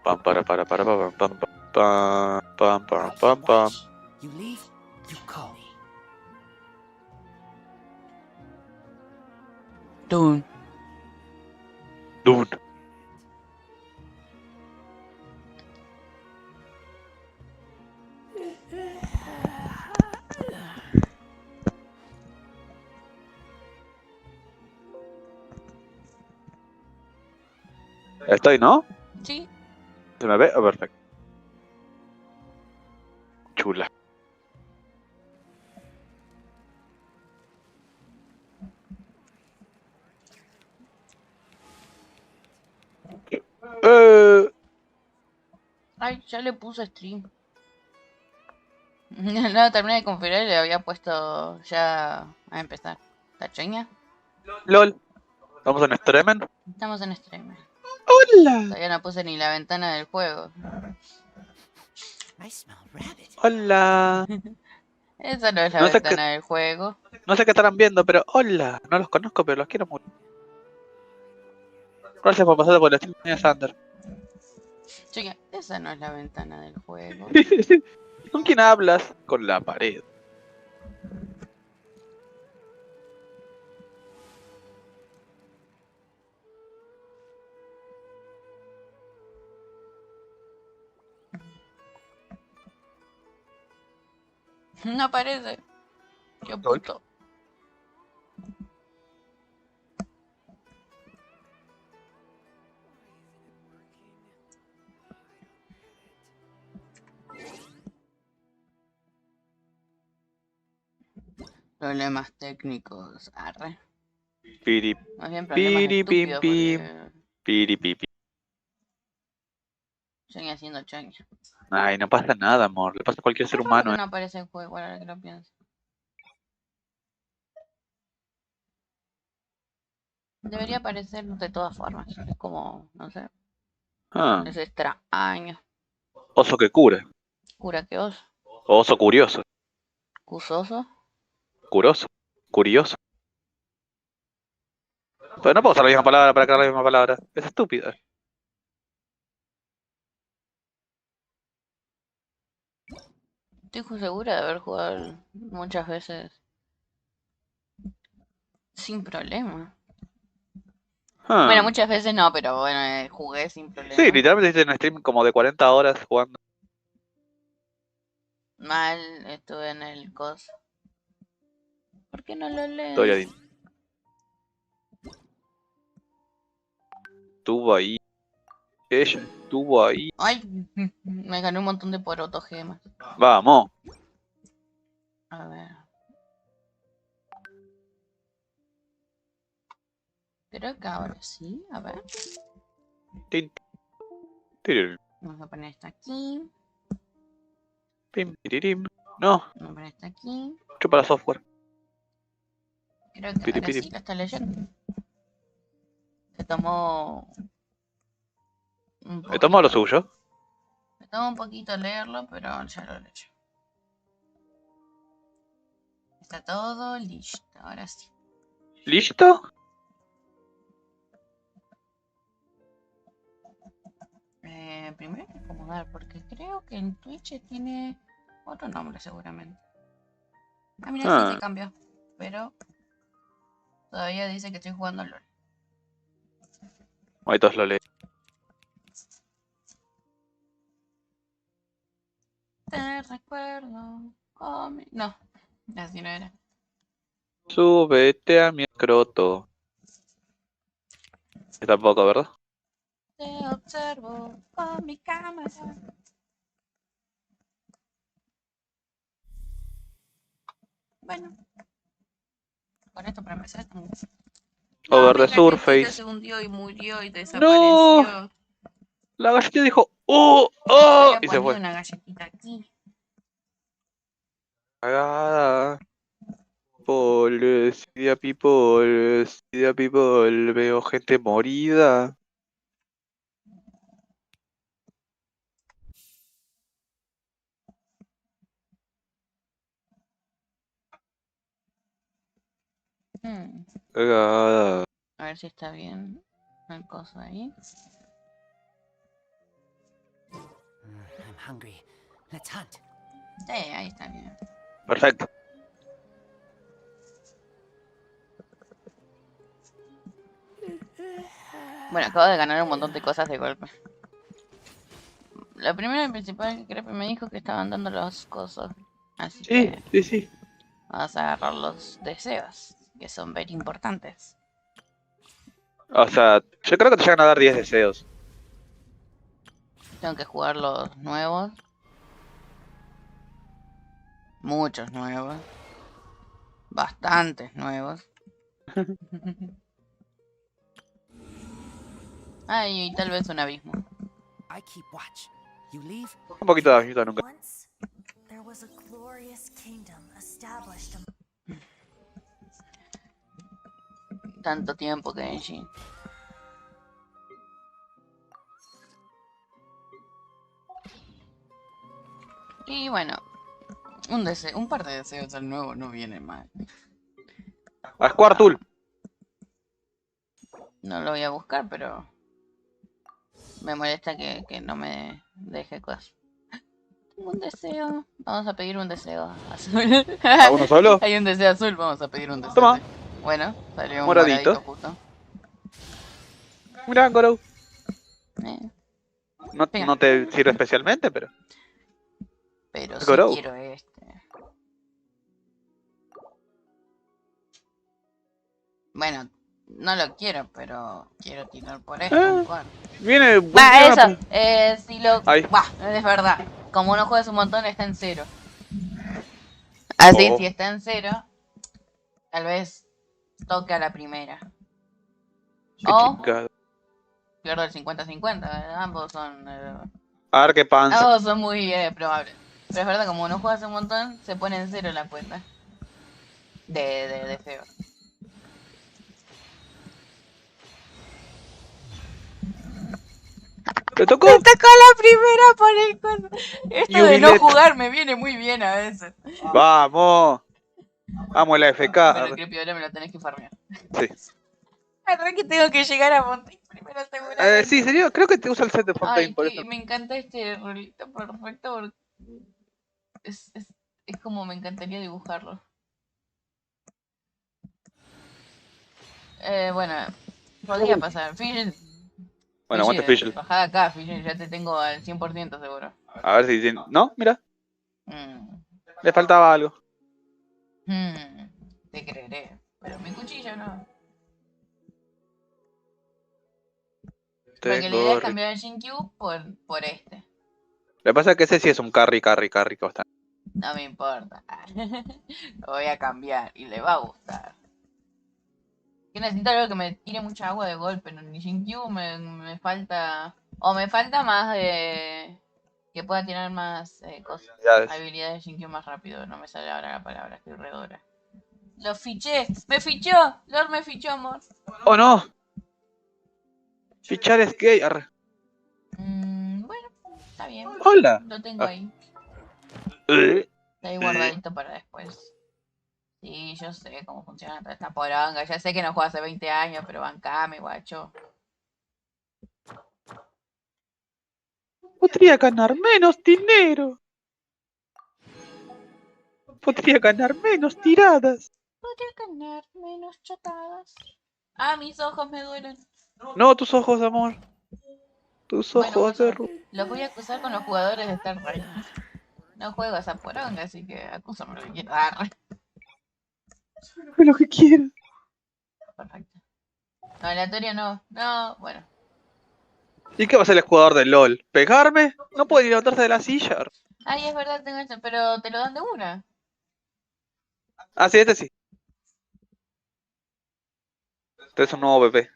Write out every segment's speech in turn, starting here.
Pam para pam pam pam pam pam pam pam. You leave, you call me. Dun. Dun. Estoy, ¿no? Sí. ¿Se me ve? Oh, perfecto. Chula. Ay, ya le puse stream. No, terminé de configurar y le había puesto ya a empezar. ¿Tacheña? LOL. ¿Estamos en streaming? Estamos en stream. ¡Hola! Todavía no puse ni la ventana del juego. I smell rabbit. ¡Hola! Esa no es la No sé qué, ventana del juego. no sé qué estarán viendo, pero ¡hola! No los conozco, pero los quiero mucho. Gracias por pasarte por el stream de Sander. Chica, esa no es la ventana del juego. ¿Con quién hablas? Con la pared. No aparece. Qué LOL. puto. Problemas técnicos. Arre. Piri, Más bien problemas piri, pim, estúpidos pim. porque Piri, pipi. estoy haciendo change. Ay, no pasa nada, amor. Le pasa a cualquier ser Qué raro que humano. no aparece el juego ahora que lo pienso. Debería aparecer de todas formas. Es como, no sé. Ah, Es extraño. oso que cura. Cura que oso. Oso curioso. Cusoso. Curoso. Curioso. Pero no puedo usar la misma palabra para crear la misma palabra. Es estúpida. Estoy segura de haber jugado muchas veces sin problema. Bueno, Ah. muchas veces no, pero bueno, jugué sin Sí, problema. literalmente hice un stream como de 40 horas jugando. Mal, estuve en el coso. ¿Por qué no lo Historia de... lees? Estuvo ahí. Ella estuvo ahí. Ay, me gané un montón de porotogemas. Vamos. A ver. Creo que ahora sí, a ver. Tin, tiririm, Vamos a poner esta aquí. pim, tiririm. No, Vamos a poner esta aquí. chupa la software. Creo que ahora Piripirim. sí la está leyendo. Se tomó un ¿Le tomó lo poquito. suyo? Se tomó un poquito leerlo, pero ya lo leyó. Está todo listo, ahora sí. ¿Listo? Primero hay que acomodar, porque creo que en Twitch tiene otro nombre seguramente. Ah, mira, sí se Ah, cambió. Pero todavía dice que estoy jugando LOL. ahí todos lo leen. Te recuerdo. No, así no era. Súbete a mi escroto. Tampoco, ¿verdad? Te observo con mi cámara. Bueno, con esto para empezar está muy bien. No, Over mi the galletita surface. se hundió y murió y ¡No! desapareció. La galletita dijo ¡oh! ¡Oh! Había Y se ponido fue. una galletita aquí. Cagada. People. Veo gente morida. Hmm, Cagada. A ver si está bien el coso ahí. hungry. Let's hunt. Sí, ahí está bien. Perfecto. Bueno, acabo de ganar un montón de cosas de golpe. La primera y principal que creo que me dijo que estaban dando las cosas. Así Sí, que sí, sí. vamos a agarrar los deseos, que son very importantes. O sea, yo creo que te llegan a dar 10 deseos. Tengo que jugar los nuevos. Muchos nuevos. Bastantes nuevos. Ay, y tal vez un abismo. I keep watch. You leave. Un poquito de ayuda nunca. Once there was a glorious kingdom established Tanto tiempo que Genshin. Y bueno, un par de deseos al nuevo no viene mal. A Squirtle. No lo voy a buscar, pero me molesta que no me deje cosas. Tengo un deseo. Vamos a pedir un deseo azul. ¿A uno solo? Hay un deseo azul, vamos a pedir un deseo. Toma. Bueno, salió un Moradito. moradito justo. Mira, Goro. Eh, No, Venga. no te sirve especialmente, pero. pero sí Gorou. quiero este. Bueno, no lo quiero, pero quiero tirar por esto un cuarto. Viene. Va, funciona, eso. Si lo. Ahí. Bah, es verdad. Como no juegas un montón, está en cero. Así, Oh. si está en cero, tal vez toque a la primera. Qué O chingado. pierdo el 50-50. A ver qué panza. Ambos son muy probables. Pero es verdad, como no juegas un montón, se pone en cero la cuenta. De feo. ¿Le tocó? Me tocó la primera por el coso. Esto de no Jubilet. jugar me viene muy bien a veces. Vamos. Vamos la FK. Bueno, que ahora me lo tenés que farmear. Sí. Verdad que tengo que llegar a Fontaine primero seguramente. Sí, serio. Creo que te usa el set de Fontaine Ay, por que eso. me encanta este rolito perfecto porque es como me encantaría dibujarlo. Bueno, podría pasar. Fíjense. Bueno, aguante Fischl. Bajada acá, fíjense, ya te tengo al 100% seguro. A ver si tiene. ¿No? Mira. Mm, Le faltaba algo. te creeré. Pero mi cuchillo no. Porque la idea Tengo. es cambiar el Shinkyu por este. Lo que pasa es que ese sí es un carry bastante. No me importa. Lo voy a cambiar y le va a gustar. Que necesito algo que me tire mucha agua de golpe. En el Shinkyu me falta. O me falta más de. Que pueda tirar más cosas. Habilidades de Shinkyu más rápido. No me sale ahora la palabra, estoy redora. Lo fiché. ¡Me fichó! Lord me fichó, amor. ¡Oh no! Fichar es gay. Arre. Bueno, está bien. Hola. Lo tengo ahí. Está ahí guardadito para después. Sí, yo sé cómo funciona toda esta poronga. Ya sé que no juego hace 20 años, pero bancame, guacho. Podría ganar menos dinero. Podría ganar menos tiradas. Podría ganar menos chotadas. Ah, mis ojos me duelen. No, tus ojos, amor. Tus Bueno, ojos de pues, los voy a acusar con los jugadores de Star Rail. No juego a esa poronga, así que acúsame lo que quieras. lo que quieras. Perfecto. No, aleatorio no. No, bueno. ¿Y qué va a hacer el jugador de LOL? ¿Pegarme? No puede ni levantarse de la silla. Ay, es verdad, tengo esto, pero te lo dan de una. Ah, sí, este sí. Este es un nuevo BP.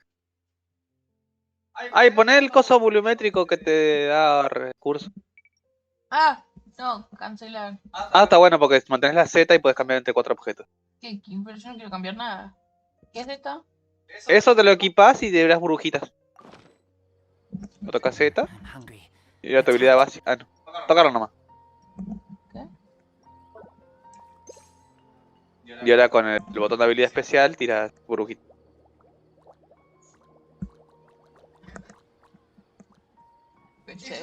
Ay, poné el coso volumétrico que te da recursos. Ah, no, cancelar. Ah, está bueno porque mantenés la Z y puedes cambiar entre 4 objetos. ¿Qué? Pero yo no quiero cambiar nada. ¿Qué es esto? Eso te lo equipás y te das burbujitas. Lo tocas Z I'm hungry. y ya tu habilidad básica. Ah, no. Tocarlo nomás. ¿Qué? Y ahora con el botón de habilidad especial tiras burbujitas.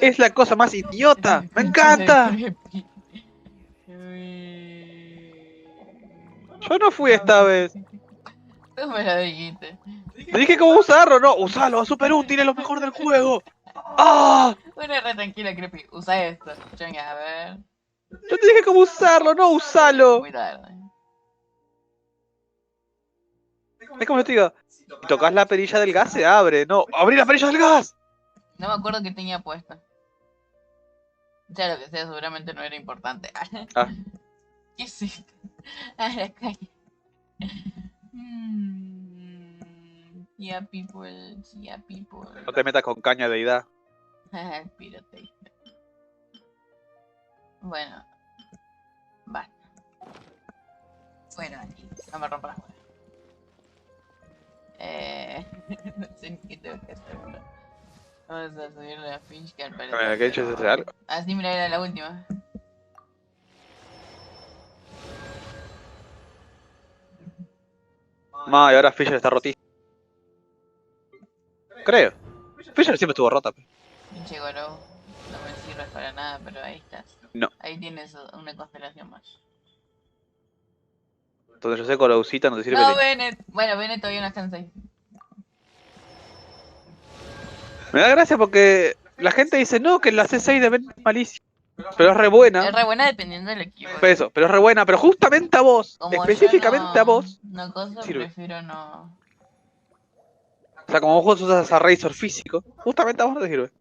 Es la cosa más idiota. ¡Me encanta! Yo no fui esta vez. Tú me lo dijiste. Te dije cómo usarlo, no. Usalo, es súper útil, es lo mejor del juego. ¡Ah! Bueno, re tranquila, Creepy. Usa esto. Chenga, a ver. Yo te dije cómo usarlo, no usalo. Muy tarde. Es como yo te digo. Si tocas la perilla del gas se abre. No, abrí la perilla del gas. No me acuerdo qué tenía puesta. Ya lo que sea, seguramente no era importante. Ah, ¿Qué hiciste? A la calle. Yeah, people. Yeah, people. no te metas con caña de deidad. Espírate. Bueno, basta. Fuera de aquí. No me rompa las huevas. No sé ni qué tengo que hacer, bro. Vamos a subir la ficha que al parecer. ¿Qué he hecho ese algo? Así, mira, era la última. Ma, y ahora Fisher está rotísimo. Creo. Fisher siempre estuvo rota. Pinche Goro. No me sirves para nada, pero ahí estás. No. Ahí tienes una constelación más. Entonces yo sé Colousita no te sirve No, de... Bennett. Bueno, Bennett todavía no está en 6. Me da gracia porque la gente dice no, que la C6 de Ben es malísima. Pero es re buena. Es re buena dependiendo del equipo. Eso, pero es re buena. Pero justamente a vos, Como específicamente yo a vos, no cosa, sirve. prefiero no. O sea, como vos usas a Razor físico, justamente a vos no te sirve.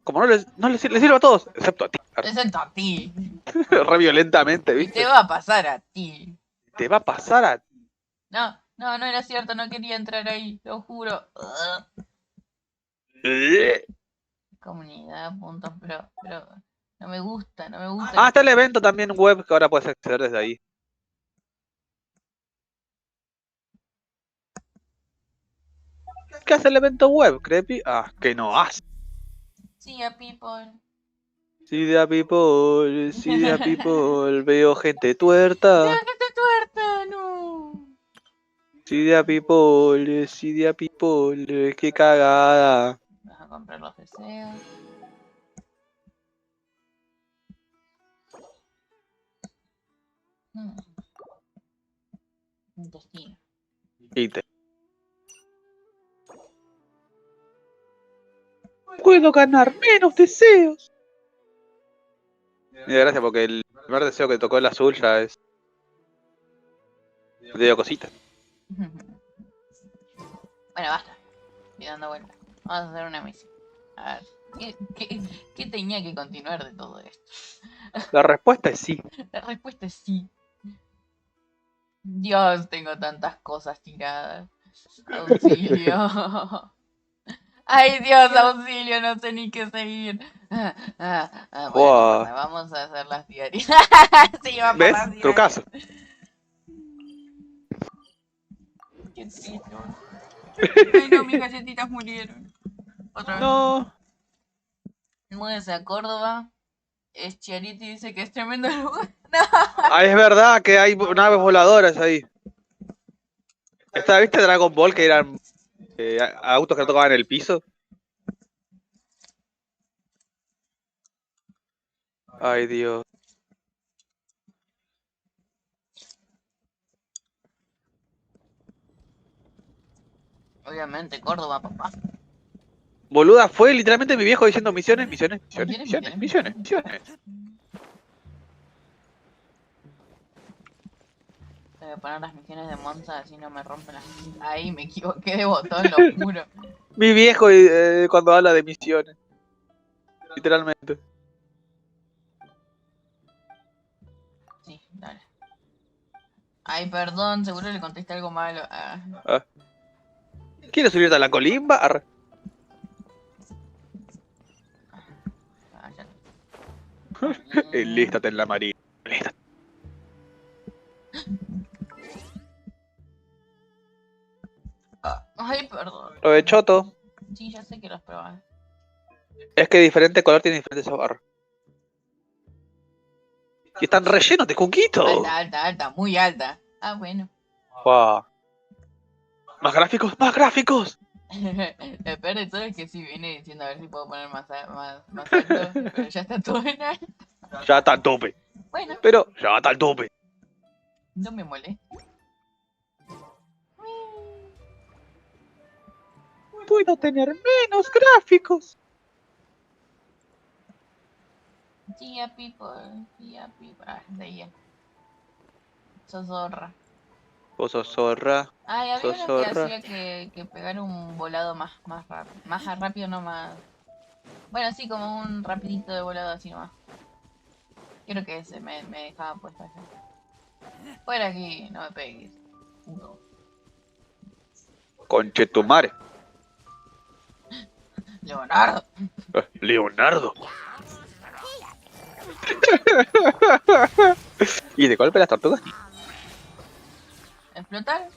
Como no le sirve a todos, excepto a ti. Excepto a ti. Re violentamente, Y ¿viste? te va a pasar a ti. Te va a pasar a... No, no, no era cierto, no quería entrar ahí, lo juro. Comunidad, puntos, pero no me gusta, no me gusta. Ah, está el evento también web que ahora puedes acceder desde ahí. ¿Qué hace el evento web, Creepy? Ah, que no hace. Sí, a people. Sí, de a people, sí, de a people, veo gente tuerta. ¡Deja que te tuerta! ¡No! Sí, de a people, sí, de a people, qué cagada. Vas a comprar los deseos. Intestino. Puedo ganar menos deseos. Me da gracia porque el primer deseo que tocó el azul ya es... Te dio cositas. Bueno, basta. Estoy dando vuelta. Vamos a hacer una misión. A ver, ¿qué tenía que continuar de todo esto? La respuesta es sí. La respuesta es sí. Dios, tengo tantas cosas tiradas. Auxilio. Ay, Dios, auxilio, no sé ni qué seguir. Bueno, Wow. vamos a hacer las diarias. Sí, va por ¿Ves? las diarias. Trucazo. Qué triste. Ay, no, mis galletitas murieron. Otra vez. No. Muévese a Córdoba. Chiariti dice que es tremendo lugar. Ah, es verdad que hay naves voladoras ahí. ¿Viste Dragon Ball que eran autos que no tocaban el piso? Ay, Dios. Obviamente, Córdoba, papá. Boluda, fue literalmente mi viejo diciendo misiones, misiones, misiones, misiones, misiones, misiones. Tengo que poner las misiones de Monza así no me rompen las... Ahí me equivoqué de botón, lo juro. Mi viejo cuando habla de misiones. Literalmente. Sí, dale. Ay, perdón, seguro le contesté algo malo. Ah. ¿Quieres subirte a la colimba? Arre. Ya. Lístate en la marina. Lístate. Ay, perdón. Lo de Choto Sí, ya sé que los probas. es que diferente color tiene diferente sabor. Y están rellenos de coquito. Alta, alta, alta, muy alta. Ah, bueno. Wow. ¡Más gráficos! ¡Más gráficos! El peor de todo es que sí viene diciendo a ver si puedo poner más alto, pero ya está todo en alto. Ya está al tope. Bueno, Pero ya está al tope. no me molesta. Puedo tener menos gráficos. Tía people, tía people. Ah, de ella. Sos zorra. Vos sos zorra. Ay, había Sos uno que zorra. hacía que pegar un volado más rápido. Más rápido, no más. Bueno, sí, como un rapidito de volado así nomás. Creo que ese me dejaba puesto allá. Fuera aquí, no me pegues. Puto. Conchetumare. Leonardo. Leonardo. ¿Y de golpe las tortugas? Explotar.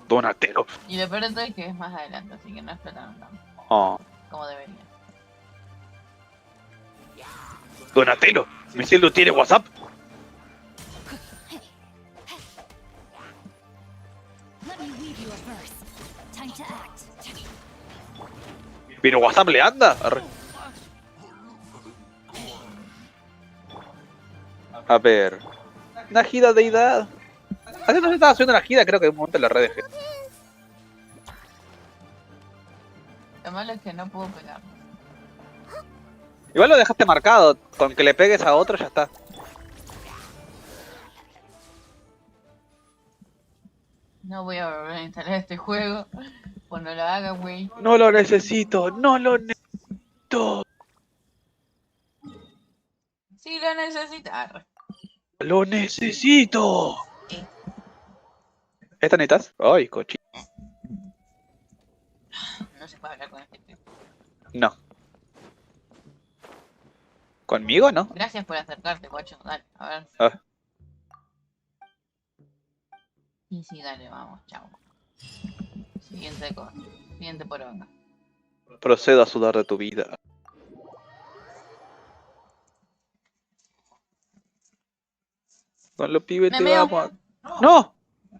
Donatello. Y lo peor de todo es que es más adelante, así que no explotaron tanto. Oh, Como debería. Donatello. ¿Mi cielo tiene WhatsApp? Let me weave you a verse. Time to act. ¿Pero WhatsApp le anda? Arre. A ver. Una gira deidad. Hace no se estaba haciendo una gira, creo que en un momento la red dejé. Lo malo es que no puedo pegar. Igual lo dejaste marcado. Con que le pegues a otro ya está. No voy a volver a instalar este juego. Pues no lo haga, güey. No lo necesito. No lo necesito. Sí lo necesito. Arre. Lo necesito. ¿Esta necesitas? Ay, cochino. No se puede hablar con este tipo. No. ¿Conmigo no? Gracias por acercarte, guacho. Dale, a ver. Ah. Y sí, dale, vamos, chao. Siguiente cosa. Siguiente poronga. Procedo a sudar de tu vida. Con los pibes Me te meo. vamos a... ¡No!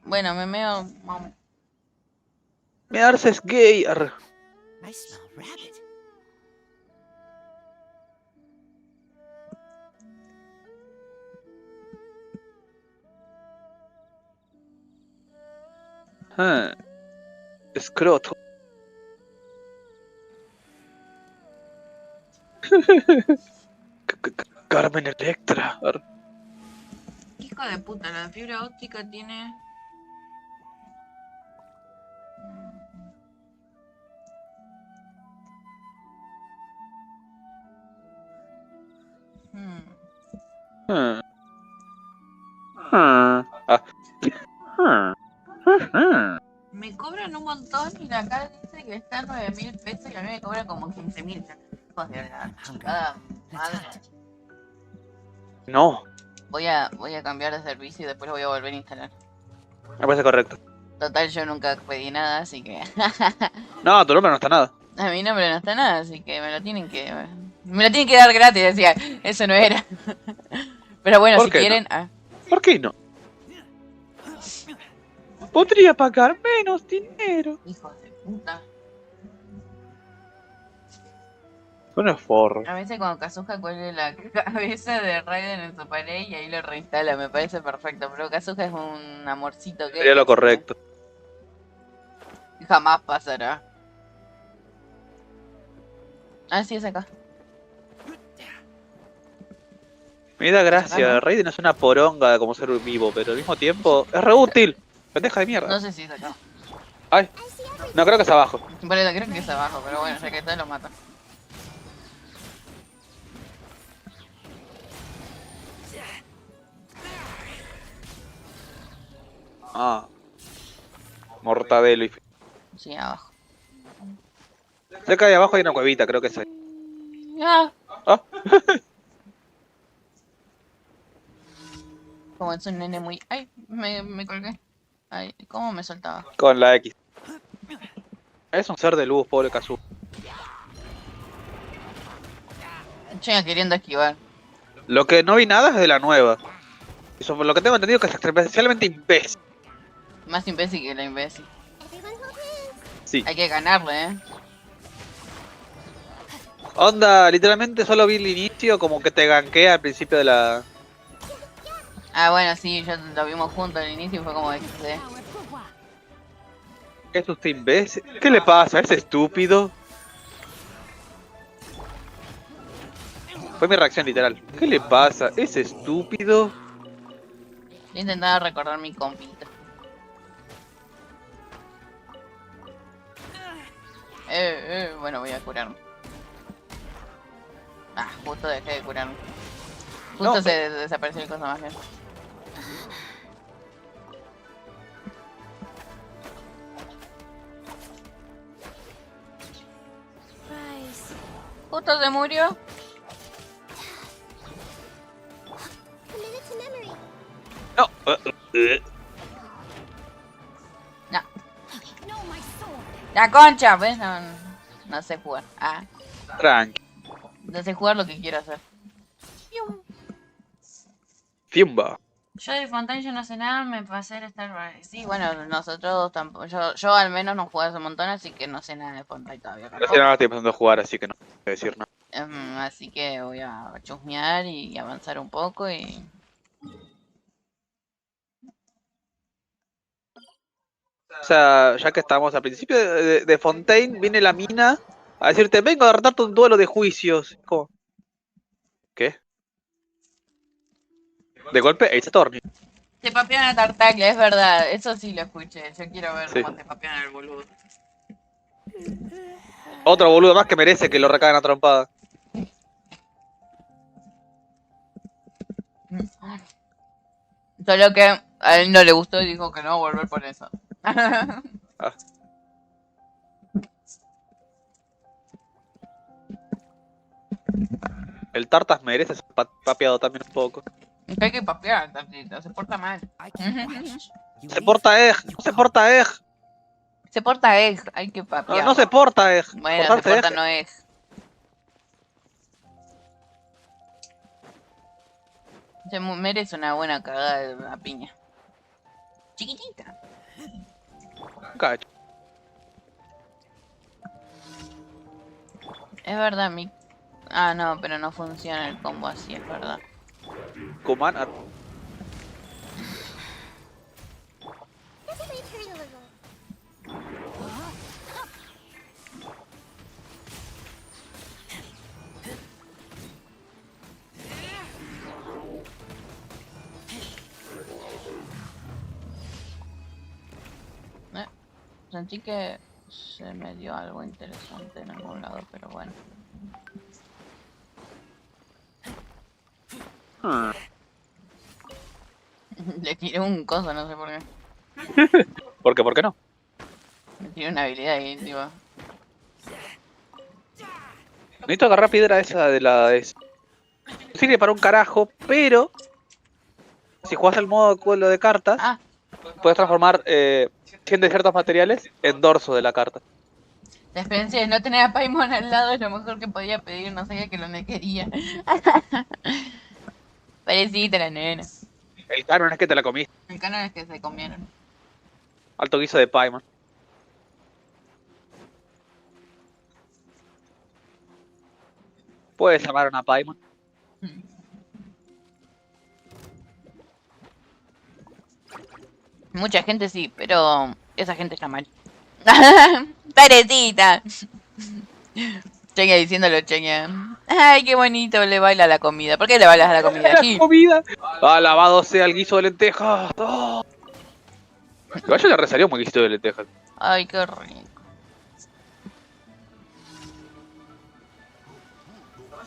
Bueno, me meo. Vamos. Mearse es gay. Arre. I smell rabbit. Ah. Escroto. Carmen Electra. Arre. Hijo de puta, la fibra óptica tiene. Ah. Ah. Ah. Ah. Ah. Me cobran un montón y la cara dice que está 9.000 pesos y a mí me cobran como 15.000. Hijos de la chingada madre. No. Voy a cambiar de servicio y después lo voy a volver a instalar. Me parece correcto. Total, yo nunca pedí nada, así que. No, tu nombre no está nada. A mi nombre no está nada, así que me lo tienen que. Me lo tienen que dar gratis, decía. Eso no era. Pero bueno, ¿Por si qué quieren. no? Ah, ¿Por qué no? Podría pagar menos dinero. hijos de puta. Son forro. A veces cuando Kazuha cuelgue la cabeza de Raiden en su pared y ahí lo reinstala, me parece perfecto. Pero Kazuha es un amorcito que. Sería lo correcto. Jamás pasará. Ah, sí, es acá. Me da Acá, gracia. ¿no? Raiden es una poronga como ser vivo, pero al mismo tiempo es re útil. Pendeja de mierda. No sé si es acá. Ay. No, creo que es abajo. Por eso creo que es abajo, pero bueno, ya que está lo mata. Ah. Mortadelo y... Sí, abajo. Cerca de abajo hay una cuevita, creo que es ahí. Ah, Ah. como es un nene muy. Ay, me colgué. Ay, ¿cómo me soltaba? Con la X. Es un ser de luz, pobre Kazu. Chinga queriendo esquivar. Lo que no vi nada es de la nueva. Eso por lo que tengo entendido que es especialmente imbécil. Más imbécil que la imbécil. Sí. Hay que ganarle, Onda, literalmente solo vi el inicio como que te ganquea al principio de la... Ah, bueno, sí, ya lo vimos juntos al inicio y fue como XD. ¿Qué es usted imbécil? ¿Qué le pasa? ¿Es estúpido? Fue mi reacción literal. ¿Qué le pasa? ¿Es estúpido? Yo intentaba recordar mi compita. Bueno, voy a curarme. Ah, justo dejé de curarme. Justo No, se desapareció el cosa más bien. Rise. Justo se murió. Commit it to memory. no. No. No, my sword. La concha, ¿ves? No sé jugar. Ah, Tranqui. no sé jugar lo que quiero hacer. Fiumba. Yo de Fontaine yo no sé nada, me pasé el Star. Sí, bueno, nosotros tampoco. Yo al menos no jugué hace un montón, así que no sé nada de Fontaine todavía. No sé nada, estoy empezando a jugar, así que no puedo decir nada. Así que voy a chusmear y avanzar un poco y. O sea, ya que estamos al principio de Fontaine, viene la mina a decirte, vengo a retarte un duelo de juicios. ¿Cómo? ¿Qué? De golpe, Ace Attorney. Te papean a Tartaglia, es verdad, eso sí lo escuché. Yo quiero ver Sí. cómo te papean al boludo. Otro boludo más que merece que lo recagan a trompada. Solo que a él no le gustó y dijo que no va a volver por eso. Ah. El Tartas merece ser papeado también un poco. Que hay que papear, Tartita, se porta mal. Se porta Egg, no se porta Egg. Se porta Egg, hay que No, papear. no se porta Egg. Bueno, se Portarse porta Egg. no Egg. Se merece una buena cagada de una piña. Chiquitita. Cacho. Es verdad, mi... Ah, no, pero no funciona el combo así, es verdad. Kuman. Let's return a little. Sentí que se me dio algo interesante en algún lado, pero bueno. Ah. Le tiré un coso, no sé por qué. ¿Por qué? ¿Por qué no? Le tiré una habilidad y tipo... Necesito agarrar piedra esa de la... No sirve para un carajo, pero... Si juegas el modo cuelo de cartas, Ah, puedes transformar 100 de ciertos materiales en dorso de la carta. la experiencia de no tener a Paimon al lado es lo mejor que podía pedir, no sabía que lo quería. Parecita la nena. El canon es que te la comiste. El canon es que se comieron. Alto guiso de Paimon. Puedes llamar a una Paimon. Mucha gente sí, pero esa gente está mal. Parecita. Cheña diciéndolo, Cheña. Ay, qué bonito le baila la comida. ¿Por qué le bailas a la comida ¡La allí? comida! Alabado sea el guiso de lentejas. ¡Oh! Igual yo le rezaría un guiso de lentejas. Ay, qué rico.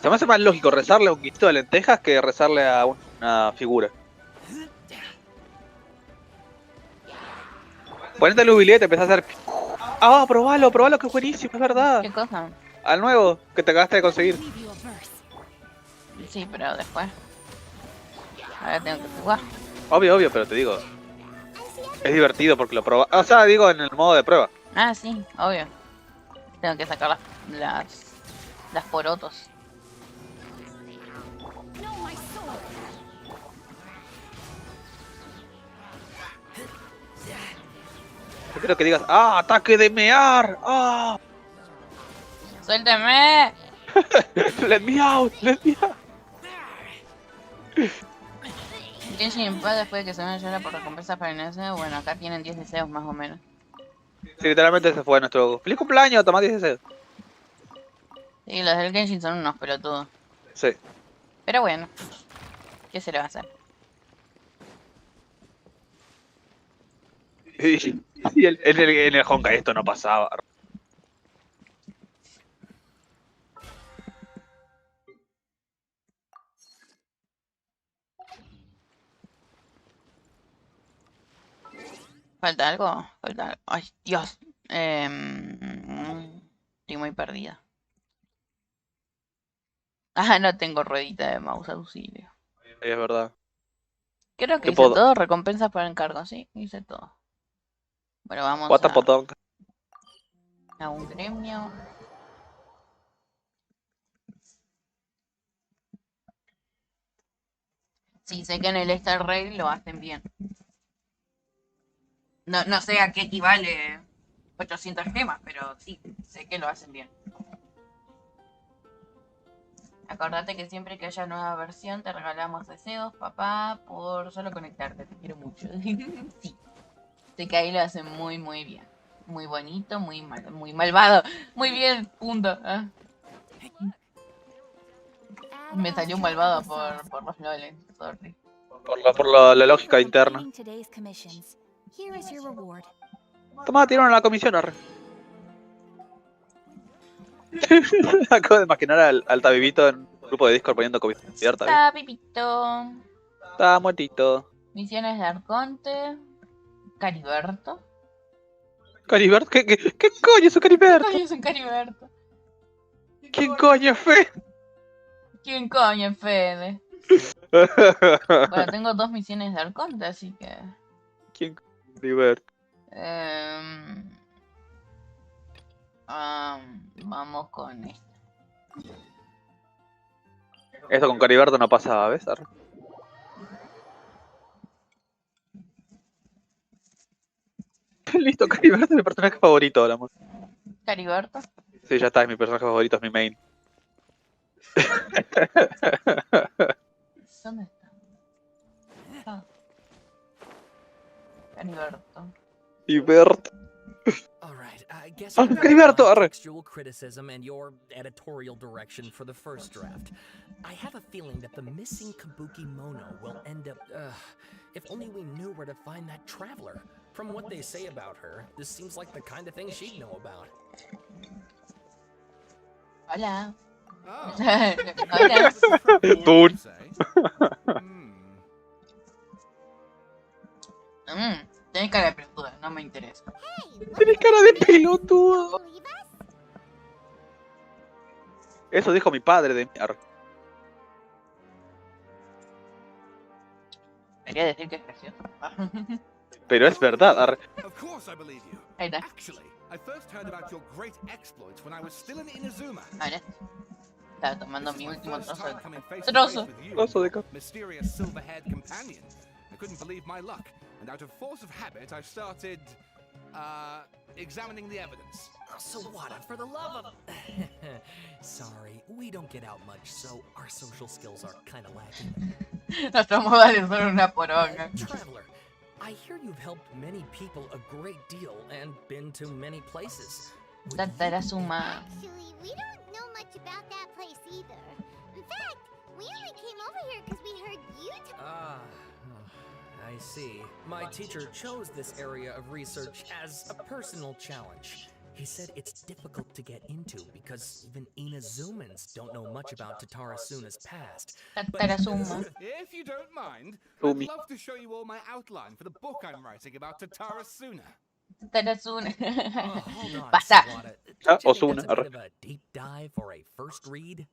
Se me hace más lógico rezarle a un guisito de lentejas que rezarle a una figura. Ponete el ubilete, empezás a hacer... Ah, probalo, que es buenísimo, es verdad. ¿Qué cosa? Al nuevo, que te acabaste de conseguir. Leave you a verse. Sí, pero después. Ahora tengo que jugar. Obvio, pero te digo... Es divertido porque lo probas. O sea, digo en el modo de prueba. Ah, sí, obvio. Tengo que sacar las porotos. No, my sword. Prefiero que digas, ¡ah, ataque de mear! ¡Ah! ¡Suélteme! ¡Let me out! ¡Let me out! Genshin en paz después de que se me llora por recompensas para el deseo. Bueno, acá tienen 10 deseos más o menos. Sí, literalmente se fue nuestro... ¡Feliz cumpleaños! Tomá 10 deseos. Sí, los del Genshin son unos pelotudos. Sí. Pero bueno, ¿qué se le va a hacer? Y en el Honkai esto no pasaba. ¿Falta algo? Falta algo. Ay, Dios. Estoy muy perdida. Ah, no tengo ruedita de mouse auxilio. Es verdad. Creo que ¿Qué hice puedo? todo. Recompensas por encargo, sí, hice todo. Bueno, vamos What the potón. a un gremio. Sí, sé que en el Star Rail lo hacen bien. No sé a qué equivale 800 gemas, pero sí, sé que lo hacen bien. Acordate que siempre que haya nueva versión te regalamos deseos, papá, por solo conectarte. Te quiero mucho. Sí, sé que ahí lo hacen muy, muy bien. Muy bonito, muy muy malvado. Muy bien, punto. Ah, me salió un malvado por los loles, sorry. Por la lógica interna. Today's commissions. Here is your reward. Tomá, tiraron la comisión, arre. Acabo de imaginar al Tabibito en un grupo de Discord poniendo comisión abierta. ¿Ves? Ah, Pipito. Está muertito. Misiones de Arconte. Cariberto. ¿Caribert? ¿Qué coño es un Caribert? Ay, es un Cariberto. ¿Quién coño es Fe? ¿Quién coño es Fede? Bueno, tengo 2 misiones de Arconte, así que... ¿Quién Caribert? Vamos con esto. Esto con Cariberto no pasaba, ¿ves? Arre. Listo, Cariberto es mi personaje favorito, ahora, amor. Cariberto. Sí, ya está, es mi personaje favorito, es mi main. ¿Dónde está? Ah, Cariberto. Caribert. All right, I guess Ah, I'll go Cariberto, on arre. textual criticism and your editorial direction for the first draft. I have a feeling that the missing Kabuki Mono will end up. If only we knew where to find that traveler. From what they say about her, this seems like the kind of thing she'd know about. Hola. Oh, Hola. Boon. Tenés cara de pelotuda, no me interesa. Tienes cara de pelotudo. Eso dijo mi padre de mí. Arre. Quería decir que es gracioso. Pero es verdad, arre. of course I believe you. Ahí está. Actually, I first heard about your great exploits when I was still in Inazuma. Ahora. Estaba tomando mi My último first trozo time de coming face to trozo. face with you, Trozo de your ca- mysterious silver-haired companion. I couldn't believe my luck, and out of force of habit, I started, examining the evidence. So what? For the love of. Sorry, we don't get out much, so our social skills are kind of lacking. Nuestros modales son una poronga. Traveler, I hear you've helped many people a great deal and been to many places. Would you Tatarasuma. Actually, we don't know much about that place either. In fact, we only came over here because we heard you I see. My teacher chose this area of research as a personal challenge. He said it's difficult to get into because even Inazumans don't know much about Tatarasuna's past. Tatarasuma. If you don't mind, Umi. I'd love to show you all my outline for the book I'm writing about Tatarasuna. Tatarasuna. Hold on, Pasa. Sawada. Ah, Don't you think Osuna, that's a bit of a deep dive for a first read?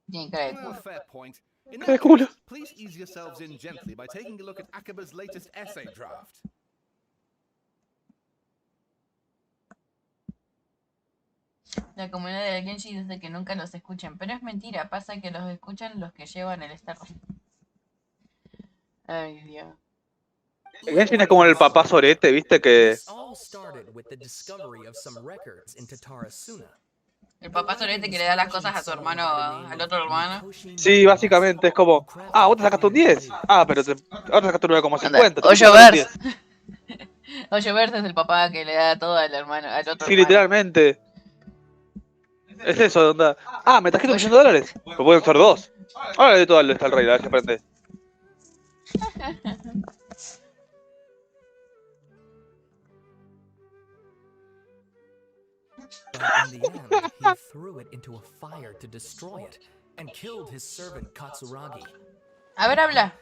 Tiene cara de Well, culo. fair point. In Qué that culo. case, please ease yourselves in gently by taking a look at Akaba's latest essay draft. La comunidad de Genshi dice que nunca los escuchan, pero es mentira, pasa que los escuchan los que llevan el Star Rail. Ay, Dios. Genshin es como el papá sorete, ¿viste? Que This all started with the discovery of some records in Tatarasuna. El papá sorete que le da las cosas a su hermano, al otro hermano. sí, básicamente es como, ah, vos te sacaste un 10. Ah, pero ahora te sacaste un 9,50. Anda, Te puse un Oyoverse. 10. Oyoverse es el papá que le da todo al hermano, al otro Sí, hermano. literalmente. Es eso, onda. Ah, me trajiste $1.000.000. Pues pueden ser 2. Ahora le doy todo al rey, a ver si aprende. But in the end, he threw it into a fire to destroy it and killed his servant Katsuragi. A ver, habla.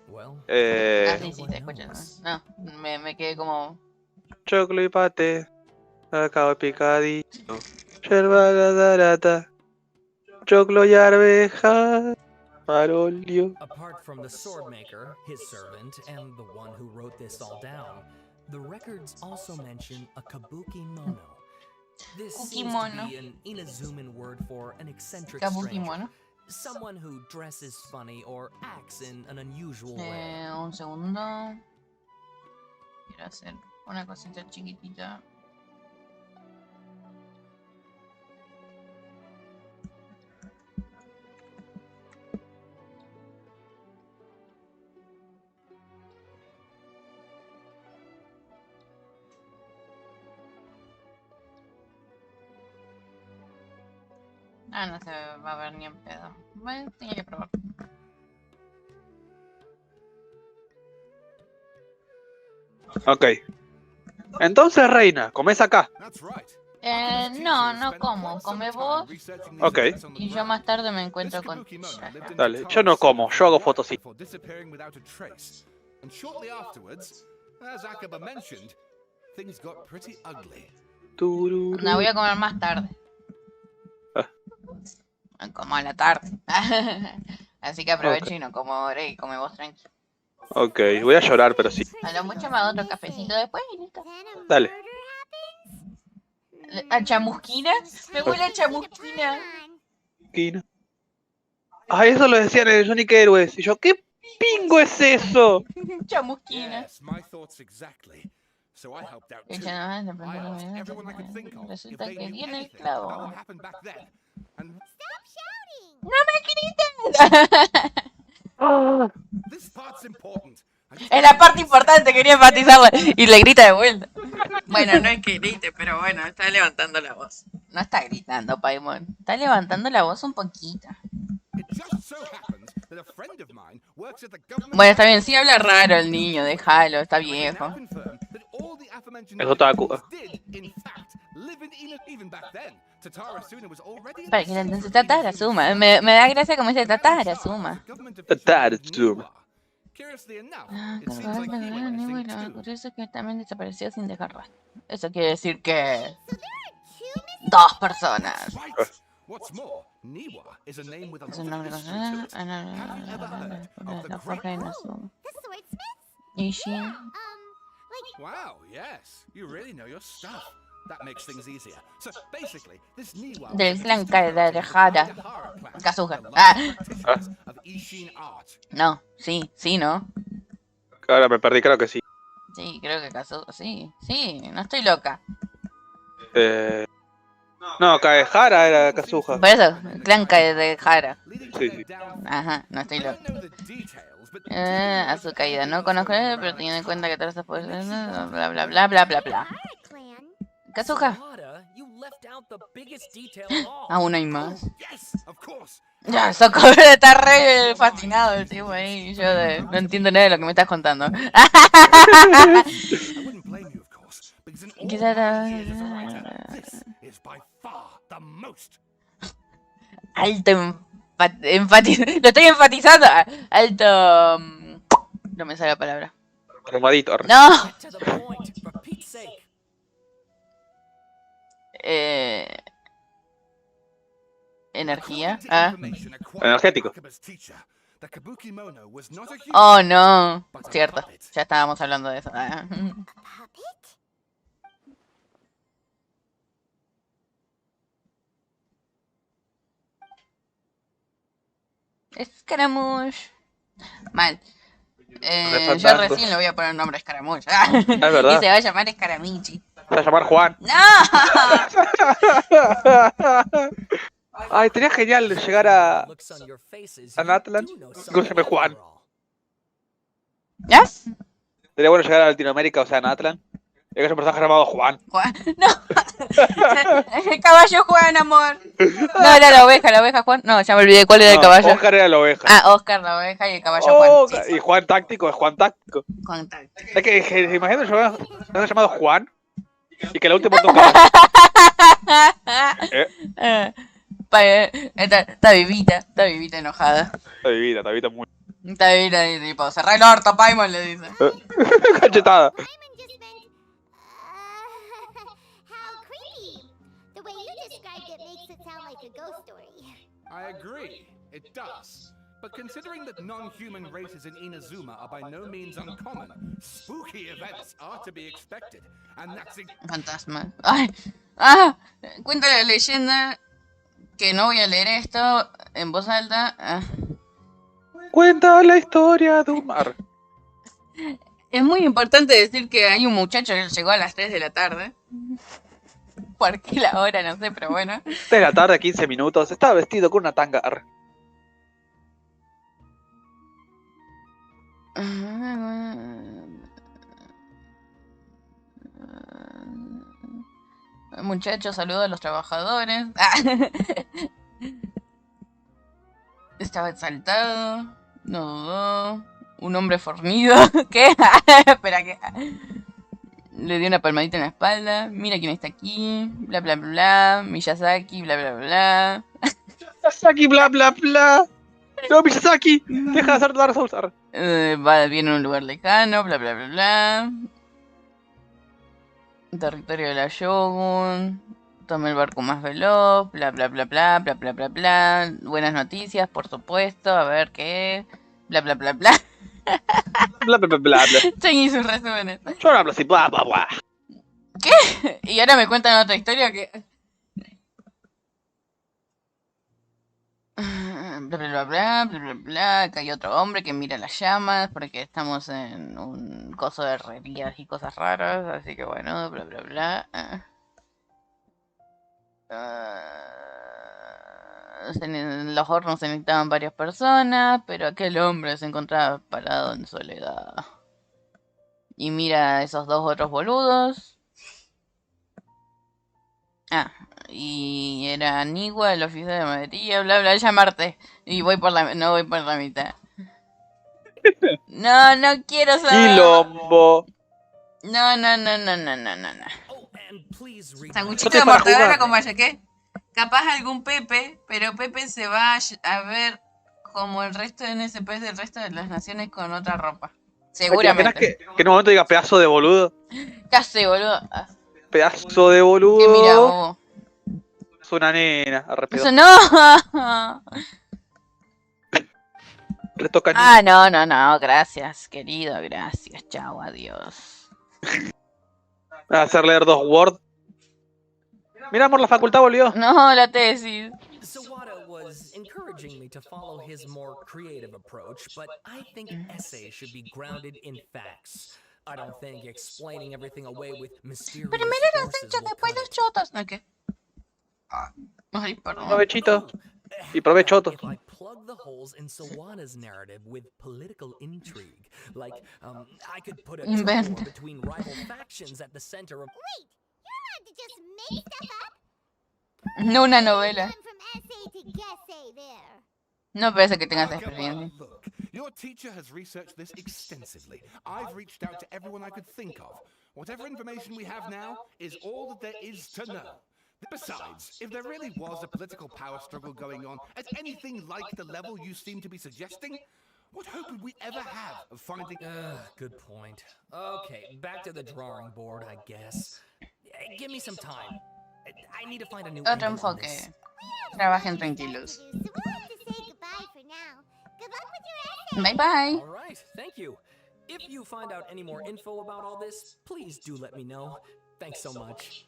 Well, Ah, sí, no sí, one te escucho. knows. No, me quedé como... Choclo y pate. Acabo picadillo. Yerba gadarata. Choclo y arveja. Marolio. Apart from the swordmaker, his servant, and the one who wrote this all down, the records also mention a kabuki mono. This seems to Kukimono. be an Inazuman word for an eccentric Kabuki stranger. mono. Someone who dresses funny or acts in an unusual way. Un segundo. Quiero hacer una cosita chiquitita. Ah, no se va a ver ni en pedo. Bueno, tenía que probar. Ok. Entonces, reina, comés acá. That's right. No como. Come vos Ok. y yo más tarde me encuentro con... Dale, yo no como, yo hago fotos sí. And shortly afterwards, as Akaba mentioned, things got pretty ugly. Tururú. No, voy a comer más tarde. Como a la tarde. Así que aprovecho y no como ahora y come vos tranqui. Ok, voy a llorar, pero sí. A lo mucho me hago otro cafecito después y listo. Then a Dale. murder happens? ¿A chamusquina? Me huele a chamusquina. Esquina. Ah, eso lo decían en el Sonic Heroes. Y yo, ¿qué pingo es eso? Chamusquina. Yes, my thoughts exactly. So I helped out Echa too. nada más, de I pronto asked me everyone I could think of if resulta they que knew viene el anything about clavo. what happened back then. And Stop shouting! ¡No me grites! this part's important. I just Es la parte importante, quería enfatizarla. Y le grita de vuelta. Bueno, no es que grite, pero bueno, está levantando la voz. No está gritando, Paimon. Está levantando la voz un poquito. It just so happens that a friend of mine works at the government. Bueno, está bien, sí habla raro el niño, déjalo, está And I can viejo. now confirm that all the aforementioned Es otaku. individuals did, in fact, live in Ina. Even back then, Tatarasuna was already at Para the que center entonces of Tatarasuma. Inazuma's Me da gracia como dice Now in charge was Tatarasuma. a government official named Tatarasuma. Niwa. Curiously enough, Ah, it seems like he went missing too. curioso que también desapareció sin dejar rastro. Eso quiere decir que... So there are two missing Dos personas. Right. What's more, Niwa is a name with a Es lot un of nombre history to it. con... Have you ever heard of the La Great forja de Wall? Nasu. the swordsmiths? Ishin. Like, Wow, yes, you really know your stuff. That makes things easier. So basically, this Niwa Del was a clan distant relative of the Kaedehara. Kaedehara clan, Kazuha. the Ah. largest practitioners of Ishin art. No, sí, sí, ¿no? Ahora me perdí, creo que sí. Sí, creo que Kazuha, sí, sí, no estoy loca. No, Kaehara era Kazuha. Por eso, el clan Kaedehara. Leading to Sí, their sí. downfall. Ajá, no estoy I loca. don't know the details, but A su caída, no conozco a él, pero teniendo en cuenta que todas esas poderes, bla bla bla bla bla bla. Hara clan. Kazuha, Sawada, you left out the biggest detail of all. aún hay más. yes, of course. Ya, Socorro está re fascinado el tipo ahí. Yo no entiendo nada de lo que me estás contando. I wouldn't blame you, of course, because in all Quizá my years as a writer, this is by far the most. alto lo estoy enfatizando. Alto. No me sale la palabra. Romadito. No. Get to the point, for Pete's sake. Energía. According to Ah. information acquired Energético. by Akaba's teacher, the Kabuki Mono was not a human, Oh no. but a Cierto. puppet. Ya estábamos hablando de eso. Ah. A puppet? Escaramouche. Mal. son Yo tantos. recién le voy a poner nombre a Escaramucha. Es Y verdad. se va a llamar Escaramichi. Se va a llamar Juan. ¡No! Ay, sería genial llegar a Natlan. Escúchame, Juan. ¿Ya? Sería bueno llegar a Latinoamérica, o sea, a Natlan. Y que haya un personaje llamado Juan. Juan. ¡No! El caballo Juan, amor. No, era la oveja Juan. No, ya me olvidé cuál era el No, caballo. Oscar era la oveja. Ah, Oscar la oveja y el caballo Oh, Juan. Sí, y Juan Táctico es Juan Táctico. Juan Táctico. Es que imagínate un llamado Juan y que el último monta un caballo. Está vivita enojada. Está vivita muy Está vivita y tipo, cerrá el orto, Paimon, le dice. cachetada. Paimon just meant, how creepy. The way you described it makes it sound like a ghost story. I agree, it does. But considering that non-human races in Inazuma are by no means uncommon, spooky events are to be expected. And that's Fantasma. Ay, cuenta la leyenda que no voy a leer esto en voz alta. Cuenta la historia de un mar. Es muy importante decir que hay un muchacho que llegó a las 3 de la tarde. ¿Por qué la hora? No sé, pero bueno. 3 de la tarde, 15 minutos. Estaba vestido con una tanga. Muchacho, saludo a los trabajadores. Estaba exaltado. No dudó. Un hombre fornido. ¿Qué? Espera, ¿qué? Le dio una palmadita en la espalda. Mira quién está aquí. Bla, bla, bla. Miyazaki, bla, bla, bla. Miyazaki, bla, bla, bla. No, Miyazaki. Deja de hacer Dark Souls. Viene a un lugar lejano. Bla, bla, bla, bla. Territorio de la Shogun. Toma el barco más veloz. Bla, bla, bla, bla, bla, bla, bla, bla. Buenas noticias, por supuesto. A ver qué. Bla, bla, bla, bla. Bla, bla, bla, bla, bla. Seguí sus resúmenes. Yo no hablo así. Bla, bla, bla. ¿Qué? Y ahora me cuentan otra historia que... Bla, bla, bla, bla, bla, bla, bla. Acá hay otro hombre que mira las llamas porque estamos en un coso de herrerías y cosas raras. Así que bueno, bla, bla, bla. En los hornos se necesitaban varias personas, pero aquel hombre se encontraba parado en soledad. Y mira a esos dos otros boludos. Y era Anigua, el oficial de madería, bla bla, llamarte. Y voy por la... no voy por la mitad. No, no quiero saber. Quilombo. No. Sanguchito de Estoy para mortadela jugar. con ¿qué? Capaz algún Pepe, pero Pepe se va a ver como el resto de NSPs del resto de las naciones con otra ropa. Seguramente. Que en un momento diga pedazo de boludo? Casi, boludo. Pedazo de boludo. Que mira, bobo. Es una nena. Arrepido. Eso no. Retoca No. Gracias, querido. Gracias. Chao, adiós. hacer leer 2 Word. Mira, amor, la facultad volvió. No, la tesis. Sawada was encouraging me to follow his more creative approach, but I think essays should be grounded in facts. I don't think explaining everything away with mysterious Primero las forces anchas, will después cut los it. chotos. ¿Qué? Ay, perdón. Provechito. Y provechoto. If I plug the holes in Sawada's narrative with political intrigue, like I could put a Inventa. war between rival factions at the center of. Wait, you're allowed to just make stuff up? No una novela. Gone from essay to guessay there. No parece que tengas Come experiencia. on, look, your teacher has researched this extensively. I've reached out to everyone I could think of. Whatever information we have now is all that there is to know. Besides, if there really was a political power struggle going on at anything like the level you seem to be suggesting, what hope would we ever have of finding... Good point. Okay, back to the drawing board, I guess. Give me some time. I need to find a new Otro angle on this. enfoque. Trabajen tranquilos. So we'll have to say goodbye for now. Good luck with your essay. Bye bye. All right, thank you. If you find out any more info about all this, please do let me know. Thanks so much.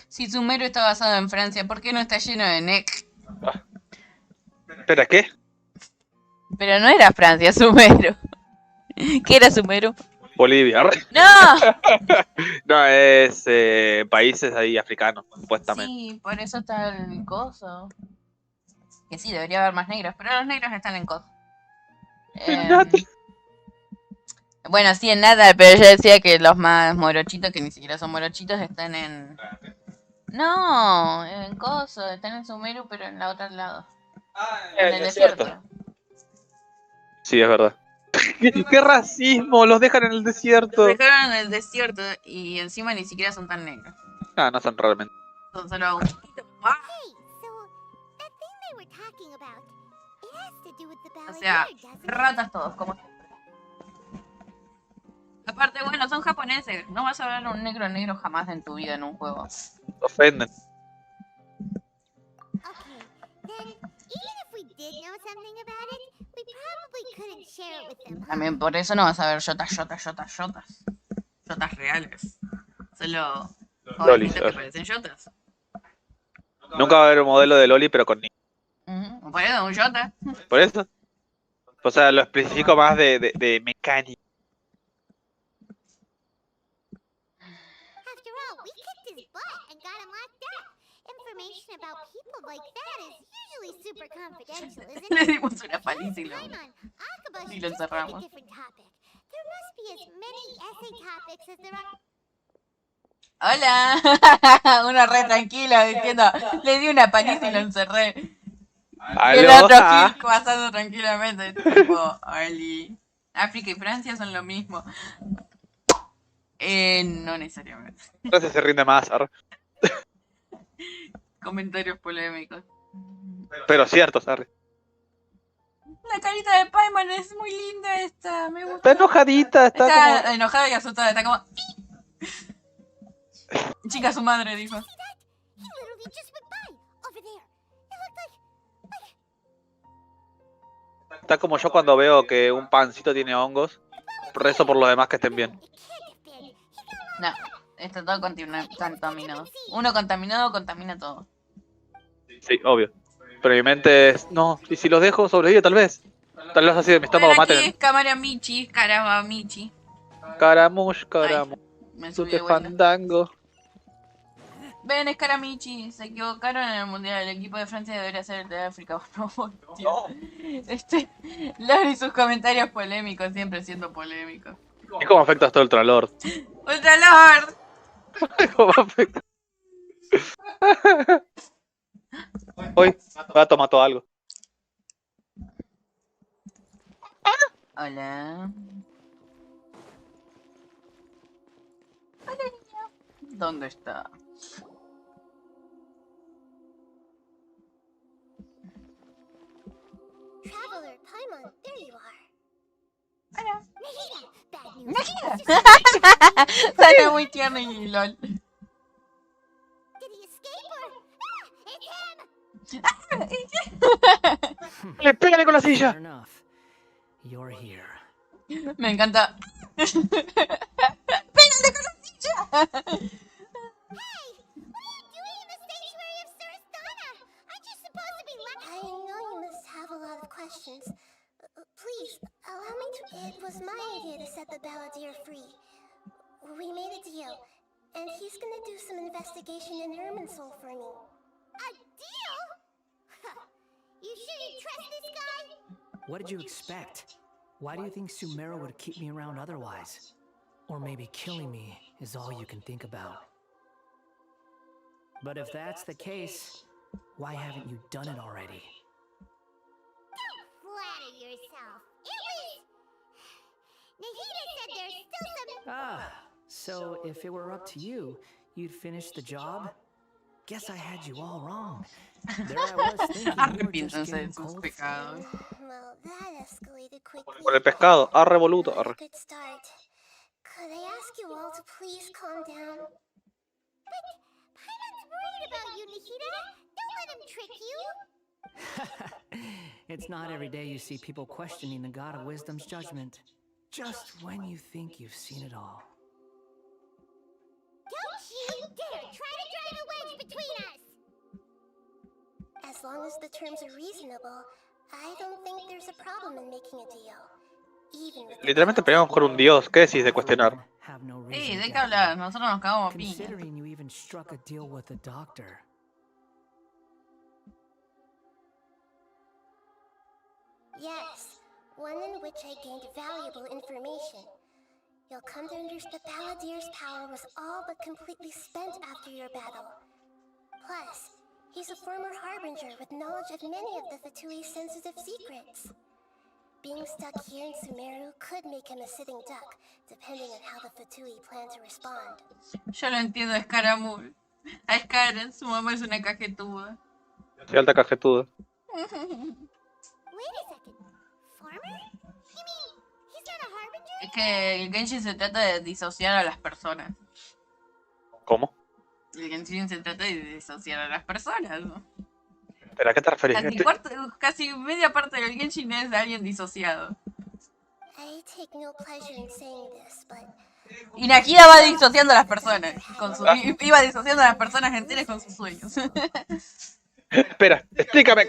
Si Sumero está basado en Francia, ¿por qué no está lleno de NEC? Espera, ¿qué? Pero no era Francia, Sumero. ¿Qué era Sumeru? Bolivia. ¡No! No, es países ahí africanos, supuestamente. Sí, por eso está el coso. Que sí, debería haber más negros, pero los negros están en coso. Bueno, sí, en nada, pero yo decía que los más morochitos, que ni siquiera son morochitos, están en... No, en coso, están en Sumeru, pero en la otra lado. En el desierto. Sí, es verdad. ¡Qué racismo! Los dejan en el desierto. Los dejaron en el desierto y encima ni siquiera son tan negros. Ah, no son realmente. Son solo un poquito. ¡Ah! Hey, so that thing they were talking about, it has to do with the O ballet, sea, doesn't it? ratas todos, como siempre. Aparte, bueno, son japoneses. No vas a ver un negro jamás en tu vida en un juego. Ofenden. Okay, then even if we did know something about it, we probably couldn't share it with them. También por eso no vas a ver yotas reales. Solo Lolis, jovencitos que parecen yotas. Nunca va a haber un modelo de Loli, pero con niños. Por eso, un yota. ¿Por eso? O sea, lo especifico más de mecánica. After all, we kicked his butt and got him locked up. Information about people like that is usually super confidential, isn't Le it? dimos una paliza y lo... Paimon, Akaba Y should lo just pick a encerramos. different topic. There must be as many essay topics as there are. ¡Hola! Uno re tranquilo diciendo, le di una paliza y lo encerré. Y el ¿Aló? otro Ah, Gil pasando tranquilamente. Tipo, Oli. África y Francia son lo mismo. No necesariamente. entonces se rinde más. Arre. Comentarios polémicos. Pero cierto, arre. La carita de Paimon es muy linda esta, me gusta. Está enojadita, está Está como... enojada y asustada, está como... Chica su madre, dijo. He literally just went by over there. It looked like Está como yo cuando veo que un pancito tiene hongos. Rezo por los demás que estén bien. it can't have been. He got No, está todo contaminado. Uno contaminado contamina todo. Sí, obvio. Pero mi mente es... No, y si los dejo sobrevive tal vez. Tal vez así de mi estómago Bueno, aquí es maten. Camaramichi, Caramamichi. Caramush, caramush. Me subí Te de vuelta. fandango. Ven, es Caramichi, se equivocaron en el mundial. El equipo de Francia debería ser el de África. Por favor, tío. Lord y sus comentarios polémicos, siempre siendo polémicos. ¿Y cómo afecta esto al Ultralord? ¡Ultralord! ¿Cómo afecta? Hoy, gato mató algo. Hola. Hola, niña. ¿Dónde está? Traveler, Paimon, there you are. Hola. Nahida, bad news. Nahida. It's just- Sale muy tierno y lol. Did he escape or... Ah, it's him! ¡Le pégale con la silla! Fair enough. You're here. Me encanta. ¡Pégale con la silla! Hey, what are you doing in the sanctuary of Surastana? Aren't you supposed to be I know you must have a lot of questions. Please, allow me to... It was my idea to set the balladeer free. We made a deal, and he's gonna do some investigation in Irminsul for me. A deal? You sure you trust this guy? What did you expect? Why do you think Sumero would keep me around otherwise? Or maybe killing me is all you can think about. But if that's the case, why haven't you done it already? Don't flatter yourself. It was... Nahida said there's still some... Ah, so if it were up to you, you'd finish the job? Guess I had you all wrong. There I was thinking you were just Arrepiéntanse de getting sus cold. pecados. Well, that escalated quickly. Por el pescado. Arre, boludo. Arre. Good start. Could I ask you all to please calm down? But Paimon's worried about you, Nahida. Don't let him trick you. It's not every day you see people questioning the God of Wisdom's judgment. Just when you think you've seen it all. Don't you dare try to drive a wedge between us! As long as the terms are reasonable, I don't think there's a problem in making a deal. even with the Literalmente gods. peleamos por un dios. ¿Qué decís de cuestionar? Have no Sí, reason de to qué doubt hablar, you, nosotros nos cagamos a piña. considering you even struck a deal with the doctor. Yes, one in which I gained valuable information. You'll come to understand the Balladeer's power was all but completely spent after your battle. Plus, he's a former harbinger with knowledge of many of the Fatui's sensitive secrets. Being stuck here in Sumeru could make him a sitting duck, depending on how the Fatui plan to respond. Yo lo entiendo a Escaramul. A Scar, su mamá es una cajetuda. Soy alta cajetuda. Wait a second. Farmer? You mean he's not a harbinger? Es que el Genshin se trata de disociar a las personas. ¿Cómo? El Genshin se trata de disociar a las personas, ¿no? ¿Pero a qué te referís? Casi media parte del Genshin es de alguien disociado. I take no pleasure in saying this, but Y Nakira va disociando a las personas. Iba disociando a las personas enteras con sus sueños. Espera, explícame.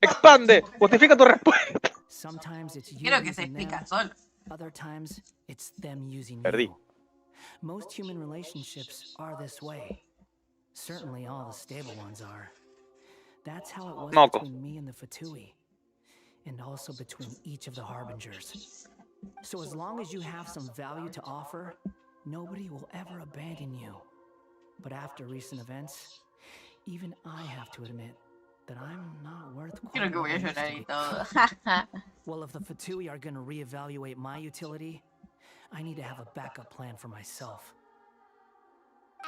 Expande. Justifica tu respuesta. Sometimes it's you Creo que se using explica them, solo. other times it's them using Perdí. you. Most human relationships are this way. Certainly all the stable ones are. That's how it was Moco. between me and the Fatui, and also between each of the harbingers. So as long as you have some value to offer, nobody will ever abandon you. But after recent events, even I have to admit that I'm not worth Creo quite que what voy a I used to llorar y be. todo. Well, if the Fatui are gonna reevaluate my utility, I need to have a backup plan for myself.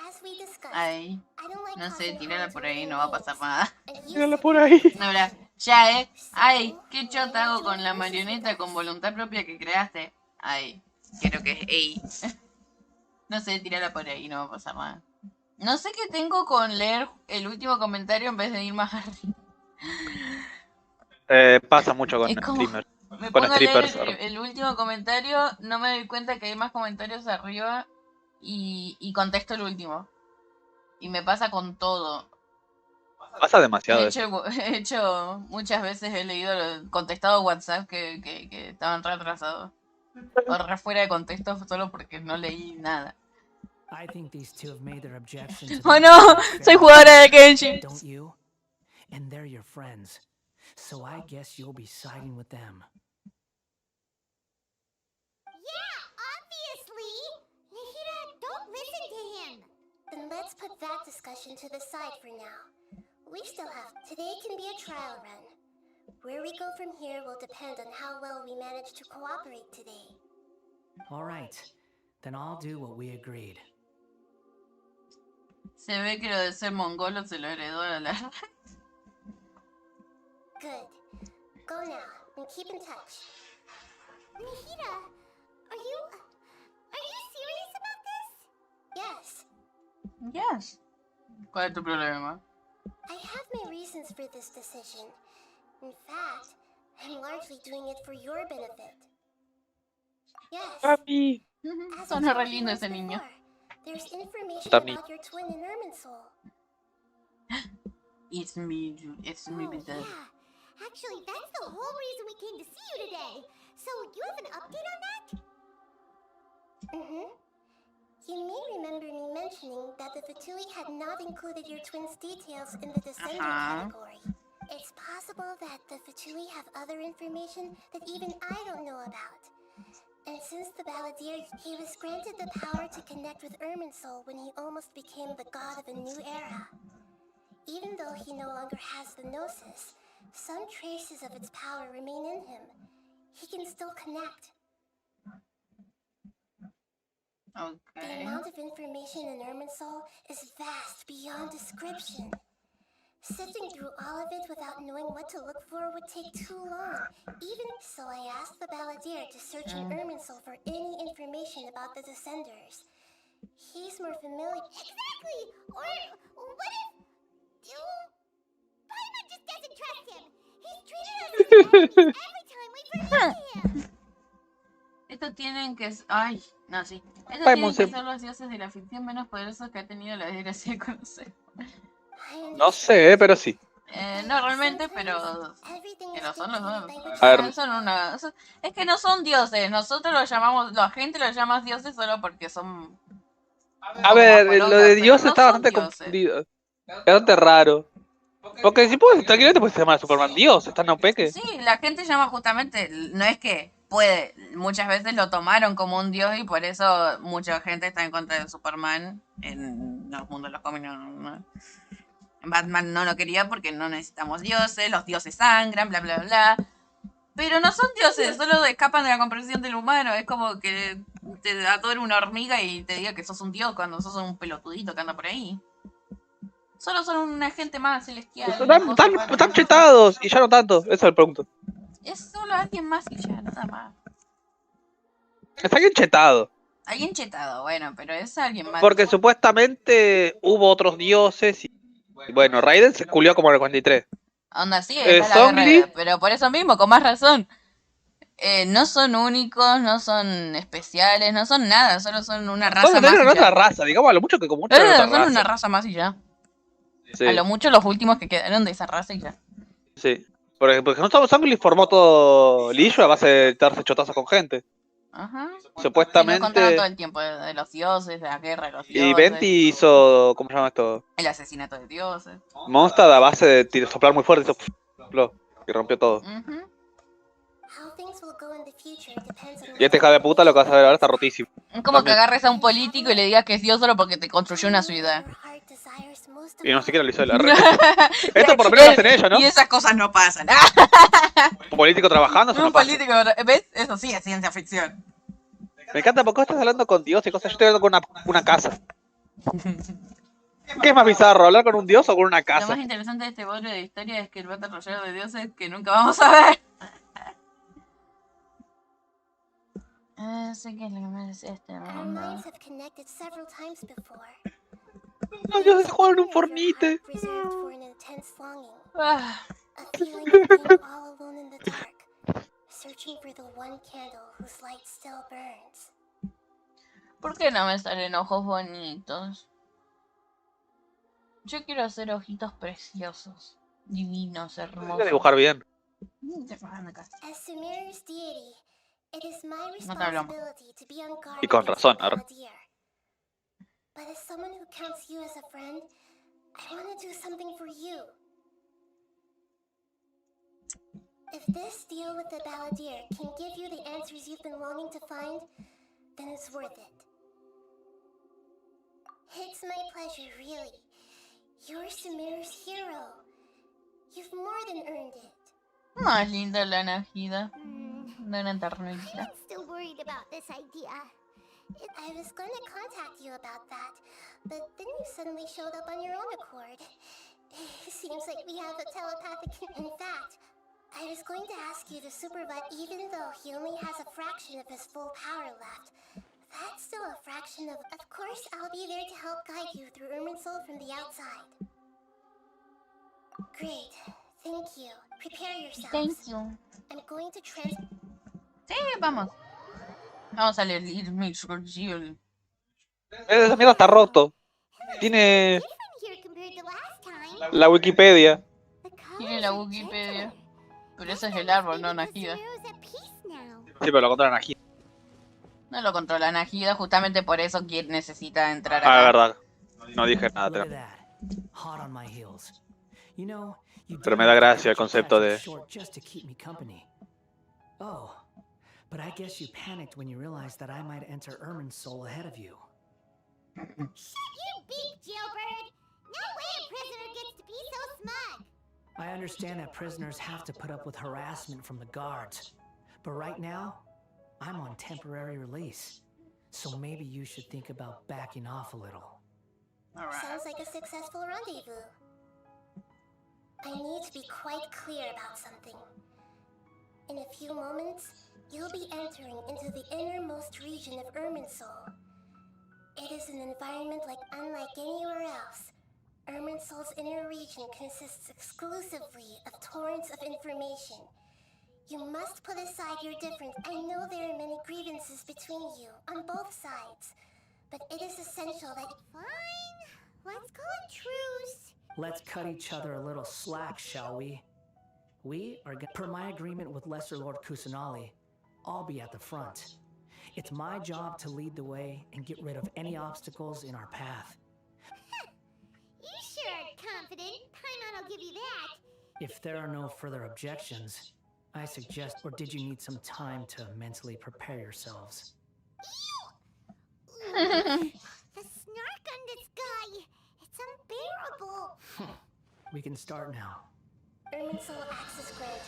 as we discussed, Ay, I don't like no sé, causing tirala harm to por ahí, living no va a pasar beings. nada. And you Mírala said por you ahí. protect No, mira, ya, Ay, ¿qué chota hago con la marioneta con voluntad propia que creaste? Ay, creo que es ey. No sé, tirala por ahí, no va a pasar nada. No sé qué tengo con leer el último comentario en vez de ir más arriba. Pasa mucho con Es como, streamers. me Con pongo a leer strippers. el último comentario, no me doy cuenta que hay más comentarios arriba y contesto el último. Y me pasa con todo. Pasa demasiado. He hecho muchas veces, he leído, contestado WhatsApp que estaban retrasados. O re fuera de contexto solo porque no leí nada. I think these two have made their objection to the ¡Oh no! Fatui ¡Soy fair, jugadora de Genshin! don't you? And they're your friends, so I guess you'll be siding with them. Yeah, obviously! Nahira, don't listen to him! Then let's put that discussion to the side for now. We still have... Today can be a trial run. Where we go from here will depend on how well we manage to cooperate today. All right, then I'll do what we agreed. Se ve que lo de ser mongolo se lo heredó a la... Good. Go now, and keep in touch. Nahira, are you serious about this? Yes. Yes. ¿Cuál es tu problema? I have my reasons for this decision. In fact, I'm largely doing it for your benefit. Yes. Papi. As Suena I re told you lindo once ese niño. before, there's information También. about your twin in Irminsul. It's me, Bidel. Yeah. Actually, that's the whole reason we came to see you today. So, you have an update on that? Mm-hmm. You may remember me mentioning that the Fatui had not included your twin's details in the Descender category. It's possible that the Fatui have other information that even I don't know about. And since the Balladeer, he was granted the power to connect with Irminsul when he almost became the god of a new era. Even though he no longer has the Gnosis, some traces of its power remain in him. He can still connect. The Okay. amount of information in Irminsul is vast beyond description. Sifting through all of it without knowing what to look for would take too long. Even so, I asked the Balladeer to search in Irminsul for any information about the Descenders. He's more familiar. Exactly! Or what if... Paimon just doesn't trust him! He's treated us as enemies every time we've run into him! Estos tienen que... Ay, no, sí. Estos Paimon tienen que se- ser los dioses de la ficción menos poderosos que ha tenido la desgracia de conocer. No sé, pero sí. No realmente, pero que lo son, A ver. son una... Es que no son dioses, nosotros los llamamos, la gente los llama dioses solo porque son... A ver, lo de Dios no está son bastante dioses. confundido. Es bastante raro. Porque si puedes, tranquilamente puedes llamar a Superman Dios, está no peque. Sí, la gente llama justamente, no es que puede, muchas veces lo tomaron como un dios y por eso mucha gente está en contra de Superman en los mundos de los cómics. Batman no lo quería porque no necesitamos dioses, los dioses sangran, bla, bla, bla. Pero no son dioses, solo escapan de la comprensión del humano. Es como que te atore una hormiga y te diga que sos un dios cuando sos un pelotudito que anda por ahí. Solo son un agente más celestial. Están chetados y ya no tanto, ese es el punto. Es solo alguien más y ya, nada más. Está bien chetado. Alguien chetado, bueno, pero es alguien más. Porque supuestamente hubo otros dioses y bueno, Raiden se culió como en el 43. Onda, sí, esta es la Zongli, guerra, pero por eso mismo, con más razón. No son únicos, no son especiales, no son nada, solo son una raza son más. de otra raza, digamos a lo mucho que como mucho de otra Son raza. una raza más y ya. Sí, A lo mucho los últimos que quedaron de esa raza y ya. sí. Porque no Zongli formó todo Lillo a base de darse chotazos con gente. Ajá. Supuestamente. Y nos contaron todo el tiempo de los dioses, de la guerra de los dioses. Y Venti hizo, ¿cómo se llama esto? El asesinato de dioses. Monstad a base de soplar muy fuerte, sopló y rompió todo. Ujú. Y este hija de puta lo que vas a ver ahora está rotísimo. Es como que También. agarres a un político y le digas que es dios solo porque te construyó una ciudad. Y no siquiera lo hizo de la red. Esto por lo menos lo hacen ellos, ¿no? Y esas cosas no pasan. Un político trabajando, eso Un no pasa. político, ¿ves? Eso sí es ciencia ficción. Me encanta porque vos estás hablando con Dios y cosas. Yo estoy hablando con una casa. ¿Qué es más bizarro? ¿Hablar con un dios o con una Lo casa? más interesante de este bodrio de historia es que el Battle Royale de dioses que nunca vamos a ver. Sé que es lo que me decía este mundo. Los dioses juegan un Fornite. Ah, ¿por qué no me salen ojos bonitos? Yo quiero hacer ojitos preciosos, divinos, Voy a hermosos. dibujar bien. No te hablamos. Y con razón, ahora. But as someone who counts you as a friend, I want to do something for you. If this deal with the Balladeer can give you the answers you've been longing to find, then it's worth it. It's my pleasure, really. You're Sumeru's hero. You've more than earned it. Más linda la Najida. De una ternurita. I'm still worried about this idea. I was going to contact you about that, but then you suddenly showed up on your own accord. Seems like we have a telepathic... In fact, I was going to ask you to supervise even though he only has a fraction of his full power left. That's still a fraction of... Of course, I'll be there to help guide you through Irminsul from the outside. Great. Thank you. Prepare yourselves. Thank you. I'm going to Sí, vamos. Vamos a leer mi surgió. Esa mierda está roto. Tiene la Wikipedia. Tiene la Wikipedia. Pero ese es el árbol, no Najida. Sí, pero lo controlan aquí. No lo controla Najida, justamente por eso quien necesita entrar Ah, acá. es verdad. No dije nada. Look at that. Hot on my heels. You know, you Pero did me da have to gracia el cut your concepto path de... short just to keep me company. Oh, but I guess you panicked when you realized that I might enter Irminsul ahead of you. Shut your beak, jailbird! No way a prisoner gets to be so smug! I understand that prisoners have to put up with harassment from the guards, but right now, I'm on temporary release. So maybe you should think about backing off a little. Sounds like a successful rendezvous. I need to be quite clear about something. In a few moments, you'll be entering into the innermost region of Irminsul. It is an environment unlike anywhere else. Irminsul's inner region consists exclusively of torrents of information. You must put aside your difference. I know there are many grievances between you, on both sides. But it is essential that... Fine. Let's call a truce. Let's cut each other a little slack, shall we? We are, per my agreement with Lesser Lord Kusanali, I'll be at the front. It's my job to lead the way and get rid of any obstacles in our path. You sure are confident. Paimon will give you that. If there are no further objections, I suggest, or did you need some time to mentally prepare yourselves? The snark on this guy. It's unbearable. We can start now. Irminsul access granted.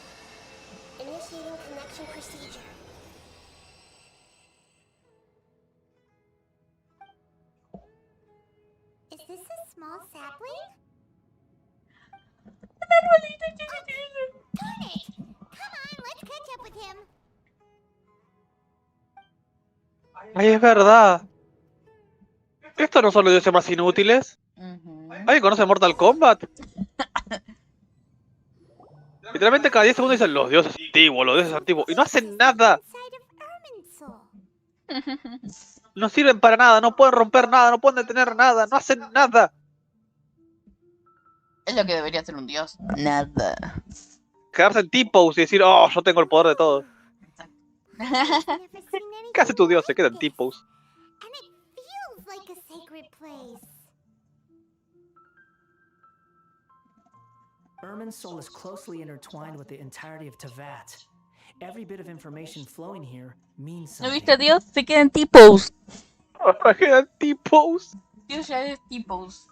Initiating connection procedure. Is this a small sapling? Darn it! Come on, let's catch up with him. Ay, es verdad. ¿Estos no son los dioses más inútiles? ¿Alguien conoce Mortal Kombat? Literalmente cada 10 segundos dicen los dioses antiguos, y no hacen nada. No sirven para nada, no pueden romper nada, no pueden detener nada, no hacen nada. Es lo que debería ser un dios. Nada. Quedarse en T-pose y decir, oh, yo tengo el poder de todo. ¿Qué hace tu dios? Se queda en T-pose. And it feels like a sacred place. Irminsul is closely intertwined with the entirety of Tevat. Every bit of information flowing here means ¿No something. viste a Dios? Se queda en tipos. Se queda en T-pose. Dios ya es tipos.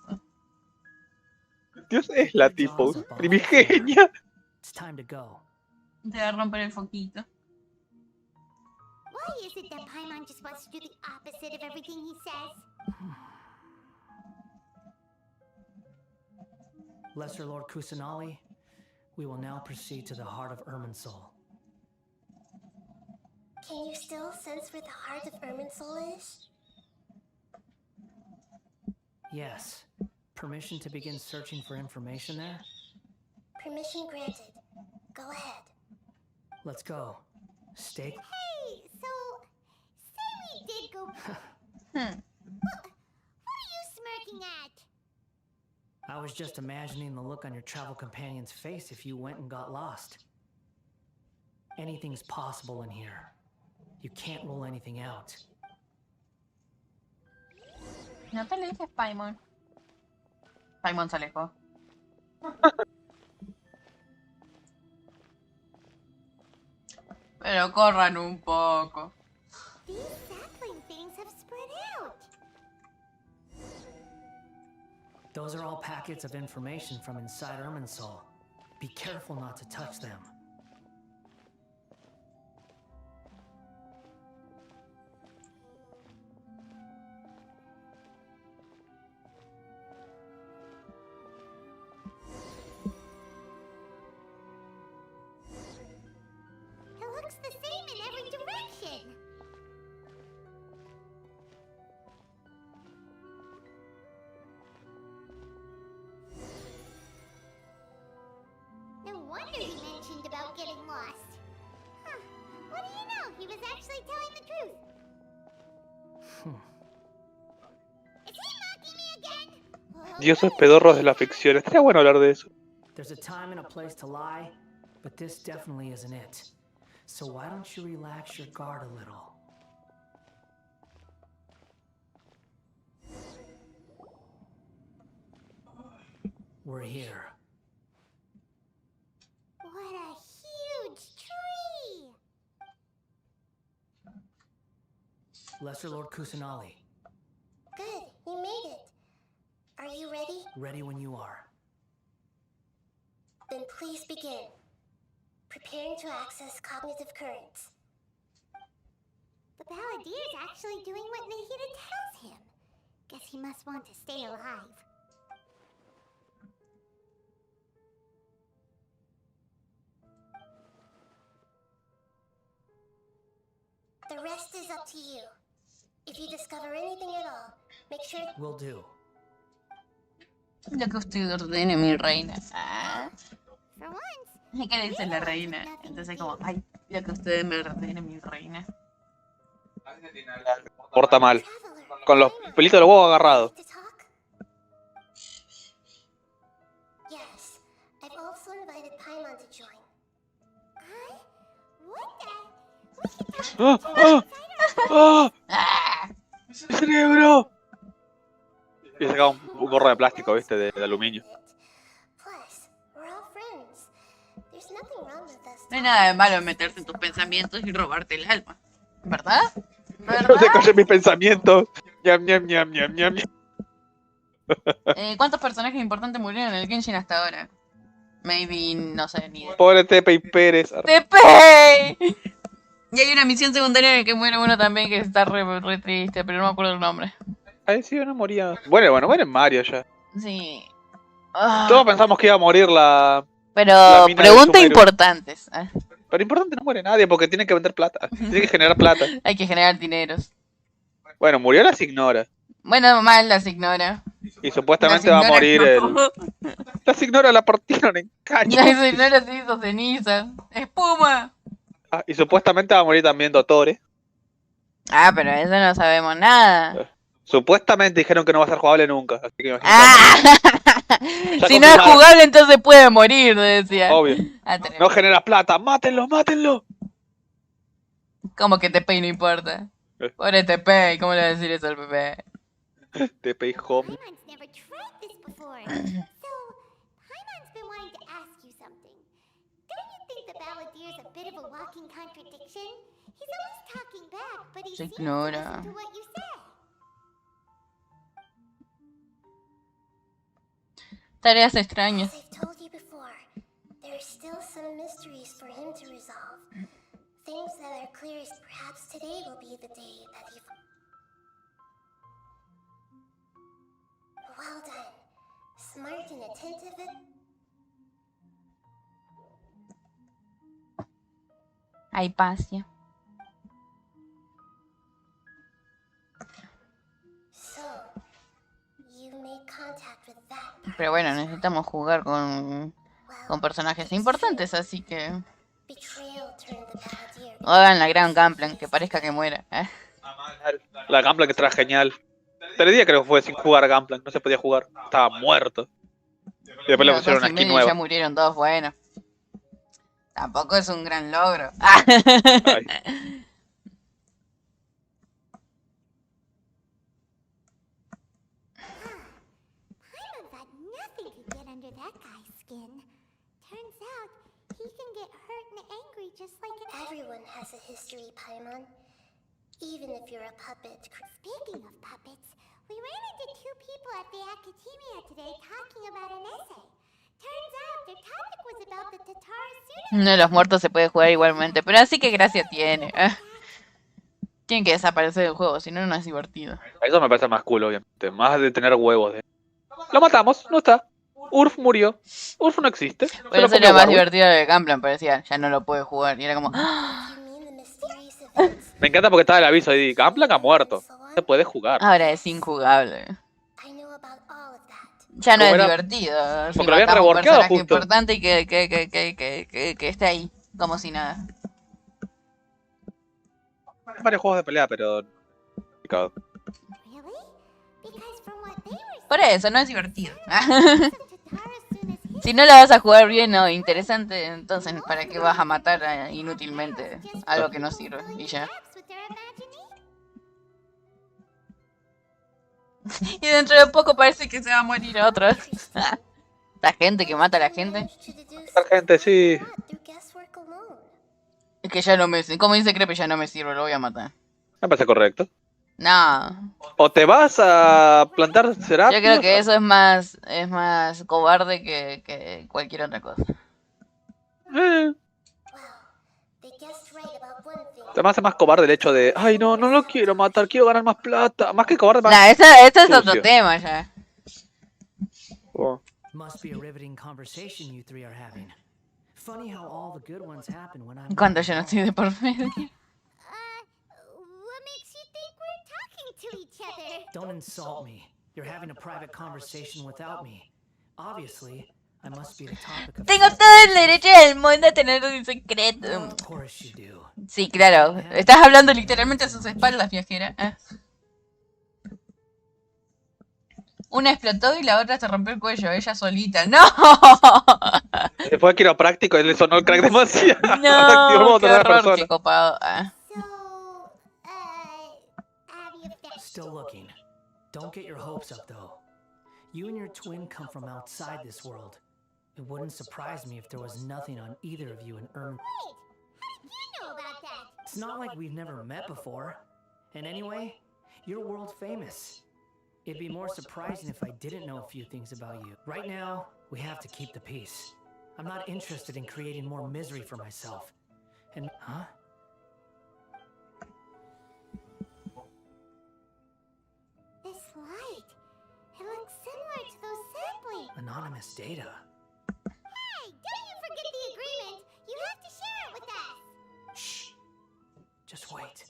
Dios es la T-pose primigenia. It's time to go. Te va a romper el foquito. Why is it that Paimon just wants to do the opposite of everything he says? Lesser Lord Kusanali, we will now proceed to the heart of Irminsul. Can you still sense where the heart of Irminsul is? Yes. Permission to begin searching for information there? Permission granted. Go ahead. Let's go. Stay. Hey, so say we did go. What are you smirking at? I was just imagining the look on your travel companion's face if you went and got lost. Anything's possible in here. You can't rule anything out. No te alejes, Paimon. Paimon se alejó. Pero corran un poco. These sapling things have spread out. Those are all packets of information from inside Irminsul. Be careful not to touch them. It looks the same in every direction. No wonder he mentioned about getting lost. Huh. What do you know? He was actually telling the truth. Is he mocking me again? Dioses pedorros de la ficción. Estaría bueno hablar de eso. There's a time and a place to lie, but this definitely isn't it. So why don't you relax your guard a little? We're here. What a huge tree! Lesser Lord Kusanali, Good, you made it. Are you ready? ready when you are. Then please begin. Preparing to access cognitive currents. The Balladier's actually doing what Nahida tells him. Guess he must want to stay alive. The rest is up to you. If you discover anything at all, make sure... Will do. Lo que usted ordene, mi reina. Ah. For once, ¿Qué dice la reina? Entonces como, ay, lo que usted me ordene, mi reina. Porta mal. traveler, Con los Paimon, pelitos de los huevos agarrados. to talk? Paimon to join. What the? We should talk ¡Ah! to ¡Ah! ¡Ah! ¡Ah! ¡Mi cerebro! Y sacaba un gorro de plástico, ¿viste? De aluminio. Plus, we're all friends. There's nothing wrong with us. No hay nada de malo en meterte en tus pensamientos y robarte el alma. ¿Verdad? No te ¿Verdad? calles mis pensamientos. Ñam, ñam, ñam, ñam, ñam. ¿Cuántos personajes importantes murieron en el Genshin hasta ahora? Maybe, no sé, ni idea. Pobre Tepe y Pérez. ¡Tepe! Y hay una misión secundaria en la que muere uno también que está re triste, pero no me acuerdo el nombre. Ay, sí, no moría. Bueno, muere Mario ya. Sí. Todos pensamos que iba a morir la Pero mina de preguntas Sumeru. importantes. Pero importante no muere nadie porque tiene que vender plata. Tiene que generar plata. Hay que generar dineros. Bueno, murió la Signora. Bueno, mal las ignora. Y supuestamente va a morir el... La Signora la partieron en caño. La Signora se hizo ceniza. ¡Espuma! Ah, y supuestamente va a morir también Dottore. Ah, pero eso no sabemos nada. Supuestamente dijeron que no va a ser jugable nunca. Así que imagínate. ¡Ah! Ya Si no es confirmaron. jugable, entonces puede morir, decía. Obvio. Ah, No tenemos. genera plata. ¡Mátenlo, mátenlo! ¿Cómo que TP no importa? Pobre TP, ¿cómo le voy a decir eso al PP? Tepe y Home. Paimon's never tried this before. So, Paimon's been wanting to ask you something. Don't you think the Balladeer's a bit of a walking contradiction? He's always talking back, but he Se seems to ignora. listen to what you say. Tareas extrañas. As I've told you before, there are still some mysteries for him to resolve. Things that are clearest perhaps today will be the day that he... Well done. Smart and attentive. Hay pasia. So, you made contact with that part. Pero bueno, necesitamos jugar con Well, personajes importantes, así que... betrayal turned the Balladeer. O hagan la gran Gunplan, que parezca que muera. La Gunplan que estaba genial. 3 días creo que fue sin jugar a Gunplan. No se podía jugar. Estaba muerto. Y después le Los pusieron 2 una y skin medio nueva. ya murieron todos, bueno. Tampoco es un gran logro. Ay. Paimon thought nothing could get under that guy's skin. Turns out, he can get hurt and angry just like everyone has a history, Paimon. Even if you're a puppet. Speaking of puppets, we ran into 2 people at the academia today talking about an essay. Turns out their topic was about the Tatara Suna. Uno de los muertos se puede jugar igualmente, pero así que gracia tiene. Tienen que desaparecer del juego, si no, no es divertido. Eso me parece más cool, obviamente. Más de tener huevos. Lo matamos, no está. Urf murió. Urf no existe. Se Pero lo sería comió más Warwick. divertido de Gunplan, parecía, ya no lo puede jugar. Y era como, ¡ah! You mean the mysterious events? Me encanta porque estaba el aviso ahí. Gunplan ha muerto. No se puede jugar. Ahora es injugable. I know about all of that. Ya no ¿Cómo es era? divertido. Si Porque lo habían matamos un reworkeado personaje justo. importante y que esté ahí, como si nada. Hay varios juegos de pelea, pero... complicado. Really? Because from what they were Por eso, no es divertido. saying, Tatara Suna's Si no la vas a jugar bien o interesante, entonces ¿para qué vas a matar inútilmente algo que no sirve? Y ya. acts with their imagination. Y dentro de poco parece que se va a morir otra. La gente que mata a la gente. To deduce La gente, sí. that through guesswork alone. Es que ya no me... Como dice Crepe, ya no me sirve, lo voy a matar. Me parece correcto. No, O te vas a plantar yo Serapis. creo que eso es más cobarde que cualquier otra cosa. Well, they guessed right about one thing. Te me hace más cobarde el hecho de... Ay, no lo quiero matar, quiero ganar más plata. Más que cobarde, más... No, eso es otro sucio. tema ya. Oh. Must be a riveting conversation you 3 are having. Funny how all the good ones happen when I'm Cuando not yo no involved. estoy de por medio. What makes you think we're talking to each other? Don't insult me. You're having a private conversation without me. Obviously, I must be the topic of... Tengo todo el derecho del mundo a tener un secreto. Of course you do. Sí, claro. Estás hablando literalmente a sus espaldas, viajera. Una explotó y la otra se rompió el cuello, ella solita. ¡No! Después de quiropráctico, le sonó el crack demasiado. Activó el No, modo qué tercera horror, persona. qué copado. Ah. So, have you finished? Still looking. Don't get your hopes up, though. You and your twin come from outside this world. It wouldn't surprise me if there was nothing on either of you in Erm. Wait, how did you know about that? It's not like we've never met before. And anyway, you're world famous. It'd be more surprising if I didn't know a few things about you. Right now, we have to keep the peace. I'm not interested in creating more misery for myself. And, huh? This light. It looks similar to those sampling. Anonymous data. Hey, don't you forget the agreement. You have to share it with us. Shh. Just wait.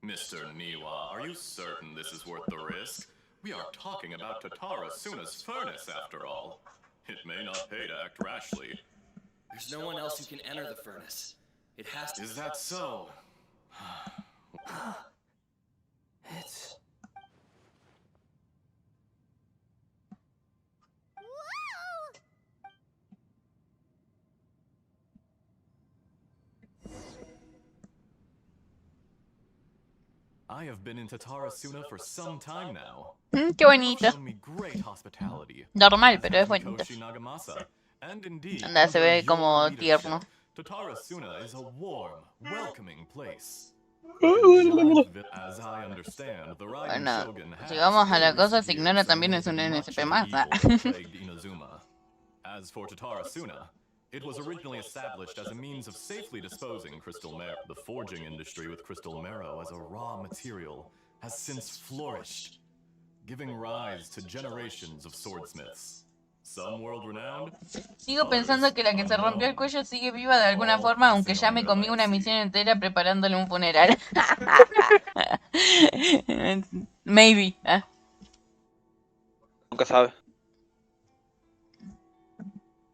Mr. Niwa, are you certain this is worth the risk? We are talking about Tatara Suna's furnace, after all. It may not pay to act rashly. There's no one else who can enter the furnace. It has to. Is that so? It's... Whoa! I have been in Tatara Suna for some time now. Qué bonito. Shown me great hospitality. Normal, pero es bonito. Mikoshi Nagamasa. And indeed, Anda, se under ve como your leadership, tierno. Tatara Suna is a warm, welcoming place. As I understand, the Raiden Bueno, Shogun has, si vamos a la in cosa, recent se ignora years, también es un removed much NSP of más. the Ah. evil that plagued Inazuma. As for Tatara Suna, it was originally established as a means of safely disposing crystal marrow. The forging industry with crystal marrow as a raw material has since flourished, giving rise to generations of swordsmiths. Some world-renowned. Sigo pensando que la que se rompió el cuello sigue viva de alguna forma, aunque ya me comí una misión entera preparándole un funeral. Maybe. Ah. Nunca sabe.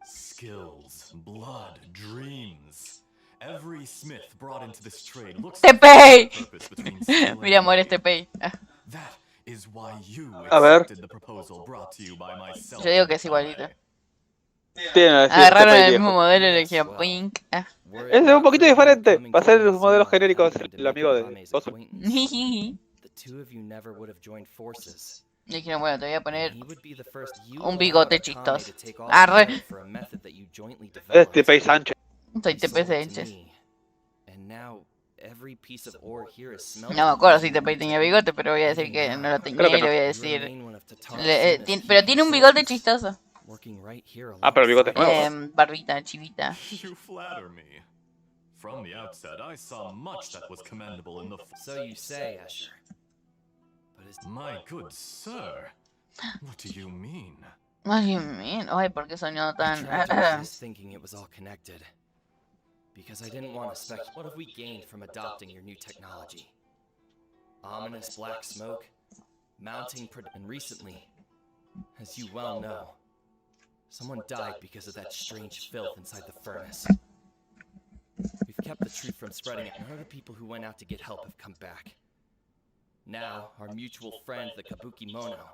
Skills, blood, dreams. Every smith brought into this trade looks ¡Tepei! purpose between skill and Mira, amor, money. Tepei. Ah. That is why you A ver. accepted the proposal brought to you by myself. Yo digo que es igualito. Tiene, sí, Agarraron Tepei el viejo. mismo modelo y le dijeron Pink. Ah. Ese es un poquito diferente. Va a ser los modelos genéricos, el amigo de Coso. Le The two of you never would have joined forces. dijeron, bueno, te voy a poner He would be the first un bigote chistoso. chistoso. Arre. Es Tepei Sánchez. Soy TP Sánchez. And now every piece of ore here is No me acuerdo si Tepei tenía bigote, pero voy a decir que no lo tenía Creo que y le no. voy a decir... pero tiene un bigote chistoso. Ah, pero el bigote es nuevo. Barbita, chivita. You flatter me. From the outset, I saw much that was commendable in the. So you say, Escher. But is My good sir, what do you mean? What do you mean? Ay, ¿por qué soñó I tan...? tried to resist thinking it was all connected. Because I didn't want to speculate. What have we gained from adopting your new technology? Ominous black smoke, mounting and recently, as you well know, someone died because of that strange filth inside the furnace. We've kept the truth from spreading, and other people who went out to get help have come back. Now, our mutual friend, the Kabuki Mono,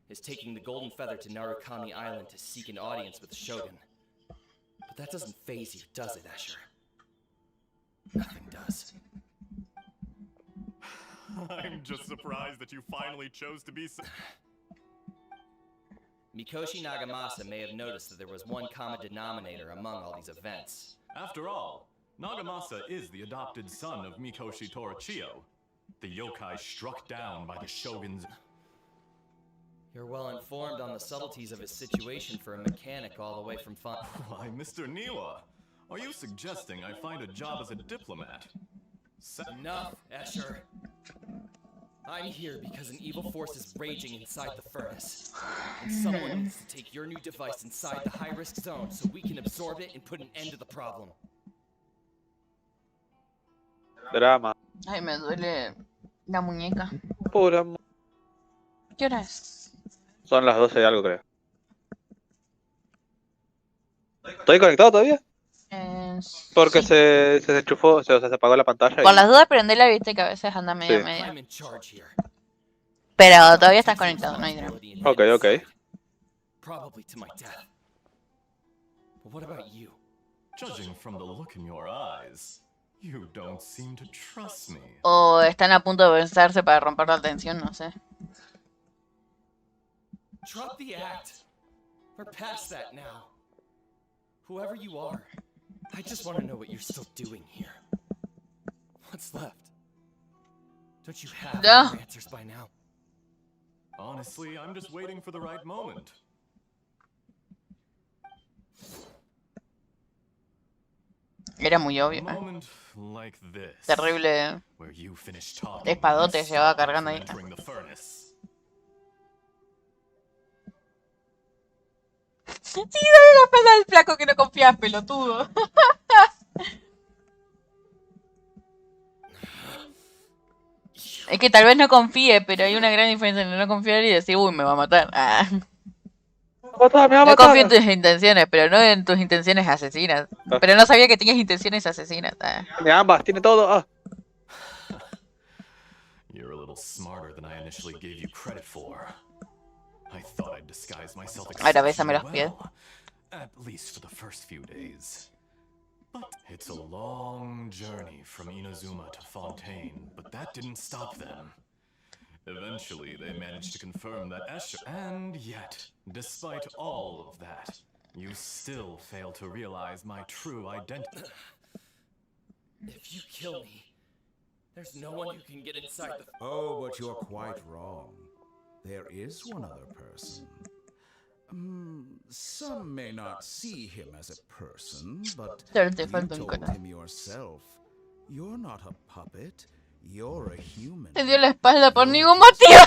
is taking the Golden Feather to Narukami Island to seek an audience with the Shogun. But that doesn't faze you, does it, Escher? Nothing does. I'm just surprised that you finally chose to be so. Mikoshi Nagamasa may have noticed that there was one common denominator among all these events. After all, Nagamasa is the adopted son of Mikoshi Torachiyo, the yokai struck down by the shogun's. You're well informed on the subtleties of his situation for a mechanic all the way from fun. Why, Mr. Niwa, are you suggesting I find a job as a diplomat? Enough, Escher. I'm here because an evil force is raging inside the furnace. And someone needs to take your new device inside the high-risk zone so we can absorb it and put an end to the problem. Drama. Ay, me duele la muñeca. Pura. ¿Qué hora es? Son las 12 de algo, creo. ¿Estoy conectado todavía? Porque Sí. se desenchufó, o sea, se apagó la pantalla. Por y... las dudas prendela, viste que a veces anda medio Sí. medio. I'm in charge here. Pero todavía estás conectado, no hay drama. Ok, ok. probably to my death. But what about you? Judging from the look in your eyes, you don't seem to trust me. O están a punto de besarse para romper la tensión, no sé. Drop the act. We're past that now. Whoever you are, I just want to know what you're still doing here. What's left? Don't you have Yeah. any answers by now? Honestly, I'm just waiting for the right moment. Era muy A obvio. moment like this, Terrible. where you finish talking Espadote and llevaba stop me cargando from ahí. entering the furnace. Sí, dale la espalda al flaco que no confías, pelotudo. Es que tal vez no confíe, pero hay una gran diferencia en no confiar y decir, uy, me va a matar. Ah. Me va a No matar. confío en tus intenciones, pero no en tus intenciones asesinas. Pero no sabía que tenías intenciones asesinas. Ah. Tiene ambas, tiene todo. Ah. You're a little smarter than I initially gave you credit for. I thought I'd disguise myself Ahora bésame los exceptionally pies. well, at least for the first few days. But it's a long journey from Inazuma to Fontaine, but that didn't stop them. Eventually, they managed to confirm that Escher... And yet, despite all of that, you still fail to realize my true identity. If you kill me, there's no one who can get inside the... Oh, but you're quite wrong. There is one other person. Some may not see him as a person, but Solo te you falta un told corazón. him yourself. You're not a puppet. You're a human. Te dio la espalda por ningún motivo.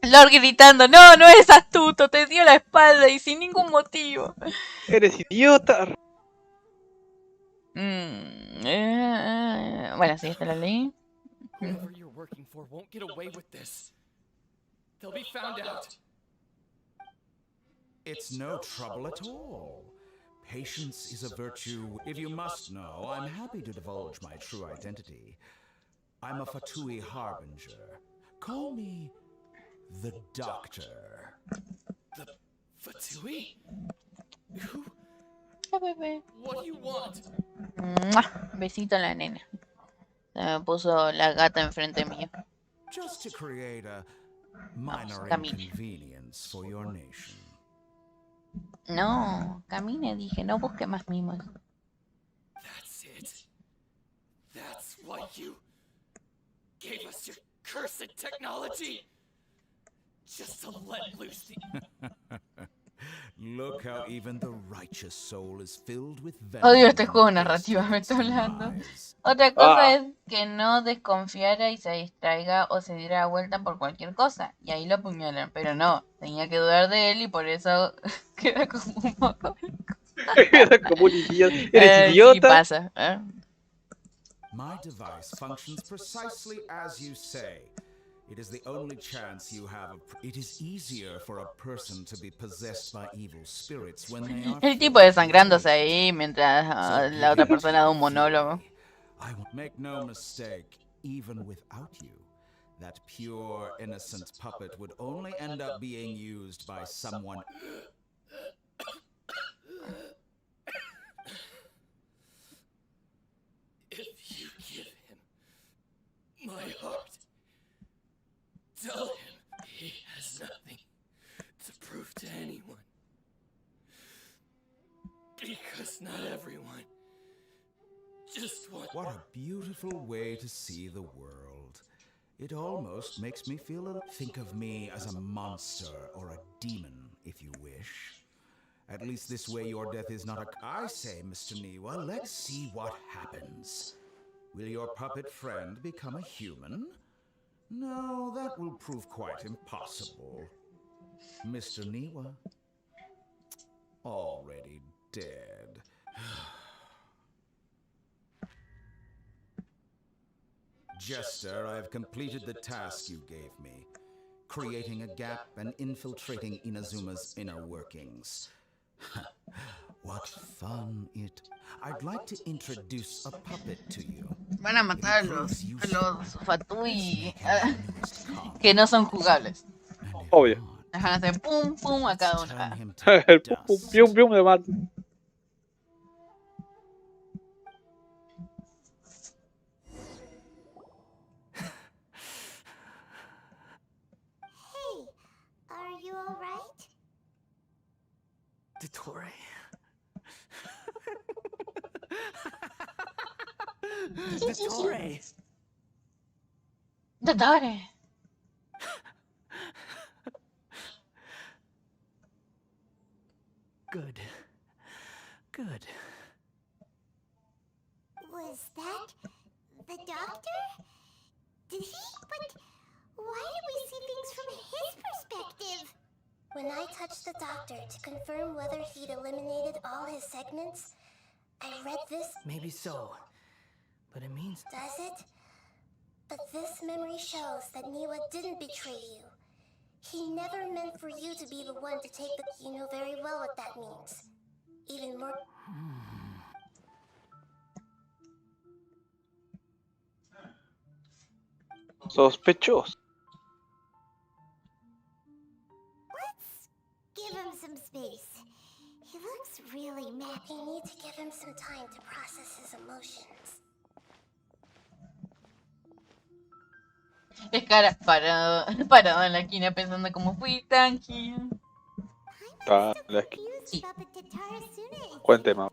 Lord gritando, no, no eres astuto, te dio la espalda y sin ningún motivo. Eres idiota. Bueno, sí, esta la leí. Whoever you're working for won't get away with this. They'll be found out. It's no trouble at all. Patience is a virtue. If you must know, I'm happy to divulge my true identity. I'm a Fatui Harbinger. Call me the Doctor. The Fatui? Who? Ah, bebé. What do you want? ¡Mua! Besito a la nena. Se me puso la gata enfrente mío. Just to create a minor camine. inconvenience for your nation. No, camine, dije, no busque más mimos. That's it. That's why you gave us your cursed technology. Just to let loose the... Look how even the righteous soul is filled with Odio este venom juego and narrativo, me tastes está hablando. demise. Otra cosa Ah. es que no desconfiara y se distraiga o se diera vuelta por cualquier cosa. Y ahí lo apuñalan. Pero no, tenía que dudar de él y por eso queda como un poco. Eres como un idiota. Eres Sí idiota. pasa. My device functions precisely as you say. It is the only chance you have. It is easier for a person to be possessed by evil spirits when they are. El tipo desangrándose ahí mientras la otra persona da un monólogo. I will make no mistake, even without you, that pure, innocent puppet would only end up being used by someone. If you give him my heart, tell him he has nothing to prove to anyone. Because not everyone just wants... What a beautiful way to see the world. It almost makes me feel a... Think of me as a monster or a demon, if you wish. At least this way your death is not a... I say, Mr. Niwa, let's see what happens. Will your puppet friend become a human? No, that will prove quite impossible. Mr. Niwa, already dead. Jester, I have completed the task you gave me, creating a gap and infiltrating Inazuma's inner workings. What fun it... I'd like to introduce a puppet to you. Van a matar a los Fatui que no son jugables. And if Obvio. not, Dejan hacer pum pum a cada uno. Turn him to El pum, pum, dust. pium, pium de mate. Hey, are you alright? Dottore. Dottore. Dottore. Good. Good. Was that the doctor? Did he? But why did we see things from his perspective? When I touched the doctor to confirm whether he'd eliminated all his segments, I read this. Maybe so. But it means Does it? But this memory shows that Niwa didn't betray you. He never meant for you to be the one to take the... You know very well what that means. Even more... Sospechoso. Let's give him some space. He looks really mad. We need to give him some time to process his emotions. Es cara parado en la esquina pensando como fui tranquilo. Está en la esquina. Cuente más.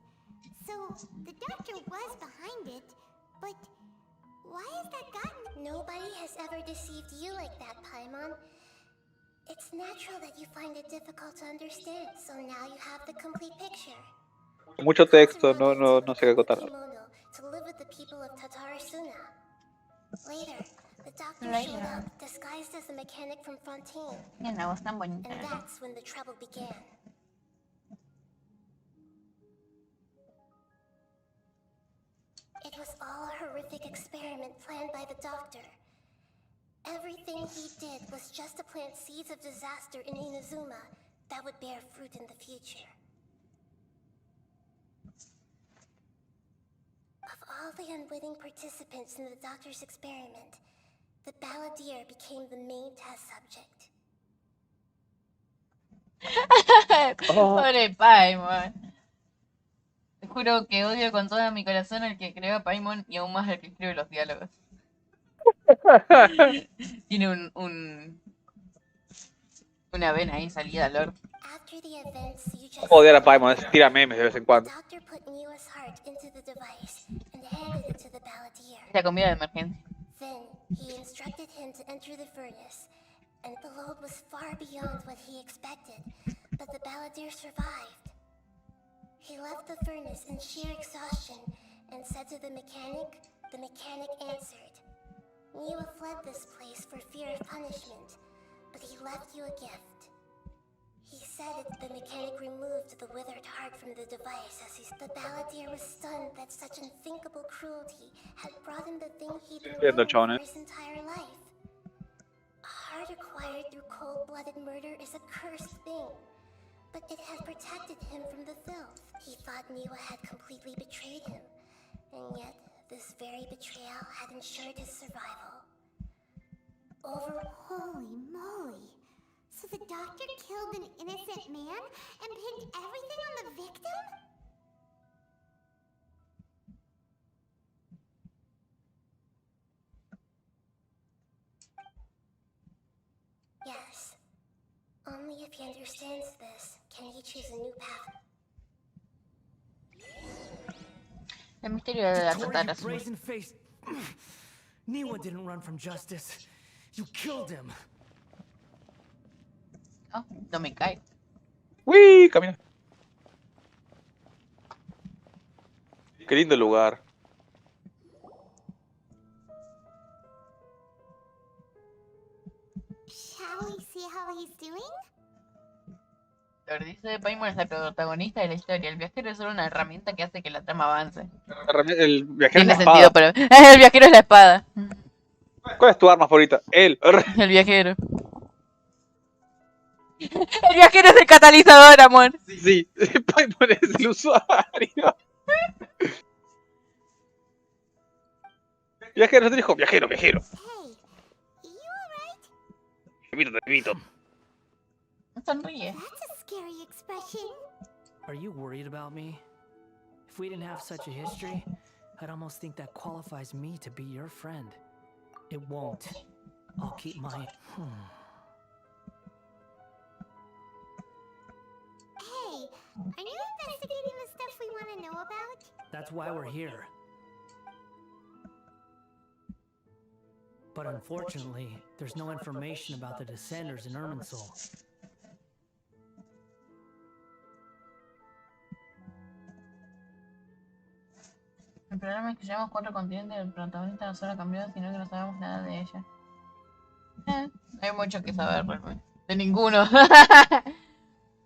So, the doctor was behind it, but why has that gotten... Nobody has ever deceived you like that, Paimon. It's natural that you find it difficult to understand, so now you have the complete picture. Mucho texto, no sé qué contar. To live with the people of Tatarasuna. Later, the doctor showed up, disguised as a mechanic from Fontaine. Mira la voz tan bonita. And that's when the trouble began. It was all a horrific experiment planned by the doctor. Everything he did was just to plant seeds of disaster in Inazuma that would bear fruit in the future. Of all the unwitting participants in the doctor's experiment, the balladeer became the main test subject. Pobre Paimon. Te juro que odio con todo mi corazón al que creó a Paimon y aún más al que escribe los diálogos. Tiene una vena ahí salida, Lord. After the events you just Odiar a Paimon, tira memes de vez en the cuando. doctor put Niwa's heart into the device and handed it to the balladeer. La comida de emergencia. Then he instructed him to enter the furnace, and the load was far beyond what he expected, but the balladeer survived. He left the furnace in sheer exhaustion and said to the mechanic answered. Niwa fled this place for fear of punishment, but he left you a gift. He said the mechanic removed the withered heart from the device as the balladeer was stunned that such unthinkable cruelty had brought him the thing he'd been Entiendo, wanting chavales. for his entire life. A heart acquired through cold-blooded murder is a cursed thing, but it had protected him from the filth. He thought Niwa had completely betrayed him, and yet this very betrayal had ensured his survival. Holy moly! So the doctor killed an innocent man and pinned everything on the victim? Yes. Only if he understands this can he choose a new path. El misterio de la Dottore, you Tatarasuna. brazen-faced... Niwa didn't run from justice. You killed him. Oh, no me cae. Uy, camina. Qué lindo lugar. Shall we see how he's doing? Lord dice Paimon es el protagonista de la historia. El viajero es solo una herramienta que hace que la trama avance. El viajero es Tiene la sentido, espada. pero... El viajero es la espada. ¿Cuál es tu arma favorita? Él. El viajero. El viajero es el catalizador, amor. Sí, Paimon es el usuario. Viajero, te dijo viajero. Hey, you alright? Te invito. Sonríe. That's a scary expression. Are you worried about me? If we didn't have such a history, I'd almost think that qualifies me to be your friend. It won't. I'll keep my... Hey, are you investigating the stuff we want to know about? That's why we're here. But unfortunately, there's no information about the Descenders in Irminsul. El problema es que llevamos 4 continentes y el protagonista no solo ha cambiado, sino que no sabemos nada de ella. No hay mucho que saber realmente. De ninguno.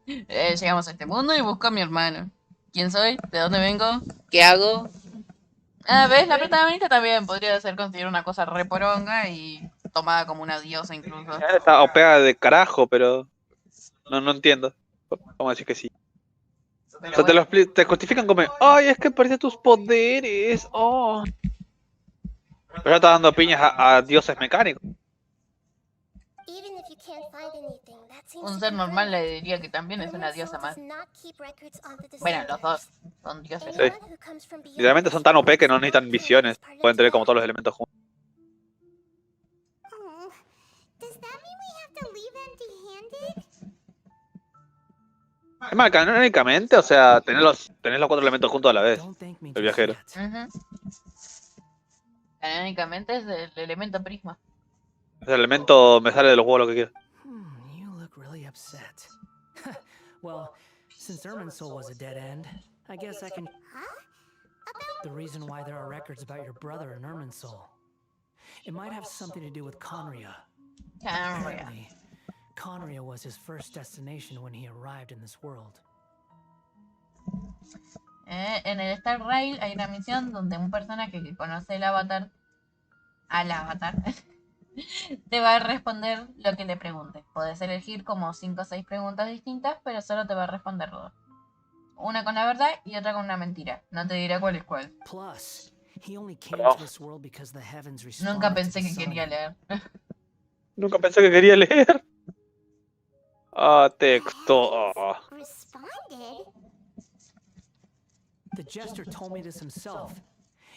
Llegamos a este mundo y busco a mi hermano. ¿Quién soy? ¿De dónde vengo? ¿Qué hago? Ah, ¿ves? La protagonista también podría ser considerada una cosa re poronga y tomada como una diosa incluso. Está OPA de carajo, pero no entiendo. Vamos a decir que sí. Pero O sea, bueno. te justifican como, ay, es que perdiste tus poderes, oh. Pero ya está dando piñas a dioses mecánicos. Even if you can't find anything, that seems Un to ser confirm normal it. le diría que también es una Irminsul diosa más. does not keep records on the Bueno, los dos Descenders. son dioses. Sí. Anyone who comes from beyond Literalmente son this tan world OP que is no not necesitan counted visiones. as part of Pueden tener como the todos los elementos juntos. Oh, does that mean we have to leave empty-handed? Es más, canónicamente, o sea, tenés los 4 elementos juntos a la vez. Don't thank me El just viajero. yet. Canónicamente es el elemento prisma. Ese elemento me sale de los huevos lo que quiera. You look really upset. Well, since Irminsul was a dead end, I guess I can... The reason why there are records about your brother in Irminsul. It might have something to do with Conria. Apparently, Conria was his first destination when he arrived in this world. En el Star Rail hay una misión donde un personaje que conoce al avatar, te va a responder lo que le preguntes. Podés elegir como 5 o 6 preguntas distintas, pero solo te va a responder 2. Una con la verdad y otra con una mentira. No te dirá cuál es cuál. Plus, he only came to this world because the heavens responded Nunca to pensé the que sun. quería leer. Nunca pensé que quería leer. Texto. Responded? The jester told me this himself.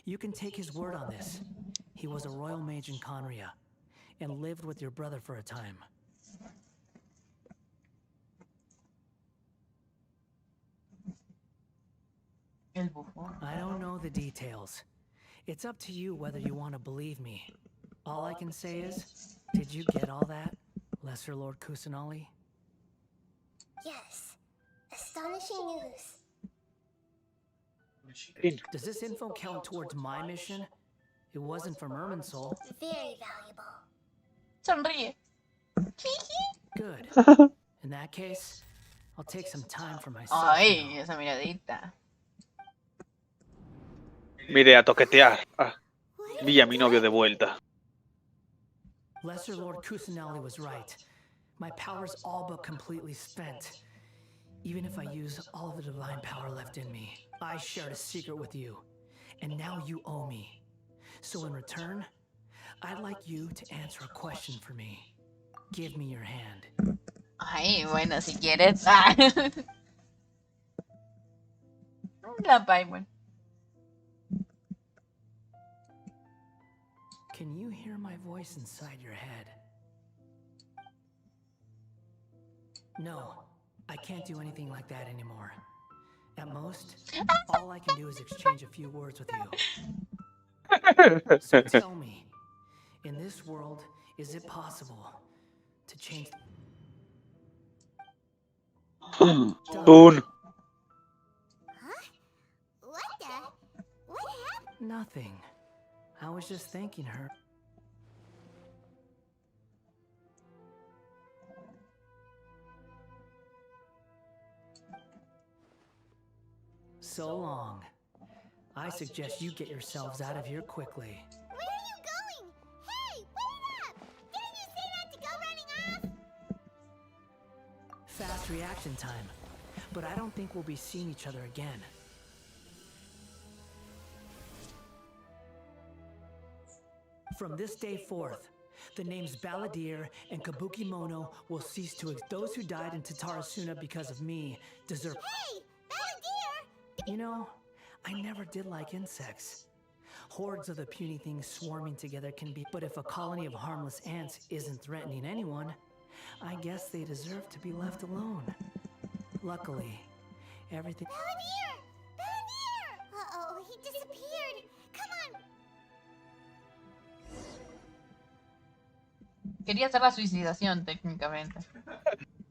You can take his word on this. He was a royal mage in Conria, and lived with your brother for a time. El bufón. I don't know the details. It's up to you whether you want to believe me. All I can say is, did you get all that, Lesser Lord Kusanali? Yes. Astonishing news. Does this info count towards my mission? It wasn't from Irminsul. Very valuable. Sonríe. Good. In that case, I'll take some time for myself. Ay, now. esa miradita. Mire a toquetear. Vi a mi novio de vuelta. Lesser Lord Kusanali was right. My power's all but completely spent. Even if I use all of the divine power left in me, I shared a secret with you, and now you owe me. So in return, I'd like you to answer a question for me. Give me your hand. Ay, bueno, si quieres. La Paimon. Can you hear my voice inside your head? No, I can't do anything like that anymore. At most, all I can do is exchange a few words with you. So tell me, in this world, is it possible to change... Dune. Huh? What happened? Nothing. I was just thanking her. So long. I suggest you get yourselves out of here quickly. Where are you going? Hey, wait up! Didn't you say not to go running off? Fast reaction time. But I don't think we'll be seeing each other again. From this day forth, The names Balladeer and Kabuki Mono will cease to exist. Those who died in Tatarasuna because of me deserve. Hey, Balladeer! You know, I never did like insects. Hordes of the puny things swarming together can be, but if a colony of harmless ants isn't threatening anyone, I guess they deserve to be left alone. Luckily, everything. Balladeer! Balladeer! Uh-oh, he disappeared. Come on. Quería hacer la suicidación, técnicamente.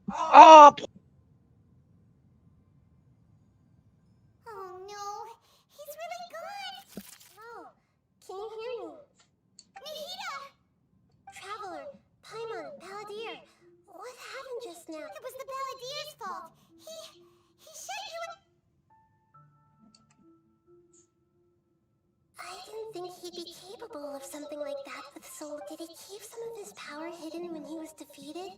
¡Ah! Oh no, he's really gone. Oh, can you hear me? Nahida! Traveler, Paimon, Balladeer, what happened just now? It was the Balladeer's fault. He shut you in. I didn't think he'd be capable of something like that. So did he keep some of his power hidden when he was defeated?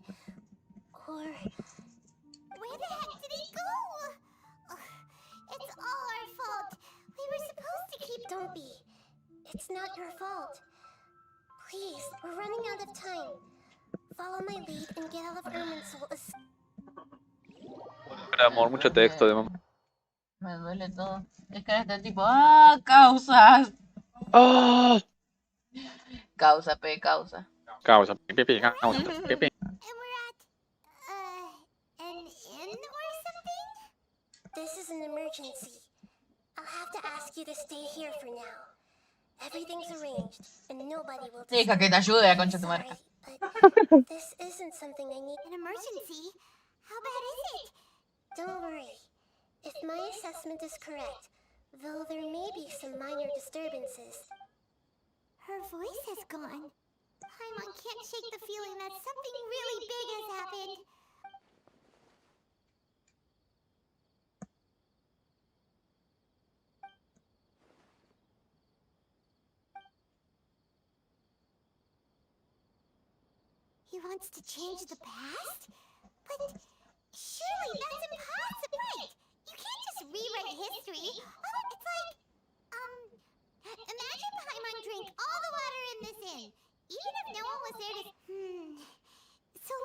Or where the heck did he go? It's all our fault. We were supposed to keep. Don't be. It's not your fault. Please, we're running out of time. Follow my lead and get out of Irminsul. Amor, mucho texto de mamá. Me duele todo. Es que este tipo, causas. ¡Ah! Causa, P, causa. Causa, pipi, causa, pipi. And we're at, an inn or something? This is an emergency. I'll have to ask you to stay here for now. Everything's arranged, and nobody will. Deja que te ayude a concha tu madre. But this isn't something I need. An emergency? How bad is it? Don't worry. If my assessment is correct, though there may be some minor disturbances. Her voice has gone. Paimon can't shake the feeling that something really big has happened. He wants to change the past? But surely that's impossible! Right! You can't just rewrite history. It's like, imagine Paimon drank all the water in this inn, even if no one was there to. So,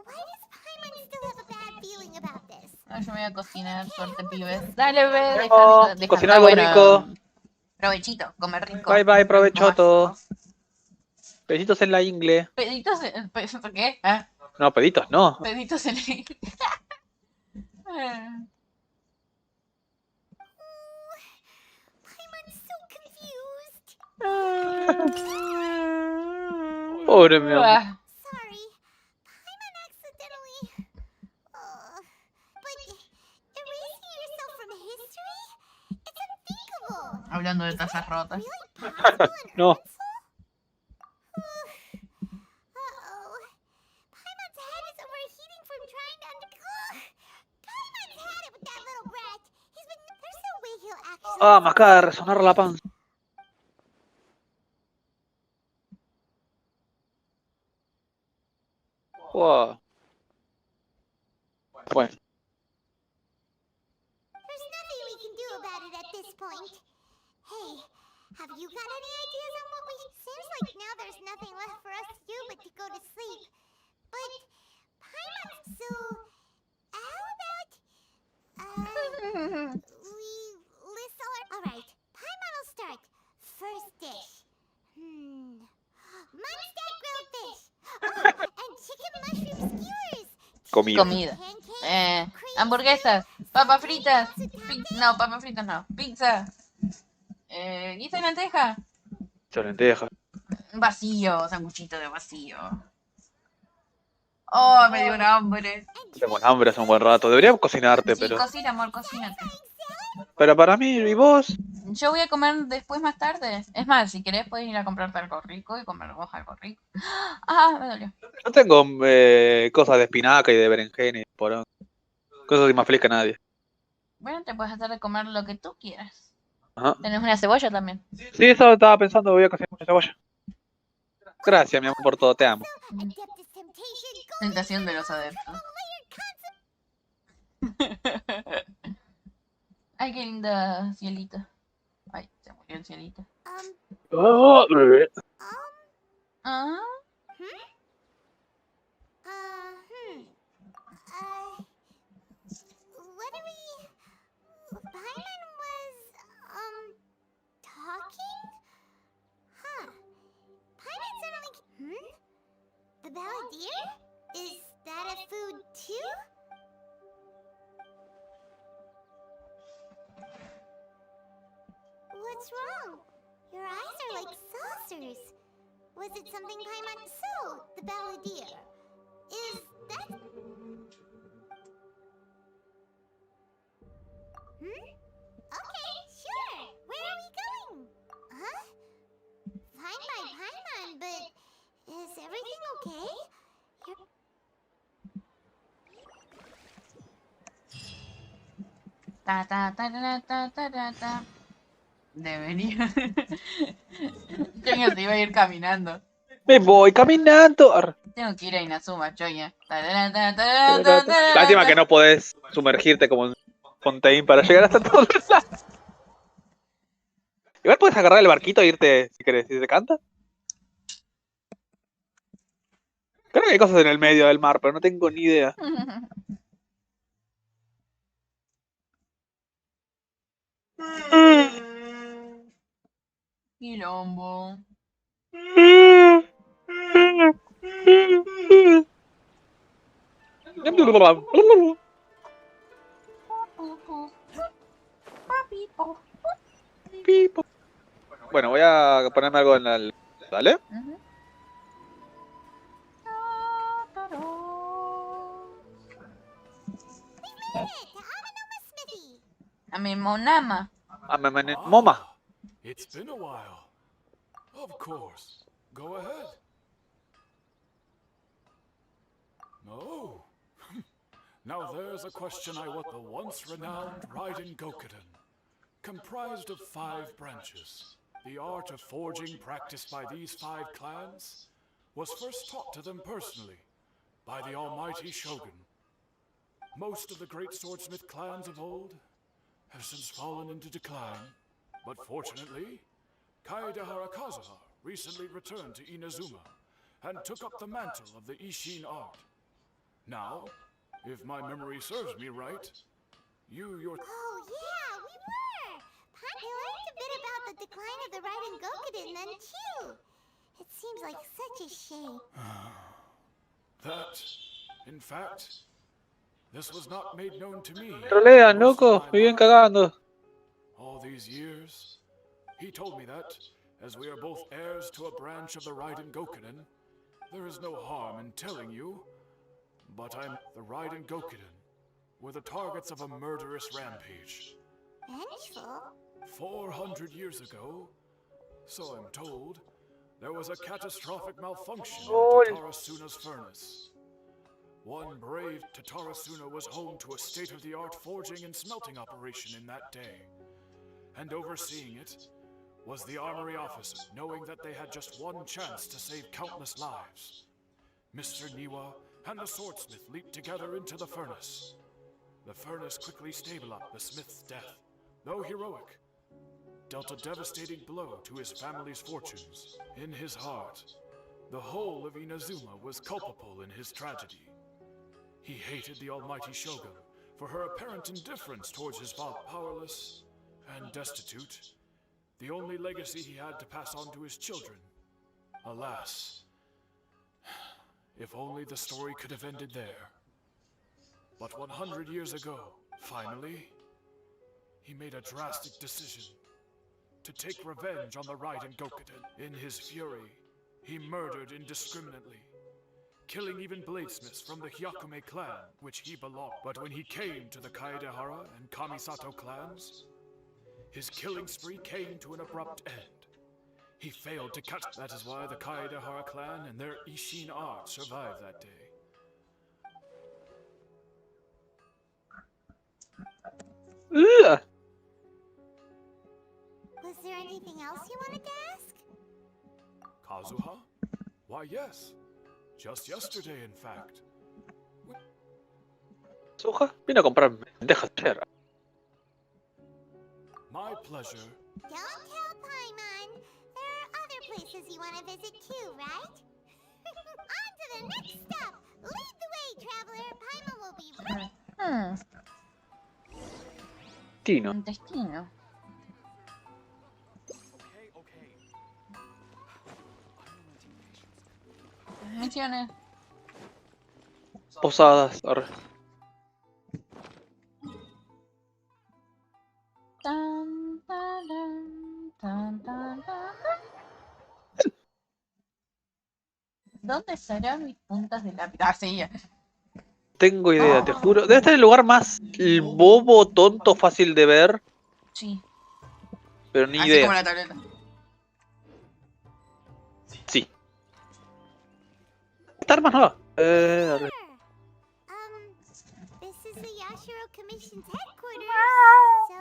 why does Paimon still have a bad feeling about this? Yo me voy a cocinar, suerte, pibes. Dale, ve, Cocinar algo rico. Provechito, comer rico. Bye bye, provechoto. Peditos en la ingle. Peditos, ¿qué? ¿Ah? No, peditos no. Peditos en la ingle. Paimon's so confused. Pobre mi amor. Sorry, Paimon accidentally. But erasing yourself from history? It's unthinkable. Hablando de tazas rotas. Really possible in No. Irminsul? Uh-oh. Paimon's head is overheating from trying to Paimon's had it with that little brat. There's no way he'll actually. Ah, me acaba de resonar la panza. Wow. Bueno. There's nothing we can do about it at this point. Hey, have you got any ideas on what we... Seems like now there's nothing left for us to do but to go to sleep. But, Paimon, so... How about... we list all our... Alright, Paimon will start. First dish. Munster grilled fish. Oh, and chicken mushroom skewers. Comida. Comida. Hamburguesas, papas fritas. No, papas fritas no. Pizza. Guisa de lenteja. Lenteja. Vacío, sanguchito de vacío. Oh, me dio un hambre. Tengo hambre hace un buen rato. Debería cocinarte, Sí, pero. cocina, amor, cocínate. Pero para mí, ¿y vos? Yo voy a comer después más tarde. Es más, si querés puedes ir a comprarte algo rico y comer vos algo rico. Ah, me dolió. Yo tengo cosas de espinaca y de berenjena y de porón. Cosas que más feliz que nadie. Bueno, te puedes hacer de comer lo que tú quieras. Ajá. Tenés una cebolla también. Sí, eso estaba pensando, voy a cocinar mucha cebolla. Gracias, mi amor, por todo, te amo. Tentación de los adeptos. Ay, qué linda cielito. Ay, se murió el cielito. Ah, balladeer? Is that a food too? What's wrong? Your eyes are like saucers. Was it something Paimon? So, the balladeer. Is that... Okay, sure. Where are we going? Huh? Fine by Paimon, but is everything okay? Ta ta ta ta ta ta ta ta. Debería. Choña se iba a ir caminando. Me voy caminando. Tengo que ir a Inazuma, Choña. Ta ta ta ta ta ta Lástima ta. que no podés sumergirte como en Fontaine para llegar hasta todos lados. Igual puedes agarrar el barquito e irte si querés, si te canta. Creo que hay cosas en el medio del mar, pero no tengo ni idea. Quilombo. Bueno, voy a ponerme algo en el... ¿Vale? A mi monama. Moma. It's been a while. Of course. Go ahead. No. Now there's a question I want. The once renowned Raiden Gokuden, comprised of 5 branches. The art of forging practiced by these 5 clans was first taught to them personally by the almighty Shogun. Most of the great swordsmith clans of old have since fallen into decline, but fortunately, Kaedehara Kazuha recently returned to Inazuma and took up the mantle of the Ishin art. Now, if my memory serves me right, you, your... Oh, yeah, we were! We learned a bit about the decline of the Raiden Gokuden then, too. It seems like such a shame. That, in fact, this was not made known to me. Trolean, loco. Me vienen cagando. All these years, he told me that, as we are both heirs to a branch of the Raiden Gokuden, there is no harm in telling you, but the Raiden Gokuden were the targets of a murderous rampage. Vengeful? 400 years ago, so I'm told, there was a catastrophic malfunction in Tatarasuna's furnace. One brave Tatarasuna was home to a state-of-the-art forging and smelting operation in that day. And overseeing it was the armory officer, knowing that they had just one chance to save countless lives. Mr. Niwa and the swordsmith leaped together into the furnace. The furnace quickly stabilized the smith's death, though heroic, dealt a devastating blow to his family's fortunes. In his heart, the whole of Inazuma was culpable in his tragedy. He hated the almighty Shogun for her apparent indifference towards his father. Powerless and destitute, the only legacy he had to pass on to his children. Alas, if only the story could have ended there. But 100 years ago, finally, he made a drastic decision to take revenge on the Raiden Gokuden. In his fury, he murdered indiscriminately, killing even bladesmiths from the Hyakume clan, which he belonged. But when he came to the Kaedehara and Kamisato clans, his killing spree came to an abrupt end. He failed to catch. That is why the Kaedehara clan and their Ishin art survived that day. Ugh. Was there anything else you wanted to ask? Kazuha? Why, yes. Just yesterday, in fact. Soja vino a comprar lentejas ayer. My pleasure. Don't tell Paimon. There are other places you want to visit too, right? On to the next stop. Lead the way, traveler. Paimon will be right. Tino. Intestino. Misiones. posadas. Arre. Tan, taran, tan, tan, tan. ¿Dónde estarán mis puntas de lápiz? Ah, sí, ya. Tengo idea, te juro. Debe estar el lugar más bobo, tonto, fácil de ver, Sí, pero ni así como idea. la tableta. Sí. Esta arma nueva. Arre. This is the Yashiro Commission's headquarters, so...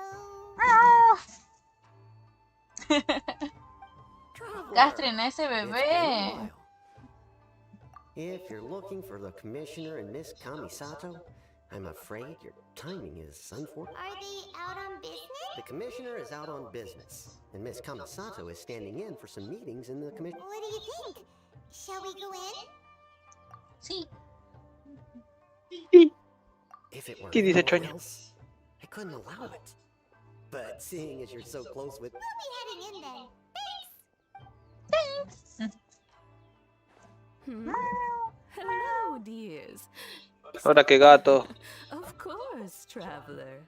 Castren a ese It's been a bebé. while. If you're looking for the Commissioner and Miss Kamisato, I'm afraid your timing is unfortunate. Are they out on business? The Commissioner is out on business, and Miss Kamisato is standing in for some meetings in the commission. What do you think? Shall we go in? Sí. If it were ¿Qué dice anyone Choña? else, I couldn't allow it. But seeing as you're so close with... We'll be heading in then. Hello, dears. Ahora que gato. Of course, traveler.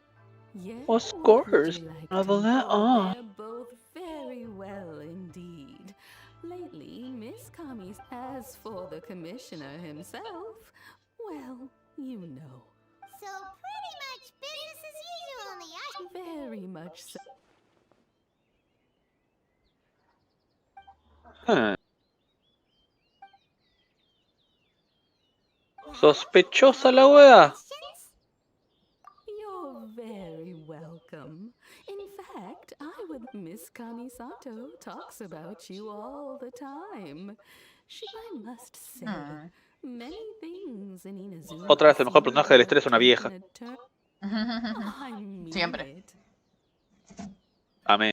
Yes. Of what would course. you like Ah, to ¿dónde? know? Ah. They're both very well indeed. Lately, Miss Kami's. As for the commissioner himself, well, you know. So pretty much business as usual in the Yashiro. Very much so. Ah. Sospechosa la wea. Questions? You're very welcome. In fact, Miss Kamisato talks about you all the time. I must say, many things in Inazuma. Otra vez el mejor personaje de la historia es una vieja. I mean Siempre. it. Amén.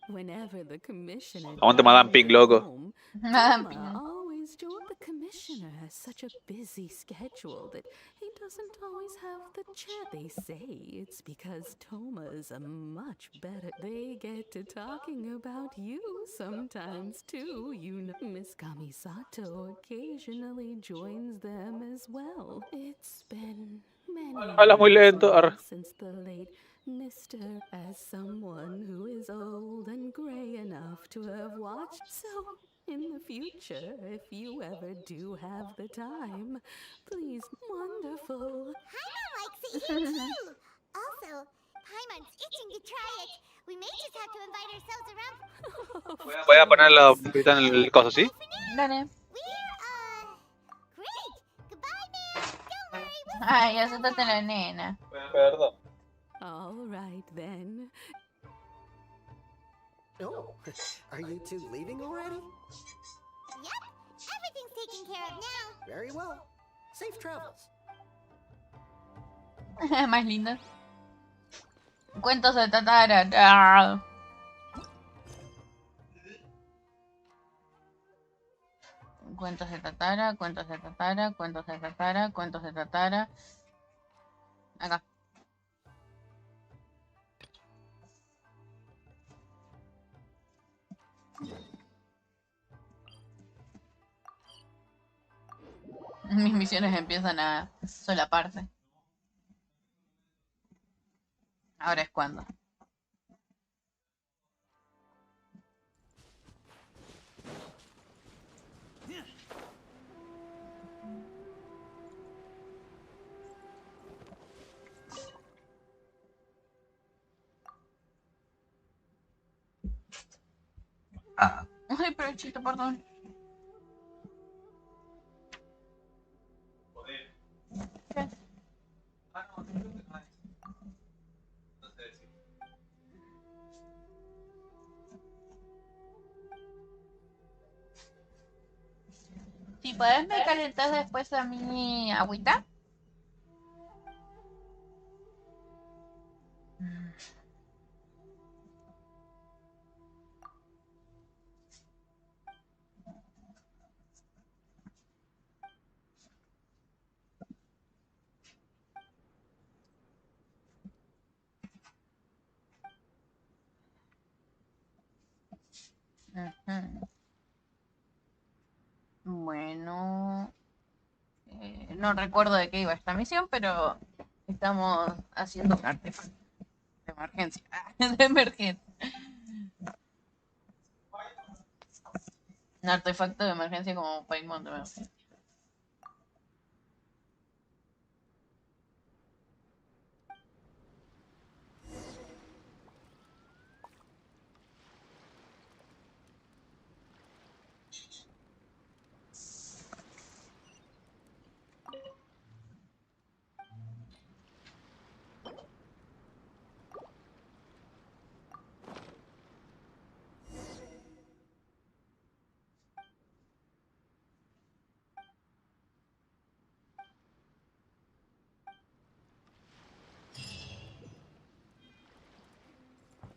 Whenever the commissioner Aguante Madame dies Pink, at loco. home, Madame Toma Pink. always joins. The commissioner has such a busy schedule that he doesn't always have the chance. They say it's because Toma's a much better. They get to talking about you sometimes too. You know, Miss Kamisato occasionally joins them as well. It's been many Habla muy years lento. now Arre. since the late Mr. As someone who is old and gray enough to have watched. So, in the future, if you ever do have the time, please, wonderful. Paimon likes it here too. Also, Paimon's itching to try it. We may just have to invite ourselves around. Voy a poner la publicidad en el coso, ¿sí? Dale. We're, great. Goodbye, ma'am. Don't worry, we'll Ay, asústate la nena. Perdón. All right, then. Oh, are you two leaving already? Yep, everything's taken care of now. Very well. Safe travels. Más lindo. Cuentos de Tatara. Ah. Cuentos de Tatara, cuentos de Tatara, cuentos de Tatara, cuentos de Tatara. Acá. Mis misiones empiezan a solaparse. Ahora es cuando. Ay, pero chito, perdón. ¿Qué? Si podés me calentar después a mi agüita. Bueno, no recuerdo de qué iba esta misión, pero estamos haciendo un artefacto de emergencia. De emergencia. Un artefacto de emergencia como Paimon de emergencia.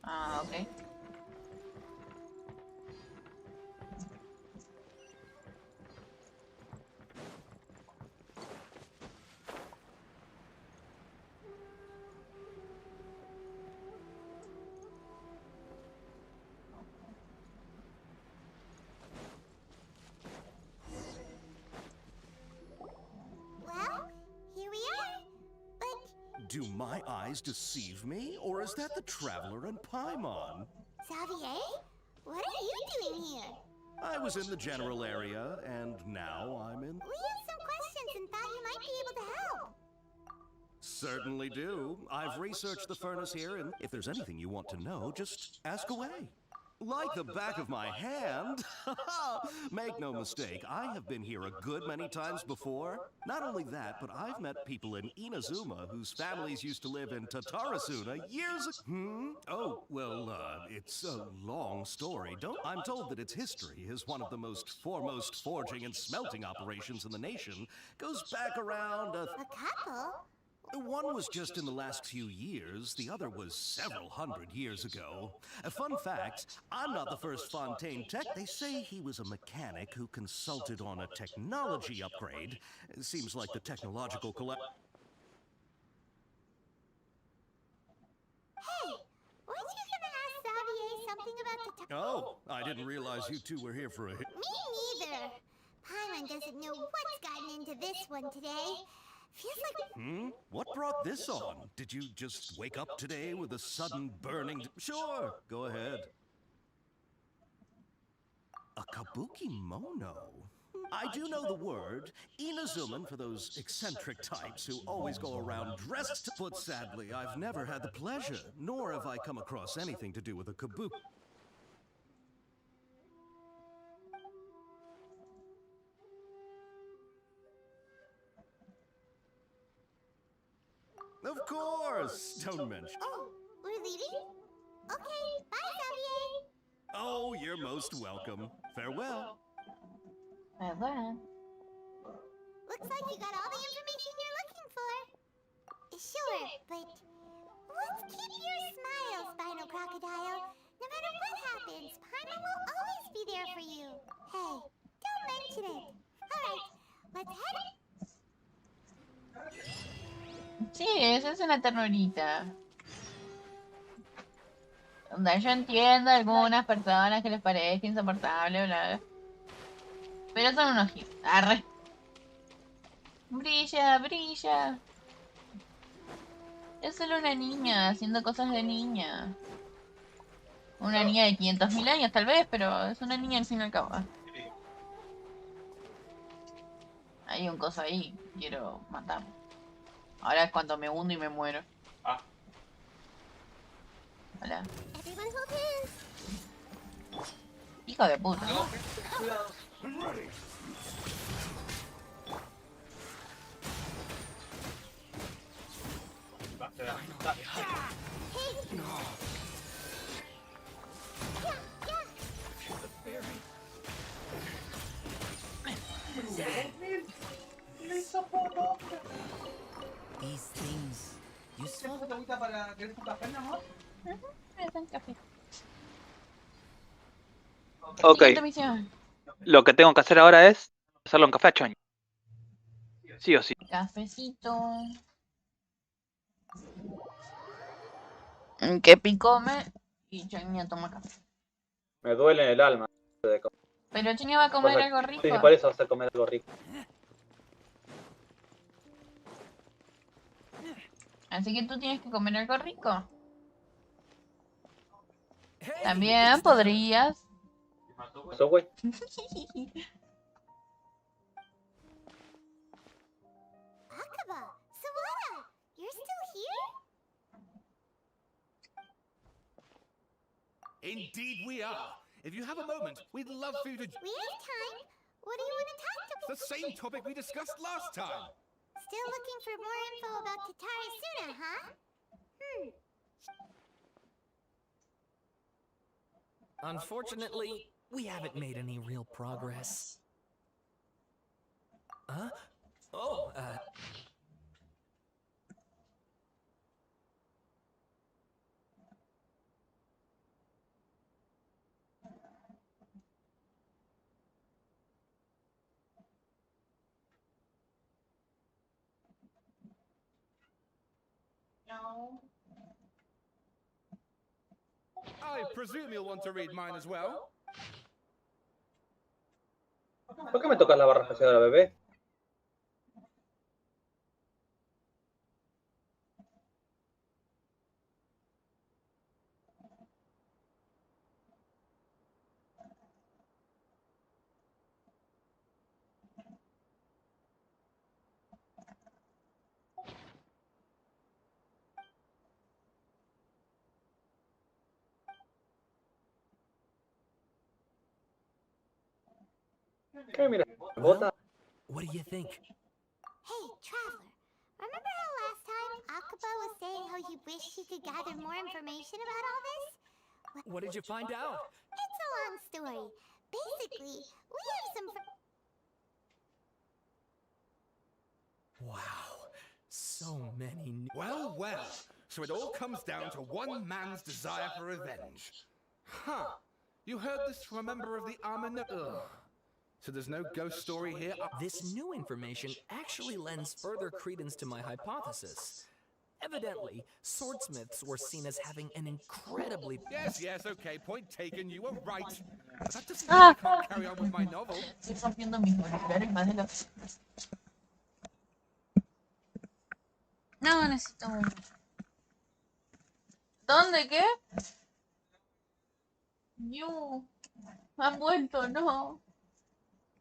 Ah, ok. Well, here we are. But Do my eyes deceive me, or is that the Traveler and Paimon? Xavier, what are you doing here? I was in the general area, and now I'm in... We have some questions and thought you might be able to help. Certainly do. I've researched the furnace here, and if there's anything you want to know, just ask away. Like the back of my hand. Make no mistake, I have been here a good many times before. Not only that, but I've met people in Inazuma whose families used to live in Tatarasuna years ago. Oh, well, it's a long story. I'm told that its history is one of the most foremost forging and smelting operations in the nation. Goes back around A couple? One was just in the last few years, the other was several hundred years ago. A fun fact, I'm not the first Fontaine tech. They say he was a mechanic who consulted on a technology upgrade. It seems like the technological Hey, weren't you gonna ask Xavier something about the Oh, I didn't realize you two were here for a hit. Me neither. Paimon doesn't know what's gotten into this one today. Feels like... What brought this on? Did you just wake up today with a sudden burning... Sure, go ahead. A kabuki mono? I do know the word. Inazuman for those eccentric types who always go around dressed. But sadly, I've never had the pleasure, nor have I come across anything to do with a kabuki. Of course! Don't mention. Oh, we're leaving? Okay, bye, Xavier. Oh, you're most welcome. Farewell. Farewell. Looks like you got all the information you're looking for. Sure, but let's keep your smile, Spinal Crocodile. No matter what happens, Paimon will always be there for you. Hey, don't mention it. Alright, let's head. Sí, esa es una ternurita. Onda, yo entiendo a algunas personas que les parece insoportable, bla, bla. Pero son unos hits. Arre. Brilla, brilla. Es solo una niña haciendo cosas de niña. Una niña de 500.000 años tal vez, pero es una niña al fin y al cabo. Hay un coso ahí, quiero matarlo. Ahora es cuando me hundo y me muero. Ah. Hola. Everyone hold hands. Hijo de puta. These things useful. para querer tu café, mi amor? Ok. Siguiente misión. Lo que tengo que hacer ahora es hacerlo en café a Choñi. Sí o sí. Cafecito. Que picome y Choña toma café. Me duele en el alma. Pero Choña va a comer algo rico. Sí, por eso vas a comer algo rico. Así que tú tienes que comer algo rico. Hey, También it's them. podrías. Eso, güey. Akaba, Sawada, you're still here? Indeed we are. If you have a moment, we'd love for you to... We have time. What do you want to talk to? The same topic we discussed last time. Still looking for more info about Tatara Suna, huh? Unfortunately, we haven't made any real progress. Huh? Oh, No. I presume you'll want to read mine as well. ¿Por qué me tocas la barra espaciadora, bebé? ¿Qué mira? well, what do you think? Hey, Traveler. Remember how last time Akaba was saying how he wished he could gather more information about all this? What did you find out? It's a long story. Basically, we have some... Wow, so many. Well, well. So it all comes down to one man's desire for revenge. Huh. You heard this from a member of the Armin... Ugh. So there's no ghost story here? This new information actually lends further credence to my hypothesis. Evidently, swordsmiths were seen as having an incredibly... Yes, okay, point taken, you were right. But that doesn't mean I can't carry on with my novel. Estoy rompiendo mis auriculares más de lo... No, necesito uno. ¿Dónde? ¿Qué? Han vuelto, no.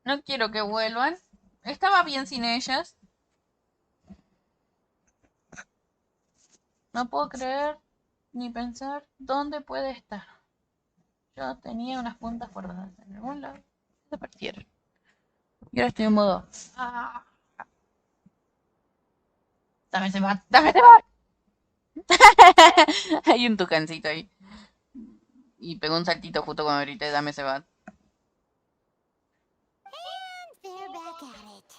No quiero que vuelvan. Estaba bien sin ellas. No puedo creer ni pensar dónde puede estar. Yo tenía unas puntas guardadas en algún lado. Se perdieron. Y ahora estoy en modo... ¡Ah! ¡Dame ese bat! ¡Dame ese bat! Hay un tucancito ahí. Y pegó un saltito justo cuando grité, dame ese bat. And they're back at it.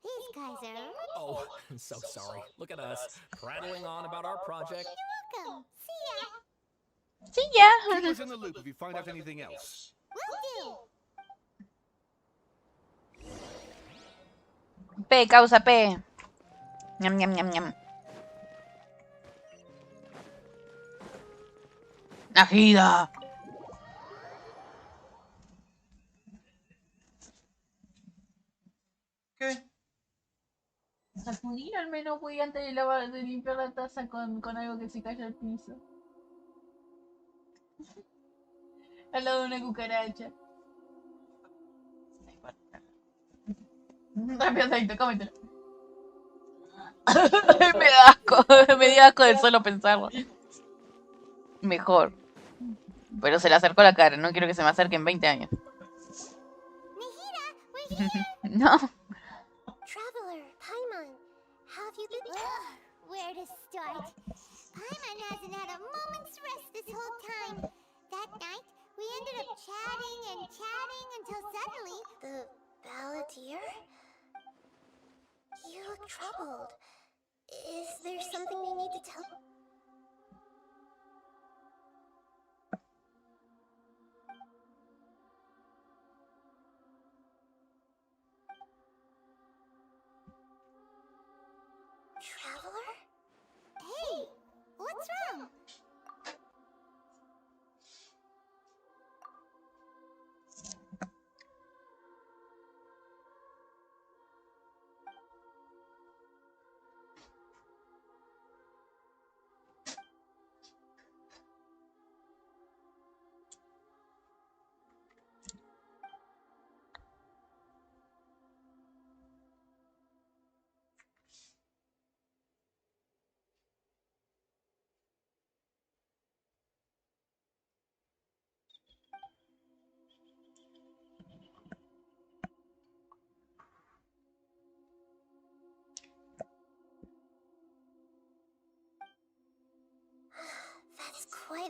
These guys are... Oh, I'm so sorry. Look at us, prattling on about our project. You're welcome. See ya. Sí, ya. Keep us in the loop if you find out anything else. Will do. P, causa P. Ñam, ñam, ñam, ñam. Najida. ¿Qué? Sacudir al menos, güey, antes de limpiar la taza con algo que se caiga al piso. Al lado de una cucaracha. Rápido, Saito, cómetelo. Me da asco, me dio asco de solo pensarlo. Mejor. Pero se le acercó la cara, no quiero que se me acerque en 20 años. Nihira, we're here. No. Traveler, Paimon, have you been... where to start? Paimon hasn't had a moment's rest this whole time. That night, we ended up chatting and chatting until suddenly... The balladeer? You look troubled. Is there something you need to tell... Traveler? Hey, what's wrong?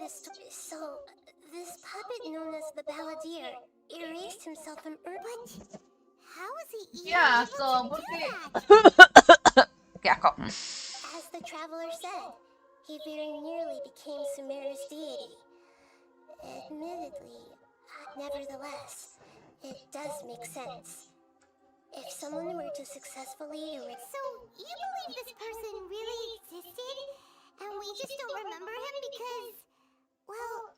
the story. So, this puppet known as the Balladeer erased himself from Earth. But how was he even Ya, able so, to ¿por do qué? that? Qué asco. As the traveler said, he very nearly became Sumeru's deity. Admittedly, nevertheless, it does make sense. If someone were to successfully erase... So, you believe this person really existed? And we just don't remember him because... Well,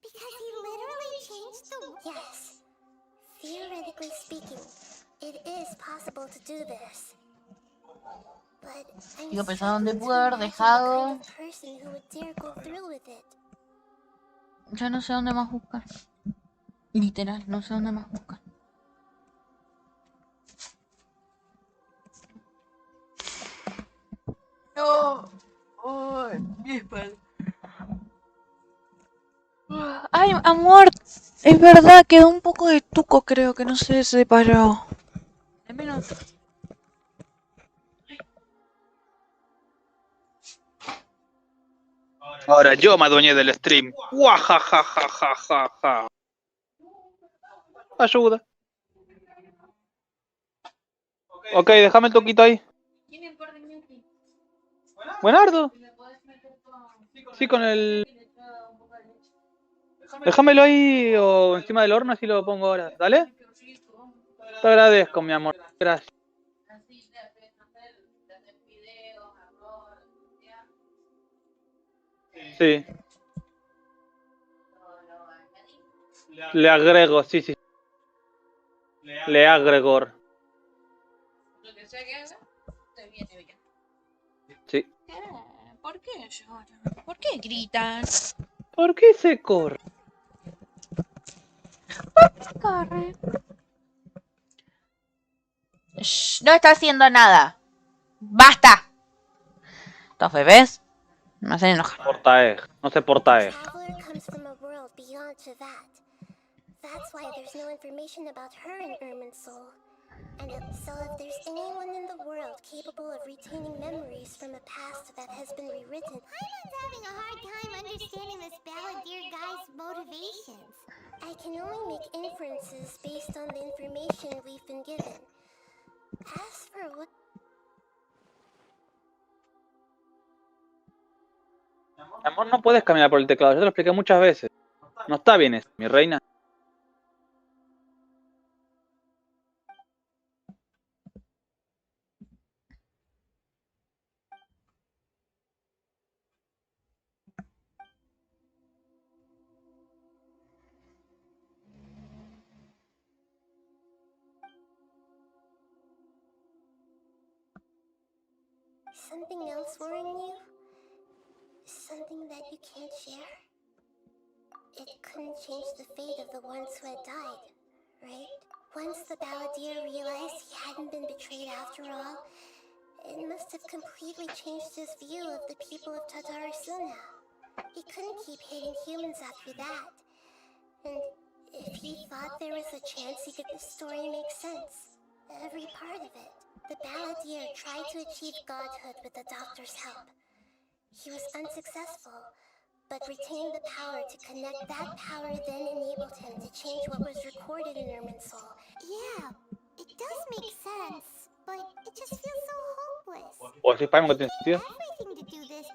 because he literally changed the world? Yes. Theoretically speaking, it is possible to do this. But I'm Sigo pensando dónde struggling pudo to haber imagine the dejado. kind of person who would dare go through with it. Ya no sé dónde más buscar. Literal, no sé dónde más buscar. No. Ay, mi espalda. Ay, amor. Es verdad, quedó un poco de tuco, creo que no se separó. Al menos. Ahora yo me adueñé del stream. Guajajajajaja. Ayuda. Ok, déjame el toquito ahí. Buenardo. Sí, con el... Déjamelo ahí o encima del horno, así lo pongo ahora. ¿Dale? Te agradezco, mi amor. Gracias. Sí. Le agrego, sí, sí. Le agregor. Lo que sea que haga, te viene bien. Sí. ¿Por qué lloran? ¿Por qué gritan? ¿Por qué se corre? ¿Por qué corre? Shh, no está haciendo nada. ¡Basta! Estos bebés me hacen enojar. Portaeg. No se portaeg. Traveler comes from a world beyond to that. That's why there's no information about her in Irminsul. And so if there's anyone in the world capable of retaining memories from a past that has been rewritten... Paimon's having a hard time understanding this Balladeer guy's motivations. I can only make inferences based on the information we've been given. As for what... Amor, no puedes caminar por el teclado. Yo te lo expliqué muchas veces. No está bien eso, mi reina. Something else worrying you? Something that you can't share? It couldn't change the fate of the ones who had died, right? Once the Balladeer realized he hadn't been betrayed after all, it must have completely changed his view of the people of Tatarasuna. He couldn't keep hating humans after that. And if he thought there was a chance he could... The story makes sense. Every part of it. The Balladeer tried to achieve godhood with the Doctor's help. He was unsuccessful, but retained the power to connect. That power then enabled him to change what was recorded in Irminsul. Yeah, it does make sense, but it just feels so hopeless. O si Paimon que tiene sentido. Everything to do this.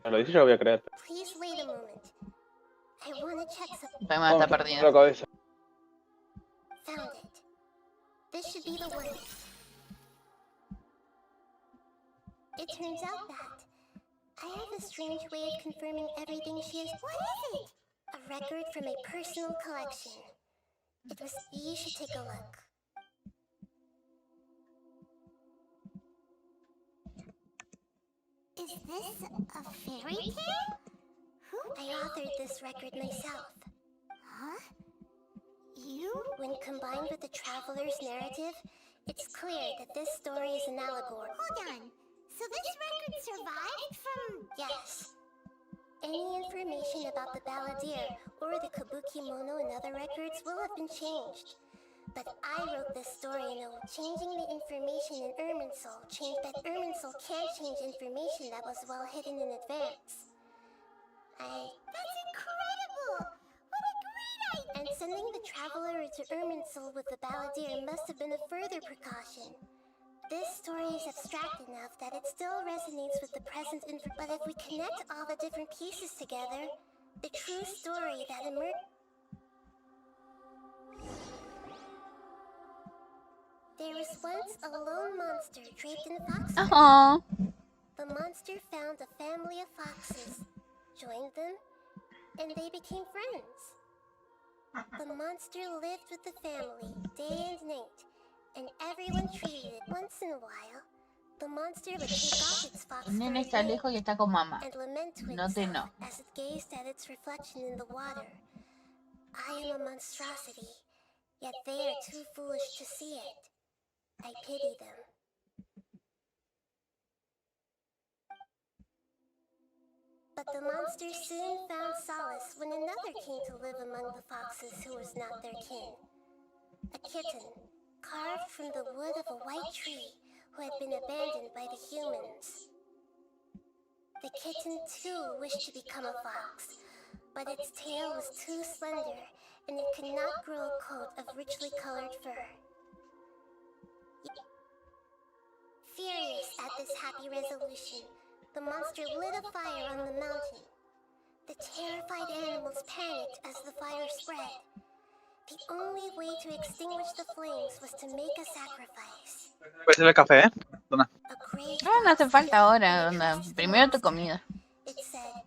Me lo dice, yo lo voy a creer. Please wait a moment. I want to check something. Paimon está perdida. La cabeza. Found it. This should be the one. It turns out that I have a strange way of confirming everything she is. What is it? A record from a personal collection. It was... You should take a look. Is this a fairy tale? I authored this record myself. Huh? You? When combined with the Traveler's narrative, it's clear that this story is an allegory. Hold on. So this record survived from... Yes. any information about the Balladeer or the Kabuki Mono in other records will have been changed. But I wrote this story and changing the information in Irminsul changed that Irminsul can't change information that was well hidden in advance. That's incredible! What a great idea! And sending the Traveler to Irminsul with the Balladeer must have been a further precaution. This story is abstract enough that it still resonates with the present but if we connect all the different pieces together, the true story that emerged. There was once a lone monster draped in fox fur. Aww. The monster found a family of foxes, joined them, and they became friends. The monster lived with the family day and night, and everyone treated it. Once in a while, the monster would take off its fox El fur nene está lejos y está con mamá. and lament to No te itself no. as it gazed at its reflection in the water. I am a monstrosity, yet they are too foolish to see it. I pity them. But the monster soon found solace when another came to live among the foxes who was not their kin. A kitten, carved from the wood of a white tree who had been abandoned by the humans. The kitten too wished to become a fox, but its tail was too slender and it could not grow a coat of richly colored fur. Furious at this happy resolution, the monster lit a fire on the mountain. The terrified animals panicked as the fire spread. The only way to extinguish the flames was to make a sacrifice. Puede ser el café, ¿eh? Perdona. No hace falta ahora, onda. Primero tu comida. It said,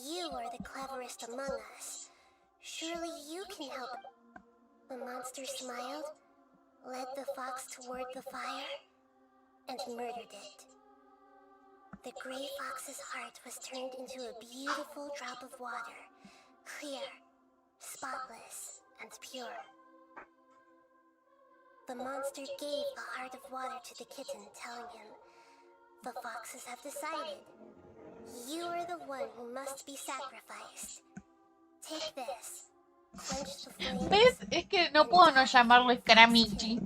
"You are the cleverest among us. Surely you can help." The monster smiled, led the fox toward the fire, and murdered it. The gray fox's heart was turned into a beautiful drop of water, clear, spotless, and pure. The monster gave the heart of water to the kitten, telling him, "The foxes have decided. You are the one who must be sacrificed. Take this. Quench the flames." ¿Ves? Es que no puedo no llamarlo Escaramichi.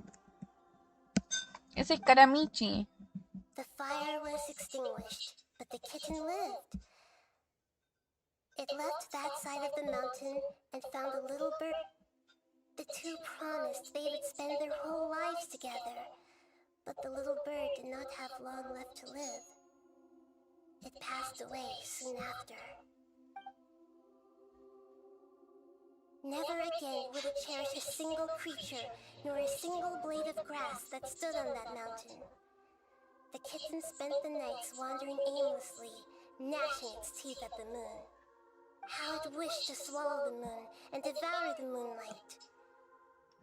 Es Escaramichi. The fire was extinguished, but the kitten lived. It left that side of the mountain and found a little bird. The two promised they would spend their whole lives together, but the little bird did not have long left to live. It passed away soon after. Never again would it cherish a single creature, nor a single blade of grass that stood on that mountain. The kitten spent the nights wandering aimlessly, gnashing its teeth at the moon. How it wished to swallow the moon and devour the moonlight.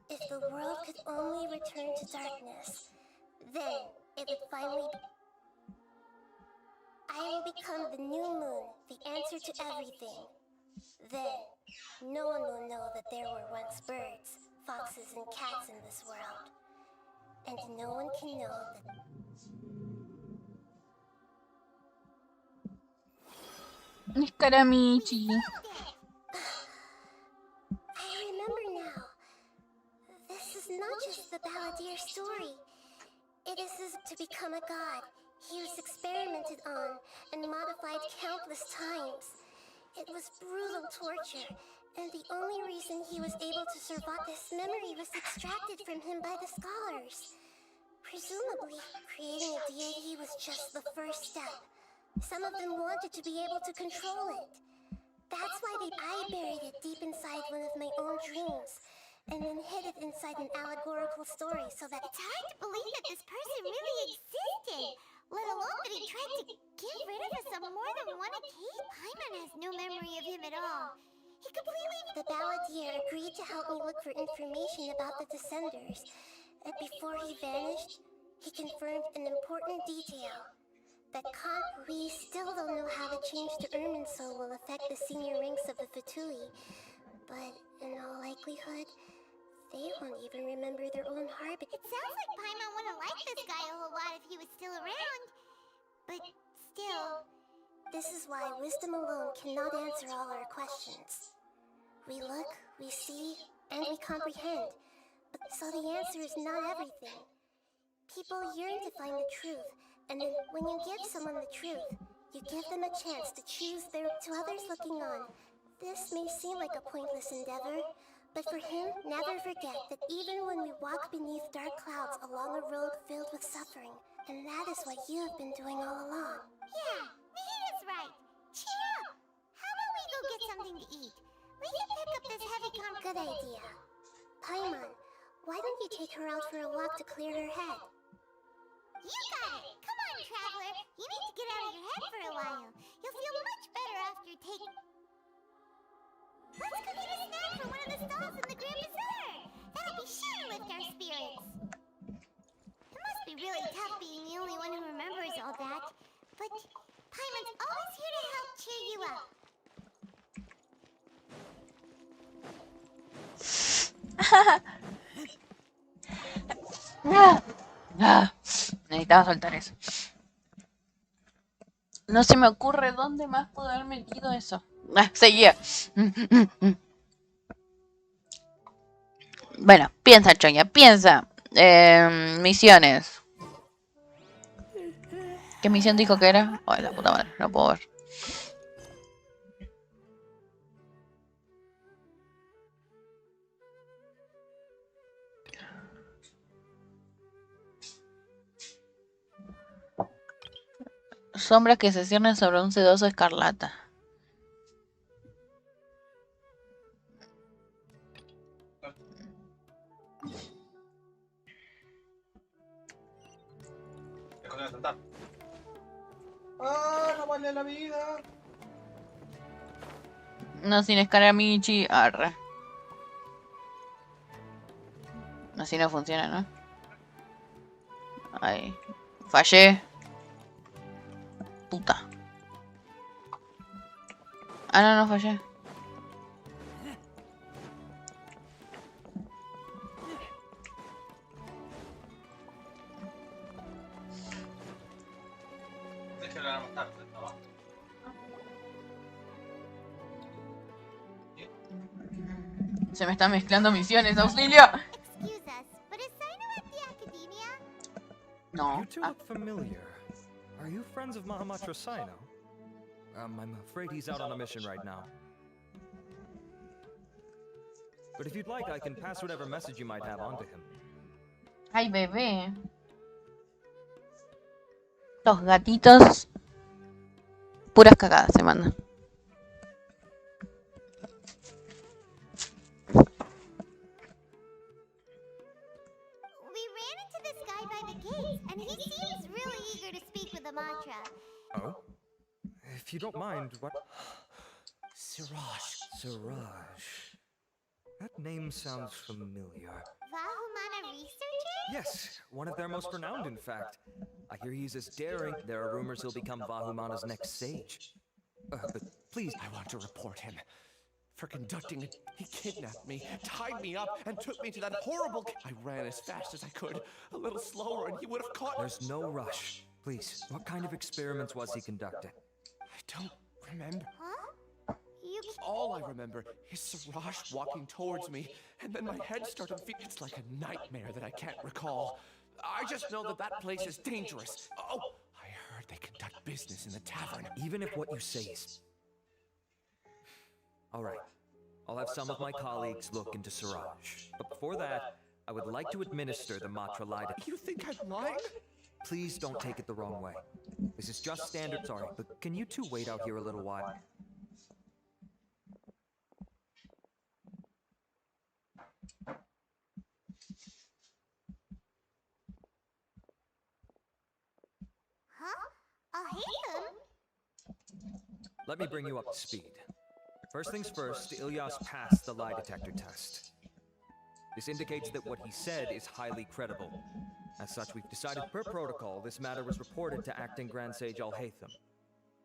If the world could only return to darkness, then it would finally... I will become the new moon, the answer to everything. Then, no one will know that there were once birds, foxes, and cats in this world. And no one can know that... Escaramichi. I remember now. This is not just the Balladeer story. It is to become a god. He was experimented on and modified countless times. It was brutal torture, and the only reason he was able to survive this memory was extracted from him by the scholars. Presumably, creating a deity was just the first step. Some of them wanted to be able to control it. That's why I buried it deep inside one of my own dreams, and then hid it inside an allegorical story so that... It's hard to believe that this person really existed, let alone that he tried to get rid of us on more than one occasion. Paimon has no memory of him at all. He completely... The Balladeer agreed to help me look for information about the Descenders, and before he vanished, he confirmed an important detail. That we still don't know how the change to Irminsul will affect the senior ranks of the Fatui, but in all likelihood, they won't even remember their own harbor. It sounds like Paimon wouldn't like this guy a whole lot if he was still around. But still, This is why wisdom alone cannot answer all our questions. We look, we see, and we comprehend. So the answer is not everything. People yearn to find the truth, and then when you give someone the truth, you give them a chance to choose to others looking on. This may seem like a pointless endeavor, but for him, never forget that even when we walk beneath dark clouds along a road filled with suffering, and that is what you have been doing all along. Yeah, Nihita's right. Cheer up. How about we go get something to eat? We can pick up this heavy Good idea. Paimon, why don't you take her out for a walk to clear her head? You got it! Come on, Traveler! You need to get out of your head for a while. You'll feel much better after taking... Let's go get a snack from one of the stalls in the Grand Bazaar! That'll be sure to lift our spirits! It must be really tough being the only one who remembers all that. But Paimon's always here to help cheer you up. Necesitaba soltar eso. No se me ocurre dónde más puedo haber metido eso. Seguía. Bueno, piensa, Choña, piensa. Misiones. ¿Qué misión dijo que era? Ay, la puta madre, no puedo ver. Sombras que se ciernen sobre un sedoso escarlata. ¡Ah, no vale la vida! No, sin escalar Michi. Arre. Así no funciona, ¿no? Ay. Fallé. Puta. Ah, no fallé. Se me están mezclando misiones, auxilio. Excuse us, but is Sino at the academia? No. You two look familiar. Are you friends of Mahamatra Sino? I'm afraid he's out on a mission right now. But if you'd like, I can pass whatever message you might have on to him. Ay, bebé. Los gatitos. Puras cagadas se mandan. We ran into this guy by the gates, and he seems really eager to speak with Amatra. Oh? If you don't mind, what... Siraj. Siraj. That name sounds familiar. Vahumana researcher? Yes, one of their most renowned, in fact. I hear he's as daring. There are rumors he'll become Vahumana's next sage. But please... I want to report him. For conducting it, he kidnapped me, tied me up, and took me to that horrible... I ran as fast as I could, a little slower, and he would have caught... There's no rush. Please, what kind of experiments was he conducting? I don't remember. Huh? You... All I remember is Siraj walking towards me, and then my head started feeling... It's like a nightmare that I can't recall. I just know that that place is dangerous. Oh, I heard they conduct business in the tavern. Even if what you say is... All right. I'll have some of my colleagues look into Siraj. But before that, I would like to administer the Matra Lie. You think I'm lying? Please don't take it the wrong way. This is just standard, sorry, but can you two wait out here a little while? Huh? I'll hate them? Let me bring you up to speed. First things first, Ilyas passed the lie detector test. This indicates that what he said is highly credible. As such, we've decided per protocol this matter was reported to Acting Grand Sage Alhaitham.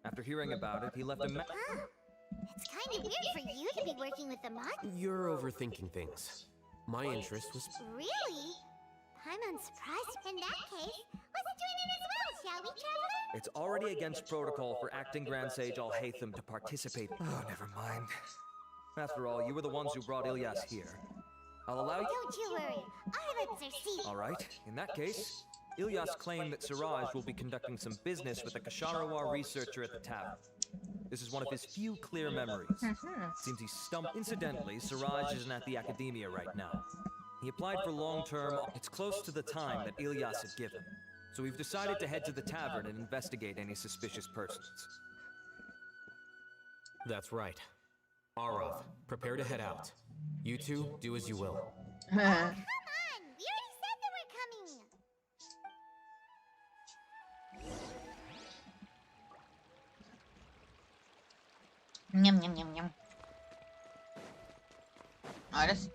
After hearing about it, he left a It's kind of weird for you to be working with the Matra. You're overthinking things. My interest was... Really? I'm unsurprised. In that case, let's join in as well, shall we, Traveler? It's already against protocol for acting Grand Sage Al-Haytham to participate. Oh, never mind. After all, you were the ones who brought Ilyas here. I'll allow you. Don't you worry. Our lips are sealed. All right. In that case, Ilyas claimed that Siraj will be conducting some business with a Kasharawar researcher at the tavern. This is one of his few clear memories. Seems he's stumped. Incidentally, Siraj isn't at the academia right now. He applied for long-term. It's close to the time that Ilyas had given. So we've decided to head to the tavern and investigate any suspicious persons. That's right. Arav, prepare to head out. You two, do as you will. Come on! We already said that we're coming! Ñam, ñam, ñam, ñam. Ahora sí.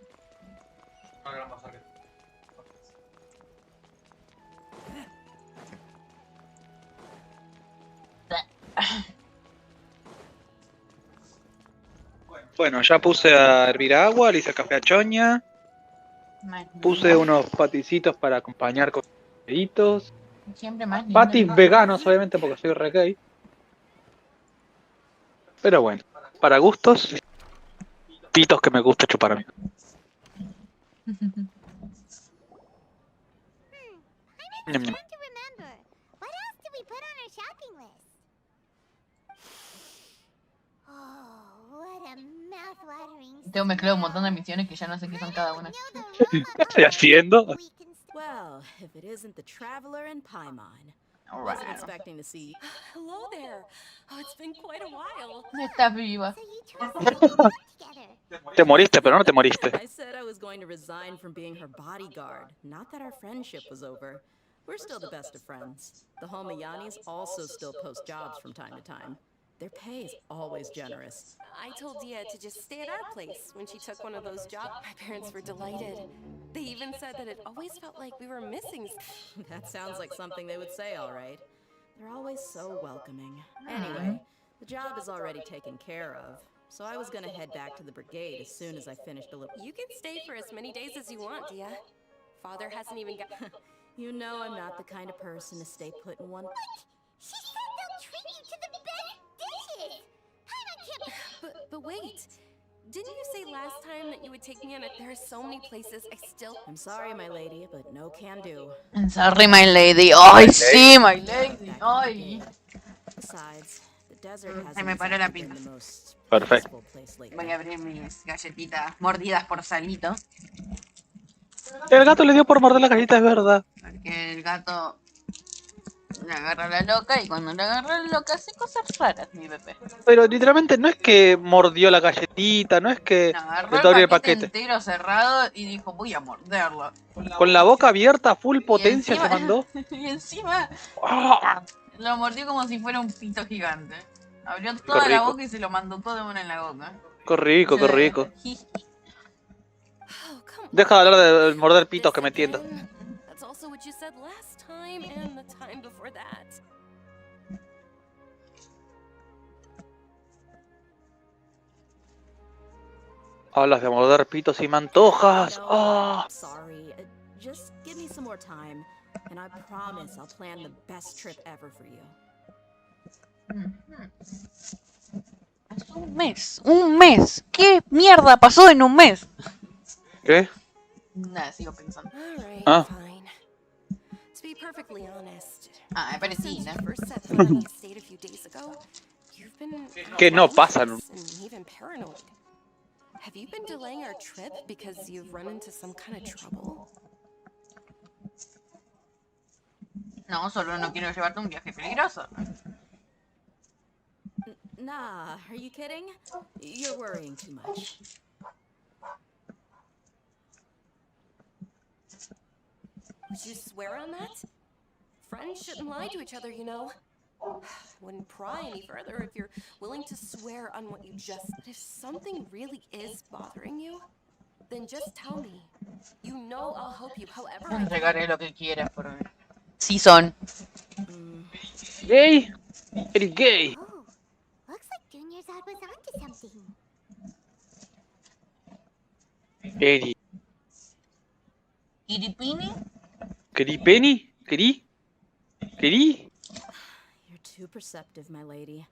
Bueno, ya puse a hervir agua, le hice café a Choña. Puse unos paticitos para acompañar con peditos. Siempre más lindo. Patis veganos, obviamente, porque soy re gay. Pero bueno, para gustos, pitos que me gusta chupar a mí. I'm trying to remember. What else did we put on our shopping list? Oh, what a mouth-watering. Tengo mezclado un montón de misiones que ya no sé qué son cada una. ¿Qué estoy haciendo? Well, if it isn't the Traveler and Paimon. Alright. Wasn't expecting to see. Hello there. Oh, it's been quite a while. Estás viva. Te moriste, pero no te moriste. I said I was going to resign from being her bodyguard. Not that our friendship was over. We're still the best of friends. The Homayanis also still post jobs from time to time. Their pay is always generous. I told Dia to just stay at our place when she took one of those jobs. My parents were delighted. They even said that it always felt like we were missing. That sounds like something they would say, all right. They're always so welcoming. Anyway, the job is already taken care of, so I was gonna head back to the brigade as soon as I finished a little. You can stay for as many days as you want, Dia. Father hasn't even got. You know I'm not the kind of person to stay put in one. She said they'll treat you to the best dishes! But wait. Didn't you say last time that you would take me on a... There are so many places I still... I'm sorry, my lady, but no can do. Sorry, my lady. Ay, sí, my lady. Ay. Besides, the desert Se me paró la pinta. Perfecto. Voy a abrir mis galletitas mordidas por Salito. El gato le dio por morder la galleta, es verdad. Porque el gato le agarra la loca y cuando le agarra la loca hace cosas raras, mi bebé. Pero literalmente no es que mordió la galletita, no es que le abrió el paquete. Entero cerrado y dijo voy a morderlo. Con la boca abierta, full potencia se mandó. Y encima lo mordió como si fuera un pito gigante. Abrió Qué toda la rico. boca y se lo mandó todo de una en la boca. Qué rico, qué rico. Deja de hablar de morder pitos que me tientas. That's also what you said last time and the time before that. Hablas de morder pitos y me antojas. Oh. Sorry, just give me some more time, and I promise I'll plan the best trip ever for you. Un mes, un mes. ¿Qué mierda pasó en un mes? ¿Qué? Nada, sigo pensando. Alright, Ah. fine. To be perfectly honest, Ah, es since parecida. you first set foot on the estate a few days ago, you've been Que no pasan. and even paranoid. Have you been delaying our trip because you've run into some kind of trouble? No, solo no quiero llevarte un viaje peligroso. Nah, are you kidding? You're worrying too much. Would you swear on that? Friends shouldn't lie to each other, you know. I wouldn't pry any further if you're willing to swear on what you just... But if something really is bothering you, then just tell me. You know I'll help you however I can. Entregaré lo que quieras por mí. Sí son. ¿Gay? Eres gay. Oh, looks like Junior's was onto something. Eri. ¿Iripini? ¿Querí Penny? ¿Querí? ¿Querí? too perceptive, my lady.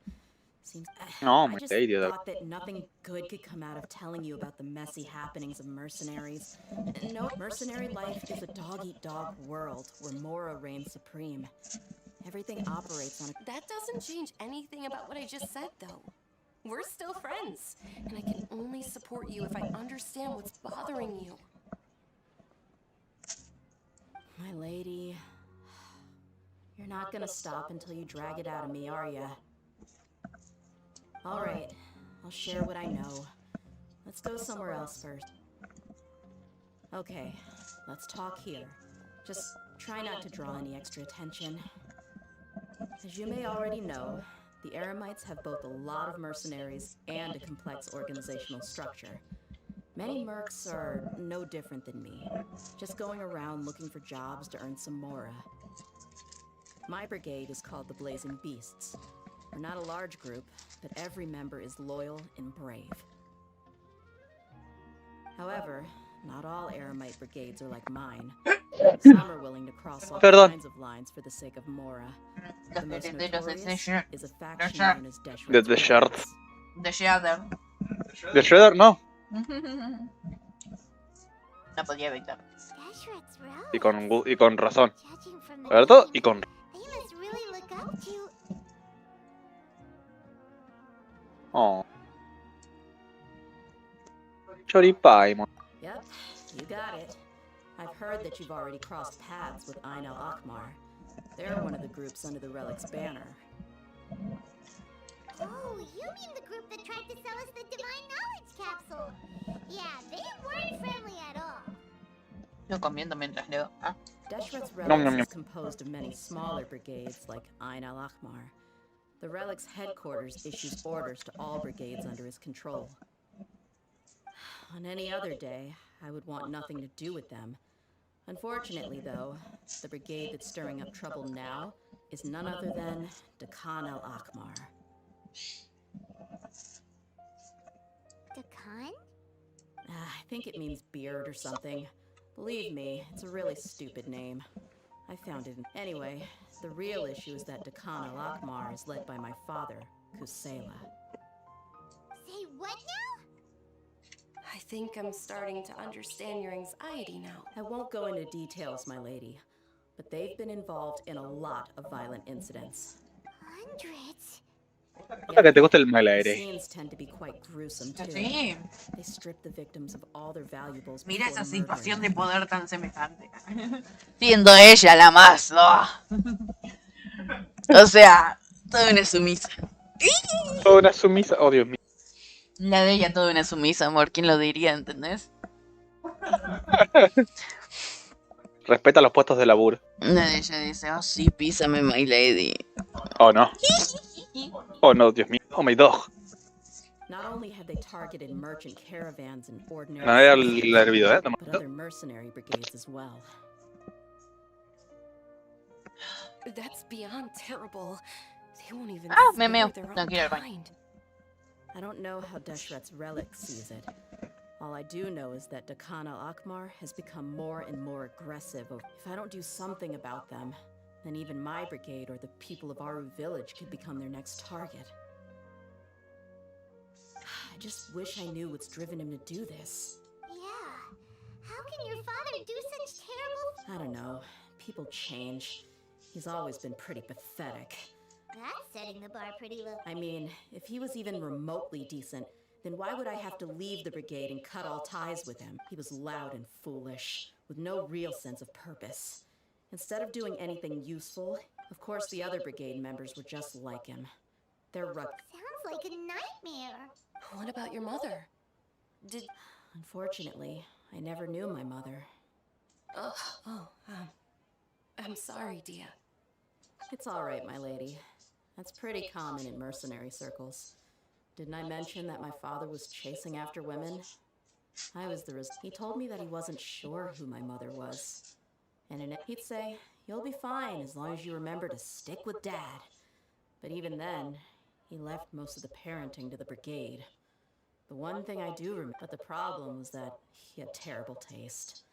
Seems No, I my just lady. thought that nothing good could come out of telling you about the messy happenings of mercenaries. No, mercenary life is a dog-eat-dog world where Mora reigns supreme. Everything operates on a... That doesn't change anything about what I just said, though. We're still friends, and I can only support you if I understand what's bothering you. My lady, you're not gonna stop until you drag it out of me, are ya? All right, I'll share what I know. Let's go somewhere else first. Okay, let's talk here. Just try not to draw any extra attention. As you may already know, the Eremites have both a lot of mercenaries and a complex organizational structure. Many mercs are no different than me, just going around looking for jobs to earn some mora. My brigade is called the Blazing Beasts. We're not a large group, but every member is loyal and brave. However, not all Eremite brigades are like mine. Some are willing to cross all kinds of lines for the sake of mora. The most notorious is a faction known as The Shard. The Shredder. The Shredder, no. No podía evitar. Y con razón. ¿Verdad? Y con... They must really look up to... Oh. Choripaimon. Yep, you got it. I've heard that you've already crossed paths with Ain al-Akmar. They're one of the groups under the Relic's banner. Oh, you mean the group that tried to sell us the Divine Knowledge Capsule? Yeah, they weren't friendly at all. Yo comiendo mientras leo. Ah. Deshret's Relics is composed of many smaller brigades like Ain al-Akmar. The Relic's headquarters issues orders to all brigades under his control. On any other day, I would want nothing to do with them. Unfortunately, though, the brigade that's stirring up trouble now is none other than Dakan al-Akmar. Dakan? I think it means beard or something. Believe me, it's a really stupid name. I found it. Anyway, the real issue is that Dakan al-Akmar is led by my father, Kusela. Say what now? I think I'm starting to understand your anxiety now. I won't go into details, my lady, but they've been involved in a lot of violent incidents. Hundreds? Nota que te gusta el My Lady. The scenes tend to be quite gruesome too. Sí. They strip the victims of all their valuables. Mira esa before situación de murdering poder tan semejante. Siendo ella la más. O sea, toda una sumisa. Toda una sumisa. Oh, Dios mío. La de ella toda una sumisa, amor. ¿Quién lo diría, entendés? Respeta los puestos de laburo. La de ella dice, oh sí, písame, my lady. Oh, no. Oh, no, Dios mío. Oh, my dog. Not only have they targeted merchant caravans and ordinary No había el hervido, ¿eh? but other mercenary brigades as well. That's beyond terrible. They won't even me meo. spare their No own quiero ir al baño. kind. I don't know how Deshret's Relic sees it. All I do know is that Dakan al-Akmar has become more and more aggressive. If I don't do something about them, then even my brigade or the people of Aru village could become their next target. I just wish I knew what's driven him to do this. Yeah. How can your father do such terrible... I don't know. People change. He's always been pretty pathetic. That's setting the bar pretty low. I mean, if he was even remotely decent, then why would I have to leave the brigade and cut all ties with him? He was loud and foolish, with no real sense of purpose. Instead of doing anything useful, of course the other brigade members were just like him. They're Sounds like a nightmare. What about your mother? Unfortunately, I never knew my mother. I'm sorry, Dia. It's all right, my lady. That's pretty common in mercenary circles. Didn't I mention that my father was chasing after women? I was the He told me that he wasn't sure who my mother was. And he'd say, "You'll be fine as long as you remember to stick with Dad." But even then, he left most of the parenting to the brigade. The one thing I do remember, but the problem was that he had terrible taste.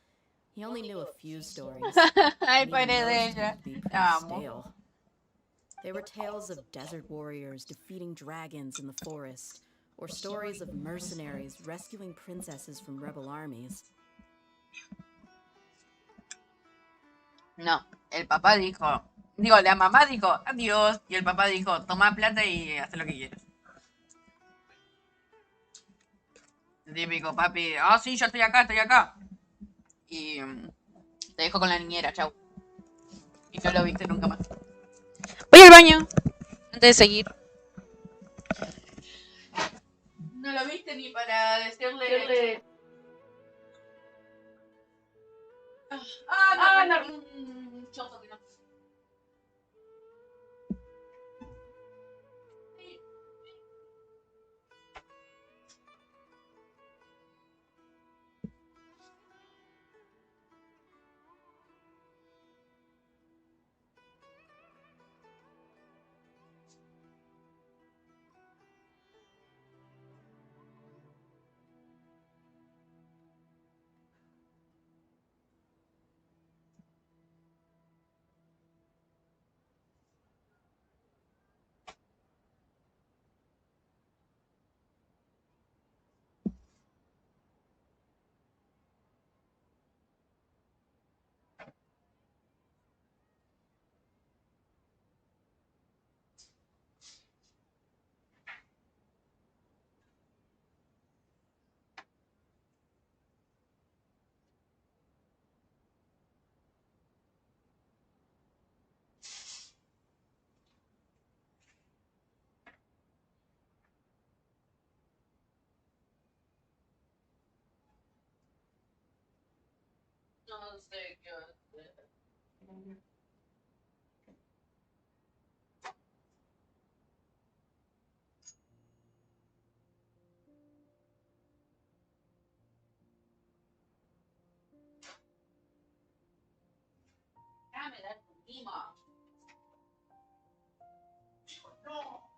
He only knew a few stories. Ay, and even pobre de those ella. tended to be pretty La amo. stale. They were tales of desert warriors defeating dragons in the forest, or stories of mercenaries rescuing princesses from rebel armies. No, el papá dijo, digo, la mamá dijo adiós y el papá dijo toma plata y haz lo que quieras. El típico papi, sí, yo estoy acá. Y te dejo con la niñera, chau. Y no lo viste nunca más. Voy al baño antes de seguir. No lo viste ni para decirle. No. Choto que no. No sé qué hacer. Dame la última. No.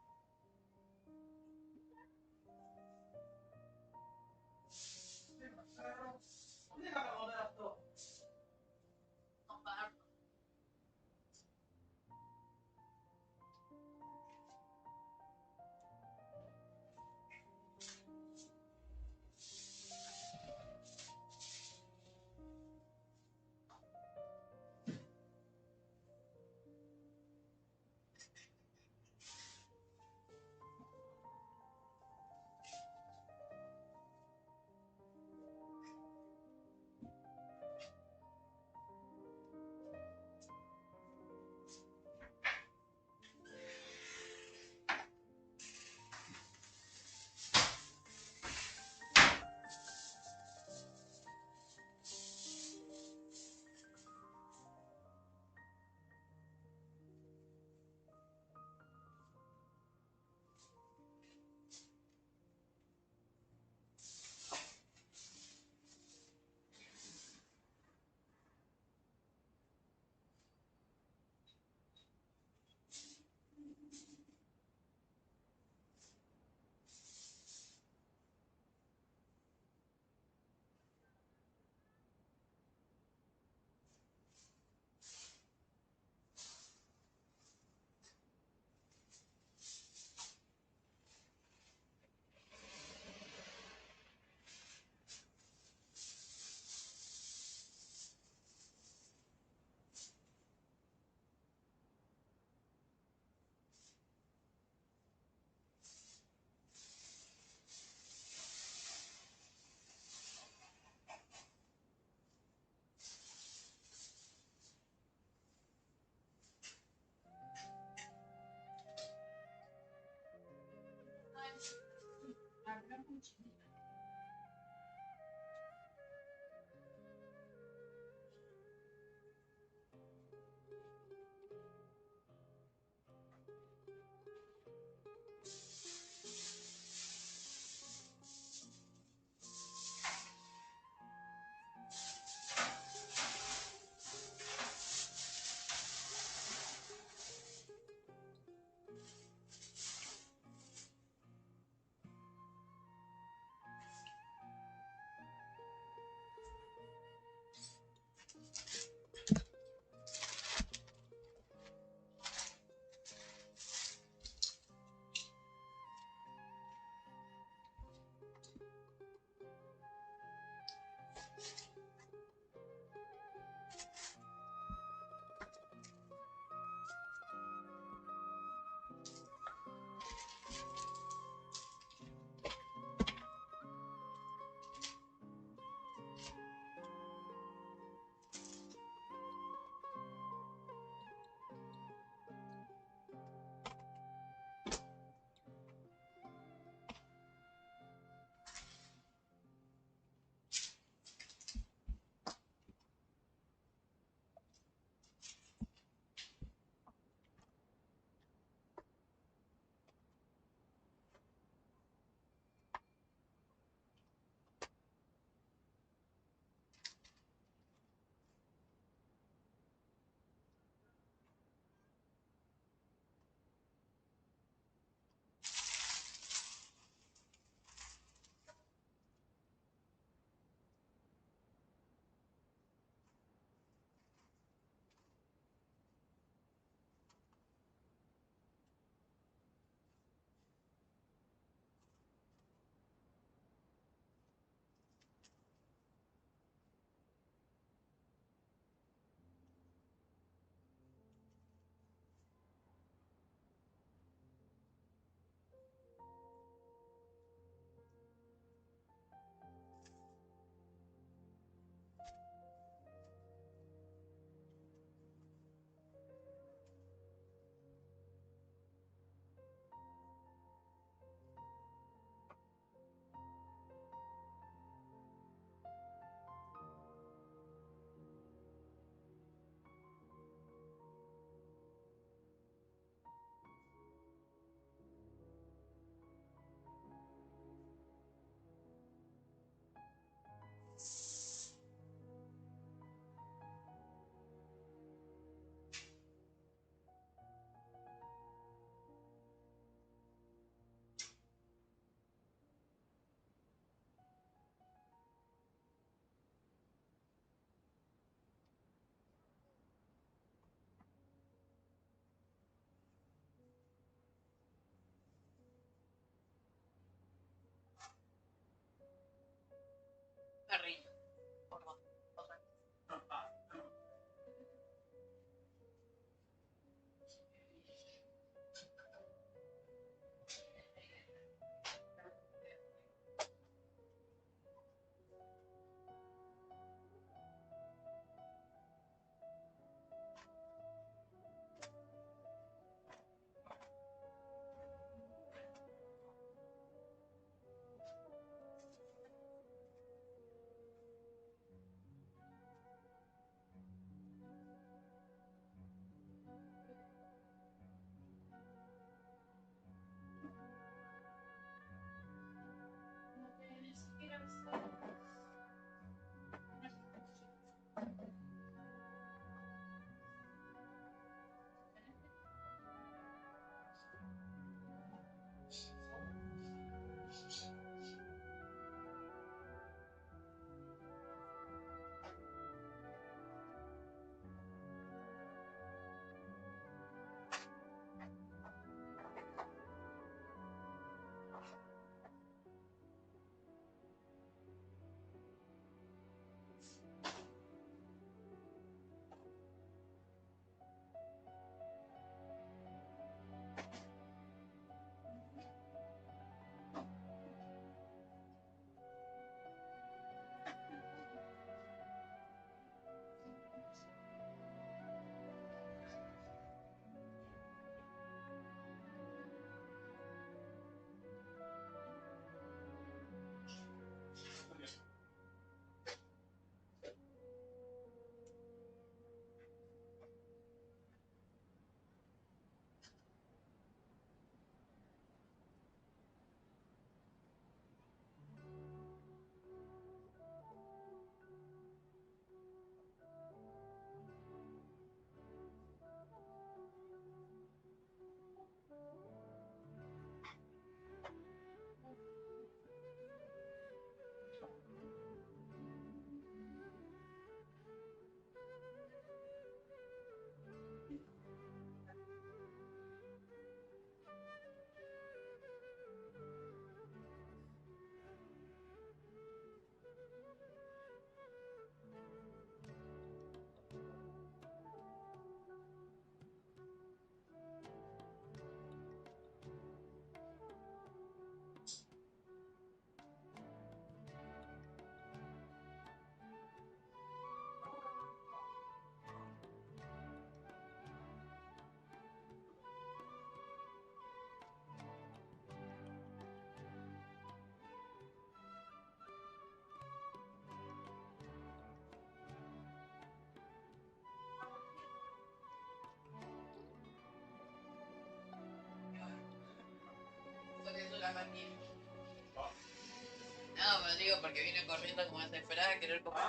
No, me digo porque vine corriendo como desesperada a querer comer.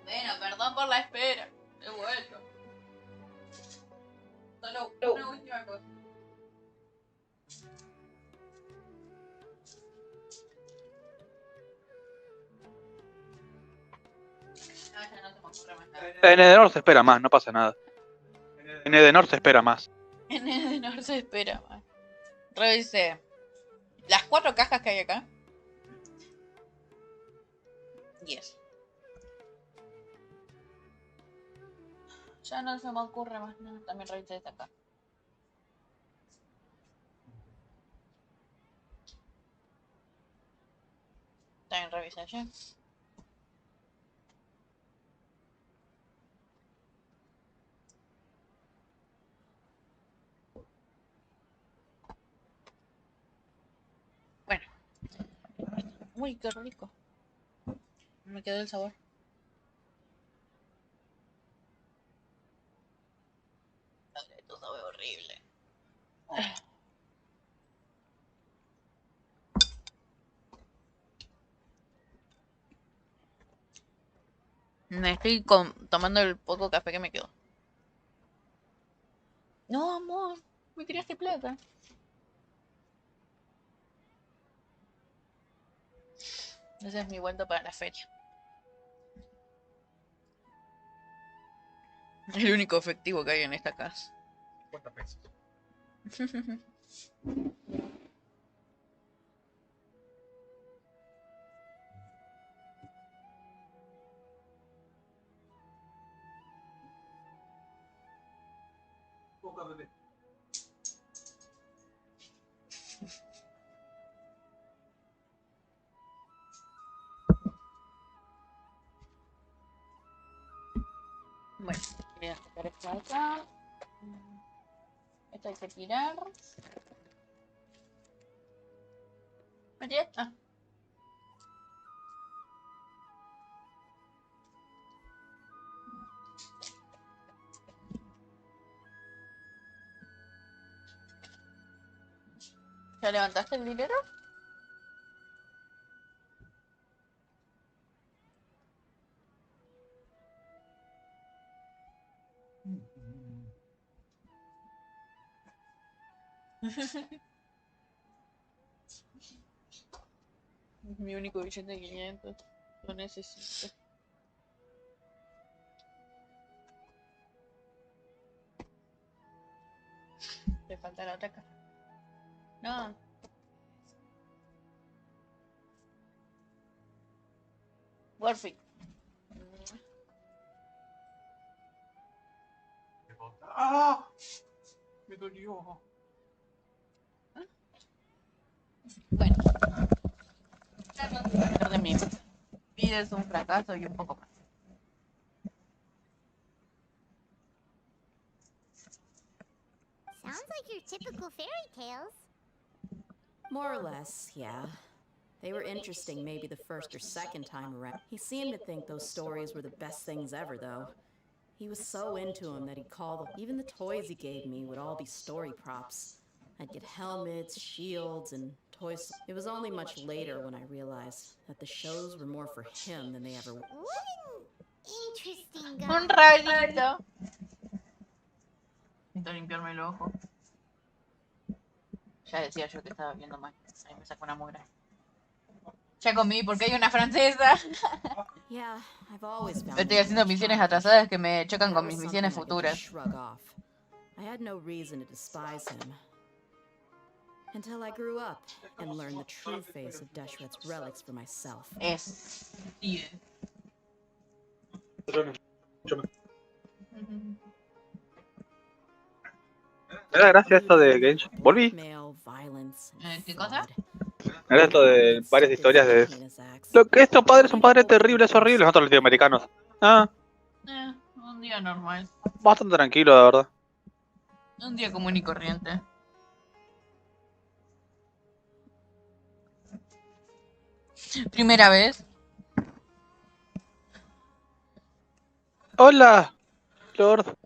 Bueno, perdón por la espera. He vuelto. Solo una última cosa. Ah, ya no te me ocurre más nada. En Edenor se espera más, no pasa nada. En Edenor se espera más. En Edenor se espera más. Revisé las 4 cajas que hay acá. 10. Ya no se me ocurre más nada. También revisé esta acá. También revisé allá. Bueno. Uy, qué rico. Me quedó el sabor. Esto sabe horrible. Me estoy tomando el poco café que me quedó. No, amor. Me tiraste plata. Ese es mi vuelto para la feria. El único efectivo que hay en esta casa. 50 pesos. Bueno, voy a sacar esto de acá. Esto hay que tirar. ¿Ya está? ¿Ya levantaste el dinero? Mi único billete de 500. Lo necesito. Te falta la otra caja. No. Warfic. ¡Ah! Me dolió. Bueno. De mi vida es un fracaso y un poco más. Sounds like your typical fairy tales. More or less, yeah. They were interesting maybe the first or second time around. He seemed to think those stories were the best things ever, though. He was so into them that he'd call them. Even the toys he gave me would all be story props. I'd get helmets, shields, and toys. It was only much later when I realized that the shows were more for him than they ever were. What an interesting guy. Un rayito. Necesito limpiarme el ojo. Ya decía yo que estaba viendo mal. Ahí me sacó una mugra. Ya comí porque hay una francesa. Yeah, I've always found Estoy haciendo misiones atrasadas que me chocan con mis misiones futuras. Shrug off. I had no reason to despise him. Until I grew up and learned the true face of Deshret's relics for myself. Es. Sí. Me da gracia esto de Genshin. Volví. ¿Qué cosa? Me da esto de varias historias de... Lo que estos padres son padres terribles, horribles. Nosotros los latinoamericanos. Ah, Un día normal. bastante tranquilo, la verdad. Un día común y corriente. Primera vez. Hola, Lord.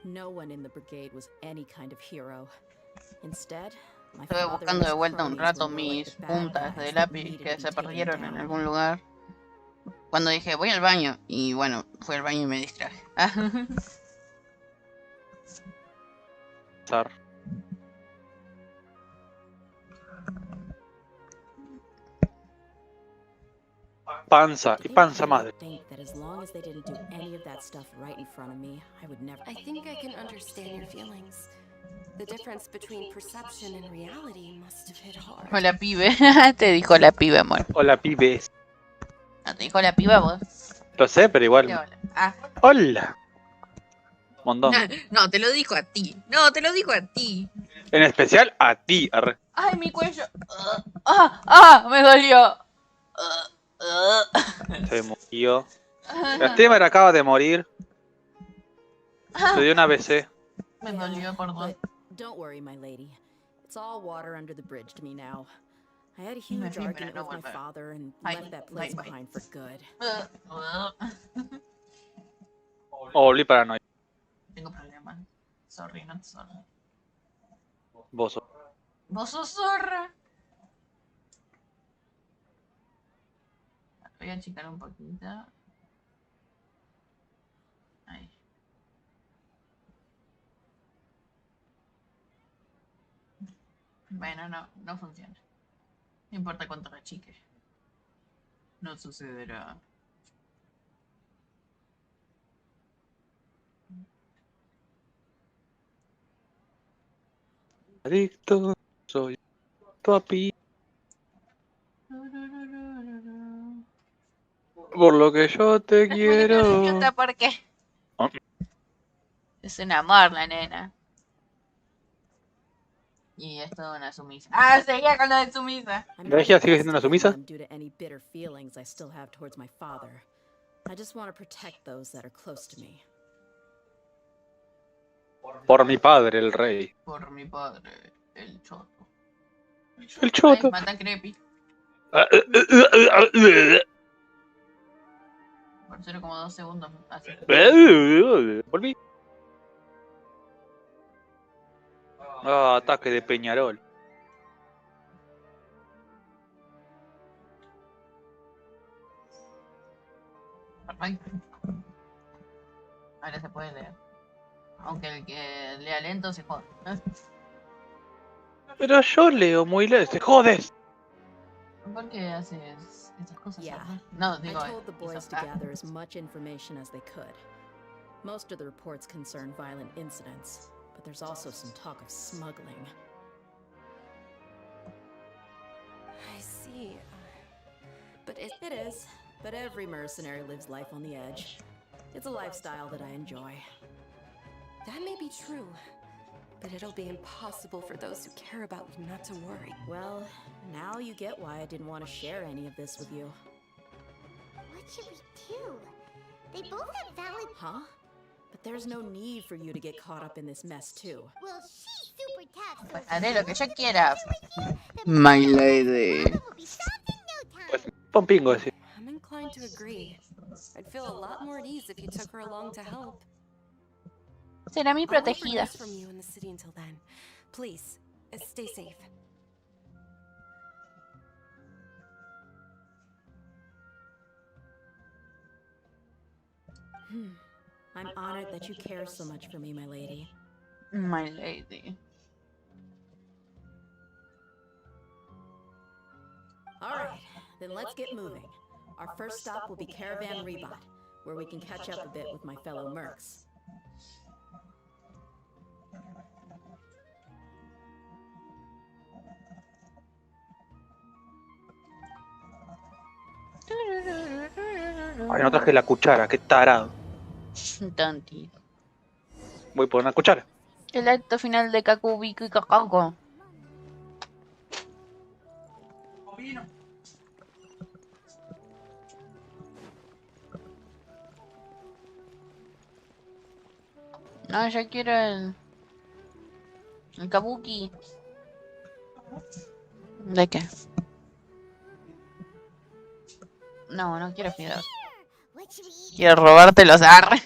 No one in the brigade was any kind of hero. Instead, my Estuve father buscando de and his vuelta un cronies rato were more like mis the bad puntas de guys that lápiz needed que to be se taken perdieron en down. algún lugar. Cuando dije voy al baño y bueno, fui al baño y me distraje. Panza y panza madre. Think that as long as they didn't do any of that stuff right in front of me, I would never. I think I can understand your feelings. The difference between perception and reality must have hit hard. Hola pibe, te dijo la piba, amor. Hola pibes. ¿No te dijo la piba vos? Lo sé, pero igual. Hola. Ah. Hola. Montón. No, te lo dijo a ti. No, te lo dijo a ti. En especial a ti. Arre. Ay, mi cuello. Me dolió. Se murió. La streamer acaba de morir. Le dio una ABC. Me dolió, perdón. Don't worry, my lady. It's all water under the bridge to me now. I had a huge argument with my father and left that place behind for good. Volví paranoia. Tengo problemas. Sorry, not sorry. Vos sos. Vos sos zorra. Voy a achicar un poquito. Ahí. Bueno, no funciona. No importa cuánto la achique. No sucederá. Adicto, soy papi. Por lo que yo te quiero. ¿Por qué? Es un amor la nena. Y es toda una sumisa. Ah, seguía con la de sumisa. ¿Regia sigue siendo una sumisa? Due to any bitter feelings I still have towards my father. I just want to protect those that are close to me. Por mi padre, el rey. Por mi padre, el choto. El choto. Ay, mata creepy. Por 0,2 segundos. Así. Volví. Ah, ataque de Peñarol. Perfecto. Ahora se puede leer. Aunque el que lea lento se jode. Pero yo leo muy lento. ¡Se jodes! ¿Por qué haces esas cosas? Yeah. No, digo. I told the boys to gather as much information as they could. Most of the reports concern violent incidents, but there's also some talk of smuggling. I see. But it is. But every mercenary lives life on the edge. It's a lifestyle that I enjoy. That may be true, but it'll be impossible for those who care about you not to worry. Well, now you get why I didn't want to share any of this with you. What should we do? They both have valid... Huh? But there's no need for you to get caught up in this mess, too. Well, she's super tough, so... Haré lo que yo quiera. My lady. Pues, pon pingo ese. I'm inclined to agree. I'd feel a lot more at ease if you took her along to help. Será mi protegida. I'll from you in the city until then. Please, stay safe. I'm honored that you care so much for me, my lady. My lady. All right, then let's get moving. Our first stop will be Caravan Rebot, where we can catch up a bit with my fellow mercs. Ay, no traje la cuchara, qué tarado. Tanti. Voy por una cuchara. El acto final de Kakubiko y Kakako. No, yo quiero el kabuki. ¿De qué? No, no quiero fideos. Quiero robarte los arre.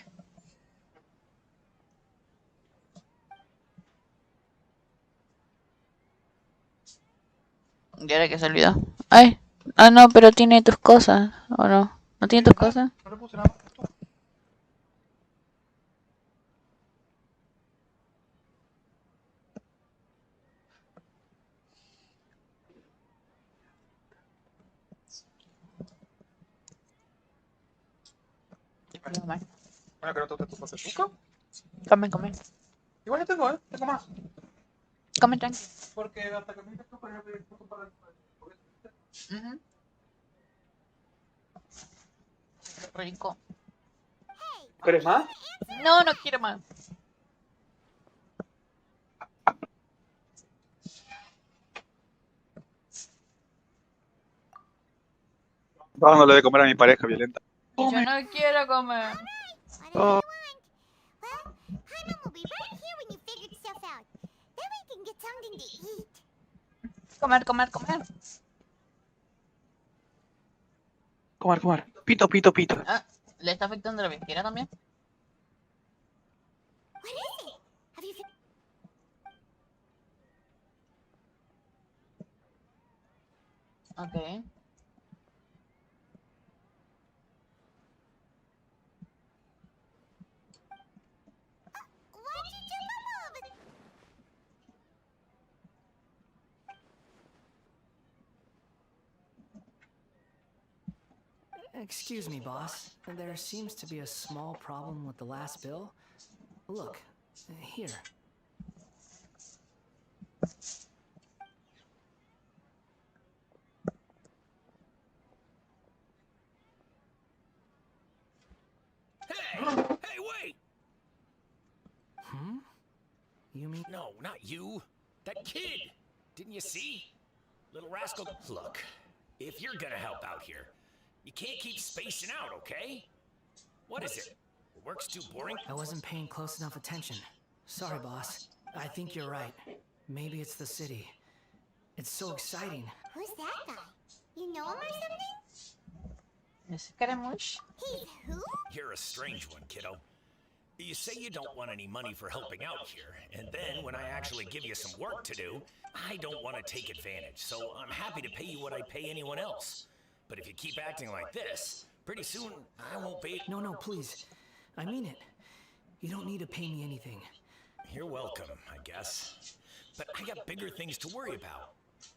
¿Y ahora que se olvidó? Ay. Ah, no, pero tiene tus cosas. ¿O no? ¿No tiene tus cosas? No le puse nada. Bueno, que no te gusta tu pasetuca. Come. Igual yo tengo, tengo más. Come tranqui. Porque hasta que me dices tú, para yo pedir foto para el. Rico. ¿Quieres más? No, no quiero más. Dándole de comer a mi pareja violenta. Yo no quiero comer. Oh. Paimon will be right here when you figured stuff out. Then we can get something to eat. Comer. Comer. Pito. Ah, ¿le está afectando la viejera también? What is it? Have you Ok. Why'd you jump up all of it? Excuse me, boss. There seems to be a small problem with the last bill. Look, here. Hey, wait! You mean? No, not you. That kid. Didn't you see? Little rascal. Look, if you're gonna help out here, you can't keep spacing out, okay? What is it? The work's too boring? I wasn't paying close enough attention. Sorry, boss. I think you're right. Maybe it's the city. It's so exciting. Who's that guy? You know him or something? ¿Es Caramush? He's who? You're a strange one, kiddo. You say you don't want any money for helping out here, and then when I actually give you some work to do, I don't want to take advantage, so I'm happy to pay you what I pay anyone else. But if you keep acting like this, pretty soon I won't pay. No, please. I mean it. You don't need to pay me anything. You're welcome, I guess. But I got bigger things to worry about.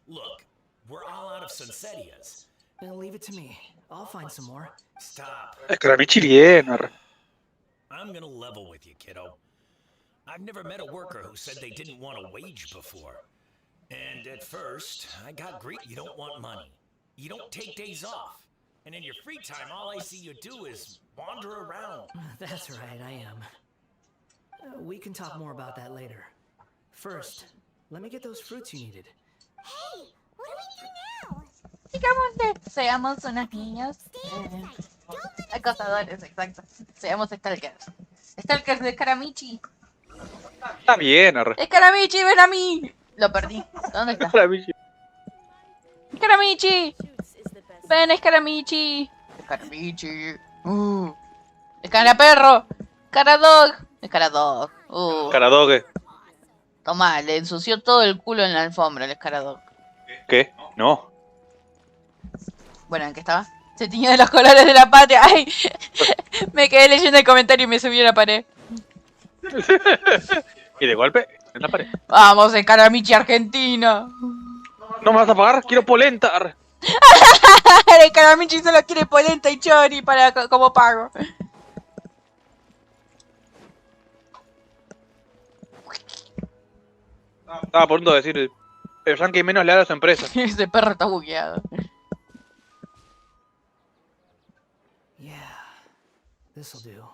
Look, we're all out of Sunsetias. Leave it to me. I'll find some more. Stop. Es que era mi chileno. I'm gonna level with you, kiddo. I've never met a worker who said they didn't want a wage before. And at first, I got greedy. You don't want money. You don't take days off. And in your free time, all I see you do is wander around. That's right, I am. We can talk more about that later. First, let me get those fruits you needed. Hey, what do we do now? Digamos que seamos unos niños acosadores, exacto. Seamos stalkers. Stalkers de Karamichi. Está bien, ¡Escaramichi, ven a mí! Lo perdí. ¿Dónde está? ¡Escaramichi! ¡Ven, Escaramichi! ¡Escaramichi! ¡Escaraperro! ¡Caradog! ¡Escaradog! Caradogue. Toma, le ensució todo el culo en la alfombra el Escaradog. ¿Qué? No. Bueno, ¿en qué estaba? Se tiñó de los colores de la patria. ¡Ay! Me quedé leyendo el comentario y me subí a la pared. Y de golpe, en la pared. ¡Vamos, Escaramichi Argentina! ¿No me vas a pagar? Quiero polenta. El Escaramichi solo quiere polenta y chori para como pago. Estaba por punto de decir, el ranking menos leal a su empresa. Ese perro está bugueado. Yeah, this'll do. Even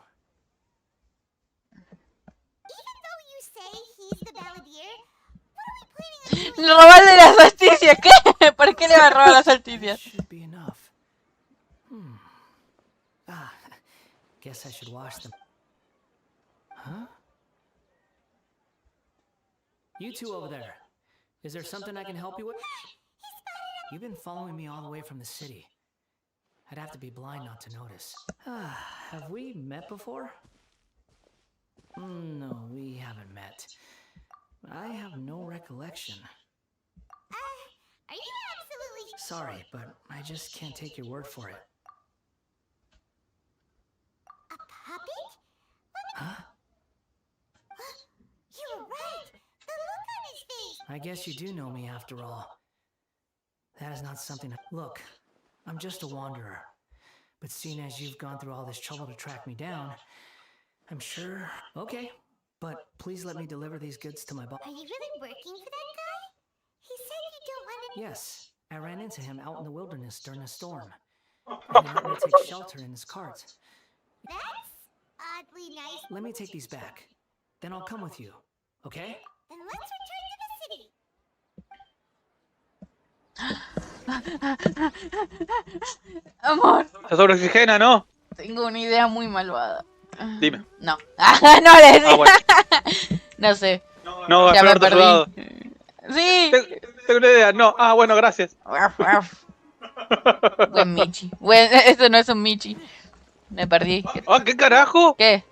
though you say he's the balladeer, what are we planning on doing? ¡Robarle las salticias! ¿Qué? ¿Por qué le va a robar las salticias? Should be enough. Guess I should wash them. Huh? You two over there. Is there something I can help you with? You've been following me all the way from the city. I'd have to be blind not to notice. Have we met before? No, we haven't met. I have no recollection. Are you Sorry, but I just can't take your word for it. A puppet? Huh? You were right. The look on his face. I guess you do know me after all. That is not something. Look, I'm just a wanderer. But seeing as you've gone through all this trouble to track me down, I'm sure. Okay, but please let me deliver these goods to my boss. Are you really working for that guy? He said you don't want to. Yes, I ran into him out in the wilderness during a storm. And he let me take shelter in his cart. That's oddly nice. Let me take these back. Then I'll come with you, okay? Then let's return to the city. Amor, Se sobreoxigena, ¿no? tengo una idea muy malvada. Dime. No. No le Ah, bueno. No sé. No, Ya me espera, perdí. soldado. Sí. Tengo una idea. No. Ah, bueno, gracias. Buen Michi. Bueno, eso no es un Michi. Me perdí. Ah, ¿qué carajo? ¿Qué?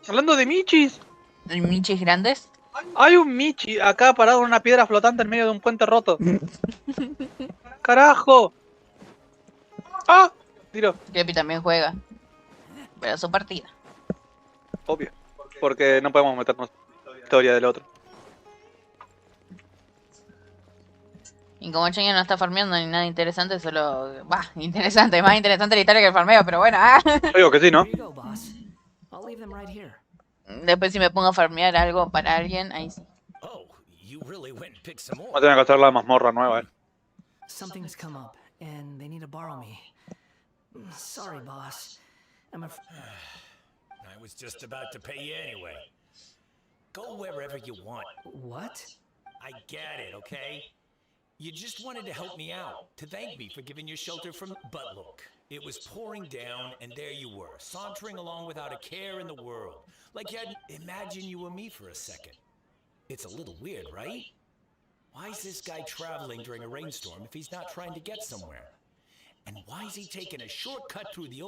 Hablando de michis. ¿El Michis grandes? Hay un michi acá parado en una piedra flotante en medio de un puente roto. ¡Carajo! ¡Ah! Tiro. Kepi también juega. Pero su partida. Obvio. Porque no podemos meternos en la historia del otro. Y como Cheña no está farmeando ni nada interesante, solo... Bah, interesante, más interesante la historia que el farmeo, pero bueno. Yo digo que sí, ¿no? Here you go, boss. I'll leave them right here. Después si me pongo a farmear algo para alguien, ahí sí. Voy a tener que hacer la mazmorra nueva, Something's come up, and they need to borrow me. Sorry, boss. I'm a. I was just about to pay you anyway. Go wherever you want. What? I get it, okay? You just wanted to help me out, to thank me for giving you shelter from... But look, it was pouring down, and there you were, sauntering along without a care in the world. Like you had... Imagine you were me for a second. It's a little weird, right? Why is this guy traveling during a rainstorm if he's not trying to get somewhere? And why is he taking a shortcut through the...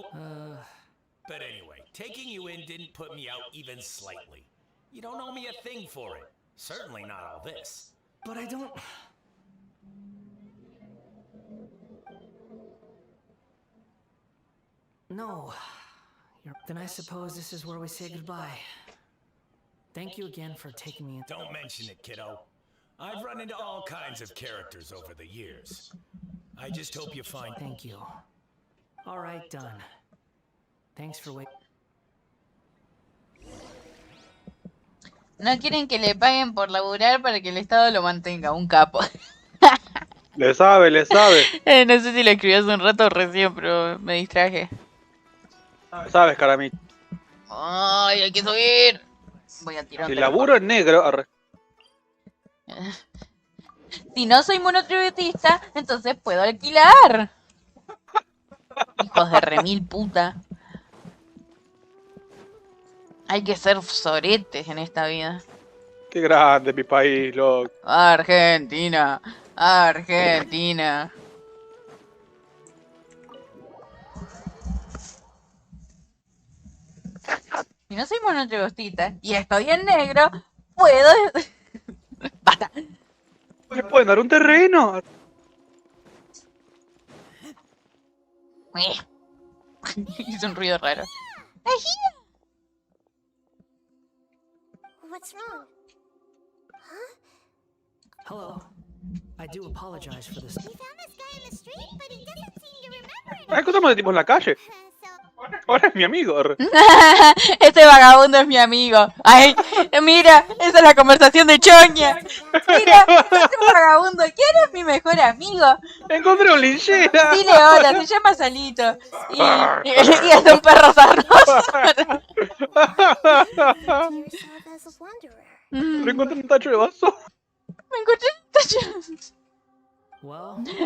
But anyway, taking you in didn't put me out even slightly. You don't owe me a thing for it. Certainly not all this. But I don't. No. Then I suppose this is where we say goodbye. Thank you again for taking me in. Don't mention it, kiddo. I've run into all kinds of characters over the years. I just hope you find... Thank you. All right, done. Thanks for waiting. No quieren que le paguen por laburar para que el Estado lo mantenga, un capo. Le sabe, le sabe. No sé si lo escribí hace un rato recién, pero me distraje. Sabes, Caramit. Ay, hay que subir. Voy a tirar. Si laburo en negro. Arre. Si no soy monotributista, entonces puedo alquilar. Hijos de remil puta. Hay que ser soretes en esta vida. Qué grande mi país, loco. Argentina. Argentina. Si no soy monotributista y estoy en negro, puedo... Basta. ¿Me pueden dar un terreno? Hizo un ruido raro. What's wrong? Hello. I do apologize for this. We found this guy in the street, but he doesn't seem to remember Hay cosas de tipo en la calle. Ahora es mi amigo. Arre. Este vagabundo es mi amigo. Ay, mira, esa es la conversación de Choña. Mira, este vagabundo, ¿quién es mi mejor amigo? Encontré un linchera. Dile hola, se llama Salito. Y es un perro sarnoso. Lo encontré en un tacho de vaso. Me encontré en el tacho.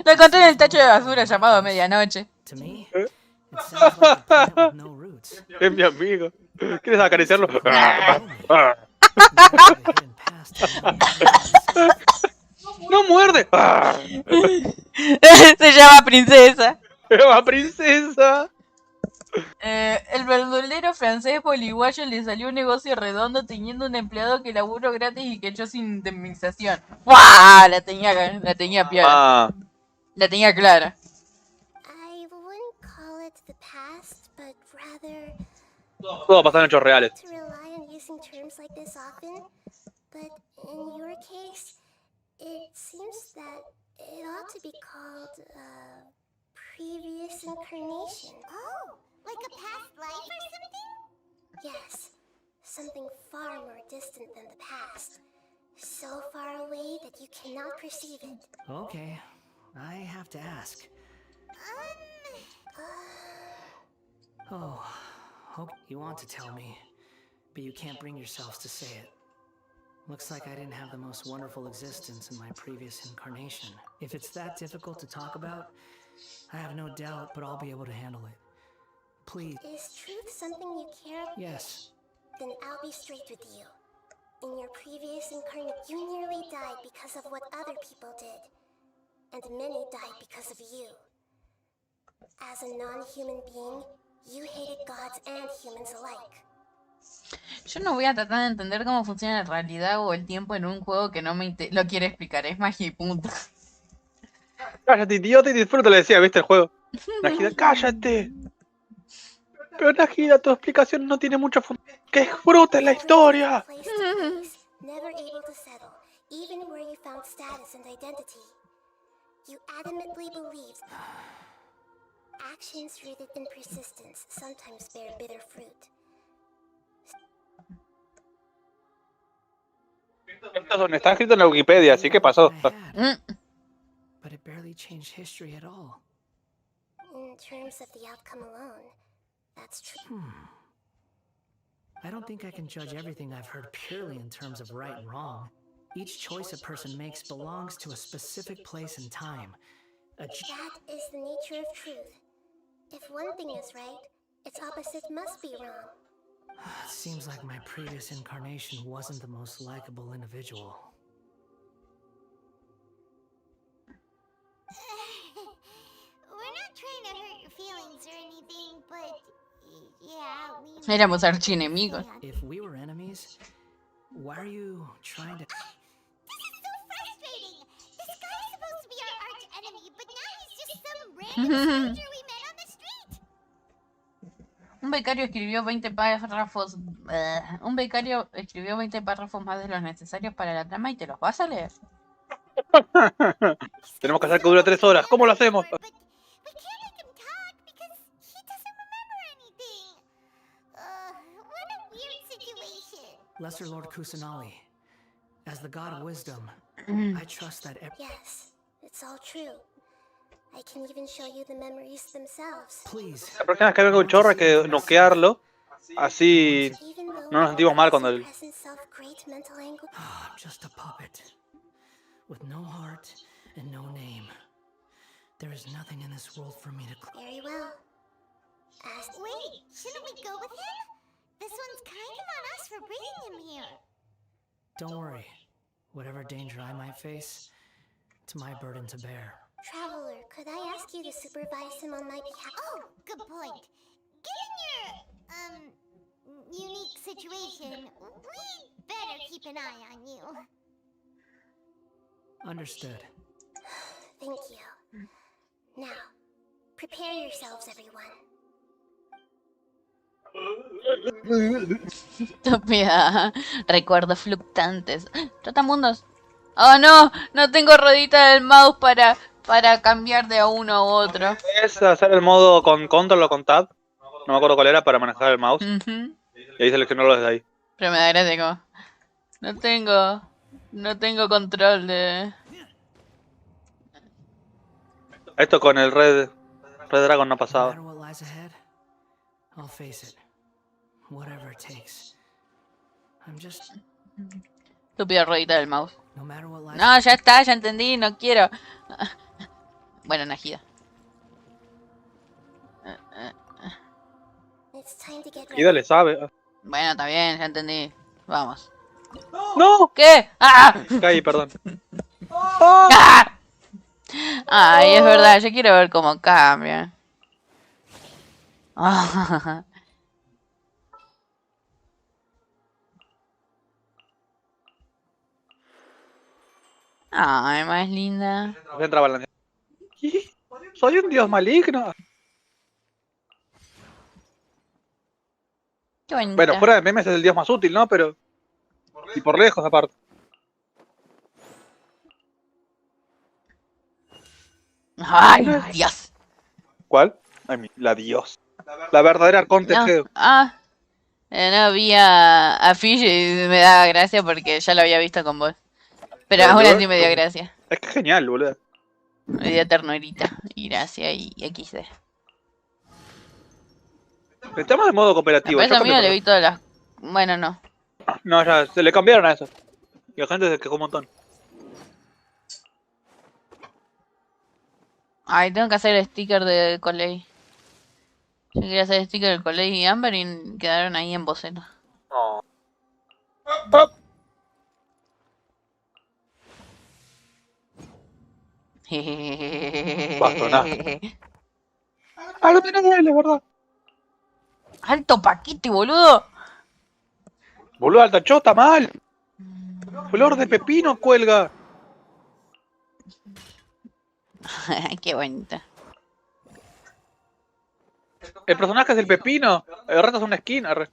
Lo encontré en el tacho de basura llamado Medianoche. To me, it sounds like a plant with no roots. Es mi amigo. ¿Quieres acariciarlo? ¡No muerde! Se llama Princesa. Se llama Princesa. El verdulero francés poliguayo le salió un negocio redondo teniendo un empleado que laburó gratis y que echó sin indemnización. ¡Buah! La tenía piola. La tenía clara. I wouldn't call it the past, but rather Todo pasó en hechos reales. to rely on using terms like this often. But in your case, it seems that it ought to be called previous incarnation. Oh, like a past life or something? Yes, something far more distant than the past. So far away that you cannot perceive it. Okay, I have to ask. Oh, okay. You want to tell me, but you can't bring yourselves to say it. Looks like I didn't have the most wonderful existence in my previous incarnation. If it's that difficult to talk about, I have no doubt, but I'll be able to handle it. Please. Is truth something you care about? Yes. Then I'll be straight with you. In your previous incarnate, you nearly died because of what other people did. And many died because of you. As a non-human being, you hated gods and humans alike. Yo no voy a tratar de entender cómo funciona la realidad o el tiempo en un juego que no me lo quiere explicar. Es magia y punto. Cállate, idiota, y disfruta, le decía, ¿viste el juego? Najida, cállate. Pero Najida, tu explicación no tiene mucho fundamento. ¡Que disfrutes la historia! Never able to settle, even where you found status and identity. You adamantly believed actions rooted in persistence sometimes bear bitter fruit. Esto está escrito en la Wikipedia, así que pasó. But it barely changed history at all. In terms of the outcome alone, that's true. I don't think I can judge everything I've heard purely in terms of right and wrong. Each choice a person makes belongs to a specific place and time. That is the nature of truth. If one thing is right, its opposite must be wrong. It seems like my previous incarnation wasn't the most likable individual. We're not trying to hurt your feelings or anything, but yeah, Éramos archienemigos. If we were enemies, why are you trying to... This is so frustrating! This guy is supposed to be our arch enemy, but now he's just some random stranger we met on the street! Un becario escribió 20 párrafos. Un becario escribió 20 párrafos más de los necesarios para la trama y te los vas a leer. Tenemos que hacer que dure 3 horas. ¿Cómo lo hacemos? Lesser Lord Kusanali, as the god of wisdom, I trust that Yes, it's all true. I can even show you the memories themselves. Please. La próxima vez que venga un chorro hay que noquearlo. Así no nos sentimos mal cuando él... I'm just a puppet. With no heart and no name. There is nothing in this world for me to... Very well. Wait, shouldn't we go with him? This one's kind of on us for bringing him here. Don't worry. Whatever danger I might face, it's my burden to bear. Traveler, could I ask you to supervise him on my behalf? Oh, good point. Given your, unique situation, we'd better keep an eye on you. Understood. Thank you. Now, prepare yourselves, everyone. Estúpida. Recuerdos fluctuantes. Trotamundos. Oh no, no tengo ruedita del mouse para cambiar de uno a otro. Es hacer el modo con control o con tab. No me acuerdo cuál era para manejar el mouse. Y ahí seleccionarlo desde ahí. Pero me da gracia como... No tengo control de... Esto con el Red Dragon no pasaba. No matter what lies ahead, I'll face it. Whatever it takes. I'm just... Estúpida ruedita del mouse. No matter what lies... No, ya está, ya entendí, no quiero. Bueno, Najida. Najida le sabe. Bueno, está bien, ya entendí. Vamos. ¡No! ¿Qué? ¡Ah! Caí, perdón. ¡Ah! Ay, es verdad, yo quiero ver cómo cambia. Ay, más linda. Entra balanceando. ¿Qué? ¿Soy un dios maligno? Qué bonita. Bueno, fuera de memes es el dios más útil, ¿no? Pero... Y por lejos, aparte. ¡Ay, Dios! ¿Cuál? Ay, la dios. La verdadera Arconte No, Geo. no vi a Fish y me daba gracia porque ya lo había visto con vos. Pero aún así me dio gracia. Es que genial, boludo. Me dio ternurita y gracia y XD. Estamos de modo cooperativo. A ese amigo le vi todas las... Bueno, no. No, ya, se le cambiaron a eso. Y la gente se quejó un montón. Ay, tengo que hacer el sticker de Coley. Yo quería hacer el sticker de Coley y Amber y quedaron ahí en boceto. No. Bastonazo. Ah, no tenés doble, ¿verdad? ¡Alto paquete, boludo! Boludo, alta chota, mal. Flor de pepino cuelga. Qué bonita. El personaje es el pepino. El resto es una skin. Arre.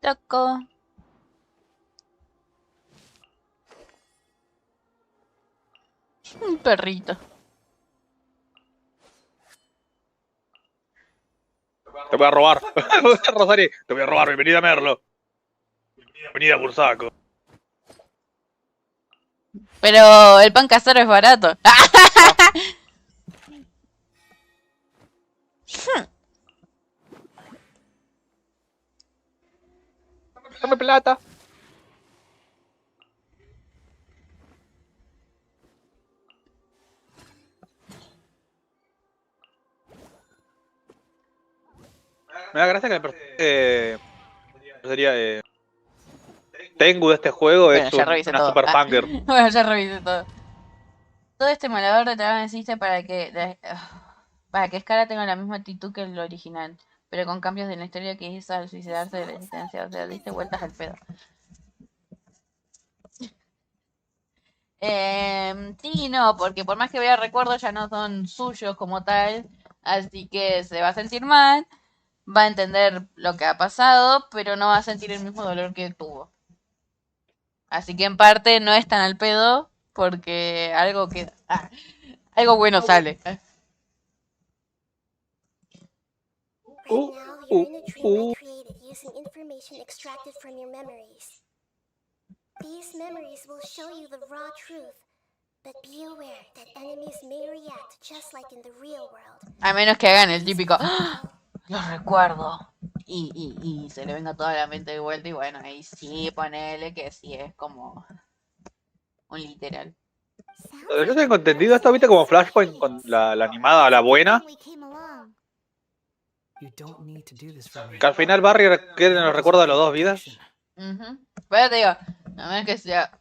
Loco. Un perrito. Te voy a robar. Rosari, te voy a robar. Bienvenida a Merlo. Bienvenida a Bursaco. Pero el pan casero es barato. Dame plata. Me da gracia que sería Tengu de este juego Bueno, es ya revisé una todo. super fanger. Bueno, ya revisé todo. Todo este malador de dragón existe para que Skara tenga la misma actitud que el original, pero con cambios de la historia que hizo al suicidarse de la existencia. O sea, diste vueltas al pedo. Sí, no, porque por más que vea recuerdos ya no son suyos como tal, así que se va a sentir mal, va a entender lo que ha pasado, pero no va a sentir el mismo dolor que tuvo. Así que en parte no es tan al pedo, porque algo bueno sale. Right now, you're in a dream I created using information extracted from your memories. These memories will show you the raw truth, but be aware that enemies may react just like in the real world. A menos que hagan el típico, ¡ah! Lo recuerdo. Y se le venga toda la mente de vuelta y bueno, ahí sí, ponele que sí es como un literal. Yo tengo entendido esto, viste, como Flashpoint con la animada a la buena. Que al final Barry quede en los recuerdos de las dos vidas. Pero te digo, a menos que sea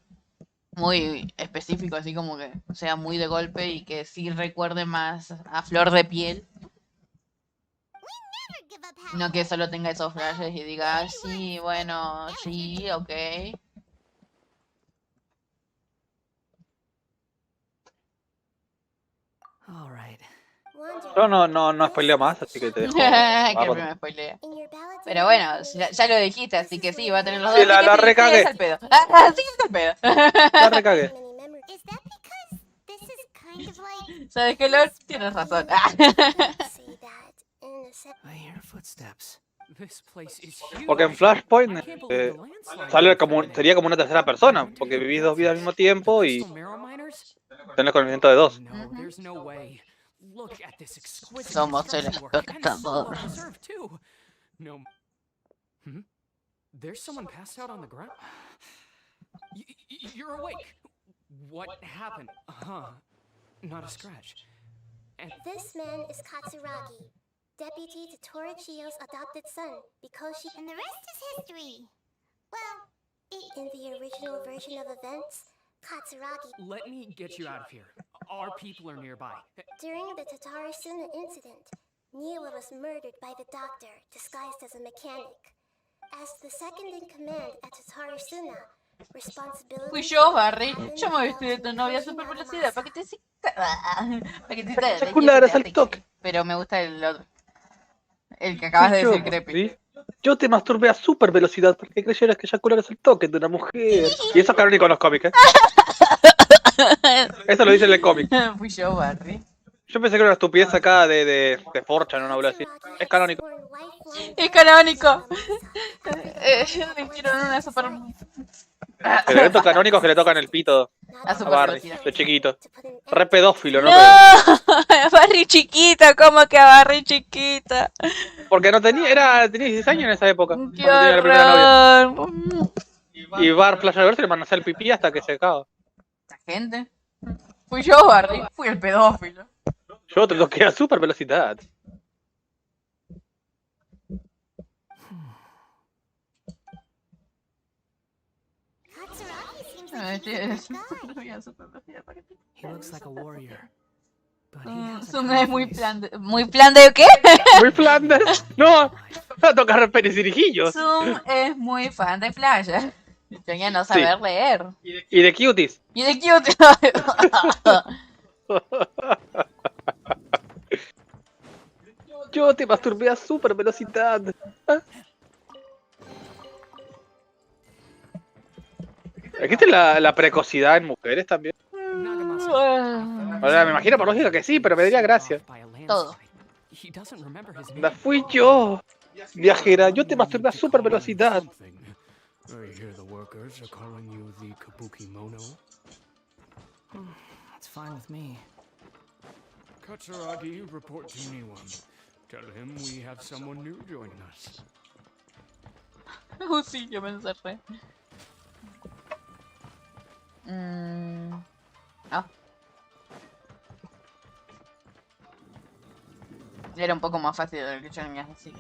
muy específico, así como que sea muy de golpe y que sí recuerde más a flor de piel. No que solo tenga esos flashes y diga, sí, bueno, sí, ok. Yo no spoileo más, así que te dejo. Que me spoilea. Pero bueno, ya lo dijiste, así que sí, va a tener los dos. Sí, la recagué. Sí, es al pedo. Sí, es al pedo. La recagué. ¿Sabes qué, Lord? Tienes razón. Porque en Flashpoint sería como una tercera persona, porque vivís dos vidas al mismo tiempo y tenés conocimiento de dos. Somos el espectador. No. There's someone passed out on the ground. You're awake. What happened? Not a scratch. And This man is Katsuragi, deputy to Torachio's adopted son, because she... And the rest is history. Well, in the original version of events, Katsuragi... Let me get you out of here. Our people are nearby. During the Tatarasuna incident, Niwa was murdered by the doctor, disguised as a mechanic. As the second in command at Tatarasuna, responsibility. Fui yo, Barry. Yo me vestí de tu novia a super velocidad para que te para que te Espectaculares al toque. Pero me gusta el otro. El que acabas de decir, Creepy. ¿Sí? Yo te masturbé a super velocidad porque creyeras que eyacular es el toque de una mujer. Y eso es canónico en los cómics, ¿eh? Eso lo dice en el cómic. Fui yo, Barry. Yo pensé que era una estupidez acá de Forchan, una habla así. Es canónico. Es canónico. Me hicieron una super... El evento canónico es que le tocan el pito A a super Barry, velocidad. de chiquito. Re pedófilo, ¿no? ¡No! Barry chiquita, ¿cómo que Barry chiquita? Porque no tenía, tenía 16 años en esa época. ¡Qué Cuando tenía la primera novia. horror! Y Bar Playa Verde le mandó a hacer el pipí hasta que se acaba. La gente. Fui yo, Barry. Fui el pedófilo. Yo te toqué a super velocidad. He looks like a warrior. Zoom es muy plan de qué? Muy Flanders. No, a tocar penes y rijillos. Zoom es muy fan de playa. Tenía no saber Sí. leer. Y de cuties. Y de cute. Yo te masturbé a super velocidad. ¿Existe la precocidad en mujeres también? O sea, me imagino por lógica que sí, pero me daría gracia. Todo. La fui yo. Viajera, yo te masturbé a super velocidad. I hear the workers are calling you the Kabuki Mono. It's fine with me. Katsuragi, report to anyone. Tell him we have someone new joining us. Sí, yo me encerré. Era un poco más fácil de lo que yo venía a decir.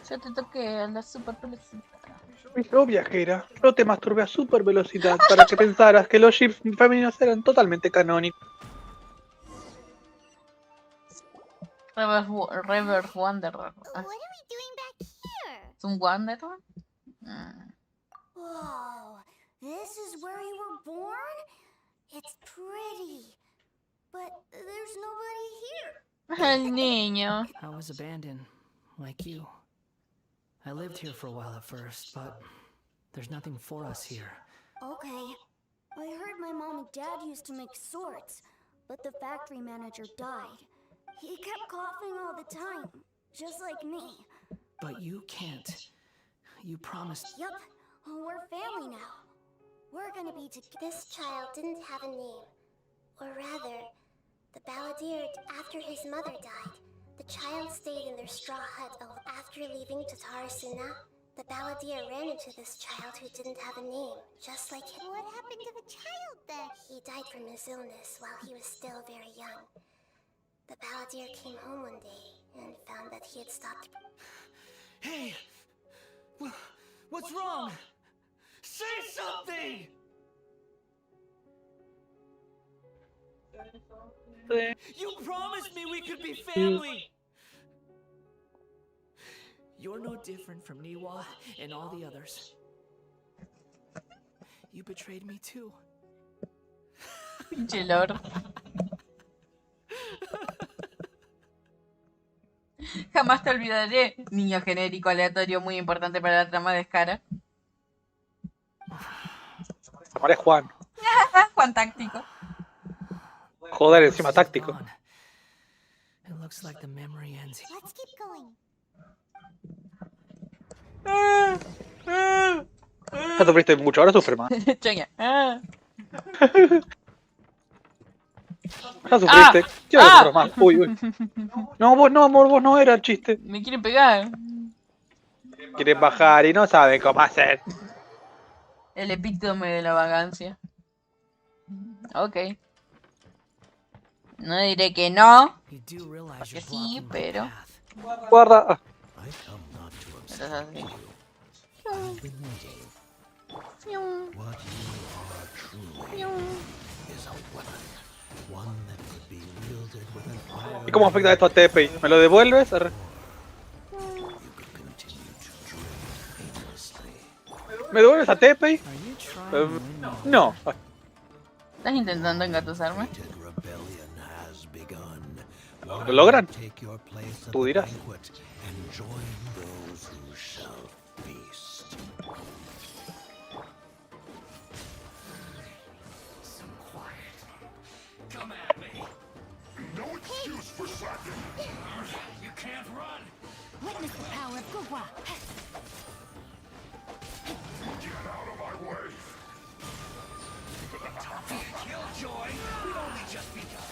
Yo te toqué a la super velocidad. No, viajera, yo te masturbé a super velocidad para que pensaras que los ships femeninos eran totalmente canónicos. Reverse Wanderer. ¿Es un Wanderer? Whoa, this is where you were born? It's pretty, but there's nobody here. El niño. I was abandoned, like you. I lived here for a while at first, but there's nothing for us here. Okay, I heard my mom and dad used to make swords, but the factory manager died. He kept coughing all the time, just like me. But you can't. You promised. Yup, we're family now. We're gonna be This child didn't have a name. Or rather, the balladeer, after his mother died, the child stayed in their straw hut. After leaving Tatarasuna, the balladeer ran into this child who didn't have a name, just like him. What happened to the child then? He died from his illness while he was still very young. The balladeer came home one day and found that he had stopped. Hey! What's wrong? Say something! You promised me we could be family! You're no different from Niwa and all the others. You betrayed me too. Pinche lord. Jamás te olvidaré, niño genérico aleatorio muy importante para la trama de Skara. Ahora es Juan. Juan táctico. Joder, encima táctico. It looks like the memory ends. Let's keep going. Ya sufriste mucho, ahora sufre más. Choña. Ya sufriste, yo no sufro más. Uy, uy. No, vos no, amor, vos no era el chiste. Me quieren pegar. Quieren bajar y no saben cómo hacer. El epítome de la vagancia. Ok. No diré que no. Porque sí, pero... Guarda. Pero es así. ¿Y cómo afecta esto a TPI? ¿Me lo devuelves? Arre. ¿Me devuelves a TPI? No. ¿Estás intentando engatusarme? ¿Lo logran? Tú dirás. Witness the power of Gugwa. Killjoy! We've only just begun.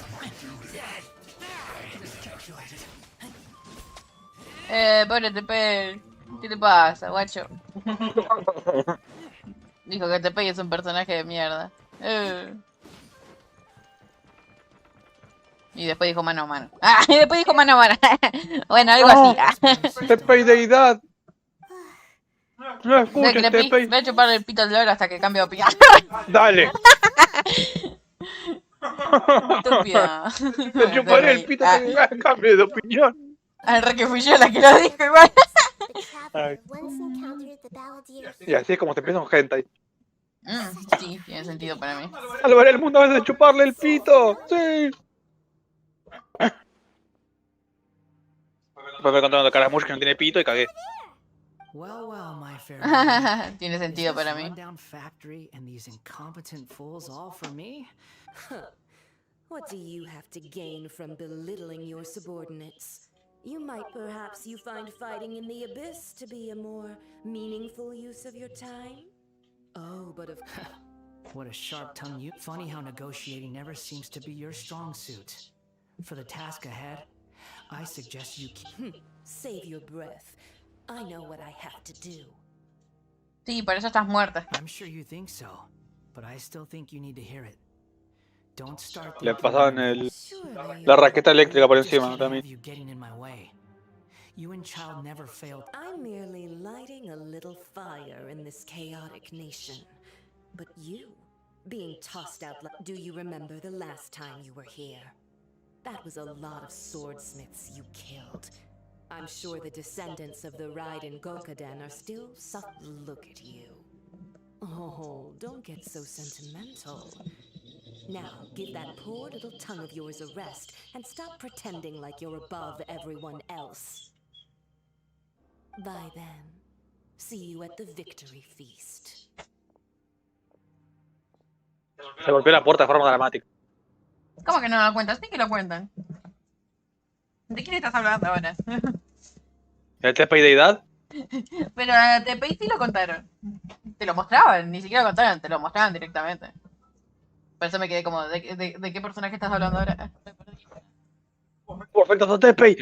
Pobre TP. ¿Qué te pasa, guacho? Dijo que TP es un personaje de mierda. Y después dijo mano a mano. ¡Ah! Y después dijo mano a mano. Bueno, algo así. TPI deidad. No escuches, TPI. Voy a chuparle el pito al lore hasta que cambie de opinión. Dale. Estúpida. Te chuparé el pito hasta que cambie de opinión. Al re que fui yo la que lo dijo igual. Ay. Y así es como se empieza un hentai. Sí, tiene sentido para mí. Salvaré el mundo a veces de chuparle el pito. Sí. Después me contaron de Caramush que no tiene pito y cagué. Well, well, my fair Tiene sentido para mí. rundown factory and these incompetent fools all for me? What do you have to gain from belittling your subordinates? You might perhaps find fighting in the abyss to be a more meaningful use of your time? Oh, but of What a sharp tongue you. Funny how negotiating never seems to be your strong suit. For the task ahead, I suggest you save your breath. I know what I have to do. Sí, por eso estás muerta. I'm sure you think so, but I still think you need to hear it. Don't start Le pasaban la raqueta eléctrica por encima también. You and Child never failed. I'm merely lighting a little fire in this chaotic nation. But you, being tossed out do you remember the last time you were here? That was a lot of swordsmiths you killed. I'm sure the descendants of the Raiden Gokaden are still look at you. Oh, don't get so sentimental. Now, give that poor little tongue of yours a rest and stop pretending like you're above everyone else. Bye then. See you at the victory feast. Se golpeó la puerta de forma dramática. ¿Cómo que no lo cuentas? Sí que lo cuentan. ¿De quién estás hablando ahora? ¿El TPI deidad? Pero a TPI sí lo contaron. Te lo mostraban, ni siquiera lo contaron, te lo mostraban directamente. Por eso me quedé como, ¿de qué personaje estás hablando ahora? Perfecto, TPI.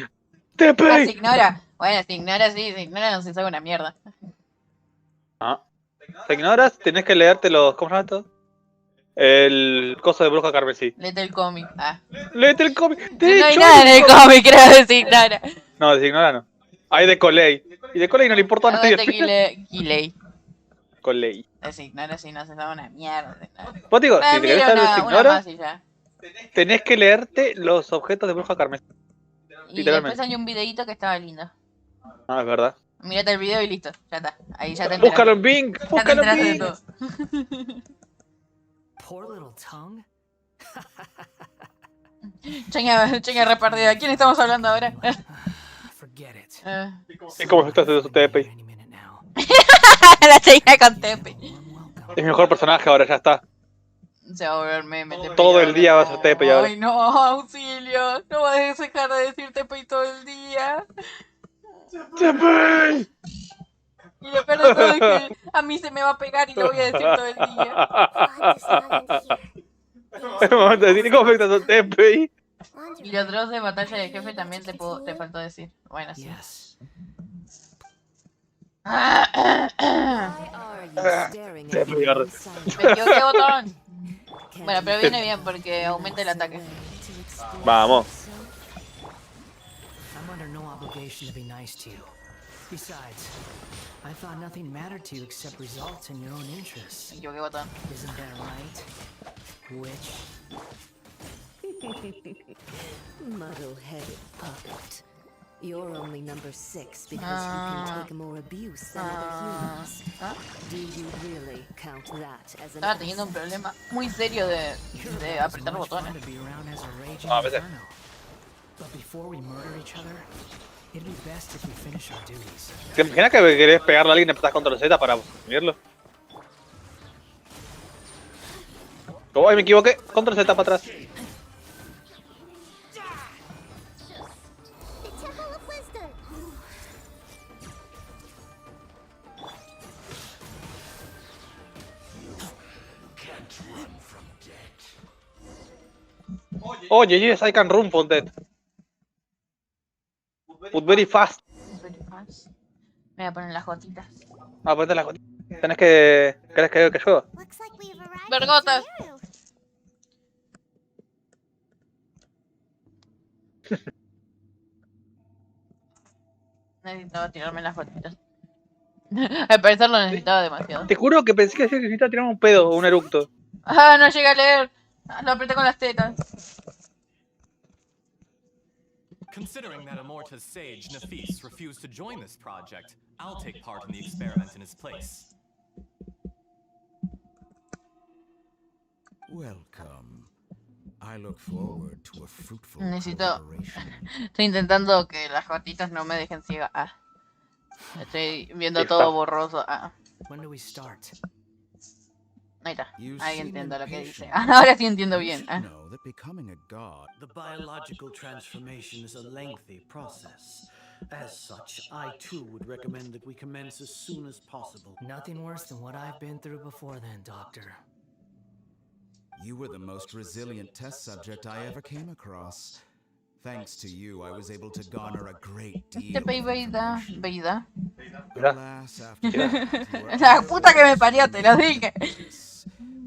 TPI. Ah, se ignora. Bueno, se ignora, sí, se ignora, no se sabe una mierda. Ah. ¿Te ignoras? Tenés que leerte los... ¿Cómo se llama esto? El coso de bruja carmesí. Léete el cómic. Ah. Léete el cómic. No hay nada en el cómic, creo que se ignora. No, se ignora no. Hay de Coley. Y de Coley no le importa a nadie. Gilei. Coley. Se ignora si no se sabe una mierda. Vos digo, si te querés saber si ignoras, ya. tenés que leerte los objetos de bruja carmesí. Y después salió un videito que estaba lindo. Ah, es verdad. Mírate el video y listo, ya está. Ahí ya te enteraste. Búscalo en Bing, búscalo en Bing. Poor little tongue. Chenga repartida. ¿Quién estamos hablando ahora? Forget it. Es como estás de su TPI. La chenga con Tepe. Es mi mejor personaje ahora, ya está. Se va a volver meme. Todo el día va a ser TPI ahora. Ay no, auxilio. No vas a dejar de decir TPI todo el día. TPI. Y lo peor de todo es que a mí se me va a pegar y lo voy a decir todo el día. Es momento de decir cómo afecta tu TPI. Y los drops de batalla de jefe también te faltó decir. Bueno, sí. Me equivoqué, botón. Bueno, pero viene bien porque aumenta el ataque. Vamos. I'm under no obligation to be nice to you. Besides, I thought nothing mattered to you except results in your own interests. Me equivoqué, botón. Isn't that right? Witch. Muddle-headed puppet. You're only number 6 because you can take more abuse than other humans. Do you really count that as an Estaba teniendo un problema muy serio de apretar botones. A veces. But before we murder each other, it'd be best if we finish our duties. ¿Te imaginas que querés pegarle a alguien y apretás control Z para unirlo? Oh, ay, me equivoqué. Control Z para atrás. Oye, yes, I can run from that. But very fast. Very fast. Me voy a poner las gotitas. Ah, ponte las gotitas. Tenés que... ¿Querés que yo? ¡Vergotas! Necesitaba tirarme las gotitas. Al parecer lo necesitaba demasiado. Te juro que pensé que necesitaba tirarme un pedo o un eructo. Ah, no llegué a leer. Lo apreté con las tetas. Considering that Amorta's sage, Nafis, refused to join this project, I'll take part in the experiment in his place. Welcome. I look forward to a fruitful Necesito... collaboration. Estoy intentando que las gotitas no me dejen ciega. Ah. Estoy viendo todo borroso. Ah. When do we start? Ahí está. Ahí entiendo lo que dice. impatient. Ahora sí entiendo bien. Ah. Know that becoming a god. The biological transformation is a lengthy process. As such, I too would recommend that we commence as soon as possible. Nothing worse than what I've been through before then, Doctor. You were the most resilient test subject I ever came across. Thanks to you, I was able to garner a great deal of Veida. Alas, after that, you were La puta que me parió, te lo dije.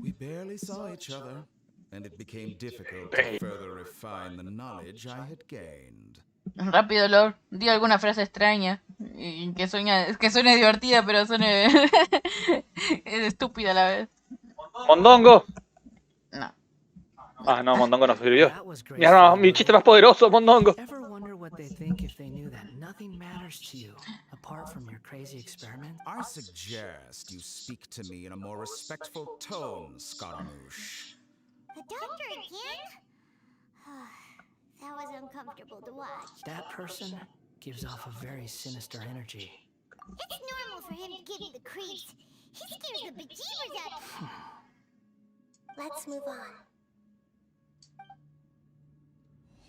We barely saw each other, and it became difficult to further refine the knowledge I had gained. Rápido, Lord. Di alguna frase extraña. Y que suene divertida, pero suene es estúpida a la vez. ¡Mondongo! No. Ah, no, Mondongo no sirvió. Ya no, mi chiste más poderoso, Mondongo. Ever wonder what they think if they knew that nothing matters to you apart from your crazy experiment? I suggest you speak to me in a more respectful tone, Scaramouche. The doctor again? That was uncomfortable to watch. That person gives off a very sinister energy. It's normal for him to give me the creeps. He scares the bejeebers out of me. Let's move on.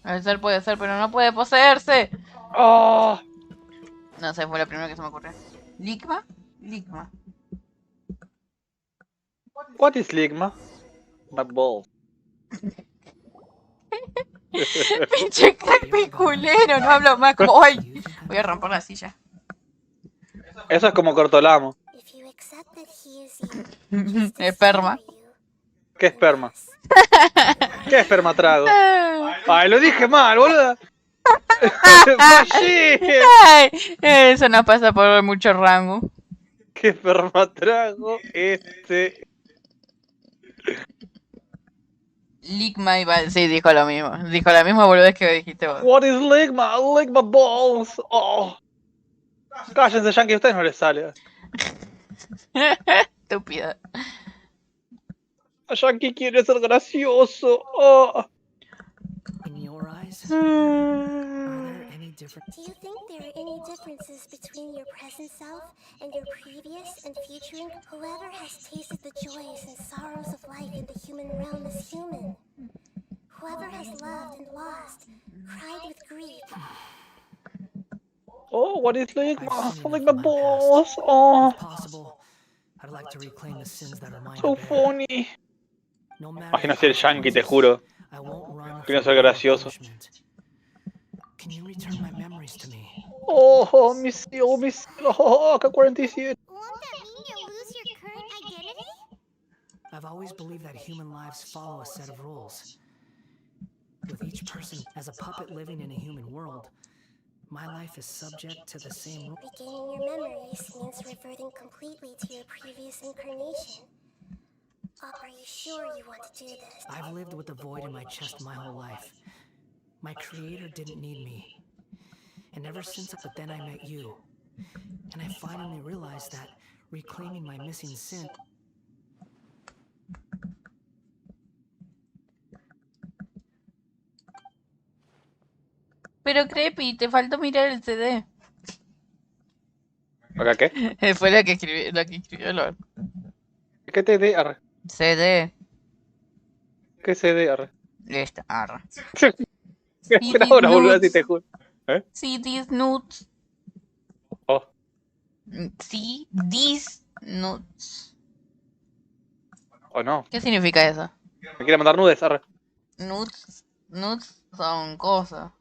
A ver, puede ser, pero no puede poseerse. Oh. No sé, fue lo primero que se me ocurrió. ¿Ligma? Ligma. What is Ligma? My balls. Pinche crack culero, no hablo más como hoy. Voy a romper la silla. Eso es como cortolamo. Esperma. ¿Qué esperma? ¿Qué esperma trago? Ay, lo dije mal, boludo. Ay, eso no pasa por mucho rango. ¿Qué esperma trago? Ligma iba, sí, dijo lo mismo. Dijo la misma boludez que dijiste vos. What is Ligma? Ligma balls. Oh. Cállense, Yankee, a ustedes no les sale. Estúpida. Yankee quiere ser gracioso. Oh. In your eyes, Do are there any different? you think there are any differences between your present self and your previous and future? Whoever has tasted the joys and sorrows of life in the human realm is human. Whoever has loved and lost, cried with grief. Oh, what is Ligma? Ligma balls. Oh. If possible, I'd like to reclaim the sins that are mine. So funny. No matter Imagino ser Yankee, te juro. I won't run. Quiero ser gracioso. Can you return my memories to me? Oh, mi cielo, mi cielo. Oh, K-47. Won't that mean you'll lose your current identity? I've always believed that human lives follow a set of rules. With each person as a puppet living in a human world, my life is subject to the same rules. Regaining your memories means reverting completely to your previous incarnation. Are you sure you want to do this? I've lived with the void in my chest my whole life. My creator didn't need me. And ever since, but then I met you. And I finally realized that reclaiming my missing sin... Pero Creepy, te faltó mirar el CD. ¿Acá qué? Fue la que escribió Lord. ¿Qué te arre? CD. ¿Qué CD arre? Esta, arre. Espera ahora, boludo, si te juro. See these nudes. Oh. See these nudes. ¿O no? ¿Qué significa eso? Me quiere mandar nudes, arre. Nudes son cosas.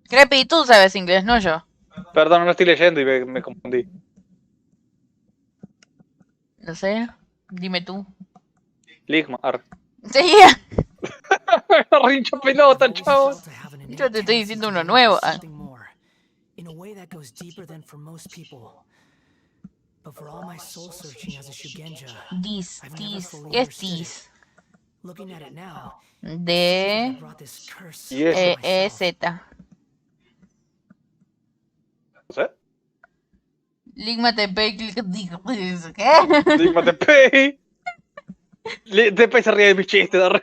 Creepy, tú sabes inglés, no yo. Perdón, no estoy leyendo y me confundí. No sé, dime tú. Ligma, arre. Sí. Rincha pelota, chavo. Yo te estoy diciendo uno nuevo. In a way that goes deeper than for most people. But for all my soul searching as a Shugenja, ¿Qué es this? Looking at it now, D E Z. ¿Sí? Ligma TP, ¿qué? Ligma TP. TP se ríe de mis chistes, arre.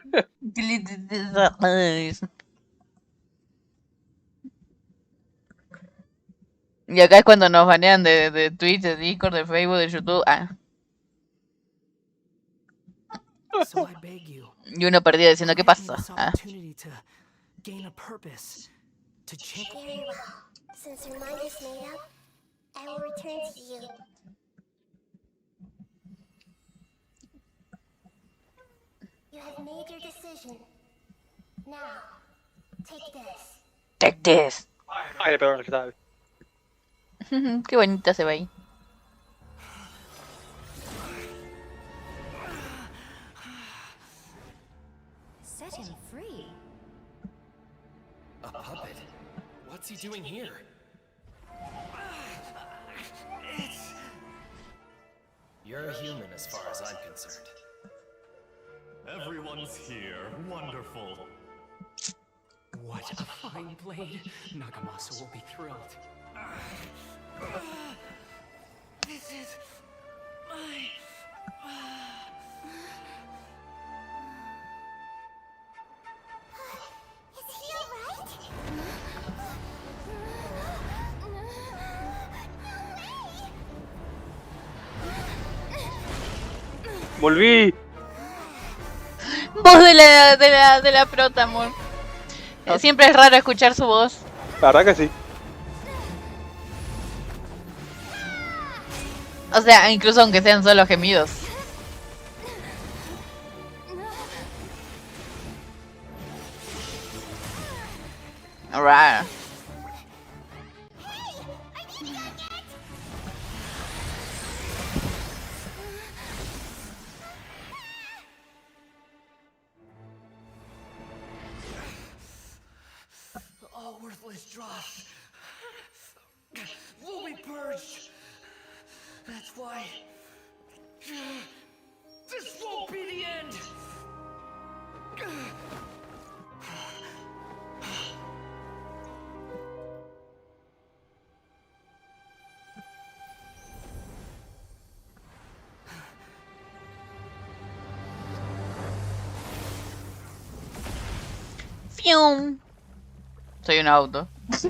Y acá es cuando nos banean de Twitch, de Discord, de Facebook, de YouTube. Ah. Y uno perdido diciendo ¿qué pasa? Ah. Very well. Since your mind is made up, I will return to you. You have made your decision. Now, take this. Take this. Ay, le pegó en el que estaba. Qué bonita se ve ahí. Set him free. A puppet? What's he doing here? You're a human as far as I'm concerned. Everyone's here. Wonderful. What a fine blade. Nagamasa will be thrilled. This is my... Is he alright? Volví. Voz de la prota, amor. Siempre es raro escuchar su voz. La verdad que sí. O sea, incluso aunque sean solo gemidos. Alright. All worthless dross will be purged. That's why this won't be the end. ¡Fium! Soy un auto. Es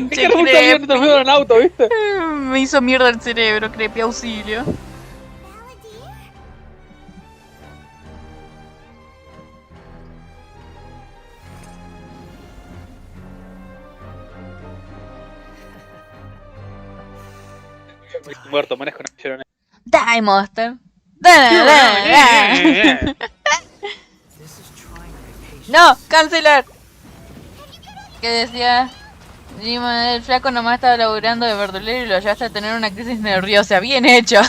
que no está bien, te fueron en auto, ¿viste? Me hizo mierda el cerebro, Creepy, auxilio. Muerto, manejo una hicieron. Die, monster. No, cancelar. ¿Qué decía? El flaco nomás estaba laburando de verdulero y lo llevaste a tener una crisis nerviosa. Bien hecho.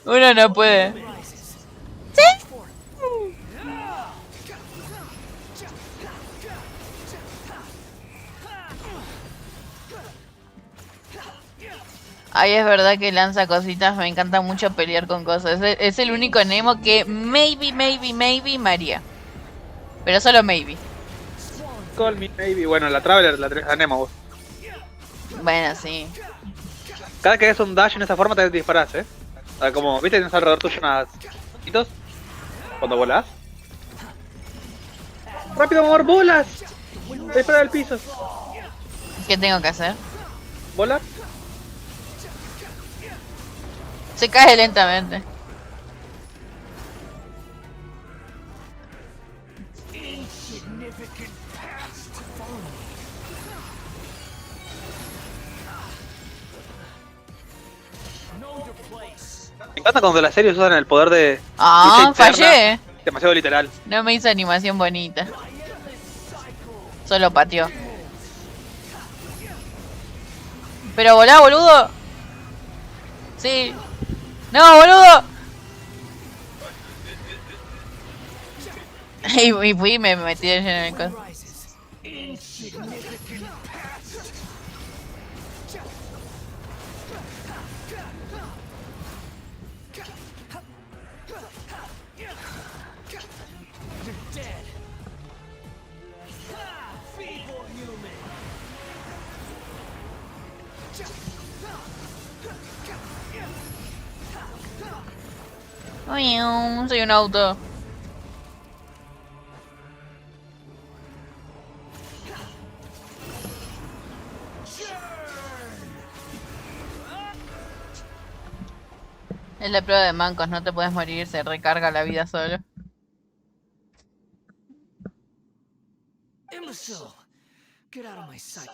Uno no puede. ¿Sí? Ay, es verdad que lanza cositas, me encanta mucho pelear con cosas. Es el único Nemo que maybe me haría. Pero solo maybe. Call me maybe. Bueno, la Traveler la Nemo vos. Bueno, sí. Cada que haces un dash en esa forma te disparas, O sea, como, ¿viste? Tienes alrededor tuyo unas hitos cuando volás. ¡Rápido, amor! ¡Bolas! Dispara al piso. ¿Qué tengo que hacer? ¿Volar? Se cae lentamente. Me encanta cuando las series usan el poder de Ah, lucha interna. fallé. Demasiado literal. No me hizo animación bonita. Solo pateó. Pero volá, boludo. Sí. No, boludo. Y fui y me metí en el coso. Soy un auto. Es la prueba de mancos, no te puedes morir, se recarga la vida solo. Imbecile! Get out of my sight.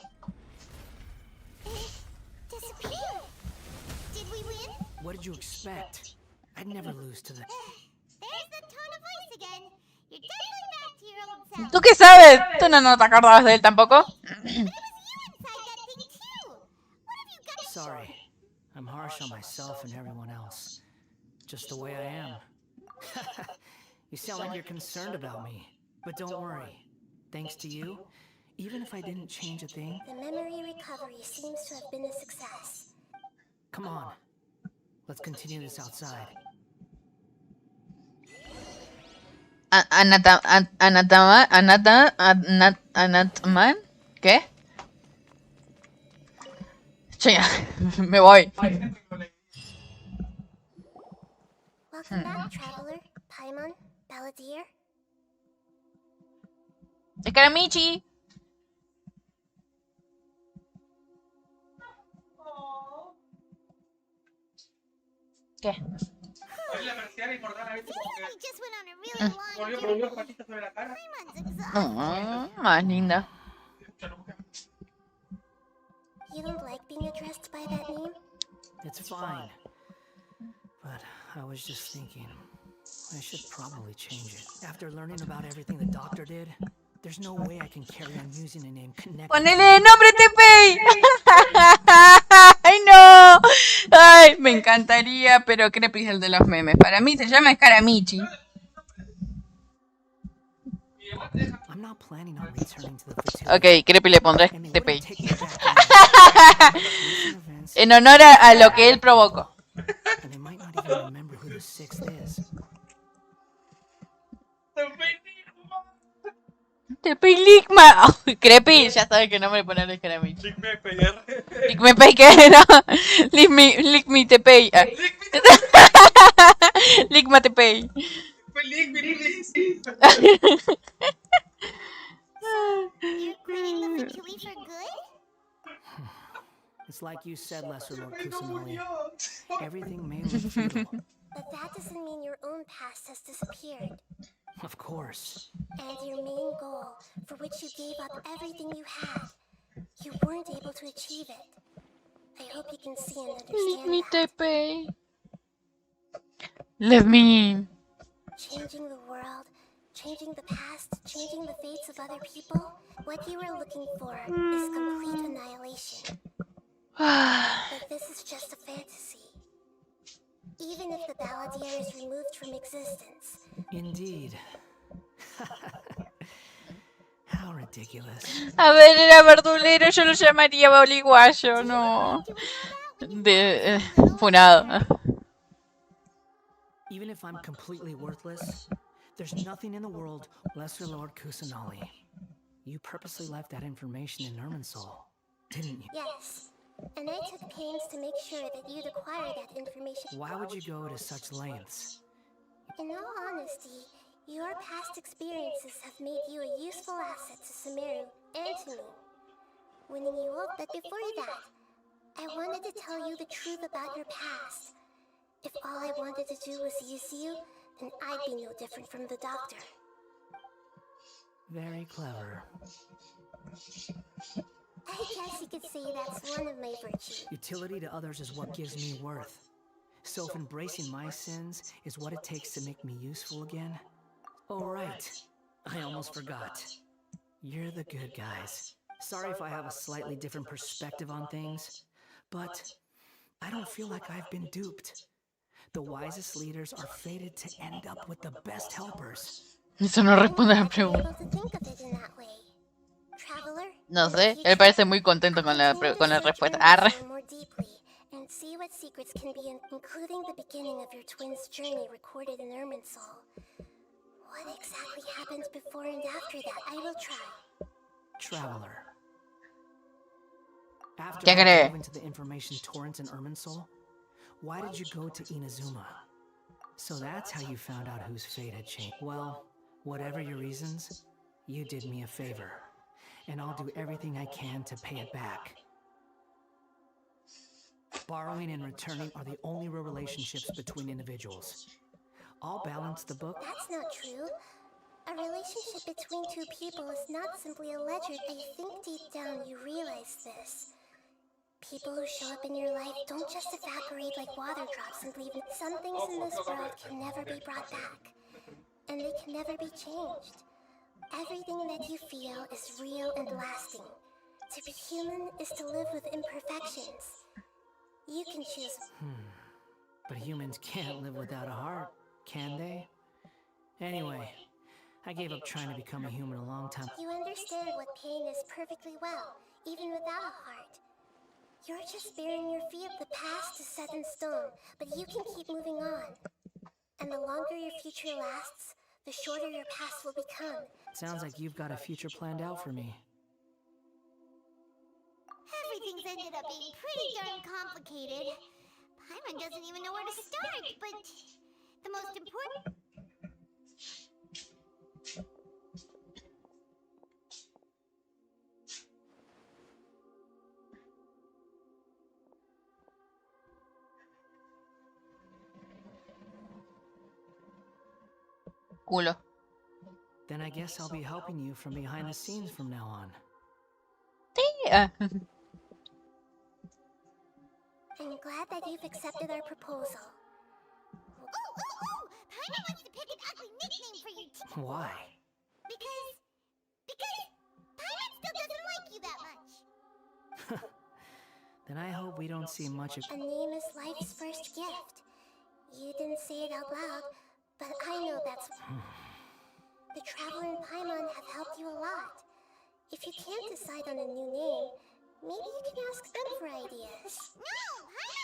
Disappeared. Did we win? What did you expect? I'd never lose to the... There's the tone of voice again. You're definitely back to your old self. ¿Tú qué sabes? ¿Tú no te acordabas de él tampoco? Sorry. I'm harsh on myself and everyone else. Just the way I am. You sound like you're concerned about me. But don't worry. Thanks to you, even if I didn't change a thing... The memory recovery seems to have been a success. Come on. Let's continue this outside. Anataman? ¿Qué? Chinga, me voy. Welcome back, traveler. Paimon, Balladeer. ¡Escaramichi! ¿Qué? Más linda. You don't like being addressed by that name? It's fine. But I was just thinking, I should probably change it. After learning about everything the doctor did, there's no way I can carry on using a name connected. ¡Ponele nombre Tepei! ¡Ay, no! ¡Ay, me encantaría! Pero Creepy es el de los memes. Para mí se llama Escaramichi. Ok, Creepy le pondré Tepei. En honor a lo que él provocó. Tepei Ligma. Creepy, ya sabes que no me poner Escaramichi. Ligme Pei, ¿qué? No. Ligmi Tepei. Ligma Tepei. You're quitting the Fatui for good? It's like you said, Lesser Lord Kusanali. Everything may look futile. But that doesn't mean your own past has disappeared. Of course. And your main goal, for which you gave up everything you had, you weren't able to achieve it. I hope you can see and understand that. Tepei. Let me. Changing the world, changing the past, changing the fates of other people, what you were looking for is complete annihilation. But this is just a fantasy. Even if the Balladeer is removed from existence. Indeed. How ridiculous. A ver, era verdulero, yo lo llamaría boliguayo, no. De funado. Even if I'm completely worthless, there's nothing in the world, Lesser Lord Kusanali. You purposely left that information in Irminsul, didn't you? Yes. And I took pains to make sure that you'd acquire that information. Why would you go to such lengths? In all honesty, your past experiences have made you a useful asset to Sumeru and to me. Winning you over, but before that, I wanted to tell you the truth about your past. If all I wanted to do was use you, then I'd be no different from the doctor. Very clever. I guess you could say that's one of my virtues. Utility to others is what gives me worth. So if embracing my sins is what it takes to make me useful again... Oh right, I almost forgot. You're the good guys. Sorry if I have a slightly different perspective on things, but I don't feel like I've been duped. The wisest leaders are fated to end up with the best helpers. Eso no responde a la pregunta. No sé, él parece muy contento con la respuesta. Arre. And see what secrets can be including the beginning of your twins' journey recorded in Irminsul. What exactly happens before and after that, I will try. Traveler. After ¿Qué I cree? dove into the information torrents in Irminsul, why did you go to Inazuma? So that's how you found out whose fate had changed. Well, whatever your reasons, you did me a favor. And I'll do everything I can to pay it back. Borrowing and returning are the only real relationships between individuals. I'll balance the book. That's not true. A relationship between two people is not simply a ledger. I think deep down you realize this. People who show up in your life don't just evaporate like water drops and leave. Some things in this world can never be brought back. And they can never be changed. Everything that you feel is real and lasting. To be human is to live with imperfections. You can choose. But humans can't live without a heart, can they? Anyway, I gave up trying to become a human a long time. You understand what pain is perfectly well, even without a heart. You're just bearing your feet. The past is set in stone, but you can keep moving on. And the longer your future lasts, the shorter your past will become. Sounds like you've got a future planned out for me. Everything's ended up being pretty darn complicated. Paimon doesn't even know where to start, but the most important... Culo. Then I guess I'll be helping you from behind the scenes from now on. Yeah. I'm glad that you've accepted our proposal. Oh! Paimon wants to pick an ugly nickname for you. Why? Because Paimon still doesn't like you that much. Then I hope we don't see much of... A name is life's first gift. You didn't say it out loud, but I know that's... The Traveler and Paimon have helped you a lot. If you can't decide on a new name, maybe you can ask them for ideas.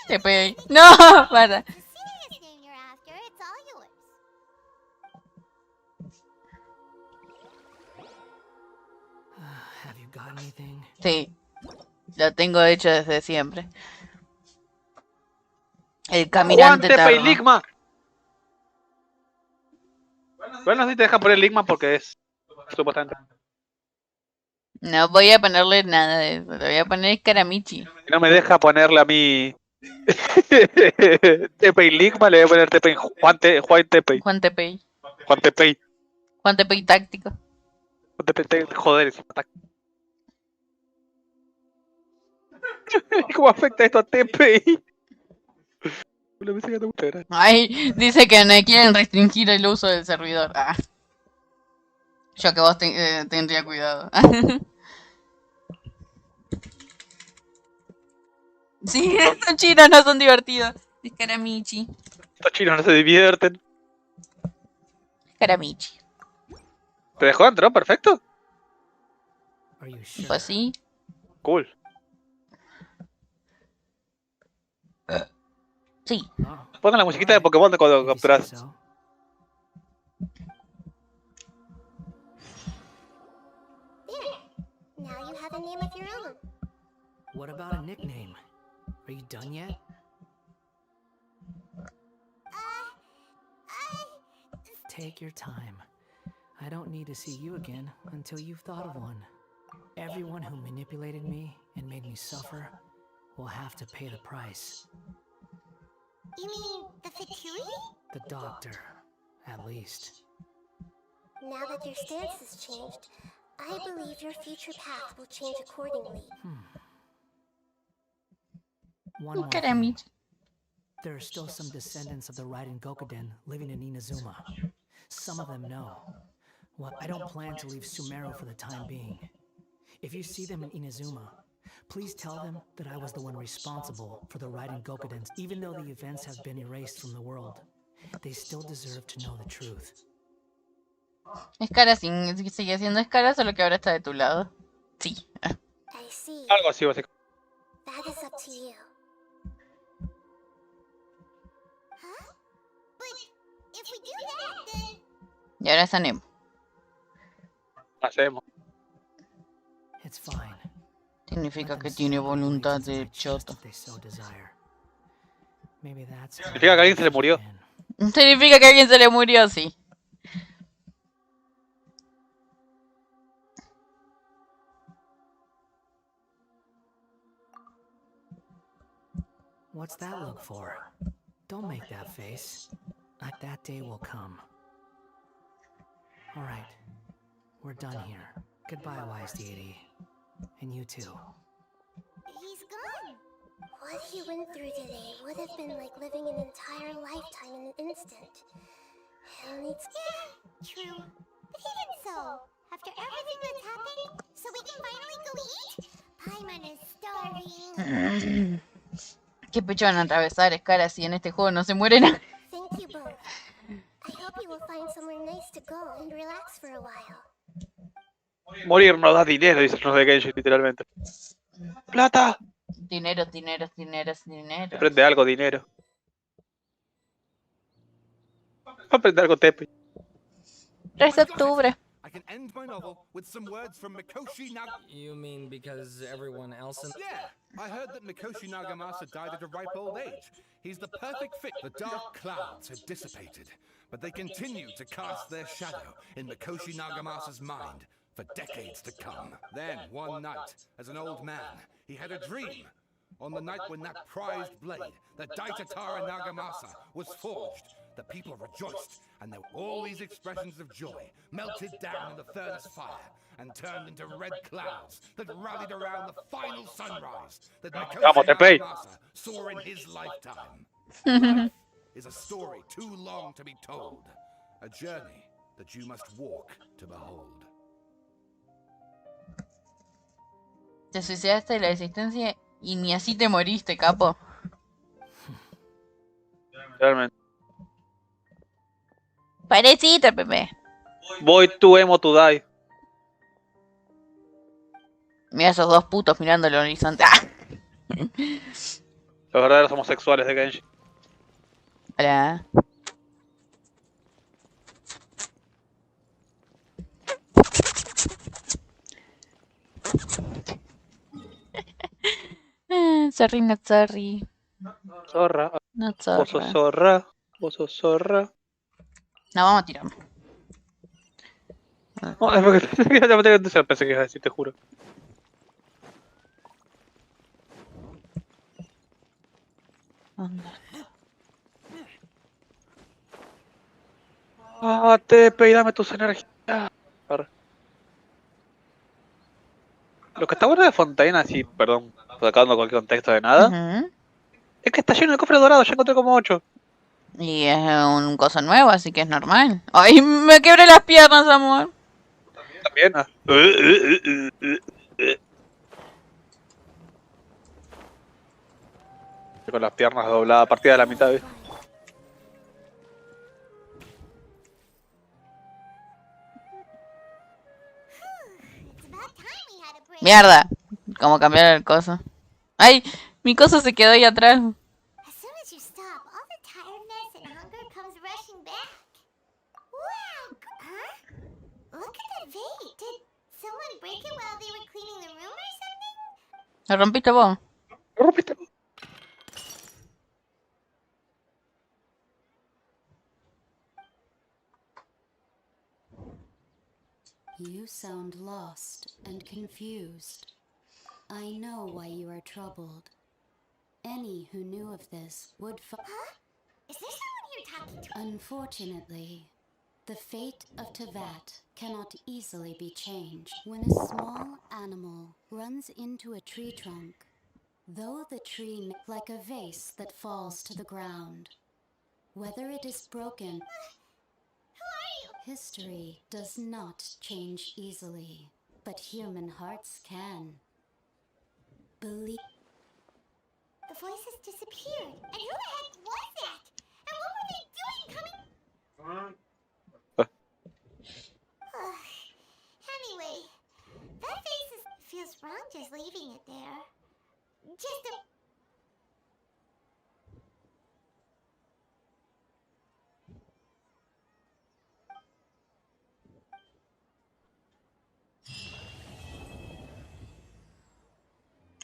Te pegué. No, para. The serious name you're after, it's all yours. Have you got anything? Sí. Lo tengo hecho desde siempre. El caminante ¡Aguante, eterno. Ligma! Bueno, sí te deja poner Ligma porque es supuestamente. No voy a ponerle nada de eso. Le voy a poner Karamichi. Si no me deja ponerle a mí Tepei Ligma, le voy a poner Tepei Juan Tepei. Juan Tepei. Juan Tepei. Juan Tepei táctico. Juan Tepei, joder, es un ataque. ¿Cómo afecta esto a Tepei? Ay, dice que no quieren restringir el uso del servidor. Ah. Yo que vos tendría cuidado. Sí, estos chinos no son divertidos. Es Karamichi. Estos chinos no se divierten. Karamichi. ¿Te dejó entrar? Perfecto. Pues sí. Cool. Sí. Pongan la musiquita de Pokémon de cuando capturas. Now you have a name of your own. What about a nickname? Are you done yet? Take your time. I don't need to see you again until you've thought of one. Everyone who manipulated me and made me suffer will have to pay the price. You mean the Fatui? The doctor, at least. Now that your stance has changed, I believe your future path will change accordingly. One more thing. There are still some descendants of the Raiden Gokuden living in Inazuma. Some of them know. Well, I don't plan to leave Sumeru for the time being. If you see them in Inazuma, please tell them that I was the one responsible for the Raiden Gokudens. Even though the events have been erased from the world, they still deserve to know the truth. Escara sigue siendo Escara, solo que ahora está de tu lado. Sí. I see. Algo así, básicamente. That is up to you. Huh? But if we do that, then... Y ahora es Anemo. Hacemos. It's fine. Significa que tiene voluntad de choto. Significa que alguien se le murió. Significa que alguien se le murió, sí. What's that look for? Don't make that face. That day will come. All right. We're done here. Goodbye, wise deity. And you too. He's gone. What he went through today would have been like living an entire lifetime in an instant. And it's... Yeah, true. But even so, after everything that's happened, so we can finally go eat? Paimon is starving. Qué pecho van a atravesar Escara si en este juego no se muere nada. Thank you both. I hope you will find somewhere nice to go and relax for a while. Morir no da dinero, dicen los de Genshin, literalmente. ¡Plata! Dinero, dinero, dinero, dinero. Aprende algo, dinero. Aprende algo, Tepe. 3 de octubre. I can end my novel with some words from Mikoshi You mean because everyone else in... Yeah, I heard that Mikoshi Nagamasa died at a ripe old age. He's the perfect fit. The dark clouds had dissipated, but they continue to cast their shadow in Mikoshi Nagamasa's mind for decades to come. Then, one night, as an old man, he had a dream. On the night when that prized blade, the Daitatara Nagamasa, was forged, the people rejoiced, and there were all these expressions of joy melted down in the furnace fire and turned into red clouds that rallied around the final sunrise that Mikoshi Nagamasa saw in his lifetime. Life is a story too long to be told, a journey that you must walk to behold. Te suicidaste de la existencia y ni así te moriste, capo. Realmente. Parecita, Pepe. Voy to emo to die. Mira esos dos putos mirando el horizonte. ¡Ah! Los verdaderos homosexuales de Genshin. Hola. Sorry, not sorry. Zorra. Not zorra. Vos sos zorra. Vos sos zorra. No, vamos a tirar. No, es porque ya pensé que ibas a decir, te juro. Ah, Tepe, y dame tus energías. Arre. Lo que está bueno de Fontaine, así, perdón, sacando cualquier contexto de nada, es que está lleno de cofres dorados, ya encontré como 8. Y es un cosa nuevo, así que es normal. ¡Ay, me quebré las piernas, amor! También. Con las piernas dobladas, partida de la mitad, ¿ves? ¡Mierda! ¿Cómo cambiar el coso? ¡Ay! Mi coso se quedó ahí atrás. As soon as you stop, Wait, did someone break it while they were cleaning the room or something? Lo rompiste vos. Lo rompiste vos. You sound lost and confused. I know why you are troubled. Any who knew of this would Huh? Is there someone here talking to? Unfortunately, the fate of Tevat cannot easily be changed. When a small animal runs into a tree trunk, though the tree like a vase that falls to the ground, whether it is broken, history does not change easily, but human hearts can. Believe. The voices disappeared. And who the heck was that? And what were they doing coming? Anyway, that face feels wrong just leaving it there. Just a...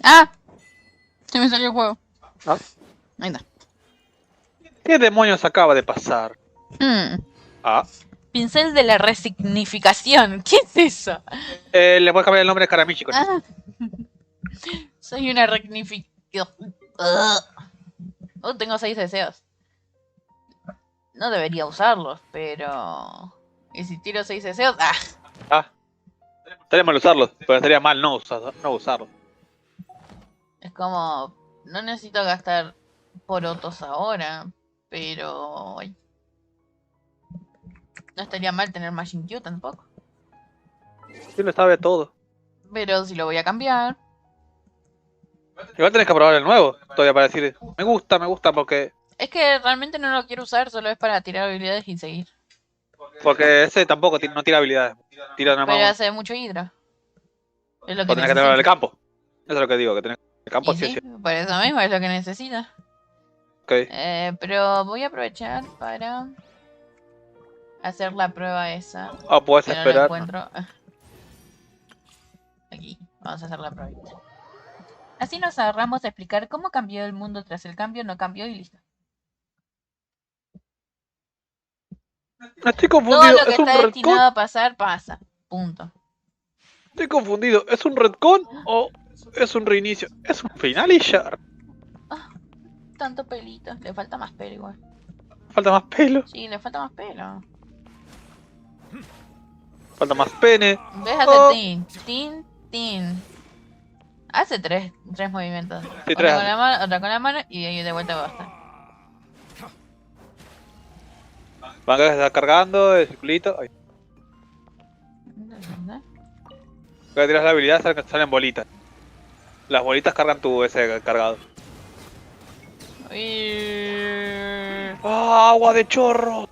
¡Ah! Se me salió el juego. ¿Ah? Ahí está. ¿Qué demonios acaba de pasar? Ah. Pincel de la resignificación. ¿Qué es eso? Le puedes cambiar el nombre de Karamichi con eso. Soy una resignificación. Tengo 6 deseos. No debería usarlos, pero... ¿Y si tiro 6 deseos? Estaría mal usarlos, pero estaría mal no usarlos. Es como... No necesito gastar porotos ahora, pero... No estaría mal tener Machine Q tampoco. Sí lo sabe todo. Pero si lo voy a cambiar... Igual tenés que probar el nuevo, todavía para decir, me gusta porque... Es que realmente no lo quiero usar, solo es para tirar habilidades y seguir. Porque ese tampoco no tira habilidades. Tira nada más. Pero hace mucho hidra. Es lo que tenés que tenerlo en el campo. Eso es lo que digo, que tenés el campo sí, por eso mismo es lo que necesita. Okay. Pero voy a aprovechar para hacer la prueba esa. Puedes que esperar. No lo encuentro. Aquí, vamos a hacer la prueba. Así nos ahorramos a explicar cómo cambió el mundo tras el cambio, no cambió y listo. Estoy confundido. Todo lo que está destinado a pasar, pasa. Punto. Estoy confundido. ¿Es un retcon o es un reinicio? Es un final y ya. Tanto pelito. Le falta más pelo igual. ¿Falta más pelo? Sí, le falta más pelo. Falta más pene. Déjate tin. Hace tres movimientos. Sí, Una con la mano, otra con la mano y ahí de vuelta va a estar. Van a estar cargando el circulito. Ahí. Cuando tiras la habilidad salen bolitas. Las bolitas cargan tu ese cargado. ¡Agua de chorro!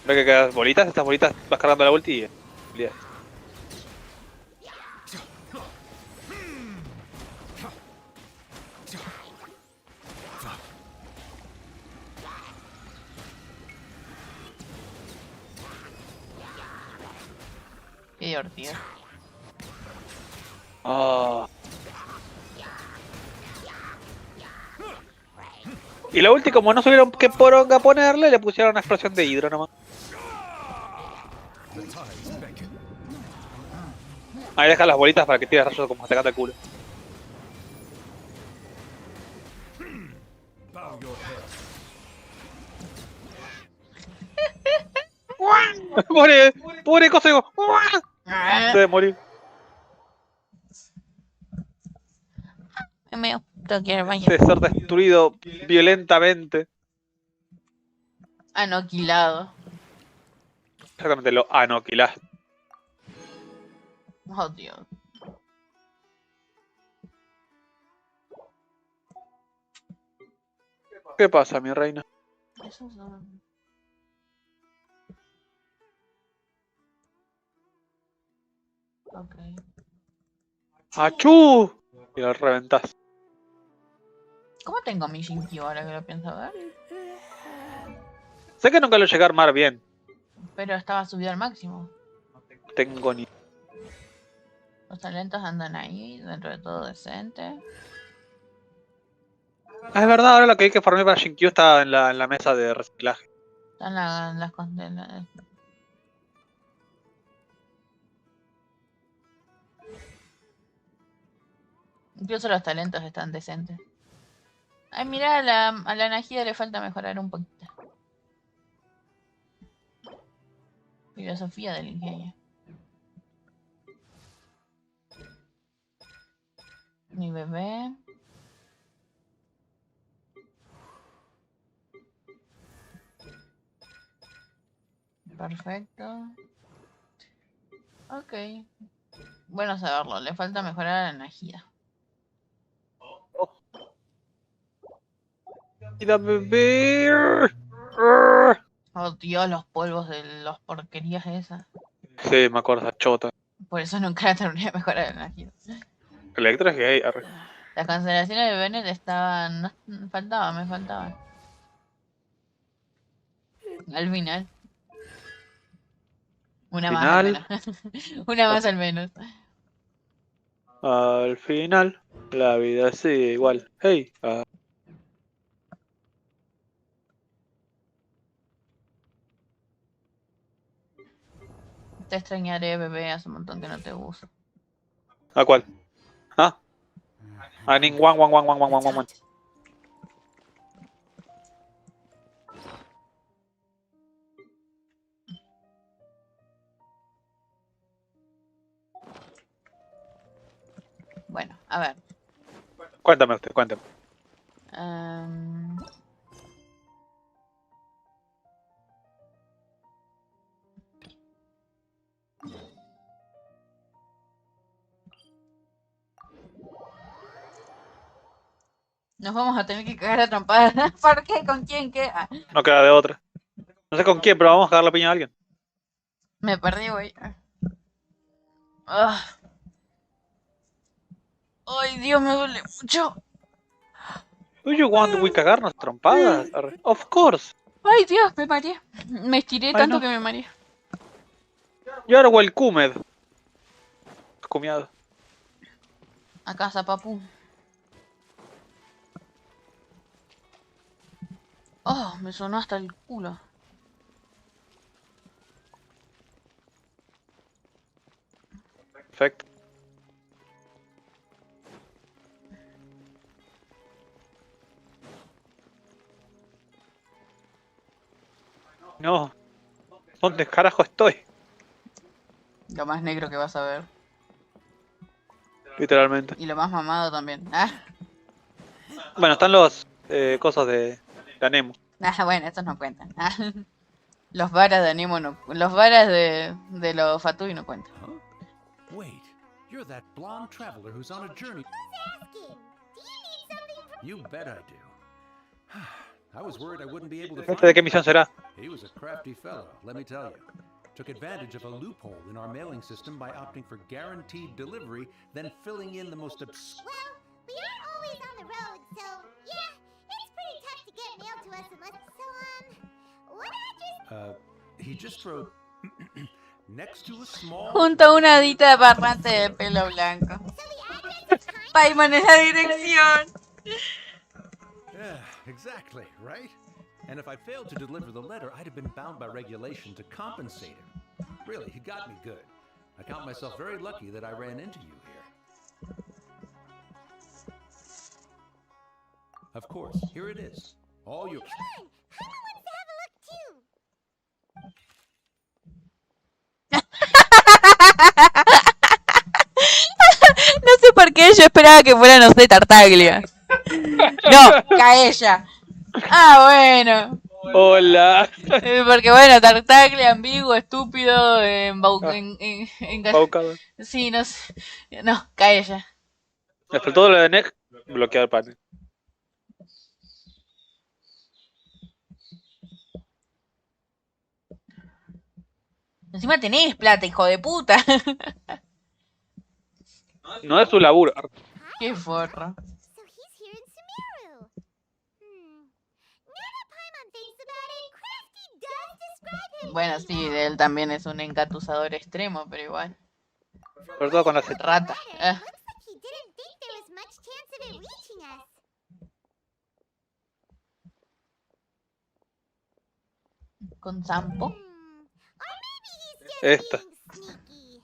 ¿Ves que quedas bolitas? Estas bolitas vas cargando la ulti y... Qué divertido. Y la ulti, como no supieron qué poronga ponerle, le pusieron una explosión de hidro nomás. Ahí deja las bolitas para que tires rayos como te canta el culo. Pobre cosa, digo. Debe morir. Tengo que ir al baño. De ser destruido violentamente. Aniquilado. Exactamente, lo aniquilaste. Oh, Dios. ¿Qué pasa, mi reina? Esos son... Ok. ¡Achú! Y lo reventás. ¿Cómo tengo mi Shinkyu ahora que lo pienso ver? Sé que nunca lo llegué a armar bien. Pero estaba subido al máximo. Tengo ni... Los talentos andan ahí, dentro de todo decente. Ah, es verdad, ahora lo que hay que farmear para Shinkyu está en la mesa de reciclaje. Están las condenas. Incluso los talentos están decentes. Ay, mira, a la Najida le falta mejorar un poquito. Filosofía del ingenio. Mi bebé. Perfecto. Ok. Bueno saberlo, le falta mejorar a la Najida. ¡Mira, bebé! Oh Dios, los polvos de las porquerías esas. Sí, me acuerdo, esa chota. Por eso nunca la terminé de mejorar a la Najida. Electra es gay, arre. Las cancelaciones de Bennett estaban... me faltaban. Al final. Una más al menos. Una más al menos. Al final, la vida sigue igual. Hey. Te extrañaré, bebé. Hace un montón que no te uso. ¿A cuál? ¿Ah? A ningún guan. Bueno, a ver. Cuéntame usted, cuéntame. Nos vamos a tener que cagar a trompadas. ¿Por qué? ¿Con quién? ¿Qué? Ah, No queda de otra. No sé con quién, pero vamos a cagar la piña a alguien. me perdí, güey. Ah. Ay, Dios, me duele mucho. Do you want we cagarnos trompadas? Arre. Of course. Ay, Dios, me mareé. Me estiré tanto no. que me mareé. Y ahora welcomed. Comiado. A casa, papu. Oh, me sonó hasta el culo. Perfecto. No. ¿Dónde carajo estoy? Lo más negro que vas a ver. Literalmente. Y lo más mamado también. Ah, Bueno, están los cosas de Anemo. bueno, estos no cuentan. Ah. Los varas de Anemo no. Los varas de los Fatui no cuentan. Wait, you're that blonde traveler who's on a journey. You bet I do. I was worried I wouldn't be able to find ¿De qué misión será? He was a crafty fellow, let me tell you. Took advantage of a loophole in our mailing system by opting for guaranteed delivery, then filling in the most obscure... Well, we aren't always on the road, so yeah, it's pretty tough to get mail to us unless... So, what address? He just wrote... next to a small... Junto a una hadita de parlante de pelo blanco. Paimon es la dirección. Yeah, exactly, right? And if I failed to deliver the letter, I'd have been bound by regulation to compensate him. Really, he got me good. I count myself very lucky that I ran into you here. Of course, here it is. All your... Come on! Paimon wants to have a look too! No sé por qué yo esperaba que fuera, no sé, Tartaglia. No, Caella. Ah, bueno. Hola. Porque bueno, Tartaglia, ambiguo, estúpido, Embaucado. Sí, no sé. No, Caella. Me faltó lo de Neck. Bloquear el panel. Encima tenés plata, hijo de puta. No es su laburo. Qué forro. So he's here in Sumeru. Now that Paimon thinks about it, Crafty does describe Bueno, sí, él también es un engatusador extremo, pero igual. Sobre todo con las Rata. Ah. Looks like he didn't think there was much chance of it reaching us. Con Sampo. Or maybe he's just esta. being sneaky.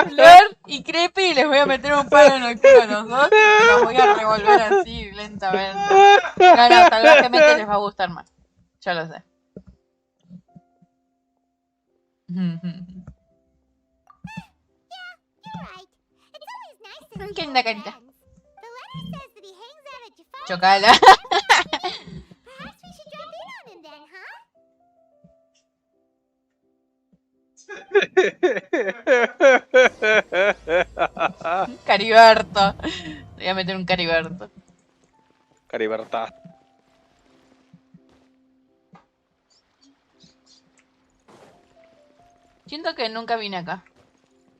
Flor y Creepy les voy a meter un palo en el culo a los dos y los voy a revolver así lentamente. No, no, salvajemente les va a gustar más. Ya lo sé. Qué linda carita. Chocala. Perhaps we should drop in on him then, huh? Cariberto. Le voy a meter un Cariberto. Caribertá. Siento que nunca vine acá.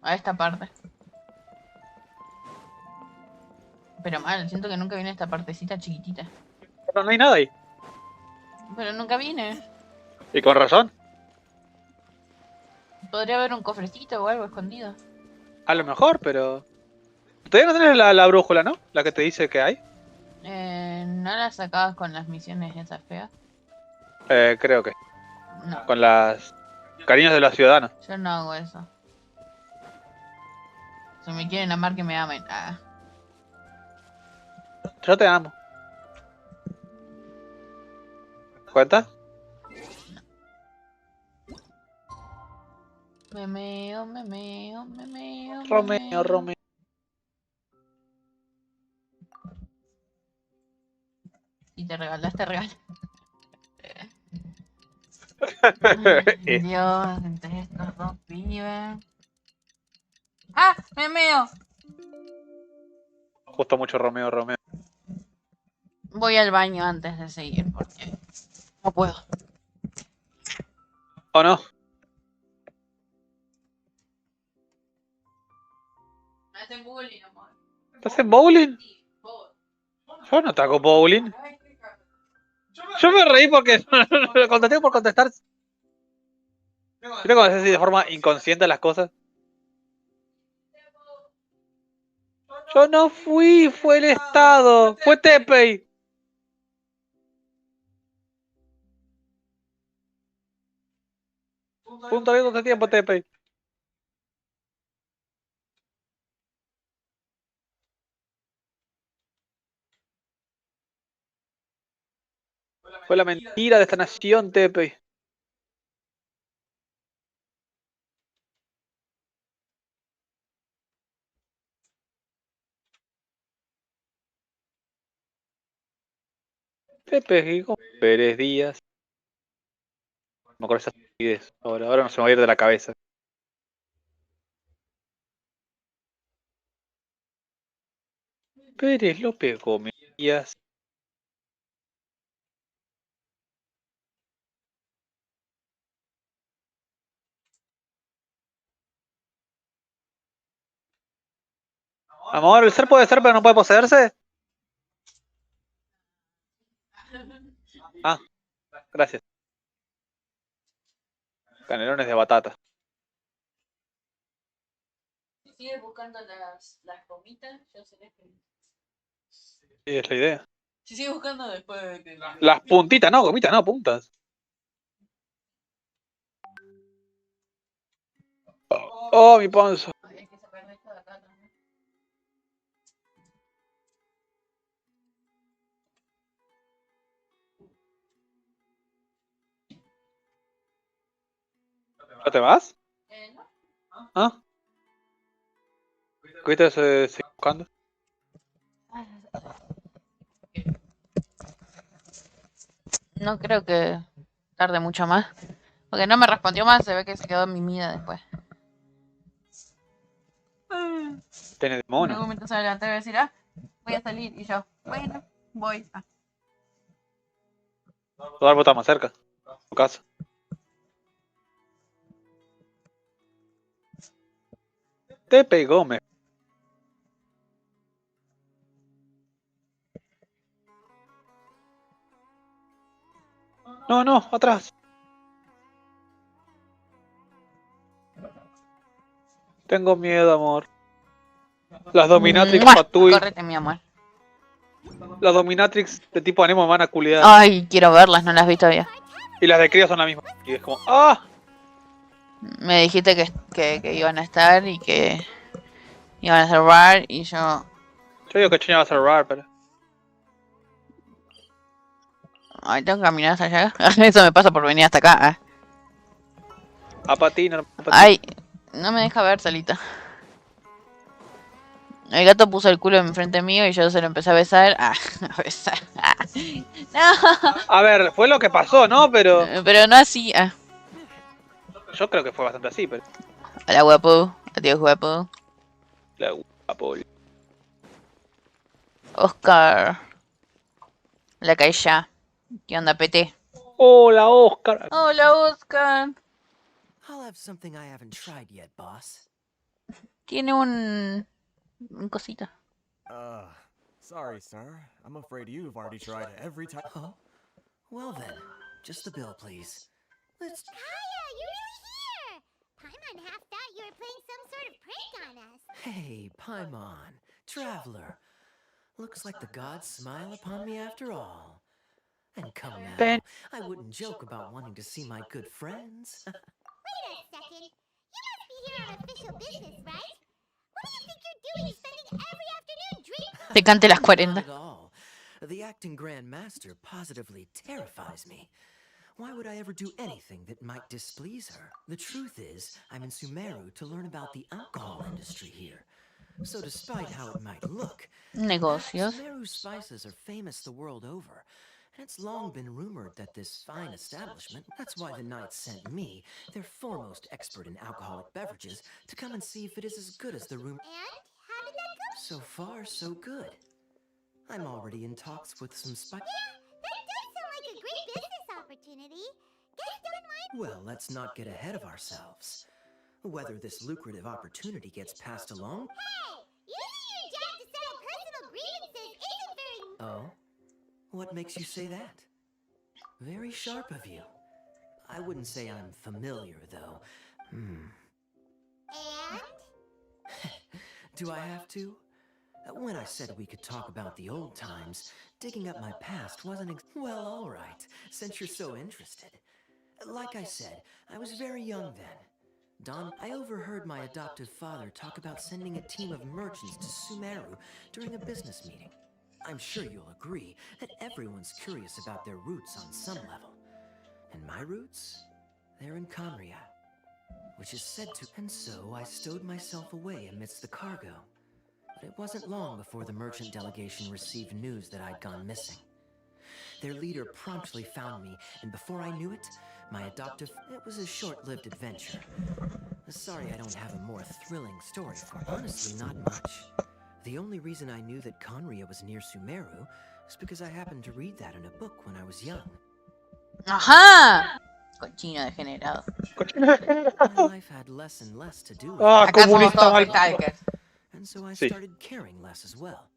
A esta parte. Pero mal, siento que nunca vine a esta partecita chiquitita. Pero no hay nada ahí. Pero nunca vine. Y con razón. Podría haber un cofrecito o algo escondido. A lo mejor, pero... Todavía no tenés la brújula, ¿no? La que te dice que hay. ¿No la sacabas con las misiones esas feas? Creo que. No. Con las... Cariños de los ciudadanos. Yo no hago eso. Si me quieren amar, que me amen. Ah. Yo te amo. ¿Cuenta? Memeo, memeo, memeo. Romeo, Romeo. Y te regalaste regalo. Eh. Dios, entre estos dos pibes. ¡Ah! ¡Memeo! Justo mucho Romeo, Romeo. Voy al baño antes de seguir porque no puedo. ¿O no? Me hacen bullying, amor. ¿Estás en bowling? Yo no te hago bowling. Yo me reí porque lo contesté por contestar. ¿Viste cómo haces así de forma inconsciente las cosas? Yo no fui, fue el Estado. Fue Tepei. Punto abierto de tiempo, Tepei. Fue la mentira de esta nación, Tepei. Tepei, Pérez Díaz. Me acuerdo esa estupidez. Ahora no se me va a ir de la cabeza. Pérez López Gómez Díaz. Amor, ¿el ser puede ser pero no puede poseerse? Ah, gracias. Canelones de batata. Si sigues buscando las gomitas, yo seré feliz. Sí, es la idea. Si sigues buscando después de que... Las puntitas, no, gomitas, no, puntas. Oh, mi panza. Hay que sacar esto de acá también. ¿No te vas? No. ¿Ah? ¿Ahorita se sigue buscando? No creo que tarde mucho más. Porque no me respondió más, se ve que se quedó mimida después. Pene de En mono. algún momento se va a levantar y va a decir, ah, voy a salir. Y yo, bueno, voy. Ah. Tu árbol está más cerca. Tu casa. Te pegó, me. No, no, atrás. Tengo miedo, amor. Las Dominatrix ¡Mua! Fatui. Córrete, mi amor. Las Dominatrix de tipo anemo me van a culiar. Ay, quiero verlas, no las vi todavía. Y las de crío son las mismas. Y es como, ¡ah! Me dijiste que iban a estar y que iban a cerrar y yo... Yo digo que China va a ser raro, pero... Ay, tengo que caminar hasta allá. Eso me pasa por venir hasta acá. A patina, Ay, no me deja ver, Salita. El gato puso el culo enfrente mío y yo se lo empecé a besar. Ah, a besar. Ah. No. A ver, fue lo que pasó, ¿no? Pero no así. Ah. yo creo que fue bastante así, pero... Hola, guapo. Adiós, guapo. La guapo. Oscar. La caí ya. ¿Qué onda, PT? Hola, Oscar. Hola, Oscar. I'll have something I haven't tried yet, boss. Tiene un cosita. Sorry, sir. I'm afraid you've already tried every time. Huh? Well then, just the bill, please. Let's... Kaya, you're really here! Paimon half thought you were playing some sort of prank on us. Hey, Paimon, traveler. Looks like the gods smile upon me after all. And come now, I wouldn't joke about wanting to see my good friends. Wait a second. You must be here on official business, right? What do you think you're doing spending every afternoon drinking? Te cante las 40. Not at all. The acting Grand Master positively terrifies me. Why would I ever do anything that might displease her? The truth is, I'm in Sumeru to learn about the alcohol industry here. So despite how it might look, Negocios. Sumeru's spices are famous the world over. And it's long been rumored that this fine establishment, that's why the Knights sent me, their foremost expert in alcoholic beverages, to come and see if it is as good as the rumor. And how did that go? So far, so good. I'm already in talks with some spice. Yeah, that does sound like a great business opportunity. Guess don't mind. Well, let's not get ahead of ourselves. Whether this lucrative opportunity gets passed along... Hey! Using your job to settle personal grievances isn't very... Oh? What makes you say that? Very sharp of you. I wouldn't say I'm familiar, though. And? Do I have to? When I said we could talk about the old times, digging up my past wasn't well, all right, since you're so interested. Like I said, I was very young then. I overheard my adoptive father talk about sending a team of merchants to Sumeru during a business meeting. I'm sure you'll agree that everyone's curious about their roots on some level. And my roots? They're in Conria, which is said to... And so I stowed myself away amidst the cargo. But it wasn't long before the merchant delegation received news that I'd gone missing. Their leader promptly found me, and before I knew it, my adoptive... It was a short-lived adventure. Sorry I don't have a more thrilling story for you. Honestly, not much. The only reason I knew that Conria was near Sumeru is because I happened to read that in a book when I was young. Ajá. Cochino degenerado. My life had less and less to do with Acá somos todos stalkers. and so I started caring less as well.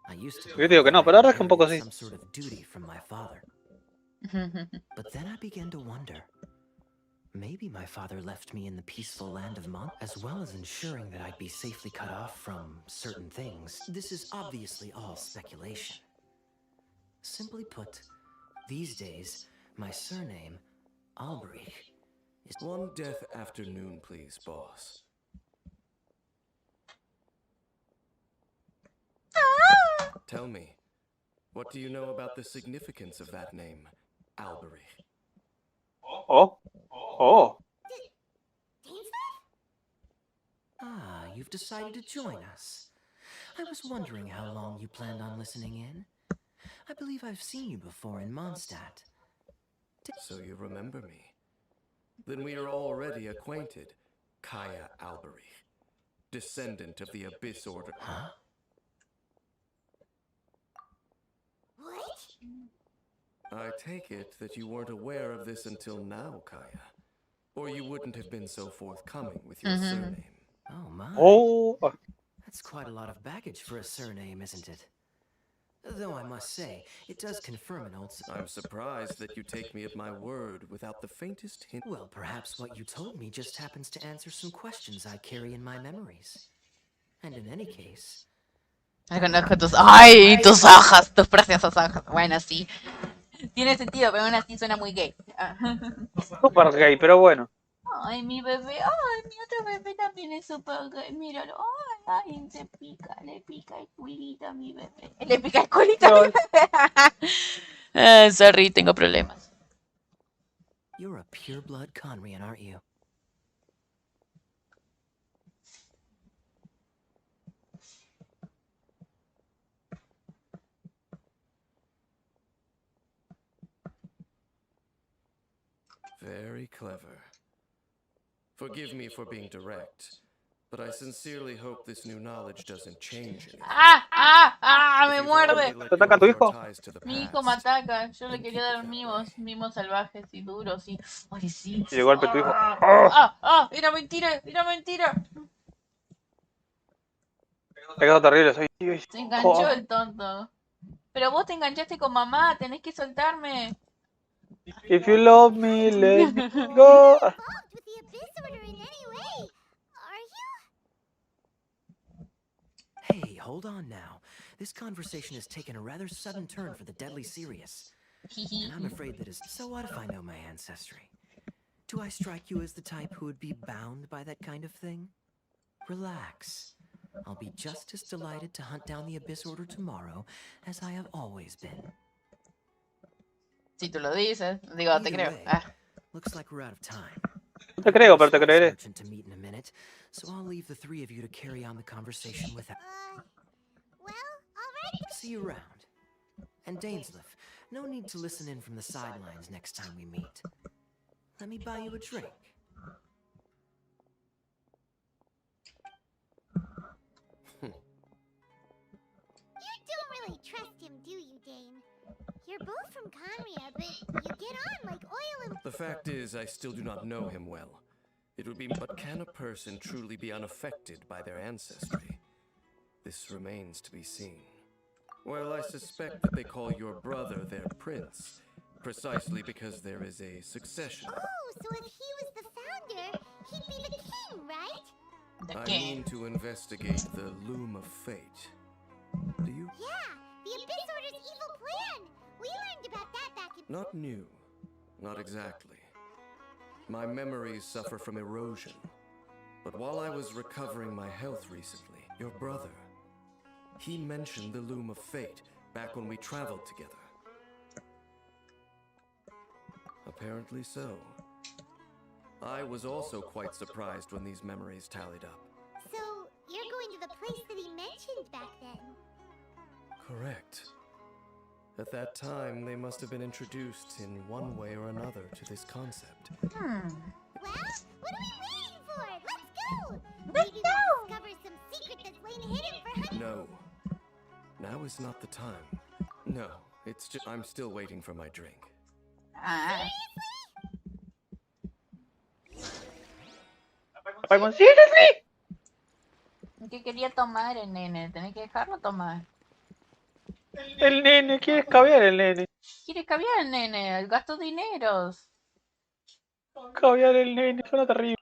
I used to Yo digo que no, pero ahora es que un poco sí. some sort of duty from my father. But then I began to wonder. Maybe my father left me in the peaceful land of Mont, as well as ensuring that I'd be safely cut off from certain things. This is obviously all speculation. Simply put, these days, my surname, Alberich, is... One death afternoon, please, boss. Tell me, what do you know about the significance of that name, Alberich? Oh. Oh. Ah, you've decided to join us. I was wondering how long you planned on listening in. I believe I've seen you before in Mondstadt. So you remember me. Then we are already acquainted. Kaya Alberich, descendant of the Abyss Order. Huh? What? I take it that you weren't aware of this until now, Kaya. Or you wouldn't have been so forthcoming with your surname. Oh my. Oh. That's quite a lot of baggage for a surname, isn't it? Though I must say, it does confirm an old... I'm surprised that you take me at my word without the faintest hint. Well, perhaps what you told me just happens to answer some questions I carry in my memories. And in any case... Reconozco tus... ¡Ay! Tus hojas, tus preciosas hojas. Bueno, sí. Tiene sentido, pero aún así suena muy gay. Super gay, pero bueno. Ay, mi bebé. Ay, mi otro bebé también es super gay. Míralo. Ay, ay, se pica. Le pica el culito a mi bebé. Le pica el culito a mi bebé. Sorry, tengo problemas. You're a pure-blood Conrian, aren't you? Very clever. Forgive me for being direct, but I sincerely hope this new knowledge doesn't change anything. Me muerde. ¿Te ataca tu hijo? Mi hijo me ataca. Yo le quería dar mimos salvajes y duros y... Ay, sí. Y de golpe tu hijo. Era mentira, era mentira. Te quedó terrible, soy... Se enganchó el tonto. Pero vos te enganchaste con mamá, tenés que soltarme. If you love me, let me go. Hey, hold on now. This conversation has taken a rather sudden turn for the deadly serious. And I'm afraid that is... So what if I know my ancestry? Do I strike you as the type who would be bound by that kind of thing? Relax. I'll be just as delighted to hunt down the Abyss Order tomorrow as I have always been. Si tú lo dices, digo, te creo. Looks like we're out of time. Te creo, pero te creeré. To meet in a minute, so I'll leave the three of you to carry on the conversation with that. Well, alright. See you around. And Dainsleif, no need to listen in from the sidelines next time we meet. Let me buy you a drink. You don't really trust him, do you, Dane? You're both from Conria, but you get on like oil and... The fact is, I still do not know him well. It would be... But can a person truly be unaffected by their ancestry? This remains to be seen. Well, I suspect that they call your brother their prince, precisely because there is a succession. Oh, so if he was the founder, he'd be the king, right? I mean to investigate the Loom of Fate. Do you? Yeah, the Abyss Order's evil plan! We learned about that back in... Not new. Not exactly. My memories suffer from erosion. But while I was recovering my health recently, your brother, he mentioned the Loom of Fate back when we traveled together. Apparently so. I was also quite surprised when these memories tallied up. So, you're going to the place that he mentioned back then? Correct. At that time, they must have been introduced in one way or another to this concept. Well, what are we waiting for? Let's go! Maybe we'll discover some secret that's laying hidden for hundreds. No. Now is not the time. No, it's just... I'm still waiting for my drink. ¡Seriously! ¿Qué quería tomar el nene? Tenés que dejarlo tomar. El nene, quiere escabiar el nene. Quiere caviar el nene, gastó dineros. Caviar el nene, suena terrible.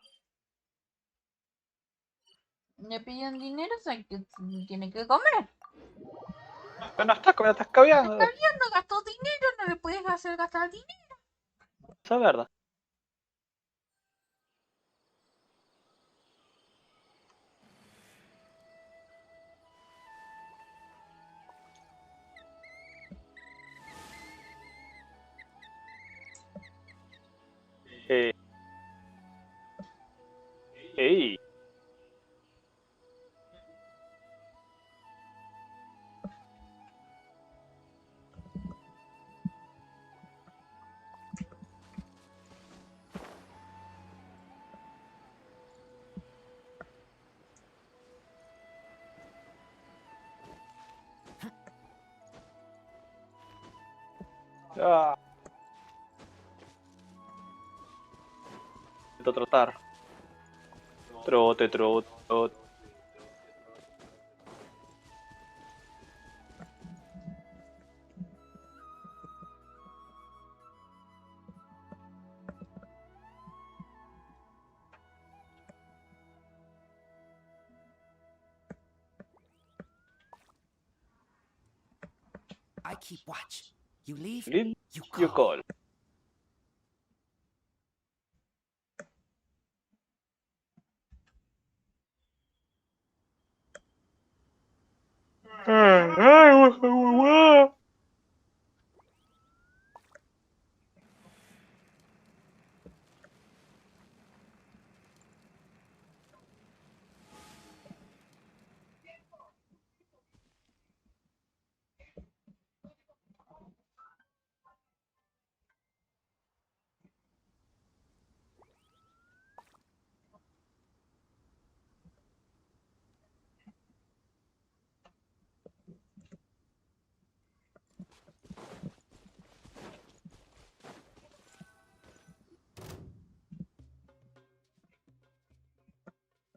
Le piden dinero, o sea, que tiene que comer. Pero no estás comiendo, estás caviando. Está caviando, gastó dinero, no le puedes hacer gastar dinero. Esa es verdad. Ey. Ah. Intento trotar. Trote, trote, trote. I keep watch. You leave, Lead, you you call. call.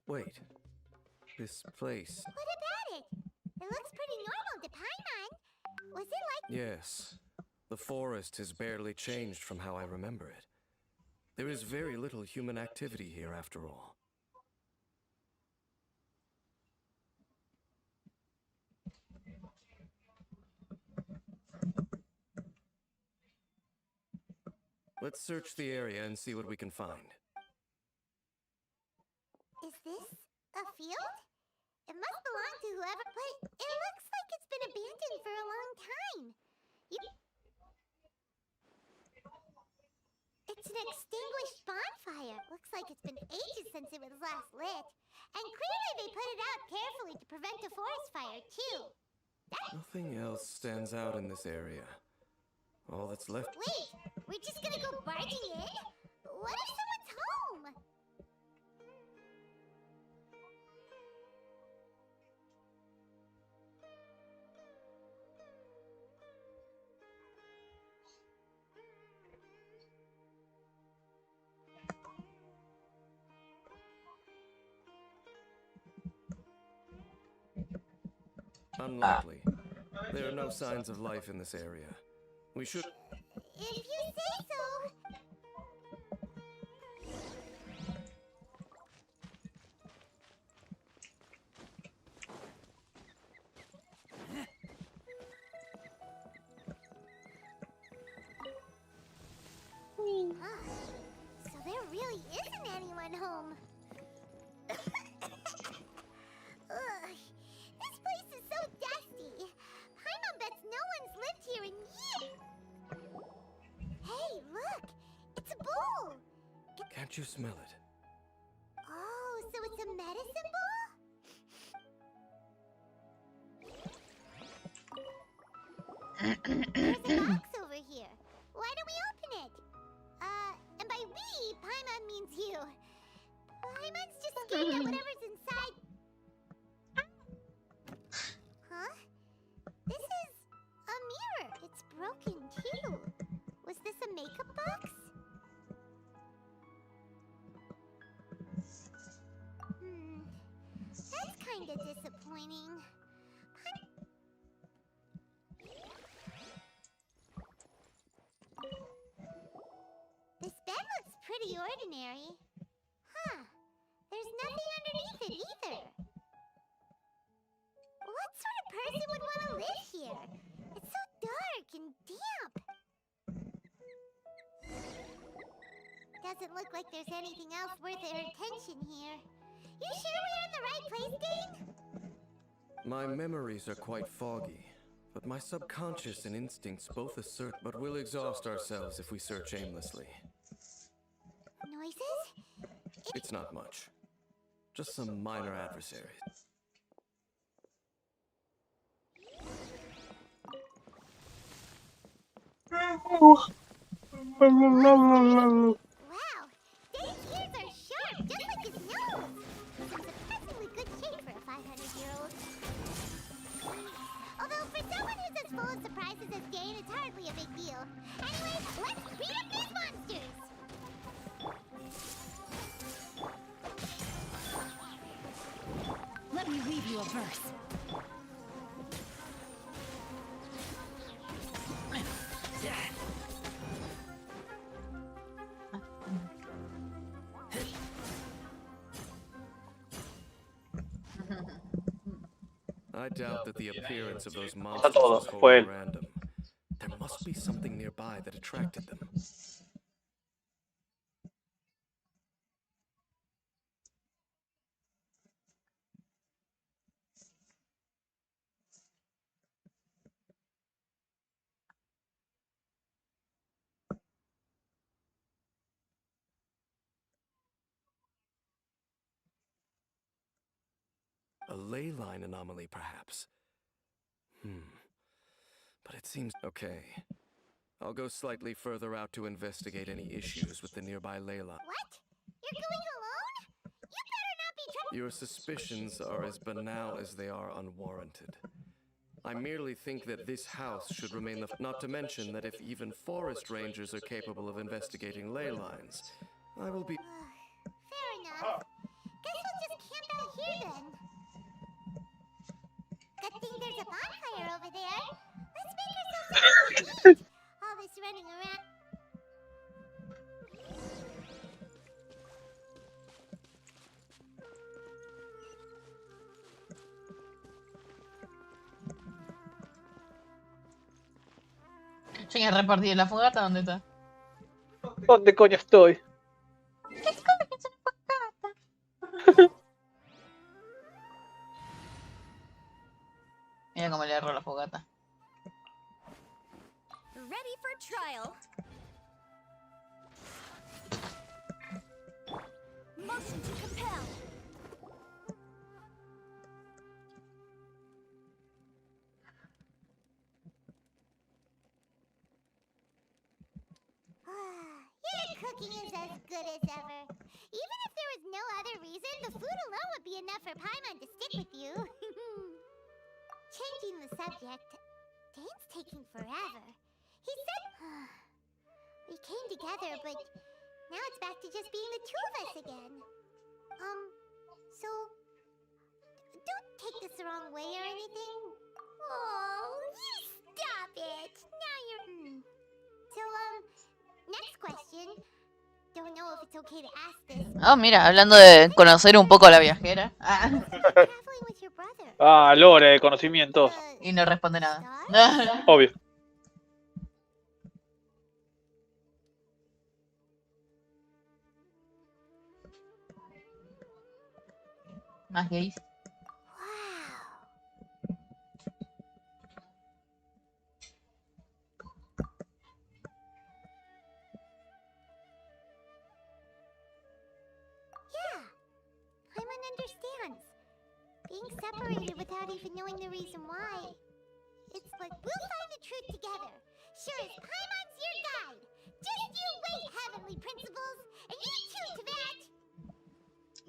Wait. This place. What about it? It looks pretty normal to Paimon. Was it like... Yes. The forest has barely changed from how I remember it. There is very little human activity here after all. Let's search the area and see what we can find. Is this a field? It must belong to whoever... But it looks like it's been abandoned for a long time. It's an extinguished bonfire. Looks like it's been ages since it was last lit. And clearly they put it out carefully to prevent a forest fire, too. Nothing else stands out in this area. All that's left... Wait! We're just gonna go barging in? What if someone's home? Unlikely. There are no signs of life in this area. We should... If you say so. So there really isn't anyone home. Ugh, this place is so dusty. Paimon bets no one's lived here in years. Hey, look! It's a bowl! Can't you smell it? Oh, so it's a medicine bowl? There's a box over here. Why don't we open it? And by we, Paimon means you. Paimon's just scared that whatever's inside... Huh? This is a mirror. It's broken, too. Was this a makeup box? That's kinda disappointing. This bed looks pretty ordinary. Huh. There's nothing underneath it either. What sort of person would want to live here? It's so dark and damp. Doesn't look like there's anything else worth their attention here. You sure we're in the right place, Dane? My memories are quite foggy, but my subconscious and instincts both assert, but we'll exhaust ourselves if we search aimlessly. Noises? It's not much. Just some minor adversaries. Wow, Dane's ears are sharp, just like his nose. He's in surprisingly good shape for a 500-year-old. Although for someone who's as full of surprises as Dane, it's hardly a big deal. Anyway, let's beat up these monsters! Let me read you a verse. I doubt that the appearance of those Está monsters todo, was fue wholly él. random. be something nearby that attracted them. A ley line anomaly, perhaps. But it seems... Okay. I'll go slightly further out to investigate any issues with the nearby ley line. What? You're going alone? You better not be trying. Your suspicions are as banal as they are unwarranted. I merely think that this house should remain the... Not to mention that if even forest rangers are capable of investigating ley lines, I will be... Fair enough. Guess we'll just camp out here then. Good thing there's a bonfire over there. Let's make ourselves something to eat. All this running around. Yo ya repartí la fogata, ¿dónde está? ¿Dónde coño estoy? ¿Qué esconde que es una fogata? Mira cómo le agarró la fogata. Ready for trial. Motion to compel. Your cooking is as good as ever. Even if there was no other reason, the food alone would be enough for Paimon to stick with you. Changing the subject, Dane's taking forever. He said... we came together, but now it's back to just being the two of us again. So... don't take this the wrong way or anything. Oh, you stop it! Now you're... So, next question. Don't know if it's okay to ask this. Oh, mira, hablando de conocer un poco a la viajera. Ah, lore, conocimientos. Y no responde nada. Obvio. Más gays. Paimon understands. Being separated without even knowing the reason why. It's like we'll find the truth together. Sure as Paimon's your guide. Just you wait, heavenly principles. And you too, Teyvat.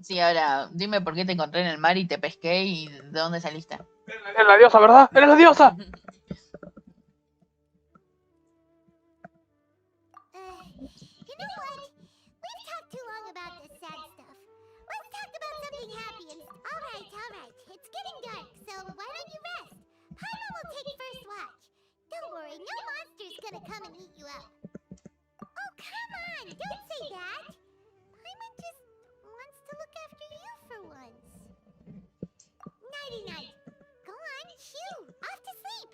Sí, ahora, dime por qué te encontré en el mar y te pesqué y de dónde saliste. Eres la diosa, ¿verdad? ¡Eres la diosa! You know what? We've talked too long about this sad stuff. Let's talk about something happy and... Alright. It's getting dark, so why don't you rest? Paimon will take first watch. Don't worry, no monster's gonna come and eat you up. Oh, come on! Don't say that! Paimon just wants to look after you for once. Nighty-night. Go on, shoo! Off to sleep!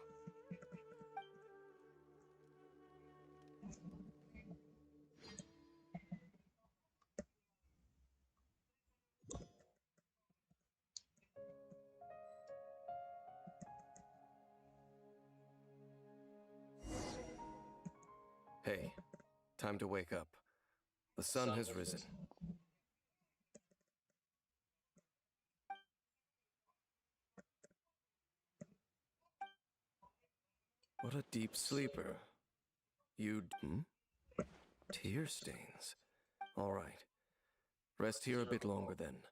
Hey, time to wake up. The sun has risen. What a deep sleeper. Tear stains. All right. Rest here a bit longer then.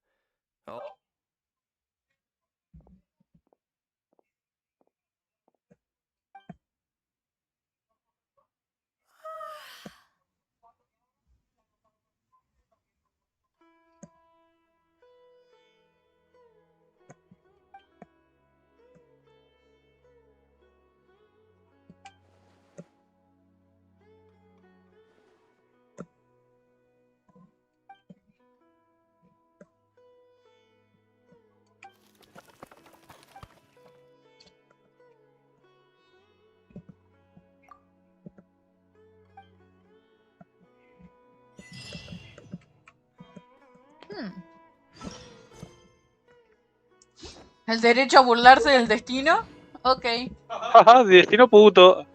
¿El derecho a burlarse del destino? Ok. Ajá, destino puto.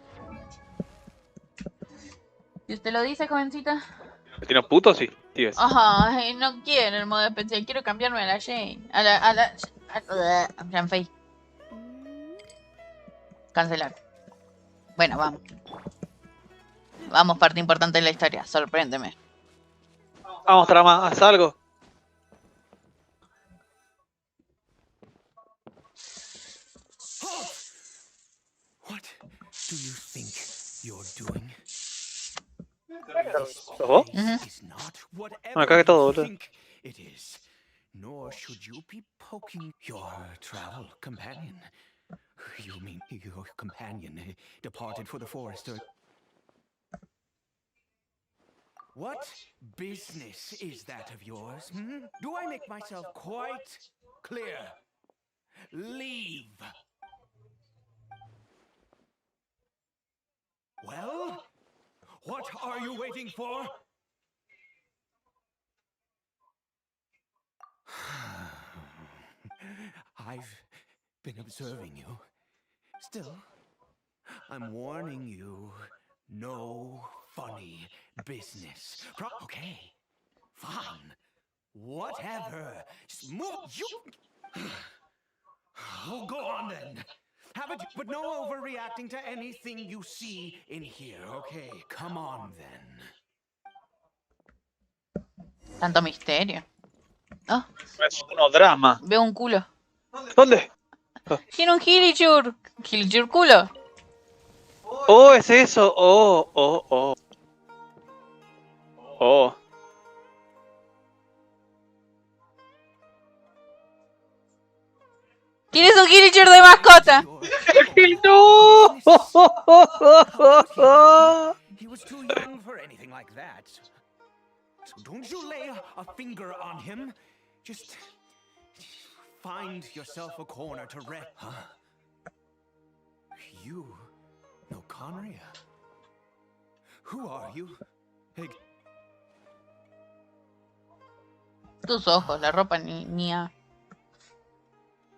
¿Y usted lo dice, jovencita? ¿Destino puto? Sí, es. Ajá, no quiero el modo especial, quiero cambiarme a la Jane. A Janfei. Cancelar. Bueno, vamos. Vamos, parte importante de la historia. Sorpréndeme. Vamos, trama, haz algo. What do you think you're doing? ¿Vos? Is not Me whatever cagué todo, you boludo. think it is. Nor should you be poking your travel companion. You mean your companion departed for the forest or... What business is that of yours? Hmm? Do I make myself quite clear? Leave. Well, what are you waiting for? I've been observing you. Still, I'm warning you, no funny business. Okay, fine. Whatever. Just move. You. Oh, go on then. Have it, but no overreacting to anything you see in here. Okay, come on then. Tanto misterio. Oh, Es uno drama. veo un culo. ¿Dónde? Tiene un Hillichur. Hillichur culo. Oh, es eso. Oh. Tienes un Hillichur de mascota. ¡No! He was too young for anything like that. So don't you lay a finger on him. Just find yourself a corner to rest. Huh? You know Conria? Who are you? Hey. Tus ojos, la ropa ni a...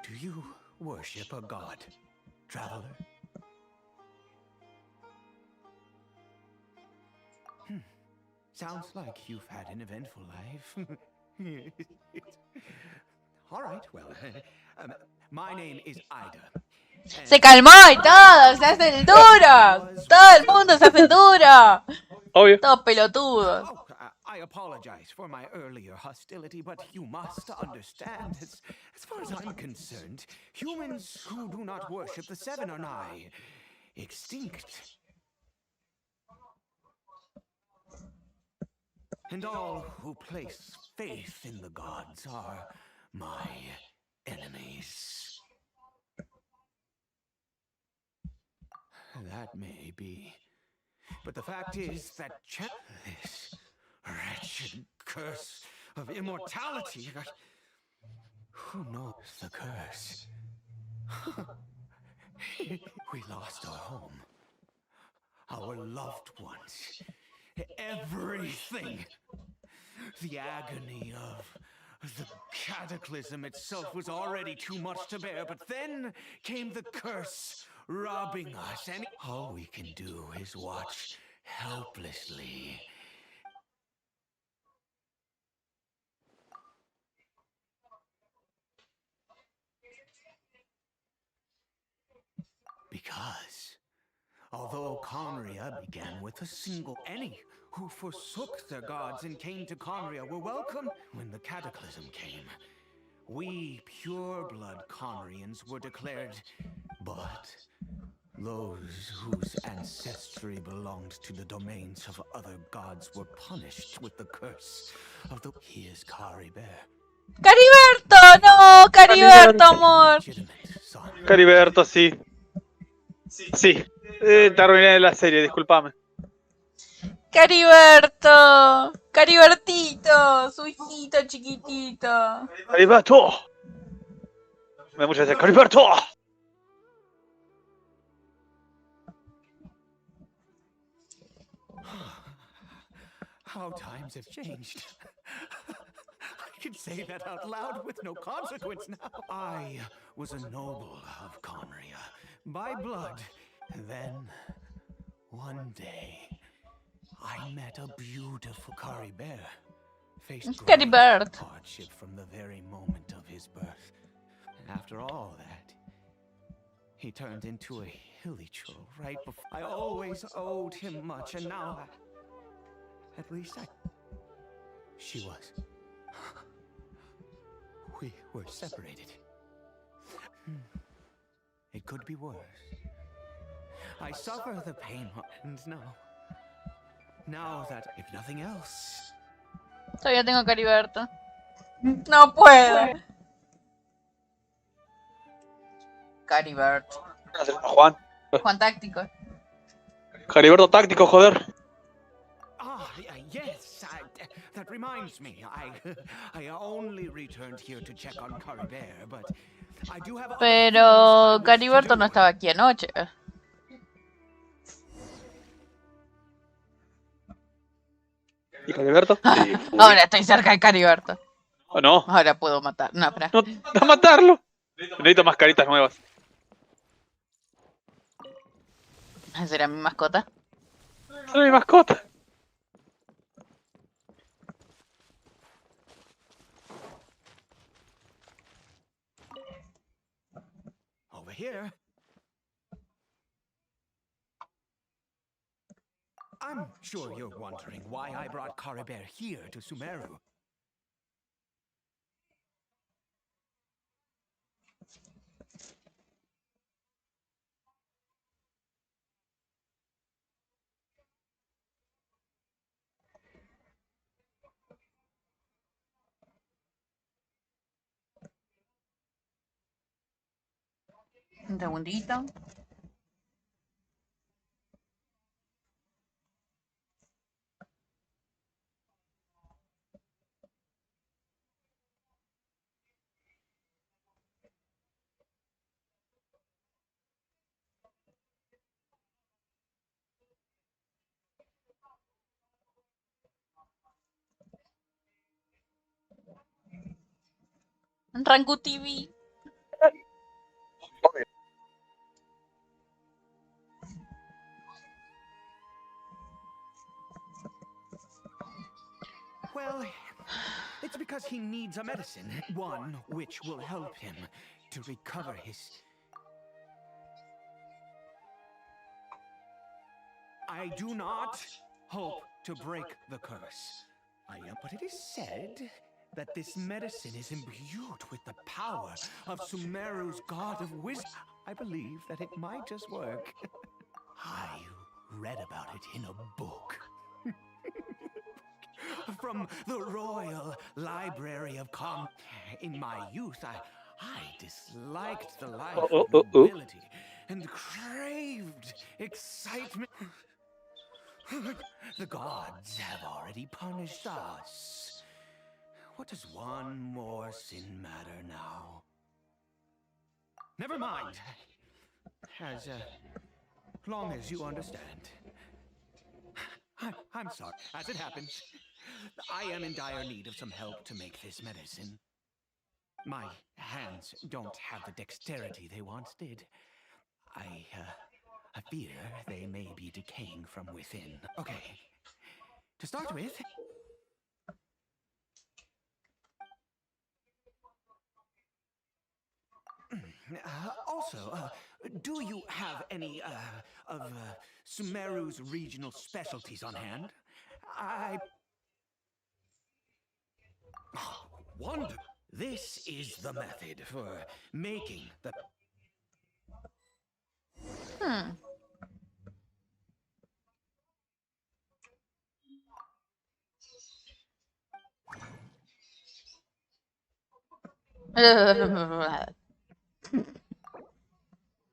Do you worship a god, traveler? Sounds like you've had an eventful life. All right, well, my name is Ida. Se calmó y todo, se hace el duro. Todo el mundo se hace el duro. Obvio. Todos pelotudos. Oh, I apologize for my earlier hostility, but you must understand, as far as I'm concerned, humans who do not worship the Seven are nigh extinct. And all who place faith in the gods are my enemies. That may be. But the fact is that this wretched curse of immortality... Who knows the curse? We lost our home. Our loved ones. Everything. The agony of the cataclysm itself was already too much to bear, but then came the curse, robbing us, and all we can do is watch helplessly. Because, although Conria began with a single any who forsook their gods and came to Conria were welcome when the cataclysm came. We pure-blood Conrians were declared, but those whose ancestry belonged to the domains of other gods were punished with the curse of the... He is Cari Bear. ¡Cariberto! ¡No! ¡Cariberto, amor! Cariberto, sí. Sí. Te arruiné la serie, discúlpame. ¡Cariberto! ¡Caribertito! Su hijito chiquitito. ¡Cariberto! Me da mucha gracia. ¡Cariberto! How times have changed. I can say that out loud with no consequence now. I was a noble of Conria, by blood. And then, one day, I met a beautiful Kari bear. Faced great hardship from the very moment of his birth. And after all that, he turned into a hilichurl right before. I always owed him much, and now at least she was. We were separated. It could be worse. I suffer the pain, and now that, if nothing else... Todavía tengo Cariberto. No puedo. Cariberto. Juan. Juan táctico. Cariberto táctico, joder. Yes, that reminds me. I only returned here to check on Kari Bear, but I do have. Pero Cariberto no estaba aquí anoche. ¿Y Cariberto? Sí. Ahora estoy cerca de Cariberto. ¿O no? Ahora puedo matar. No, espera. No, a matarlo. Necesito más caritas nuevas. ¿Será mi mascota? Será mi mascota. Over here. I'm sure you're wondering why I brought Kari Bear here to Sumeru. Un segundito. Rango TV. Well, it's because he needs a medicine, one which will help him to recover his... I do not hope to break the curse. But it is said that this medicine is imbued with the power of Sumeru's god of wisdom. I believe that it might just work. I read about it in a book. From the Royal Library of Com. In my youth, I disliked the life of nobility and craved excitement. The gods have already punished us. What does one more sin matter now? Never mind. As long as you understand. I'm sorry. As it happens, I am in dire need of some help to make this medicine. My hands don't have the dexterity they once did. I fear they may be decaying from within. Okay. To start with... Also, do you have any, of Sumeru's regional specialties on hand? Wonder. This is the method for making the...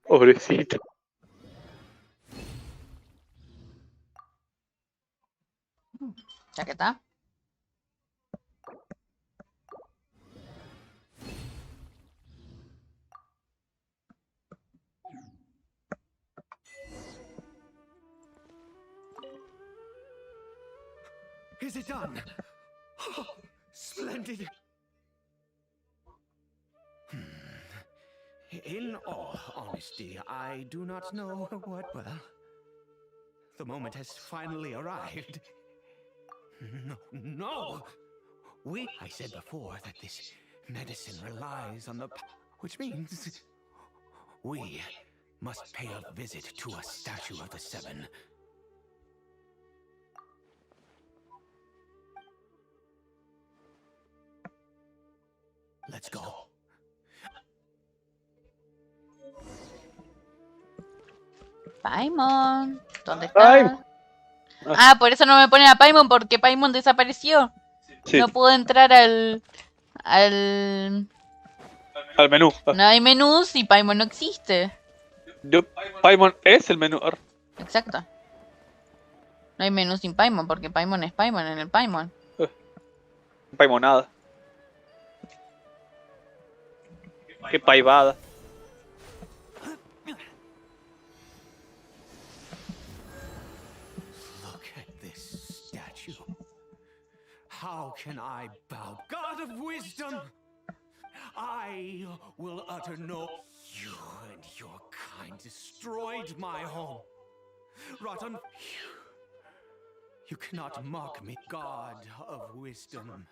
Pobrecito. Chaqueta. Is it done? Splendid. In all honesty, I do not know what. Well, the moment has finally arrived. No! I said before that this medicine relies on the. Which means. We must pay a visit to a statue of the Seven. Let's go. Paimon, ¿dónde Paimon. está? Ah, por eso no me pone a Paimon, porque Paimon desapareció. Sí. No puedo entrar al menú. No hay menús y Paimon no existe. Paimon es el menú. Exacto. No hay menú sin Paimon, porque Paimon es Paimon en el Paimon. Paimonada. Qué paivada. Look at this statue. How can I bow? God of wisdom! I will utter no. You and your kind destroyed my home. Rotten. You cannot mock me, God of wisdom.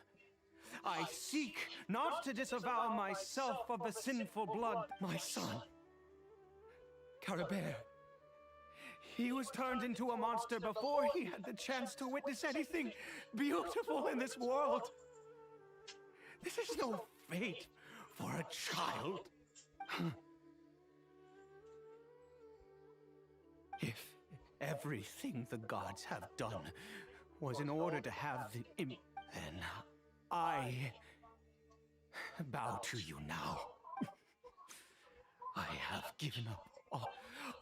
I seek not to disavow myself of the sinful blood, my son. Caribert. He was turned into a monster before he had the chance to witness anything beautiful in this world. This is no fate for a child. If everything the gods have done was in order to have the then I bow to you now. I have given up all.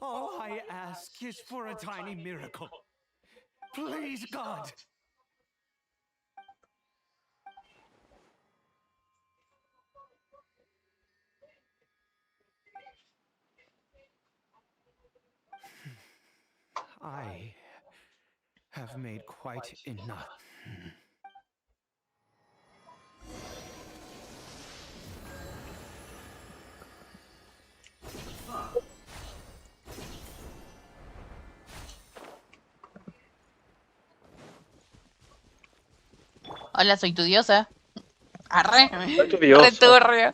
All I ask is for a tiny miracle. Please, God. I have made quite enough. Hola, soy tu diosa. Arre. Soy tu diosa. Returbio.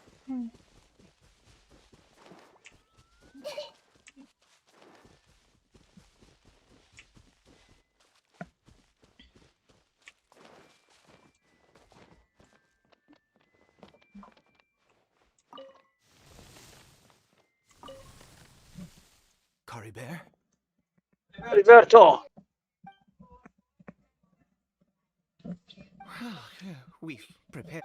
Caribert? Heriberto. We've prepared.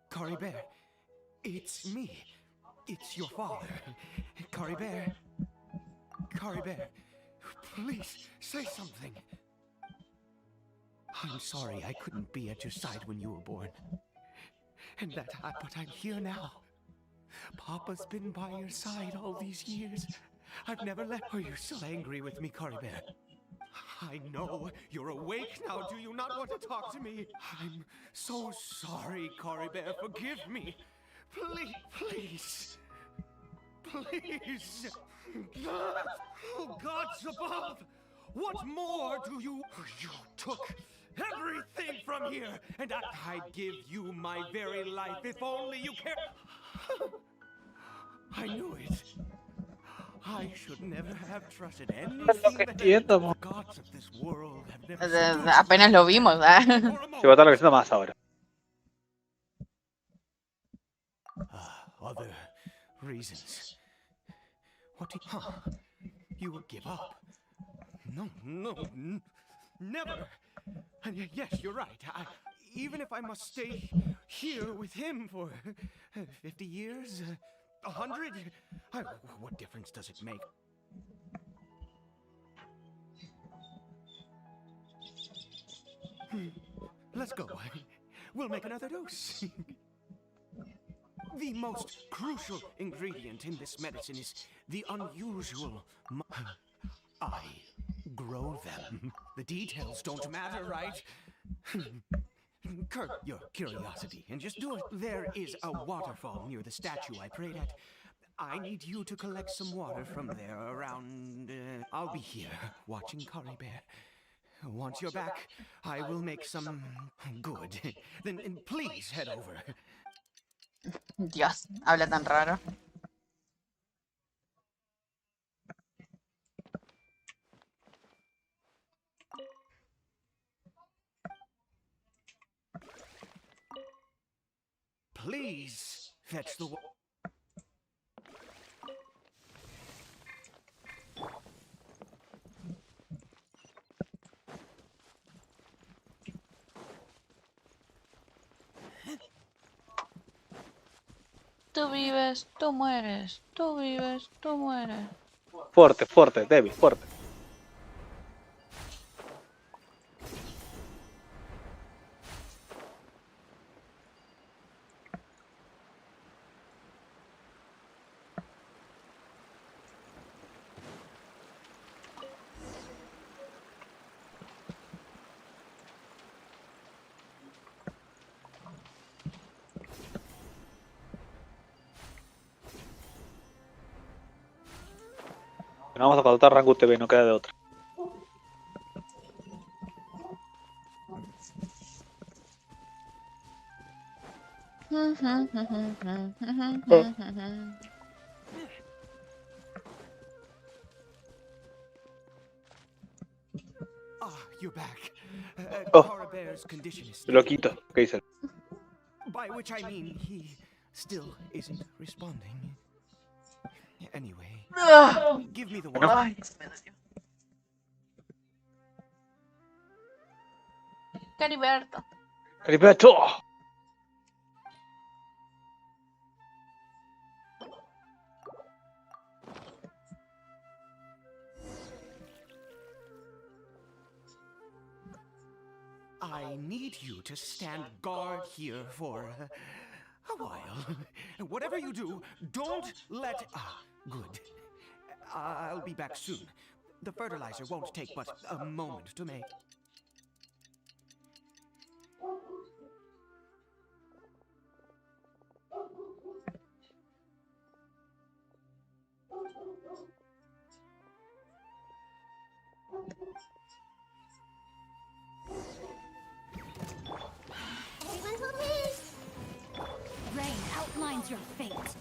Caribert, it's me. It's your father. Caribert. Caribert, please say something. I'm sorry I couldn't be at your side when you were born. But I'm here now. Papa's been by your side all these years. I've never let. Are you still angry with me, Caribert? I know you're awake now. Do you not want to talk to me? I'm so sorry, Caribert. Forgive me. Please. Please. Oh, gods above! What more do you... You took everything from here, and I'd give you my very life if only you cared. I knew it. I should never have trusted anything that the gods of this world have never Apenas lo vimos, ¿ah? Se va a estar lo que más ahora. Other reasons. What do you would give up? No, never. And yes, you're right. Even if I must stay here with him for 50 years, 100, what difference does it make? Let's go. We'll make another dose. The most crucial ingredient in this medicine is the unusual. I grew grow them. The details don't matter, right? Curb your curiosity and just do it. There is a waterfall near the statue I prayed at. I need you to collect some water from there around... I'll be here, watching Curry Bear. Once you're back, I will make some good. Then please head over. Dios, habla tan raro. Please fetch the water. Tú vives, tú mueres. Tú vives, tú mueres. Fuerte, fuerte, débil, fuerte. No vamos a faltar Rango TV, no queda de otra. You're back. Oh, Cara Bear's condition is lo quito. ¿Qué dice? by which I mean he still isn't responding. Anyway, give me the water. Ay, me dolió. Cariberto. ¡Caribeto! I need you to stand guard here for a while. Whatever you do, don't let... good. I'll be back soon. The fertilizer won't take but a moment to make. Everyone hold hands. Rain outlines your fate.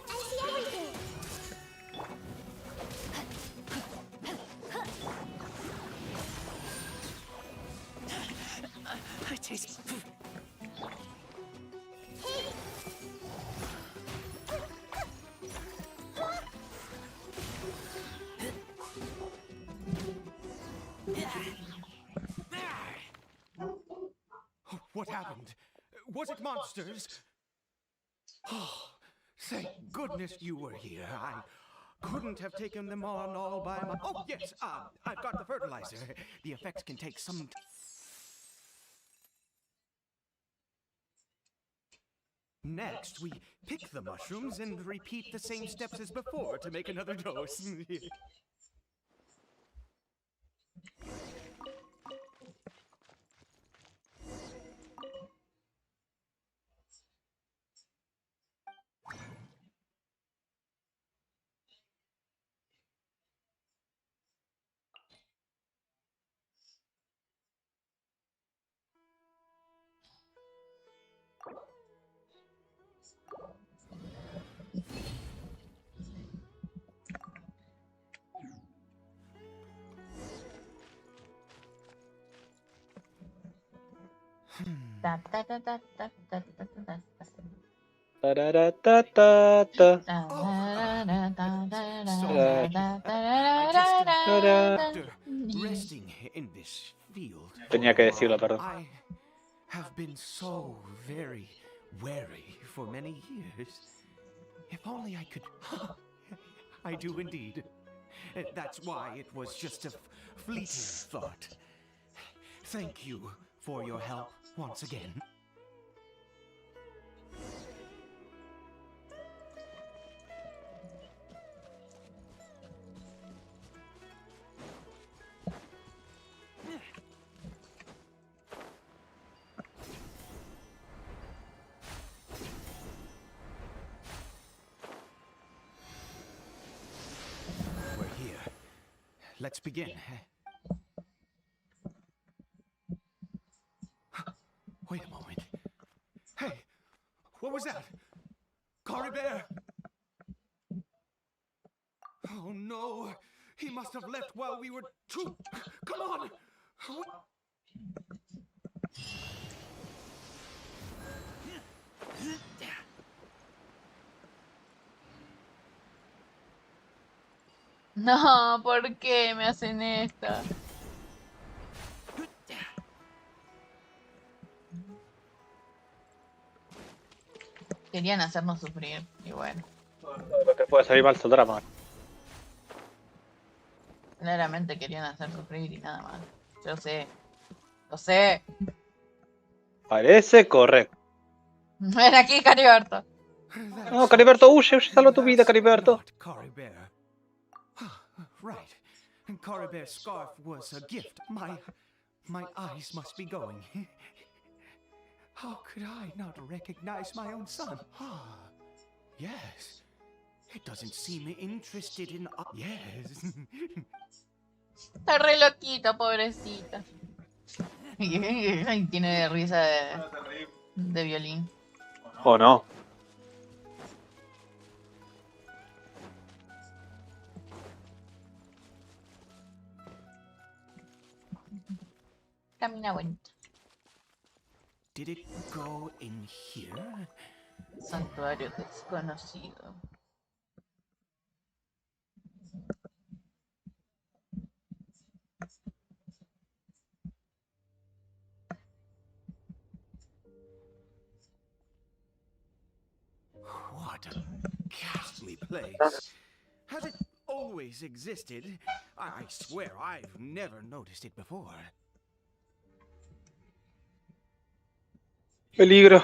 I see everything. I taste... What happened? Was it monsters? Oh, thank goodness you were here. I couldn't have taken them on all by my... Oh, yes, I've got the fertilizer. The effects can take some... Next, we pick the mushrooms and repeat the same steps as before to make another dose. Ta, ta, ta, ta, ta, ta, ta, ta, ta. Tararatata. Resting in this field. Tenía que decirlo, perdón. I have been so very wary for many years. If only I could... I do indeed. That's why it was just a fleeting thought. Thank you for your help once again. let's begin. Wait a moment. Hey, what was that? Cory Bear! Oh no, he must have left while we were too... Come on! No, ¿por qué me hacen esto? Querían hacernos sufrir, y bueno. Lo que puede salir mal es el drama. Claramente querían hacer sufrir y nada más. Yo sé. Lo sé. Parece correcto. Ven aquí, Cariberto. No, Cariberto, huye, salva tu vida, Cariberto. Cory Bear. Right. And Cory Bear's scarf was a gift. My eyes must be going. How could I not recognize my own son? Yes. It doesn't seem interested in... Yes. Está re loquito, pobrecito. Y tiene risa de violín. ¿O no? Camina bonito. Did it go in here? Santuario desconocido. What a ghastly place. Has it always existed? I swear I've never noticed it before. Peligro.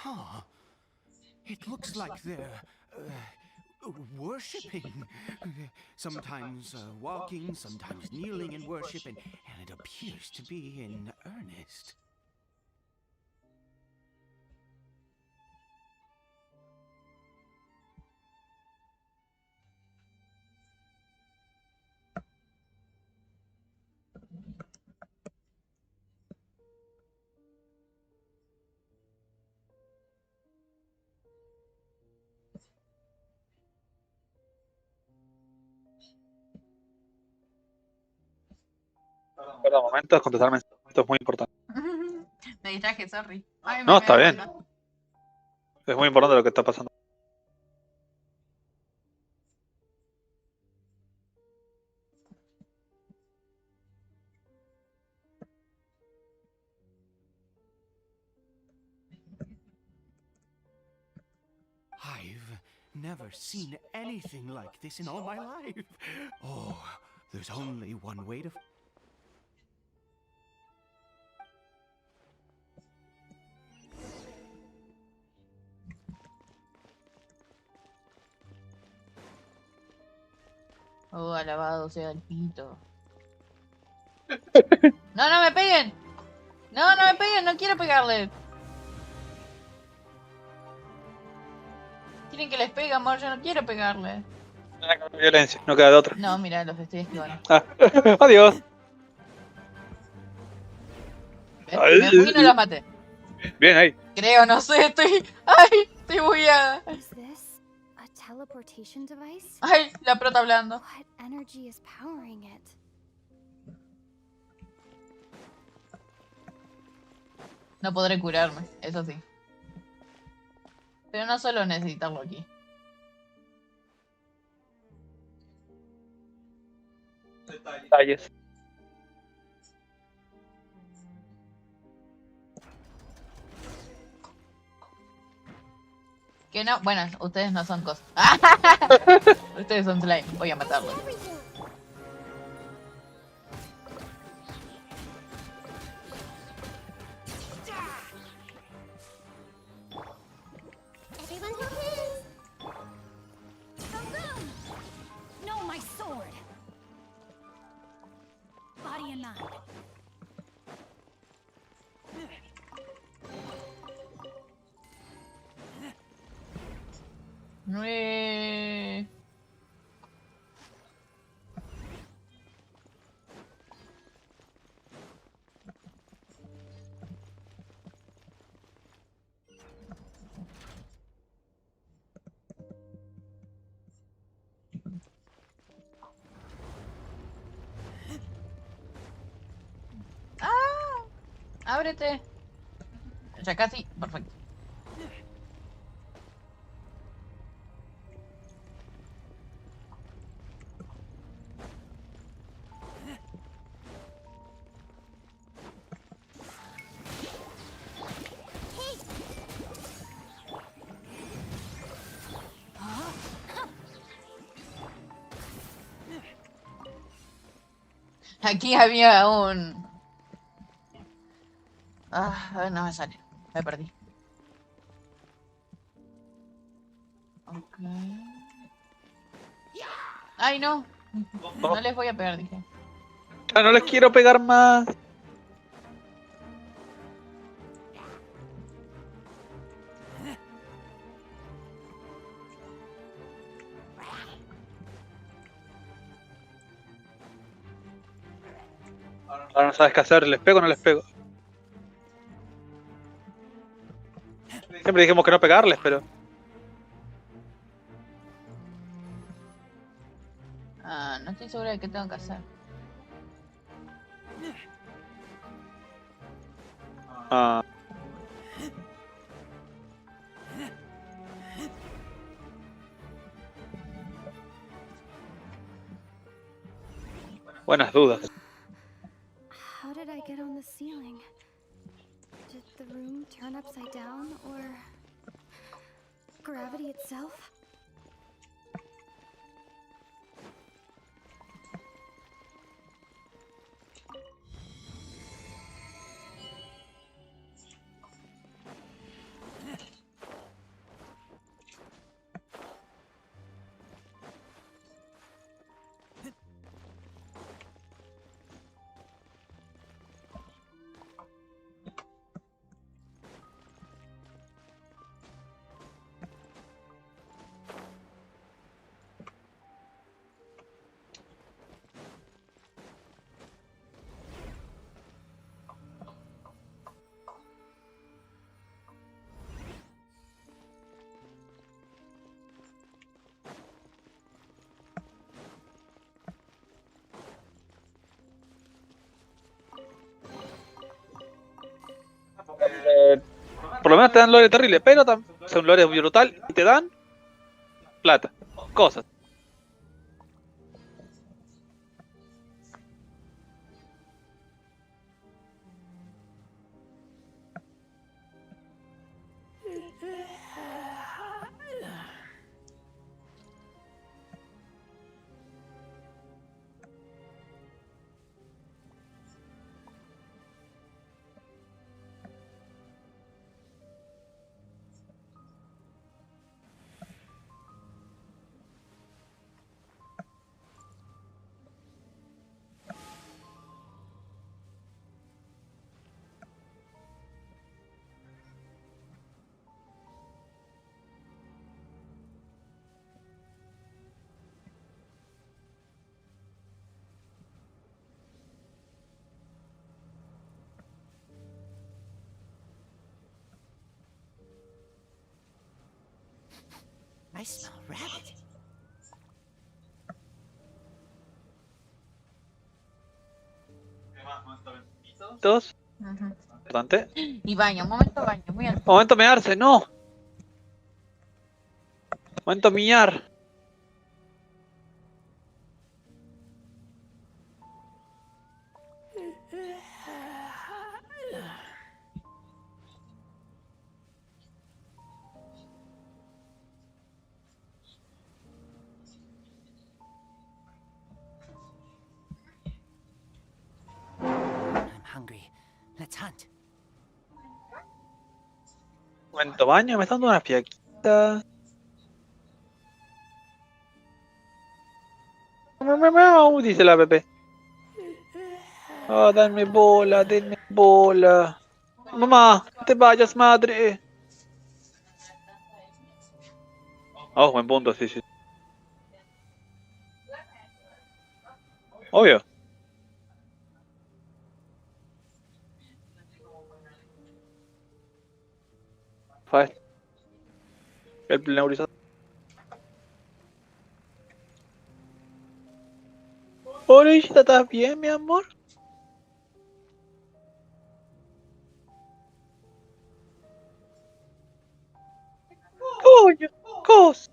Huh. It looks like they're worshipping. Sometimes walking, sometimes kneeling in worship, and it appears to be in earnest. Perdón, momentos, contestar mensajes. Esto es muy importante. Me distraje, sorry. Ay, No, está me bien. cuenta. Es muy importante lo que está pasando. I've never seen anything like this in all my life. Oh, there's only one way to... Oh, alabado sea el pito. No, no me peguen. No, no me peguen, no quiero pegarle. Quieren que les pegue, amor, yo no quiero pegarle. Violencia, no queda de otra. No, mira, los estoy esquivando. Ah, adiós. Me fui y no los maté. Bien ahí. Creo, no sé, estoy bugueada. Is this a teleportation device? Ay, la prota hablando. What energy is powering it? No podré curarme, eso sí. Pero no solo necesitarlo aquí. Detalles. Que no, bueno, ustedes no son cosas. Ustedes son slime, voy a matarlos. denied. ¡Ah! ¡Ábrete! Ya casi, perfecto. Aquí había un... Ah, no me sale. Me perdí. Ok. Ay, no. No les voy a pegar, dije. Ya no les quiero pegar más. Ahora no sabes qué hacer, ¿les pego o no les pego? Siempre dijimos que no pegarles, pero... Ah, no estoy segura de qué tengo que hacer. Ah. Buenas dudas. How did I get on the ceiling? Did the room turn upside down, or gravity itself? Por lo menos te dan lore terrible, pero es un lore brutal y te dan plata, cosas. I smell rabbit. Dos. Ujú. Importante. Y baño, un momento baño, muy al... Momento mearse, no. Momento miar. I'm hungry. Let's hunt. Momento baño, me está dando una fiaquita. Dice la Pepe. Ah, denme bola, denme bola. Mamá, no te vayas, madre. Oh, buen punto, sí, sí. Obvio. Fue el plenaurizador. Orillita, ¿estás bien, mi amor? Coño, cos.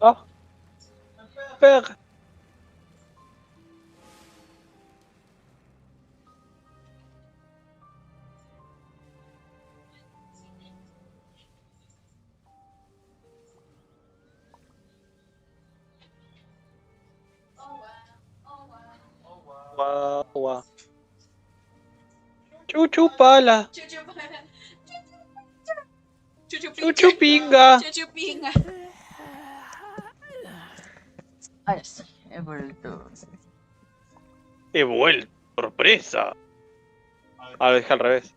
Ah, pega. Guau. Chuchu pala. Chuchu pinga. Chuchupinga. Ahora sí, he vuelto. He vuelto. Sorpresa. Ah, lo dije al revés.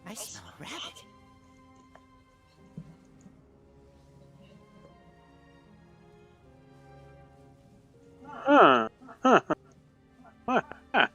I smell a rabbit. Ah, ah, ah, ah.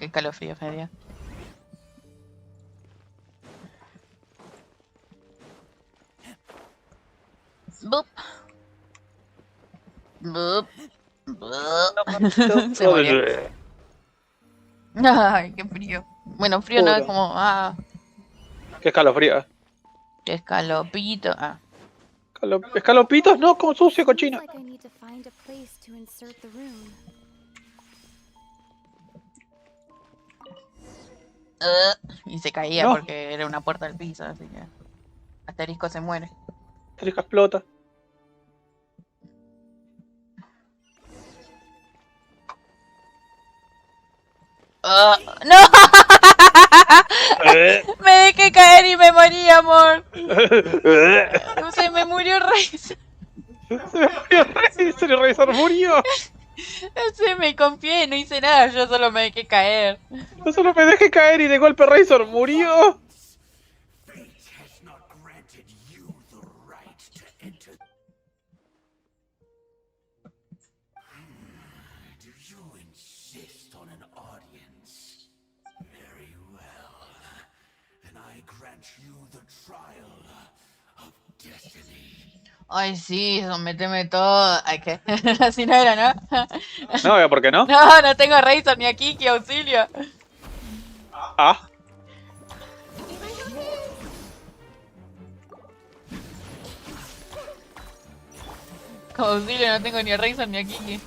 Qué calofrío me dio. Boop. Boop. Boop. Se murió. Ay, qué frío. Bueno, frío no es como. Ah. Qué escalofrío. Qué escalopito. Ah. Escalopitos, no, como sucio, cochino. Like I need to find a place to insert the rune. Y se caía No. porque era una puerta del piso, así que. Asterisco se muere. Asterisco explota. ¡No! Me dejé caer y me morí, amor. Se me murió Razor. Se me murió Razor y Razor murió. Se me confié, no hice nada, yo solo me dejé caer. Yo solo me dejé caer y de golpe Razor murió. Ay, sí, someteme todo. Ay, ¿qué? Así no era, ¿no? No, ¿por qué no? No, no tengo Razor ni a Kiki, auxilio. Ah. Como auxilio no tengo ni a Razor ni a Kiki.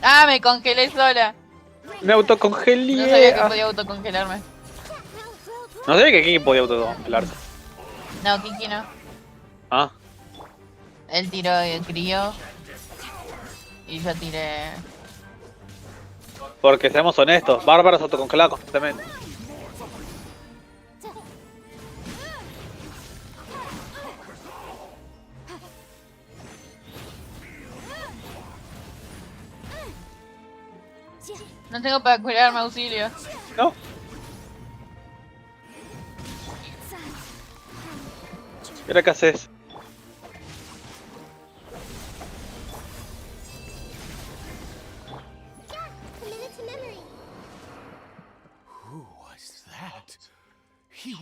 Ah, me congelé sola. Me autocongelé. No sabía que podía autocongelarme. No sabía que Kiki podía autocongelarse. No, Kiki no. Ah. Él tiró el crío. Y yo tiré... Porque seamos honestos, Bárbara se autocongelaba constantemente. No tengo para curarme, auxilio. No. ¿Y ahora qué haces? Who was that? He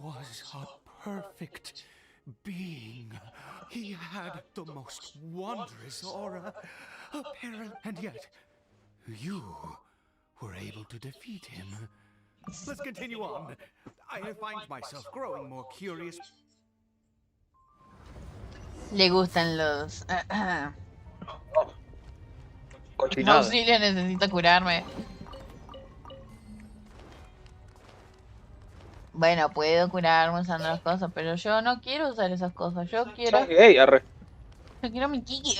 was a perfect being. He had the most wondrous aura, apparent, and yet you were able to defeat him. Let's continue on. I find myself growing more curious. Le gustan los... Cochinada. Auxilio, necesito curarme. Bueno, puedo curarme usando las cosas, pero yo no quiero usar esas cosas. Yo quiero... Ey, arre. Yo quiero mi Kiki.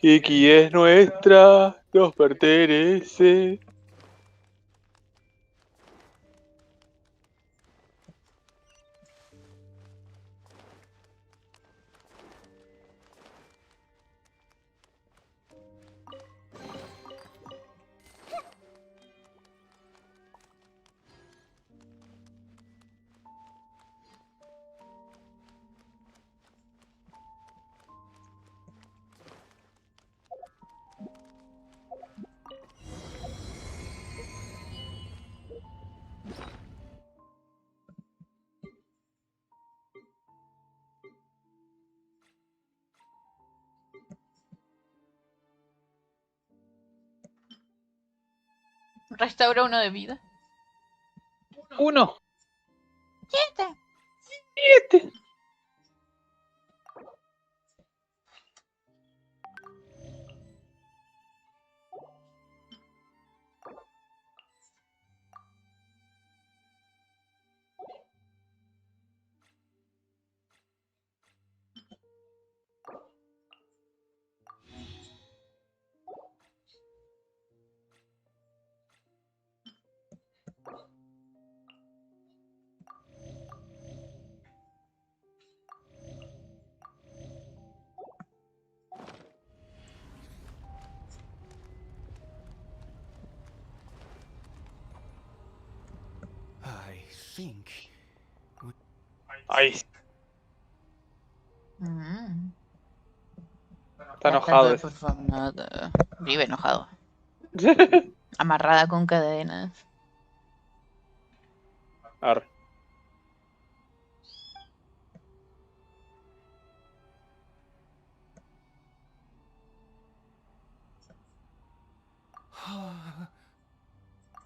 Kiki es nuestra, nos pertenece. Restaura uno de vida. Uno. 7. 7. I think. Ahí. Está La enojado. estatua profanada. Vive enojado. Amarrada con cadenas. Arre.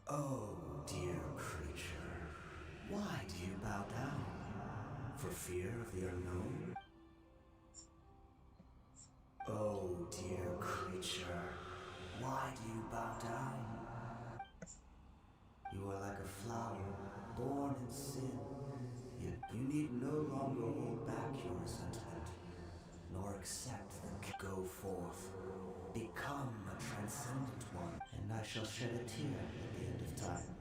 Oh, dear creature. Why do you bow down? For fear of the unknown? Oh, dear creature. Why do you bow down? You are like a flower, born in sin. Yet you need no longer hold back your resentment, nor accept the go forth. Become a transcendent one, and I shall shed a tear at the end of time.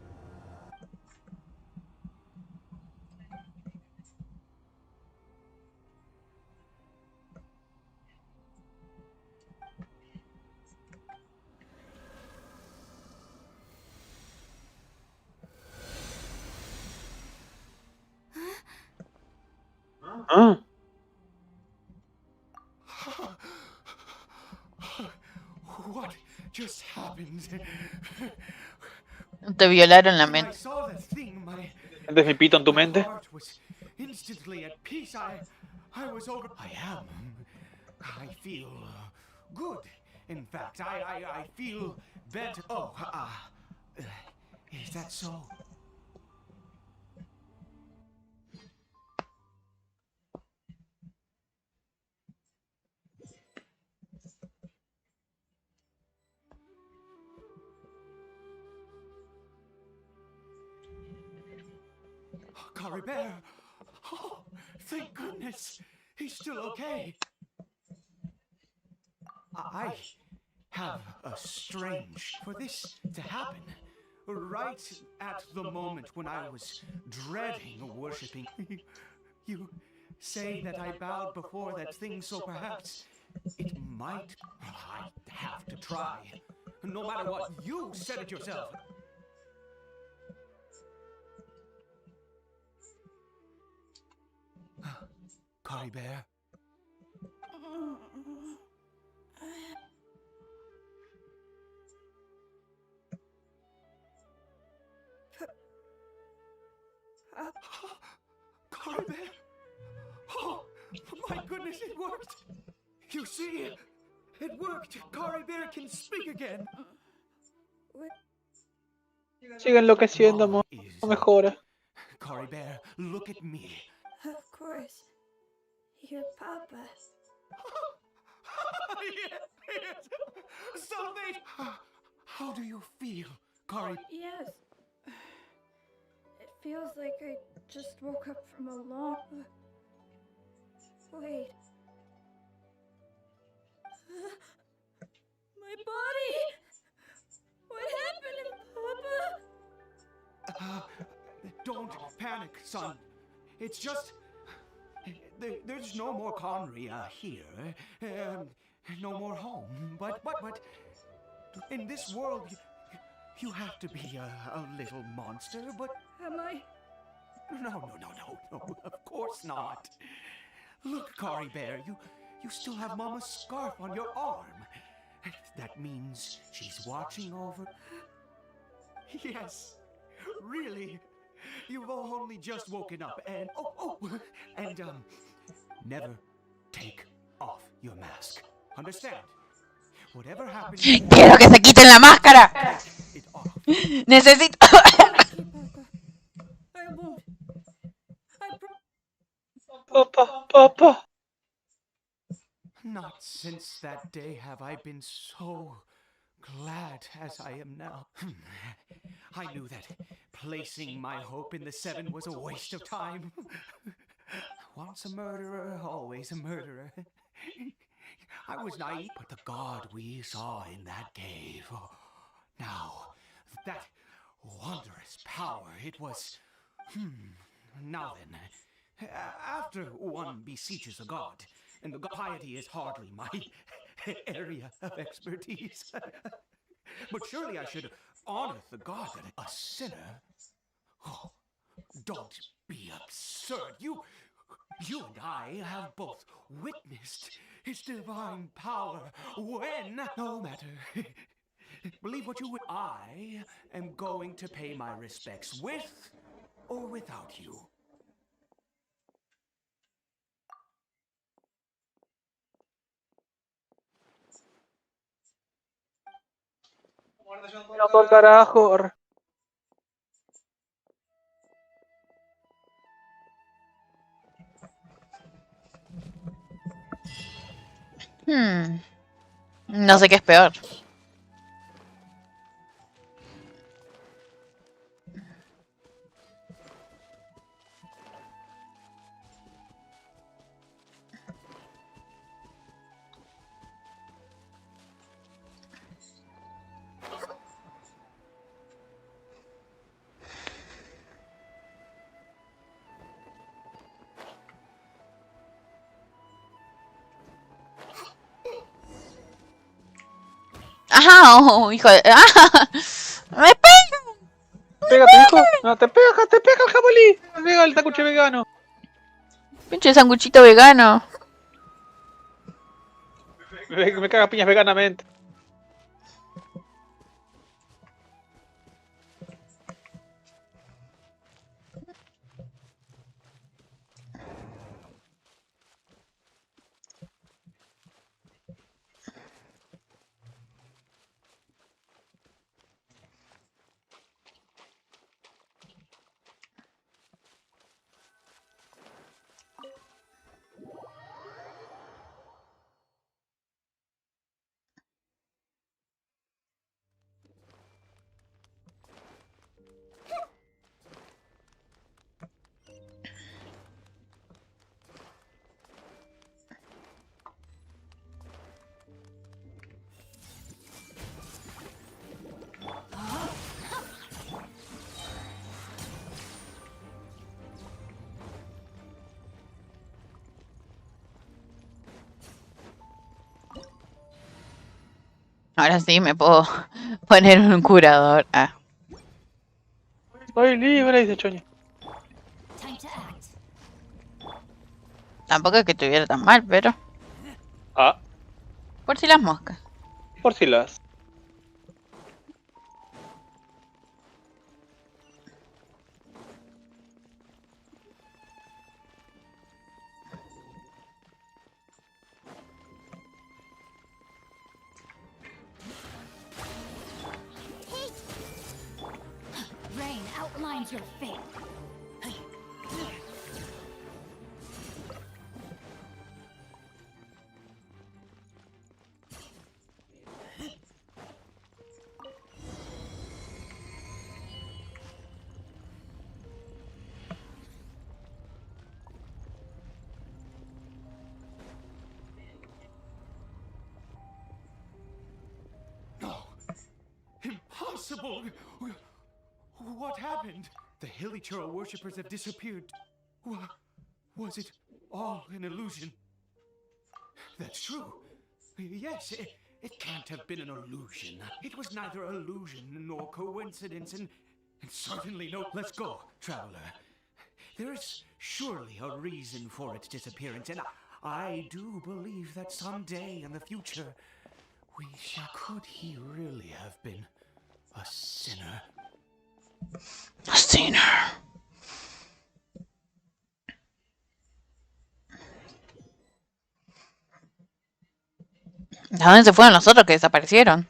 Ah. What just happened? Te violaron la When I mente. saw that thing, my ¿Sientes mi pito en tu mente? heart was instantly at peace. I was over. I feel good. In fact, I feel better. Oh, is that so? Cory Bear. Oh, thank goodness. He's still okay. I have a strange for this to happen right at the moment when I was dreading worshipping. You say that I bowed before that thing, so perhaps it might. I have to try. No matter what, you said it yourself. Cory Bear. Cory Bear. Oh, my goodness, it worked. You see, it worked. Cory Bear can speak again. Sigue enloqueciendo, no mejora. Cory Bear, look at me. Of course. Your papa. Yes. Something. How do you feel, Cory? Yes. It feels like I just woke up from a long... Wait. My body! What happened, Papa? Don't panic, son. It's just... There's no more Conry here. No more home. But... In this world, you have to be a little monster, but... Am I? No, of course not. Look, Cory Bear, you still have Mama's scarf on your arm. That means she's watching over... Yes, really. You've only just woken up, and... And, never take off your mask. Understand? Whatever happens... ¡Quiero que se quiten la máscara! ¡Necesito! I won't. Papa. Not since that day have I been so glad as I am now. I knew that placing my hope in the Seven was a waste of time. Once a murderer, always a murderer. I was naive, but the god we saw in that cave. Oh, now, that wondrous power, it was... Now then, after one beseeches a god, and the piety is hardly my area of expertise. But surely I should honor the god that a sinner... Oh, don't be absurd. You and I have both witnessed his divine power when... No matter. Believe what you would. I am going to pay my respects with or without you. No, todo el carajo. No sé qué es peor. Ajá, hijo de... ¡Ah! ¡Me pega! Pégate, hijo. No, te pega el jabalí. Te pega el tacuche vegano. Pinche sanguchito vegano. Me caga piñas veganamente. Ahora sí me puedo poner un curador. Ah. Soy libre, dice Choñi. Tampoco es que estuviera tan mal, pero... Ah, Por si las moscas. por si las. Rain outlines your fate. No. Impossible! What happened? The Hilichurl worshippers have disappeared. Was it all an illusion? That's true. Yes, it can't have been an illusion. It was neither illusion nor coincidence, and certainly no... Let's go, traveler. There is surely a reason for its disappearance, and I do believe that someday in the future, we shall... Could he really have been a sinner? A sinner. ¿A dónde se fueron los otros que desaparecieron?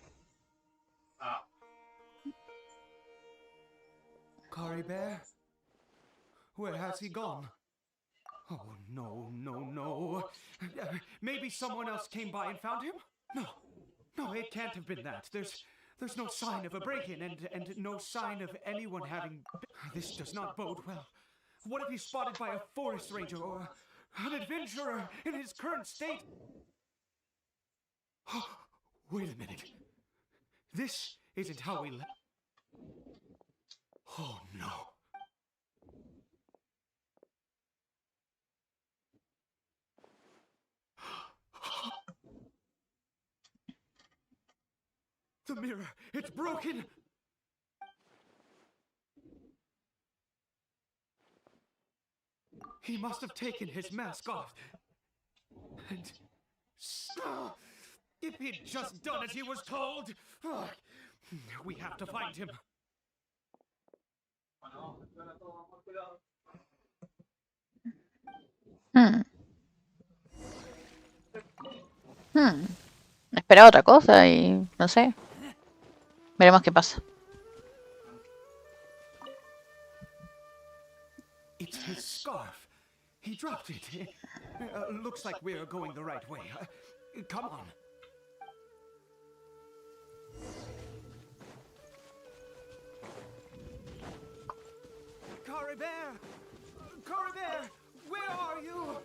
Kari Bear? Where has he gone? Oh, no, no, no. Maybe someone else came by and found him? No, it can't have been that. There's no sign of a break-in and no sign of anyone having... This does not bode well. What if he's spotted by a forest ranger or an adventurer in his current state? Wait a minute. This isn't how we left. Oh, no. The mirror, it's broken! He must have taken his mask off. And... if he'd just done as he was told! We have to find him. Esperaba otra cosa y no sé. Veremos qué pasa. It's his scarf. He dropped it. Looks like we're going the right way. Come on. Kari Bear! Kari Bear! Where are you?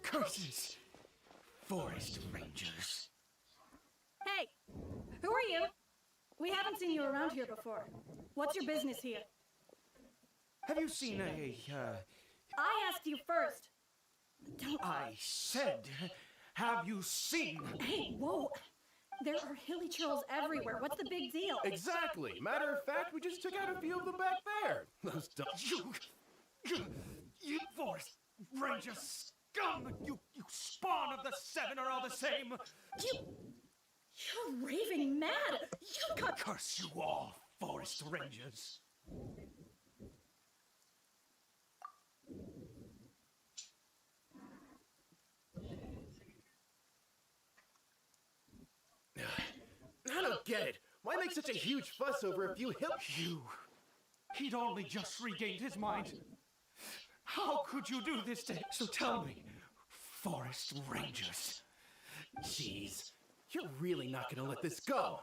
Curses! Forest rangers. Hey! Who are you? We haven't seen you around here before. What's your business here? Have you seen a, I asked you first. Don't... I said, have you seen... Hey, whoa! There are Hilichurls everywhere. What's the big deal? Exactly. Matter of fact, we just took out a few of them back there. Those dumb... You forest ranger scum! You spawn of the seven are all the same! You're raving mad! You got... Curse you all, forest rangers! I don't get it. Why make such a huge fuss over a few He'd only just regained his mind. How could you do this to him? So tell me, forest rangers. Jeez, you're really not gonna let this go.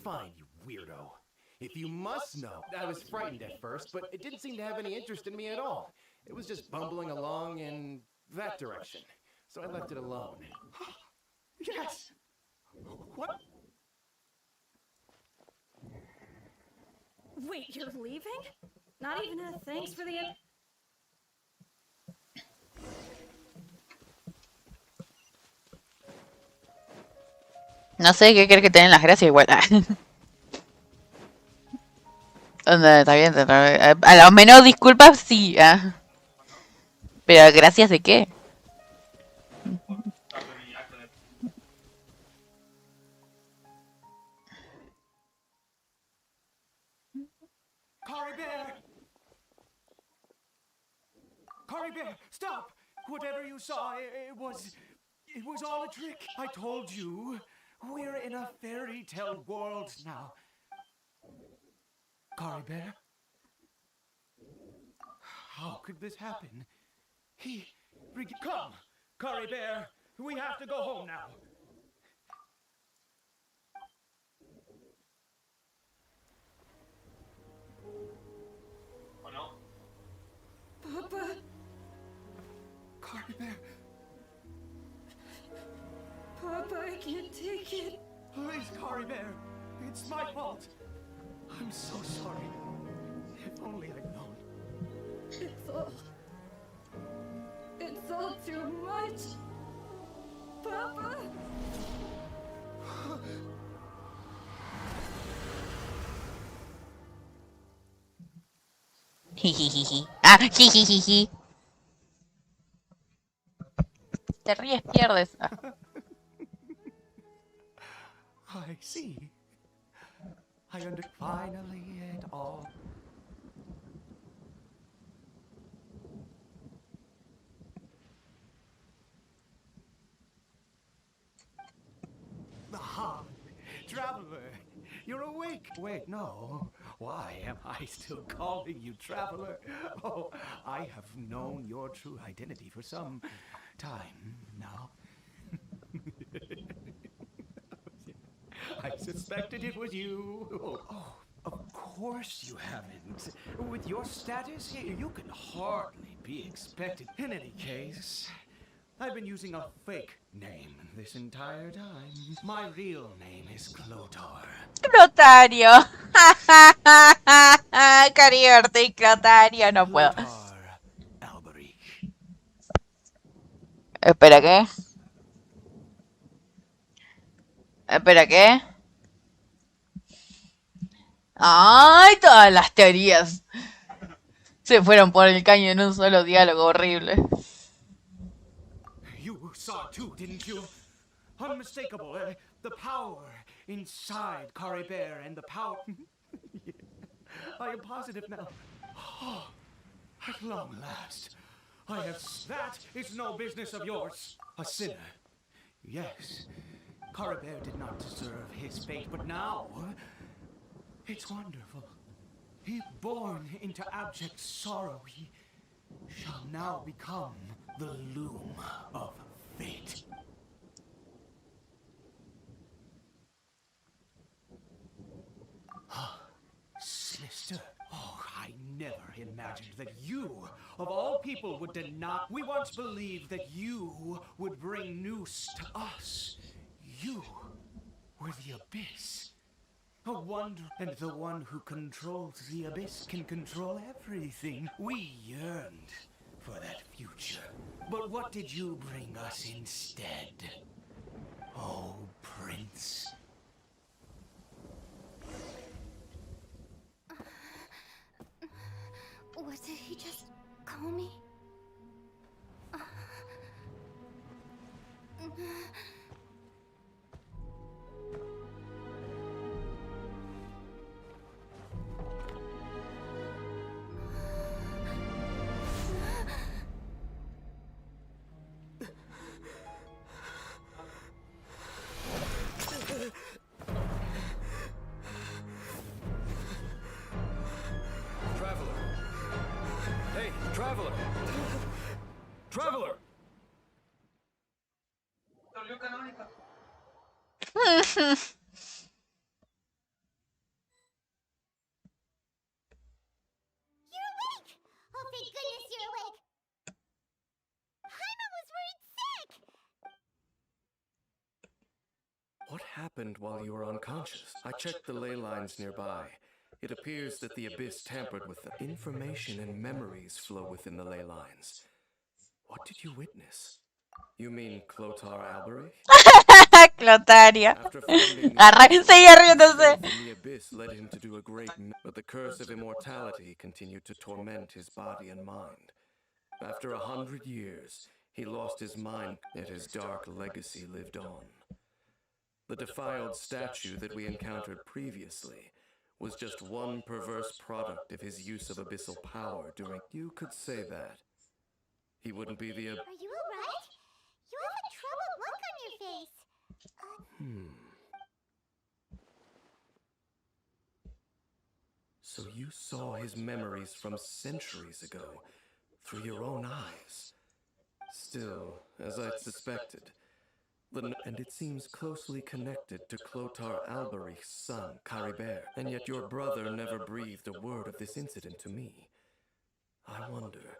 Fine, you weirdo. If you must know, I was frightened at first, but it didn't seem to have any interest in me at all. It was just bumbling along in that direction. So I left it alone. Yes! What? Wait, you're leaving? Not even a thanks for the... No sé qué crees que tienen las gracias igual. Onda, está bien, a lo menos disculpas sí. Pero gracias de qué. Cory Bear! Cory Bear, stop! Whatever you saw, it was all a trick. I told you, we're in a fairy tale world now. Cory Bear? How could this happen? Come! Cory Bear, we have to go home now. Papa. Cory Bear. Papa, I can't take it. Please, Cory Bear. It's my fault. I'm so sorry. If only I'd known. It's all too much. Papa. Jijijiji. Jijijiji. Te ríes, pierdes. I see. Finally it all. Aha! Traveler! You're awake! Wait, no. Why am I still calling you Traveler? Oh, I have known your true identity for some time now. I suspected it was you. Oh, of course you haven't. With your status here, you can hardly be expected. In any case, I've been using a fake name this entire time. My real name is Clotar. Clotario. Cariorte y Clotario, no puedo. Espera, ¿qué? Espera, ¿qué? ¡Ay! Todas las teorías se fueron por el caño en un solo diálogo horrible. You saw it too, didn't you? Unmistakable. The power inside Cory Bear and the power... I am positive now. Oh, at long last. That is no business of yours. A sinner. Yes. Cory Bear did not deserve his fate, but now... It's wonderful. He born into abject sorrow. He shall now become the loom of fate. Sinister. Oh, I never imagined that you, of all people, would deny. We once believed that you would bring news to us. You were the Abyss. A wonder, and the one who controls the Abyss can control everything. We yearned for that future. But what did you bring us instead? Oh, Prince. What did he just call me? Traveler! Traveler! You're awake! Oh, thank goodness you're awake! Paimon was worried sick! What happened while you were unconscious? I checked the ley lines nearby. It appears that the Abyss tampered with the information and memories flow within the ley lines. What did you witness? You mean Clotar Alberich? Clotaria. After finding Seguía riéndose. from the abyss led him to do a great but the curse of immortality continued to torment his body and mind. After 100 years, he lost his mind, yet his dark legacy lived on. The defiled statue that we encountered previously was just one perverse product of his use of abyssal power during... You could say that. He wouldn't be the... Are you alright? You have a troubled look on your face. So you saw his memories from centuries ago, through your own eyes. Still, as I'd suspected, and it seems closely connected to Clotar Alberich's son, Caribert, and yet your brother never breathed a word of this incident to me. I wonder,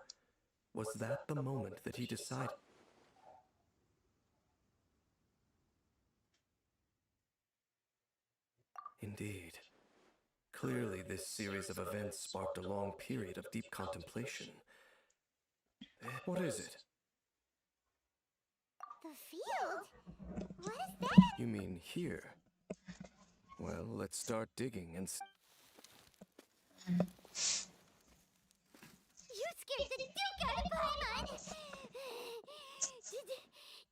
was that the moment that he decided? Indeed. Clearly, this series of events sparked a long period of deep contemplation. What is it? The field? What is that? You mean here? Well, let's start digging and... You scared the Duke out of Paimon!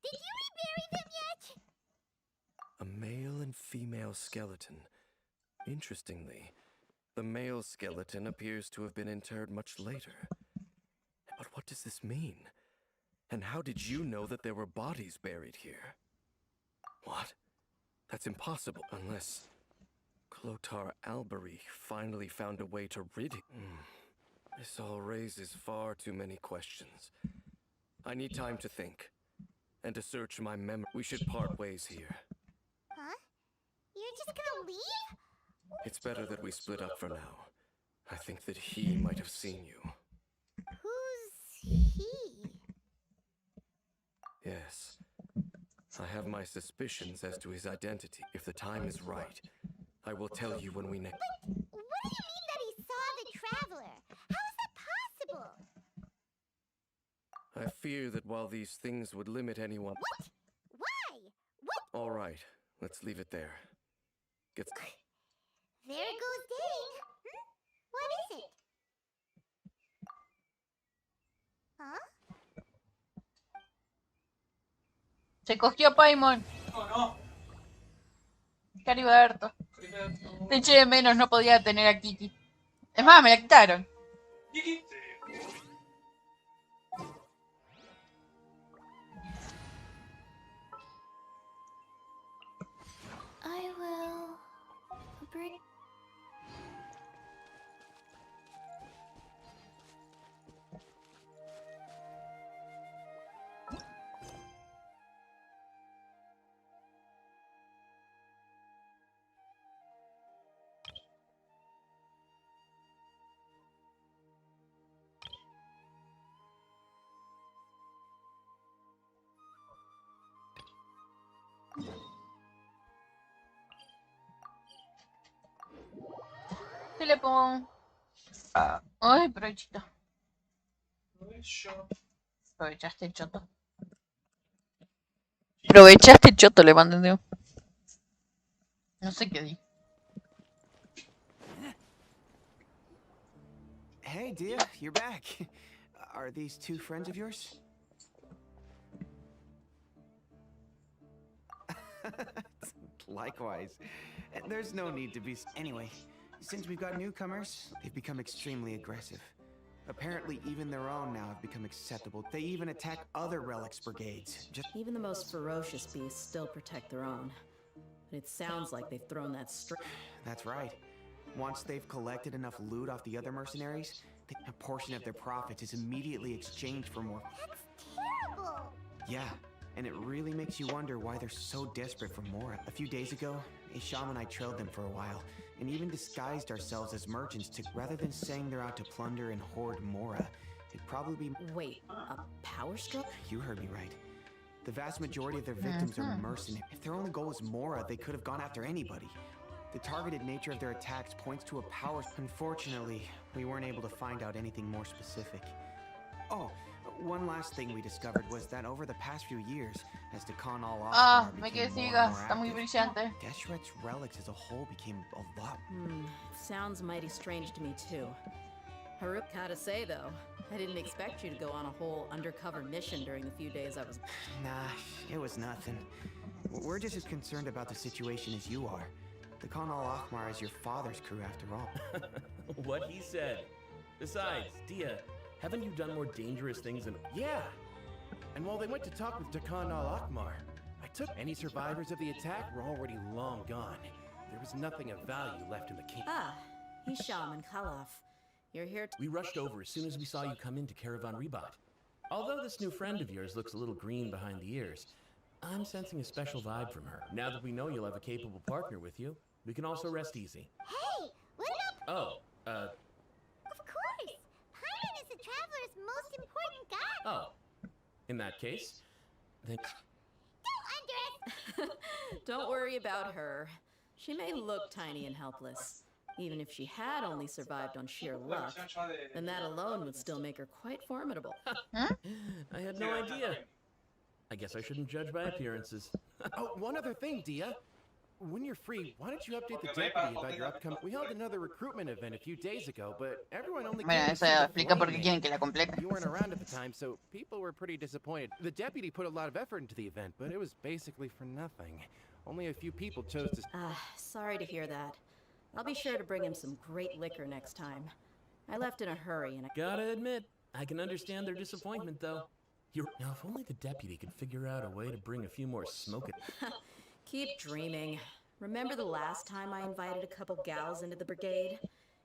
Did you rebury them yet? A male and female skeleton. Interestingly, the male skeleton appears to have been interred much later. But what does this mean? And how did you know that there were bodies buried here? What? That's impossible, unless Clotar Alberich finally found a way to rid him. This all raises far too many questions. I need time to think, and to search my memory. We should part ways here. Huh? You're just gonna leave? It's better that we split up for now. I think that he might have seen you. Who's he? Yes. I have my suspicions as to his identity. If the time is right, I will tell you when we next... What do you mean that he saw the Traveler? How is that possible? I fear that while these things would limit anyone... What? Why? What? All right, let's leave it there. Get... There goes dating. What is it? Huh? Se cogió a Paimon. No, no. Cariberto. Te eché de menos, no podía tener a Kiki. Es más, me la quitaron. Kiki. I will bring... ¿Qué le pongo? Ay, provechito. Aprovechaste el choto. Aprovechaste el choto, le mandé. No sé qué di. Hey, Dia, you're back. Are these two friends of yours? Likewise. There's no need to be... Anyway, since we've got newcomers, they've become extremely aggressive. Apparently, even their own now have become acceptable. They even attack other relics brigades. Even the most ferocious beasts still protect their own. But it sounds like they've thrown that That's right. Once they've collected enough loot off the other mercenaries, a portion of their profits is immediately exchanged for more. That's terrible! Yeah, and it really makes you wonder why they're so desperate for Mora. A few days ago, Isham and I trailed them for a while, and even disguised ourselves as merchants to, rather than saying they're out to plunder and hoard Mora, it'd probably be... Wait, a power stroke? You heard me right. The vast majority of their victims are mercenaries. If their only goal was Mora, they could have gone after anybody. The targeted nature of their attacks points to a power... Unfortunately, we weren't able to find out anything more specific. Oh, One last thing we discovered was that over the past few years, as the Khan al Ah, Ahmar me quedé became more ciega. and more Está muy active, brillante. Deshret's relics as a whole became a lot. Sounds mighty strange to me too. Haruk, gotta say though, I didn't expect you to go on a whole undercover mission during the few days I was. Nah, it was nothing. We're just as concerned about the situation as you are. The Khan al Ahmar is your father's crew after all. What he said. Besides, Dia, haven't you done more dangerous things than... Yeah. And while they went to talk with Dakan al-Akmar, I took any survivors of the attack were already long gone. There was nothing of value left in the camp. Ah, Hisham and Khalaf. You're here We rushed over as soon as we saw you come into Caravan Rebat. Although this new friend of yours looks a little green behind the ears, I'm sensing a special vibe from her. Now that we know you'll have a capable partner with you, we can also rest easy. Hey, what about... Oh, Of course! Paimon is the Traveler's most important god! oh. In that case, then... Don't worry about her. She may look tiny and helpless. Even if she had only survived on sheer luck, then that alone would still make her quite formidable. I had no idea. I guess I shouldn't judge by appearances. Oh, one other thing, Dia. When you're free, why don't you update the deputy about your upcoming... We held another recruitment event a few days ago, but everyone only... Bueno, eso explica por qué quieren que la complete. You weren't around at the time, so people were pretty disappointed. The deputy put a lot of effort into the event, but it was basically for nothing. Only a few people chose to... Sorry to hear that. I'll be sure to bring him some great liquor next time. I left in a hurry and I... Gotta admit, I can understand their disappointment, though. Now, if only the deputy could figure out a way to bring a few more smoke at... Keep dreaming. Remember the last time I invited a couple gals into the brigade?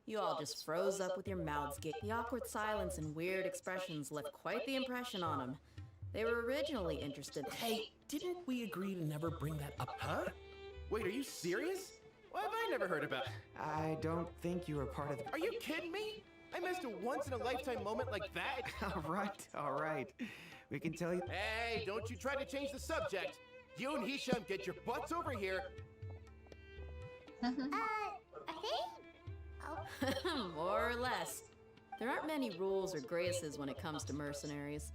You all just froze up with your mouths gaped. The awkward silence and weird expressions left quite the impression on them. They were originally interested. Hey, didn't we agree to never bring that up? Huh? Wait, are you serious? Why have I never heard about... I don't think you were part of the... Are you kidding me? I missed a once-in-a-lifetime moment like that? All right. We can tell you... Hey, don't you try to change the subject. You and Hisham get your butts over here. Are they? Oh. More or less. There aren't many rules or graces when it comes to mercenaries.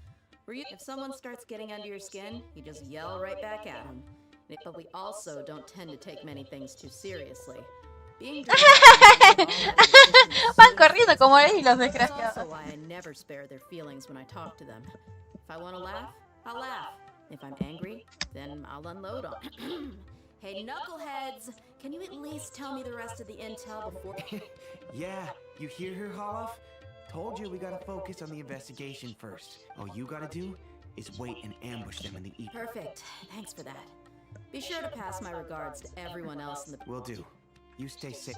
If someone starts getting under your skin, you just yell right back at them. But we also don't tend to take many things too seriously. Being Van corriendo como eres los That's desgraciados. also why I never spare their feelings when I talk to them. If I want to laugh, I'll laugh. If I'm angry, then I'll unload on. Hey, knuckleheads! Can you at least tell me the rest of the intel before... Yeah, you hear her, Hollow? Told you we gotta focus on the investigation first. All you gotta do is wait and ambush them in the evening. Perfect. Thanks for that. Be sure to pass my regards to everyone else in the... Will do. You stay safe.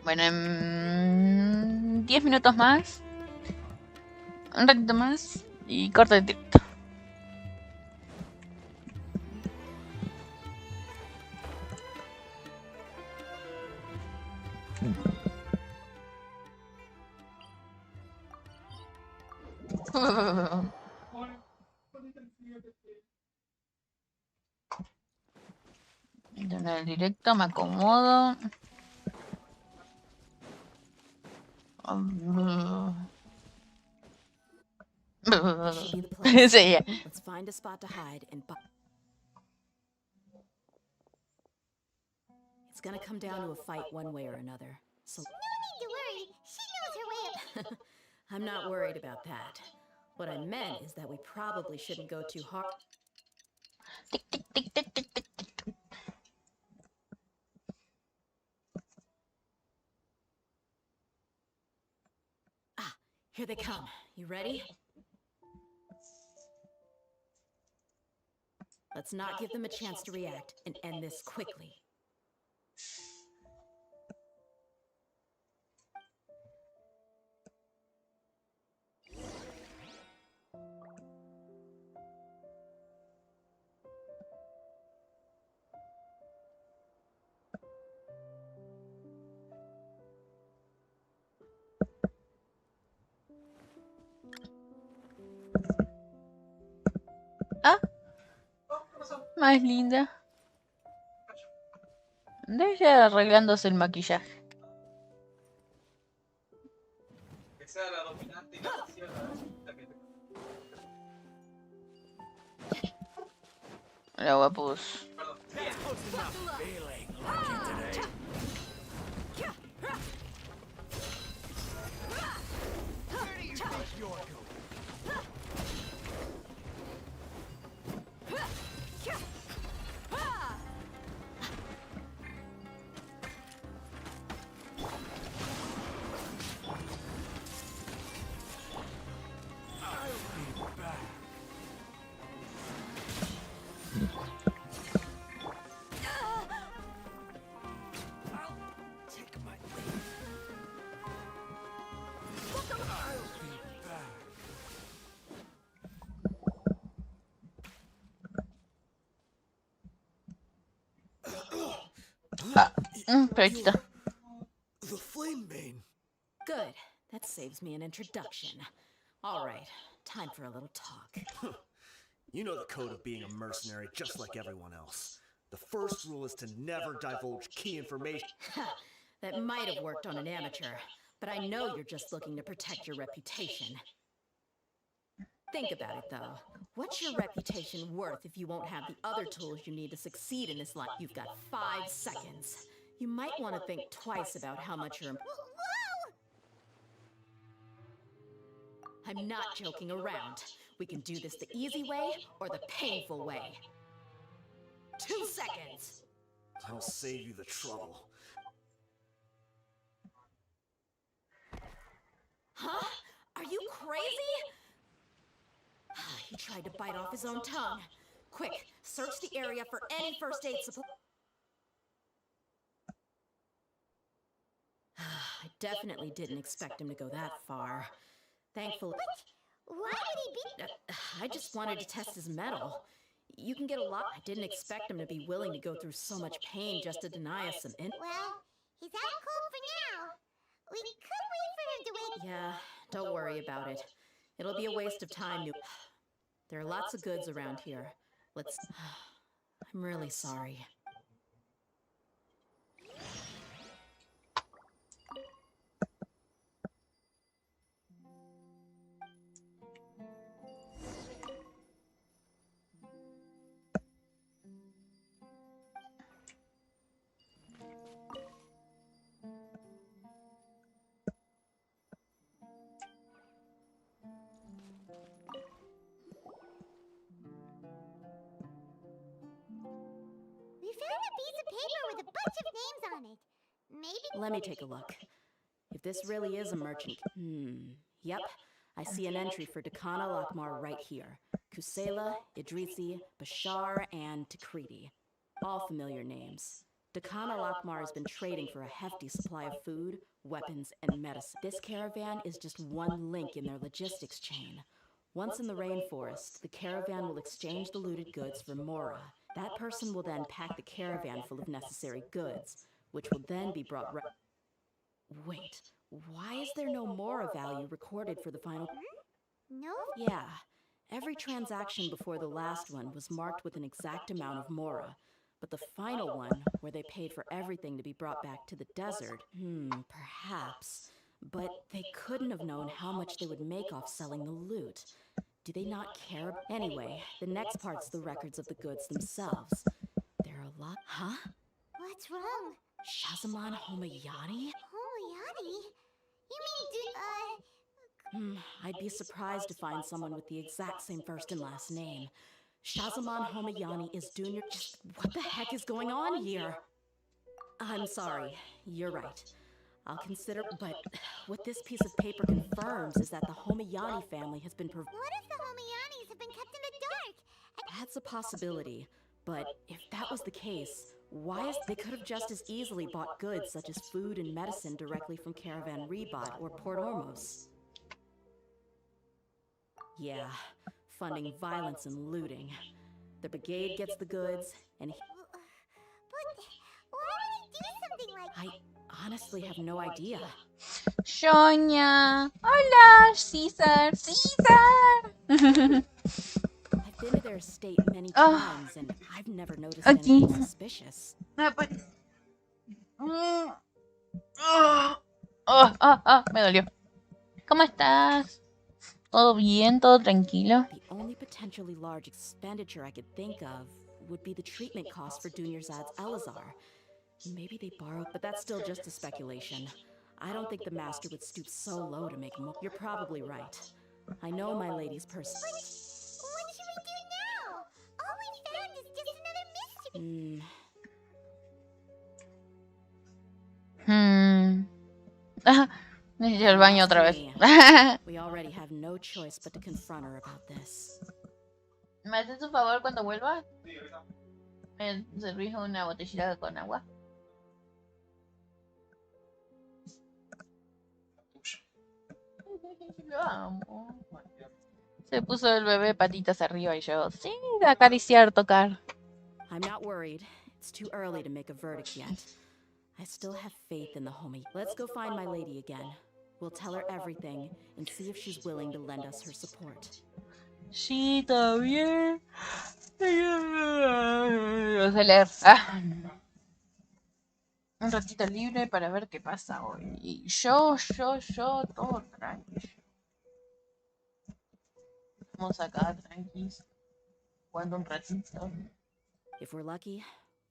Bueno, en 10 minutos más. Un ratito más. Y corto el directo. En el directo me acomodo. Sí, ya. Let's find a spot to hide and... It's gonna come down to a fight one way or another. So... No need to worry. She knows her way up. I'm not worried about that. What I meant is that we probably shouldn't go too hard. Ah, here they come. You ready? Let's not give them a chance to react and end this quickly. Ah, más linda. Debe estar arreglándose el maquillaje. sea la dominante y la vacía, Hola, guapos. Pelotita. The flame bane. Good. That saves me an introduction. All right, time for a little talk. You know the code of being a mercenary just like everyone else. The first rule is to never divulge key information. That might have worked on an amateur, but I know you're just looking to protect your reputation. Think about it, though. What's your reputation worth if you won't have the other tools you need to succeed in this life? You've got 5 seconds. You might want to think twice about how much you're... I'm not joking around. We can do this the easy way or the painful way. 2 seconds! I'll save you the trouble. Huh? Are you crazy? He tried to bite off his own tongue. Quick, search the area for any first aid support. I definitely didn't expect him to go that far. Thankfully... Why would he be... I just wanted to test his mettle. You can get a lot... I didn't expect him to be willing to go through so much pain just to deny us some... Well, he's out cold for now. We could wait for him to wake... Yeah, don't worry about it. It'll be a waste of time. There are lots of goods around here. Let's... I'm really sorry. We found a piece of paper with a bunch of names on it. Maybe... Let me take a look. If this really is a merchant... Yep. I see an entry for Dakana Lakmar right here. Kusela, Idrisi, Bashar, and Takriti. All familiar names. Dakana Lakmar has been trading for a hefty supply of food, weapons, and medicine. This caravan is just one link in their logistics chain. Once in the rainforest, the caravan will exchange the looted goods for Mora. That person will then pack the caravan full of necessary goods, which will then be brought... Wait, why is there no Mora value recorded for the final... No? Yeah, every transaction before the last one was marked with an exact amount of Mora. But the final one, where they paid for everything to be brought back to the desert, perhaps. But they couldn't have known how much they would make off selling the loot. Do they not care? Anyway, the next part's the records of the goods themselves. There are a lot... Huh? What's wrong? Shazamon Homayani? Homayani? You mean, I'd be surprised to find someone with the exact same first and last name. Shazamon Homayani is Junior... Just what the heck is going on here? I'm sorry, you're right. I'll consider... But what this piece of paper confirms is that the Homayani family has been... What if the Homayanis have been kept in the dark? That's a possibility. But if that was the case, why is... They could have just as easily bought goods such as food and medicine directly from Caravan Rebat or Port Ormos. Yeah, funding violence and looting. The brigade gets the goods, and... But why would he do something like... I honestly have no idea. Sonia! Hola, Caesar! Caesar! I've been to their estate many times, and I've never noticed anything suspicious. Me dolió. ¿Cómo estás? ¿Todo bien? ¿Todo tranquilo? The only potentially large expenditure I could think of would be the treatment costs for Dunyarzad's Elazar. Maybe they borrowed, but that's still just a speculation. I don't think the master would stoop so low to make more. You're probably right. I know my lady's person. What should we do now? All we found is just another mystery. Necesito ir al baño otra vez. We already have no choice but to confront her about this. ¿Me haces un favor cuando vuelvas? ¿Me servís una botellita con agua? Lo amo. Se puso el bebé patitas arriba y yo, sí, acariciar, tocar. I'm not worried. It's too early to make a verdict yet. I still have faith in the homie. Let's go find my lady again. We'll tell her everything and see if she's willing to lend us her support. Sí, está bien. Lo sé leer. Un ratito libre para ver qué pasa hoy. Y yo, todo tranquilo. Vamos acá, tranquilos. Jugando un ratito. If we're lucky,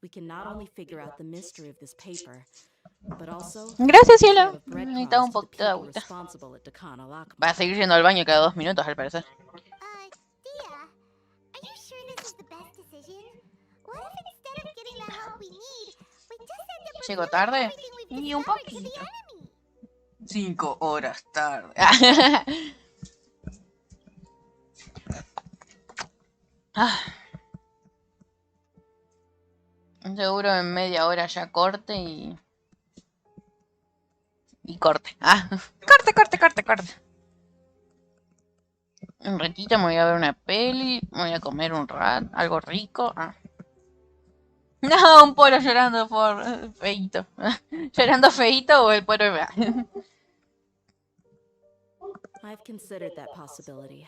we can not only figure out the mystery of this paper, but also Gracias, cielo. Necesitaba un poquito de agüita. responsible at Dakana Lakma. Va a seguir yendo al baño cada 2 minutos, al parecer. Dia, are you sure this is the best decision? What if instead of getting the help we need, we just end up ¿Llego tarde? everything we've Y un discovered to the poquito. enemy? 5 horas tarde. Seguro en media hora ya corte y corte. Corte. Un ratito me voy a ver una peli, me voy a comer un rat, algo rico. No, un polo llorando por feíto. ¿Llorando feíto o el polo? I've considered that possibility,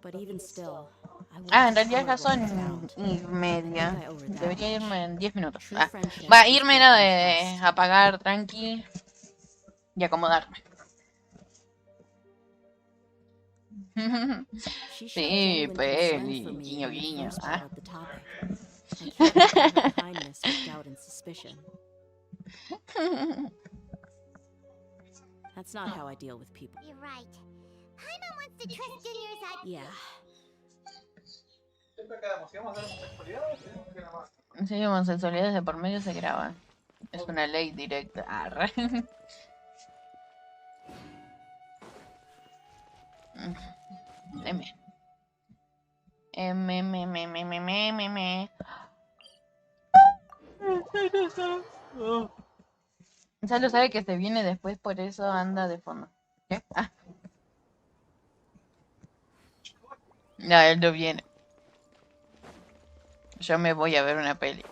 but even still, I En wouldn't realidad ya tolerate son what I found. y media. I think I owe her that Debería much. irme en 10 minutos. True friendship Va a is irme, built ¿no? on De trust. apagar tranqui y acomodarme. She showed Sí, genuine peli, concern for me guiño, when we guiño. first brought up the topic. I can't compare her kindness with doubt and suspicion. That's not how I deal with people. You're right. Paimon wants to trust Dunyarzad. Yeah. Si homosexualidades de por medio se graban. Es una ley directa. Arre. Ya lo sabe que se viene después, por eso anda de fondo. ¿Qué? No, él no viene. Yo me voy a ver una peli.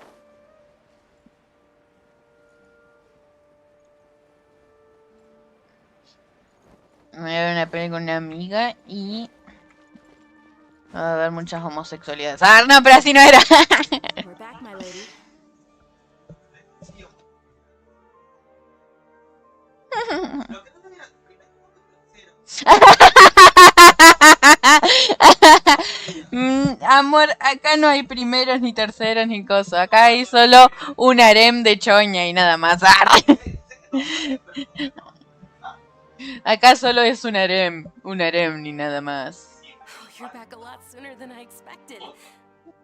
Me voy a ver una peli con una amiga y va a haber muchas homosexualidades. ¡Ah, no! Pero así no era. We're back, my lady. Amor, acá no hay primeros ni terceros ni cosas. Acá hay solo un harem de choña y nada más. Acá solo es un harem ni nada más. Oh, you're back a lot sooner than I expected.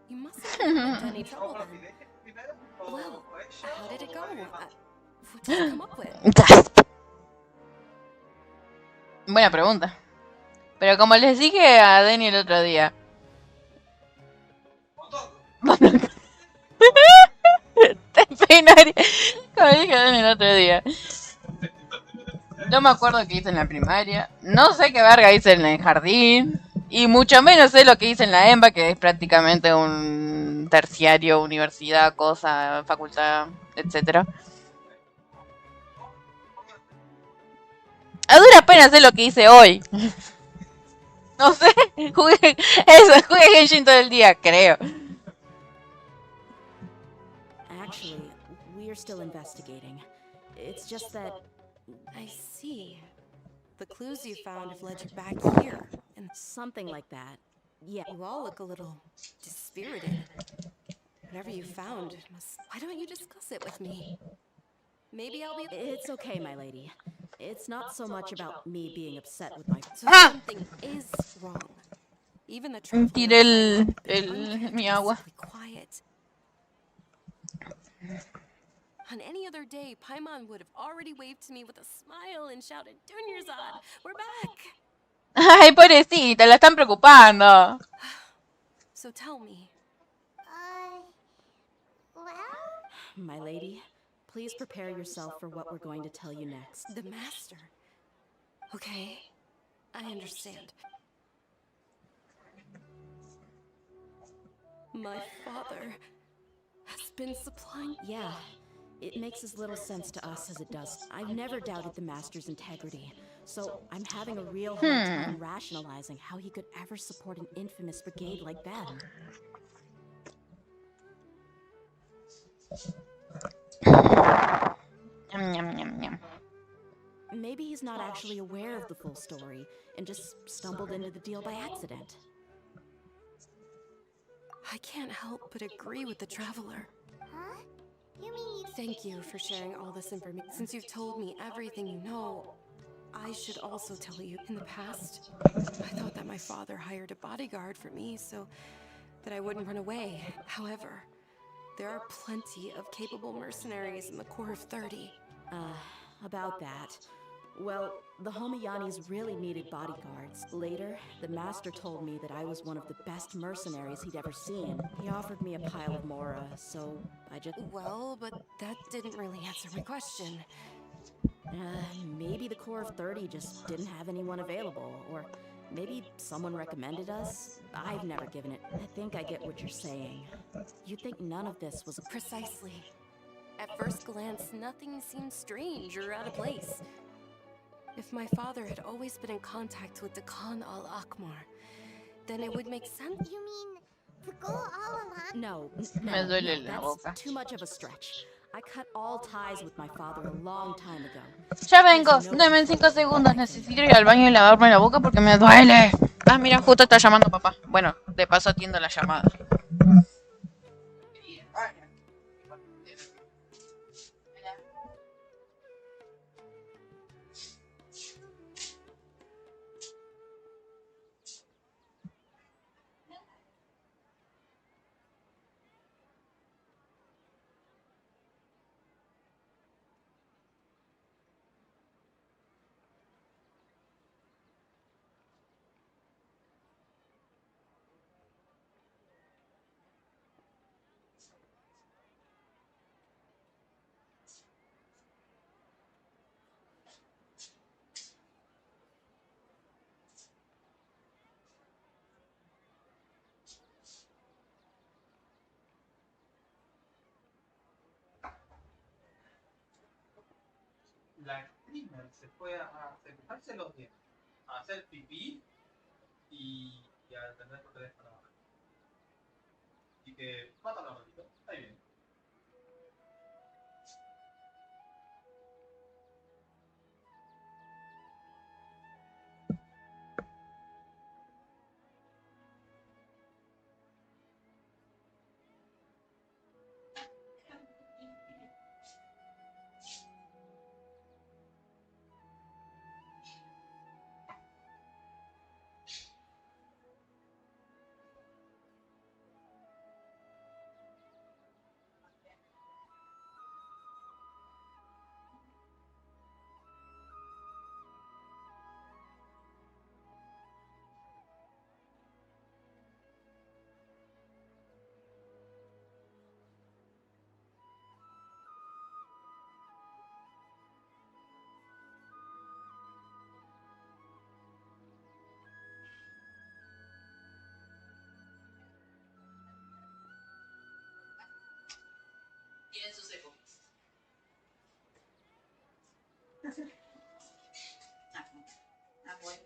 You mustn't have had any trouble then. Well, how did it go? What did you come up with? Buena pregunta. Pero como les dije a Denny el otro día. Como dije a Denny el otro día. No me acuerdo qué hice en la primaria. No sé qué verga hice en el jardín. Y mucho menos sé lo que hice en la EMBA, que es prácticamente un terciario, universidad, cosa, facultad, etcétera. A dura pena sé lo que hice hoy. No sé, jugué Genshin todo el día, creo. Actually, we're still investigating. It's just that I see. The clues you found have led you back here. And something like that. Yeah. You all look a little dispirited. Whatever you found must... Why don't you discuss it with me? Maybe I'll be... It's okay, my lady. It's not so much about me being upset with my... So something is wrong. Even the traveler Tiré inside mi agua. quiet. On any other day, Paimon would have already waved to me with a smile and shouted, "Dunyarzad, we're back!" Ay, pobrecita, la están preocupando. So tell me. Well? My lady, please prepare yourself for what we're going to tell you next. The master. Okay, I understand. My father has been supplying... Yeah, it makes as little sense to us as it does. I've never doubted the master's integrity, so I'm having a real hard time rationalizing how he could ever support an infamous brigade like them. Maybe he's not actually aware of the full story and just stumbled into the deal by accident. I can't help but agree with the traveler. Huh? You mean you... Thank you for sharing all this information. Since you've told me everything you know, I should also tell you. In the past, I thought that my father hired a bodyguard for me so that I wouldn't run away. However, there are plenty of capable mercenaries in the Corps of 30. About that. Well, the Homiyanis really needed bodyguards. Later, the master told me that I was one of the best mercenaries he'd ever seen. He offered me a pile of Mora, so I just... Well, but that didn't really answer my question. Maybe the Corps of 30 just didn't have anyone available, or maybe someone recommended us. I've never given it. I think I get what you're saying. You'd think none of this was... Precisely. At first glance, nothing seemed strange or out of place. If my father had always been in contact with the Khan al-Akmar, then it would make sense. You mean to go all along? No, Me duele la that's boca. too much of a stretch. I cut all ties with my father a long time ago. Ya vengo, dame en 5 segundos. Necesito ir al baño y lavarme la boca porque me duele. Ah, mira, justo está llamando papá. Bueno, de paso atiendo la llamada. La streamer se fue a cepillarse los dientes, a hacer pipí y a atender por teléfono. Así que, mátalo un ratito, está bien. Tienen sus épocas. Ah, bueno.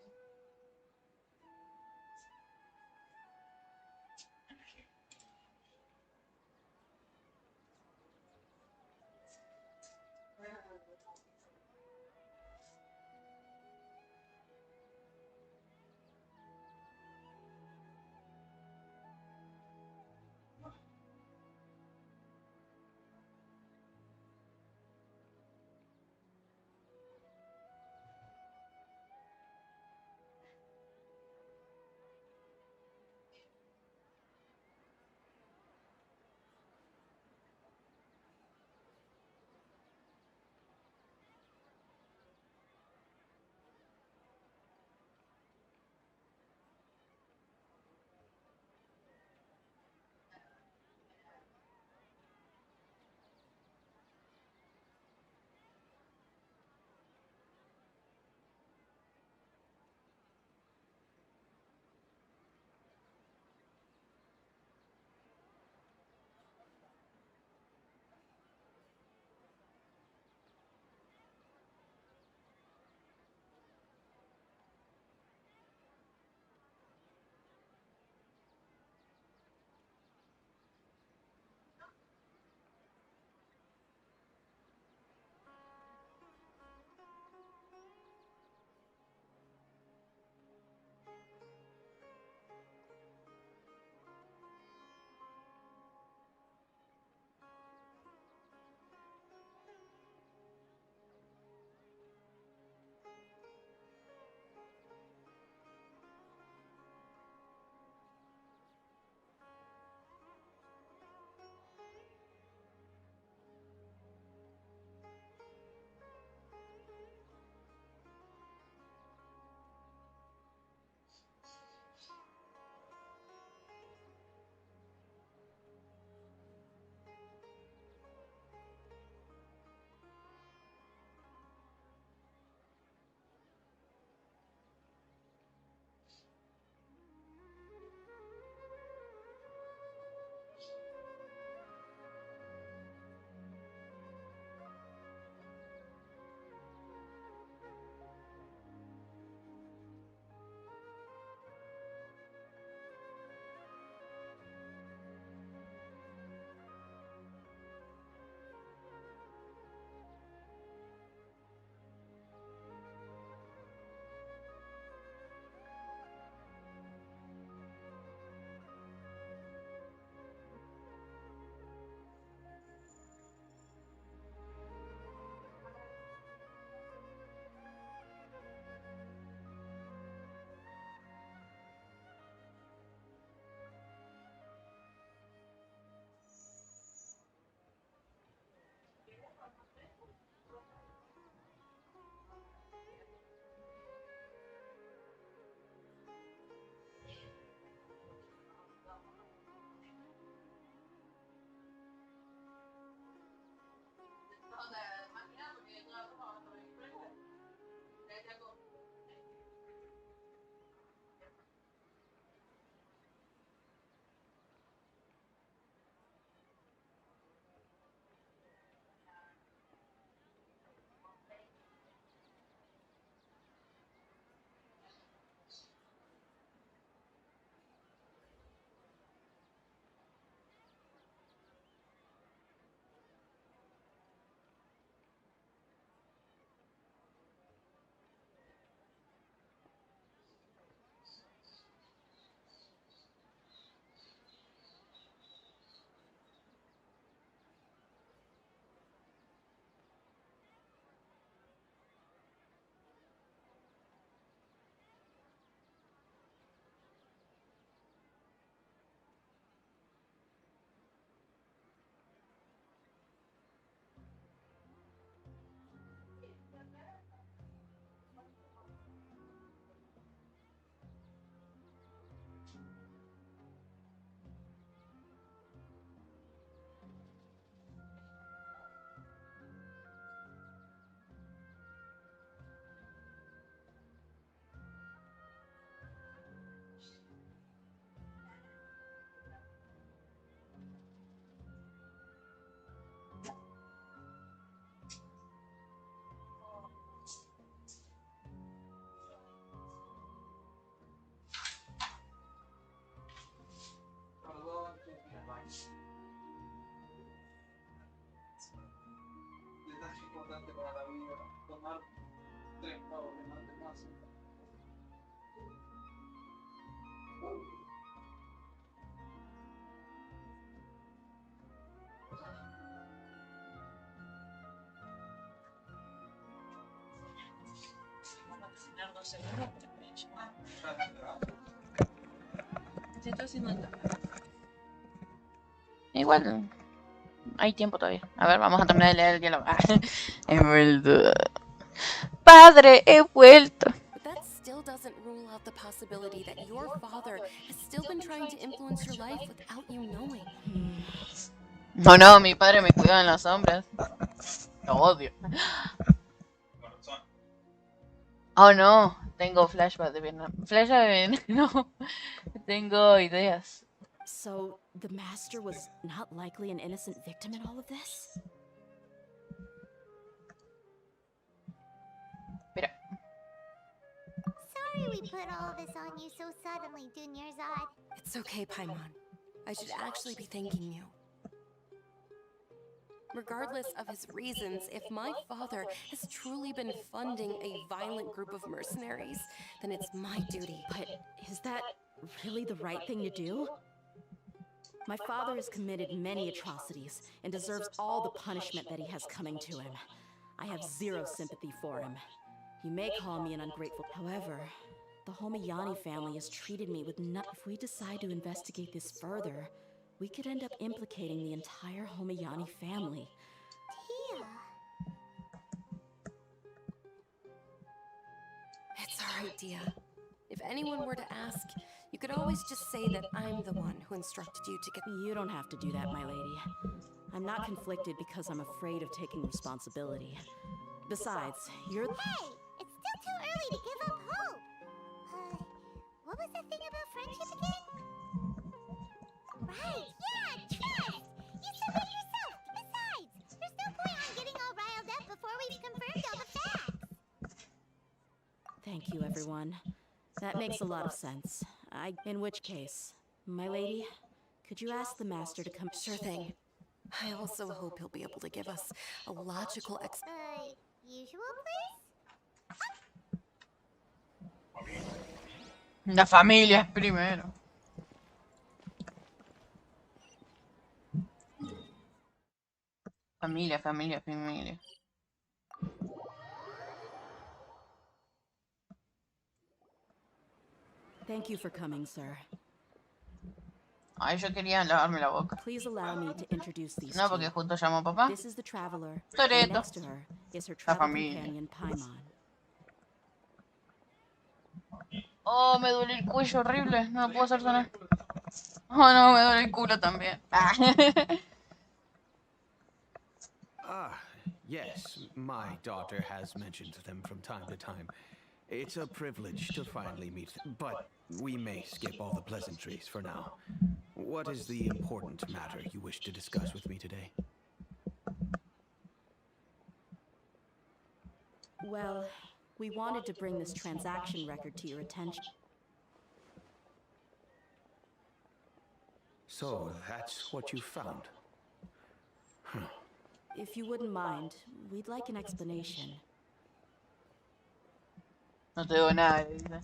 Igual hay tiempo todavía. A ver, vamos a terminar de leer el diálogo. He vuelto. Padre, he vuelto. But that still doesn't rule out the possibility that your father has still been trying to influence your life without you knowing. No, no, mi padre me cuida en las sombras. Lo odio. Oh no, tengo flashback de Vietnam. Flashback de Vietnam, no. Tengo ideas. So, the master was not likely an innocent victim in all of this? Mira. Sorry we put all this on you so suddenly, Dunyarzad. It's okay, Paimon. I should actually be thanking you. Regardless of his reasons, if my father has truly been funding a violent group of mercenaries, then it's my duty. But is that really the right thing to do? My father has committed many atrocities and deserves all the punishment that he has coming to him. I have zero sympathy for him. You may call me an ungrateful. However, the Homayani family has treated me with none. If we decide to investigate this further, we could end up implicating the entire Homayani family. Tia. It's alright, Dia. If anyone were to ask, you could always just say that I'm the one who instructed you to get. You don't have to do that, my lady. I'm not conflicted because I'm afraid of taking responsibility. Besides, you're. Hey! It's still too early to give up hope! What was that thing about friendship again? Right, yeah, trust! You said that yourself! Besides, there's no point on getting all riled up before we've confirmed all the facts! Thank you, everyone. That makes a lot of sense. In which case, my lady, could you ask the master to come? Sure thing. I also hope he'll be able to give us a logical Usual, please? La familia es primero. Familia, familia, familia. Thank you for coming, sir. Ay, yo quería lavarme la boca. Please allow me to introduce these No, porque two. justo llamó papá. This is the traveler. Toreto. And next to her is her La travel familia. companion, Paimon. Oh, me duele el cuello horrible. No lo puedo hacer sonar. Oh, no, me duele el culo también. Yes, my daughter has mentioned them from time to time. It's a privilege to finally meet them, but we may skip all the pleasantries for now. What is the important matter you wish to discuss with me today? Well, we wanted to bring this transaction record to your attention. So, that's what you found. Huh. If you wouldn't mind, we'd like an explanation. No te digo nada, dice.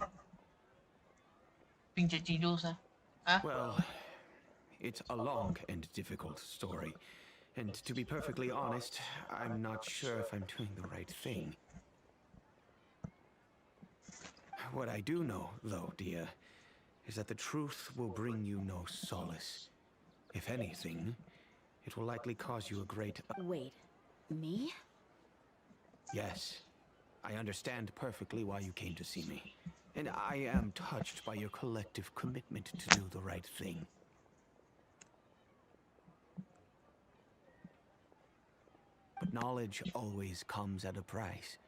Pinche chirusa. Well, it's a long and difficult story. And to be perfectly honest, I'm not sure if I'm doing the right thing. What I do know, though, Dia, is that the truth will bring you no solace. If anything, it will likely cause you a great... Wait, me? Yes. I understand perfectly why you came to see me. And I am touched by your collective commitment to do the right thing. But knowledge always comes at a price.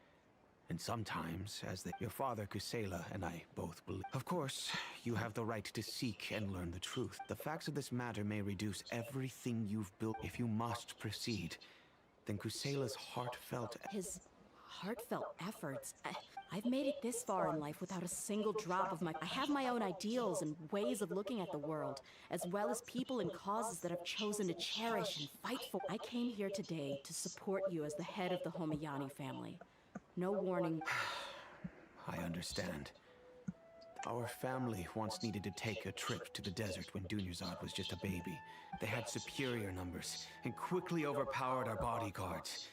And sometimes, your father Kusela and I both believe. Of course, you have the right to seek and learn the truth. The facts of this matter may reduce everything you've built. If you must proceed, then Kusela's heartfelt... His heartfelt efforts. I've made it this far in life without a single drop of my... I have my own ideals and ways of looking at the world, as well as people and causes that I've chosen to cherish and fight for. I came here today to support you as the head of the Homayani family. No warning. I understand. Our family once needed to take a trip to the desert when Dunyarzad was just a baby. They had superior numbers and quickly overpowered our bodyguards.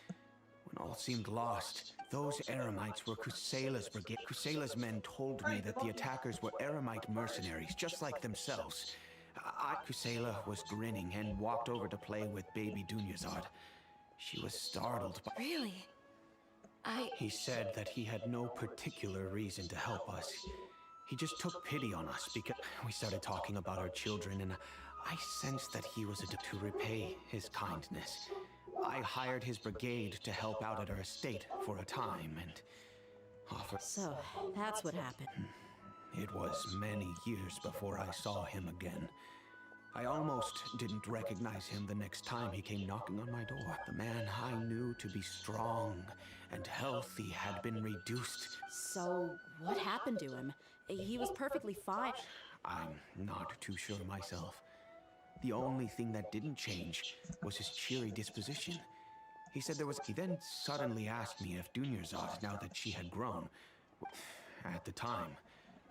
When all seemed lost, those Eremites were Kusela's brigade. Kusela's men told me that the attackers were Eremite mercenaries, just like themselves. Kusela was grinning and walked over to play with baby Dunyarzad. She was startled by... Really? He said that he had no particular reason to help us. He just took pity on us because we started talking about our children, and I sensed that he was to repay his kindness. I hired his brigade to help out at our estate for a time and offered... So, that's what happened. It was many years before I saw him again. I almost didn't recognize him the next time he came knocking on my door. The man I knew to be strong and healthy had been reduced. So, what happened to him? He was perfectly fine. I'm not too sure myself. The only thing that didn't change was his cheery disposition. He said there was... He then suddenly asked me if Dunyarzad, now that she had grown... At the time,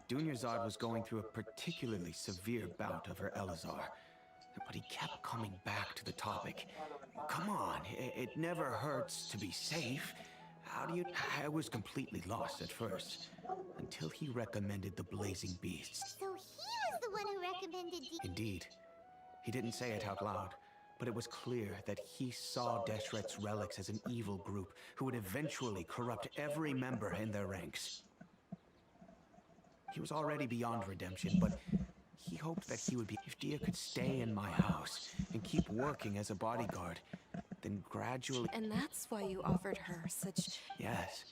Dunyarzad was going through a particularly severe bout of her Elazar. But he kept coming back to the topic. Come on, it never hurts to be safe. How do you... I was completely lost at first, until he recommended the Blazing Beasts. So he was the one who recommended you. Indeed. He didn't say it out loud, but it was clear that he saw Deshret's relics as an evil group who would eventually corrupt every member in their ranks. He was already beyond redemption, but he hoped that he would be... If Dia could stay in my house and keep working as a bodyguard, then gradually... And that's why you offered her such... Yes,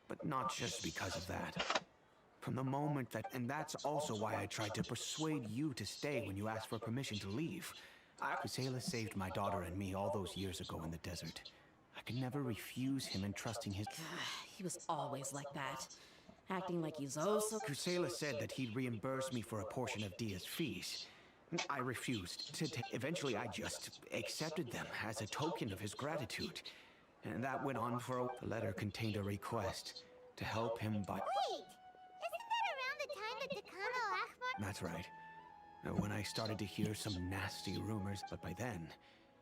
but not just because of that. From the moment that... And that's also why I tried to persuade you to stay when you asked for permission to leave. Kusela saved my daughter and me all those years ago in the desert. I could never refuse him entrusting his... He was always like that. Acting like he's oh so... Kusela said that he'd reimburse me for a portion of Dia's fees. I refused to eventually I just accepted them as a token of his gratitude. And that went on for a... The letter contained a request to help him by... Wait! Isn't that around the time that Decano Akhmar... That's right. When I started to hear some nasty rumors, but by then,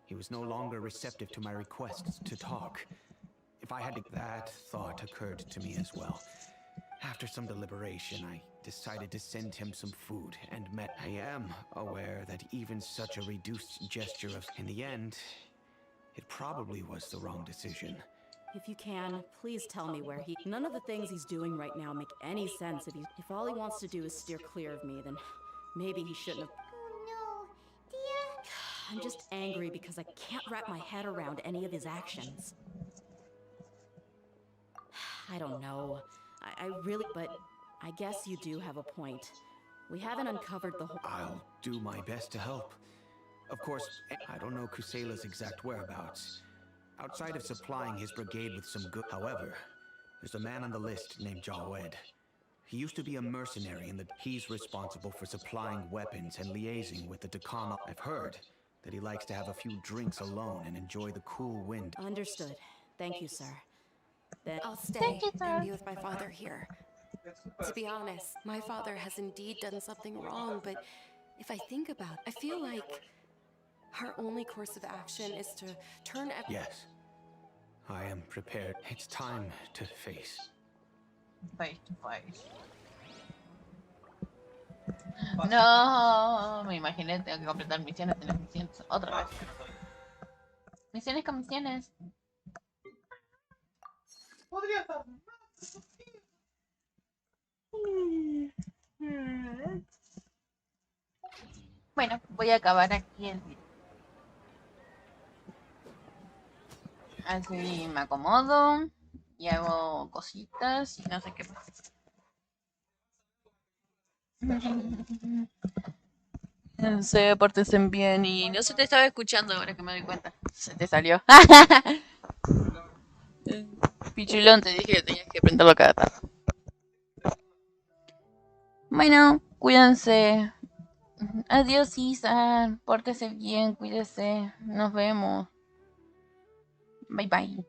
he was no longer receptive to my requests to talk. If I had to... That thought occurred to me as well. After some deliberation, I decided to send him some food and met... I am aware that even such a reduced gesture of... In the end, it probably was the wrong decision. If you can, please tell me where he... None of the things he's doing right now make any sense if all he wants to do is steer clear of me, then maybe he shouldn't have... Oh no, Dia... I'm just angry because I can't wrap my head around any of his actions. I don't know. I really... But I guess you do have a point. We haven't uncovered the whole... I'll do my best to help. Of course, I don't know Kusela's exact whereabouts. Outside of supplying his brigade with some good... However, there's a man on the list named Jawed. He used to be a mercenary in the... He's responsible for supplying weapons and liaising with the Decano. I've heard that he likes to have a few drinks alone and enjoy the cool wind. Understood. Thank you, sir. Then I'll stay and be with my father here. To be honest, my father has indeed done something wrong, but if I think about it, I feel like our only course of action is to turn... Yes. I am prepared. It's time to face. Face to face. No, me imaginé, tengo que completar misiones, tener misiones otra vez. Misiones con misiones. Podría estar. Bueno, voy a acabar aquí el video. Así me acomodo y hago cositas y no sé qué más. Se pórtense bien y no se te estaba escuchando ahora que me doy cuenta. Se te salió. Pichulón, te dije que tenías que prenderlo cada tanto. Bueno, cuídense. Adiós, Isa. Pórtese bien, cuídese. Nos vemos. Bye bye.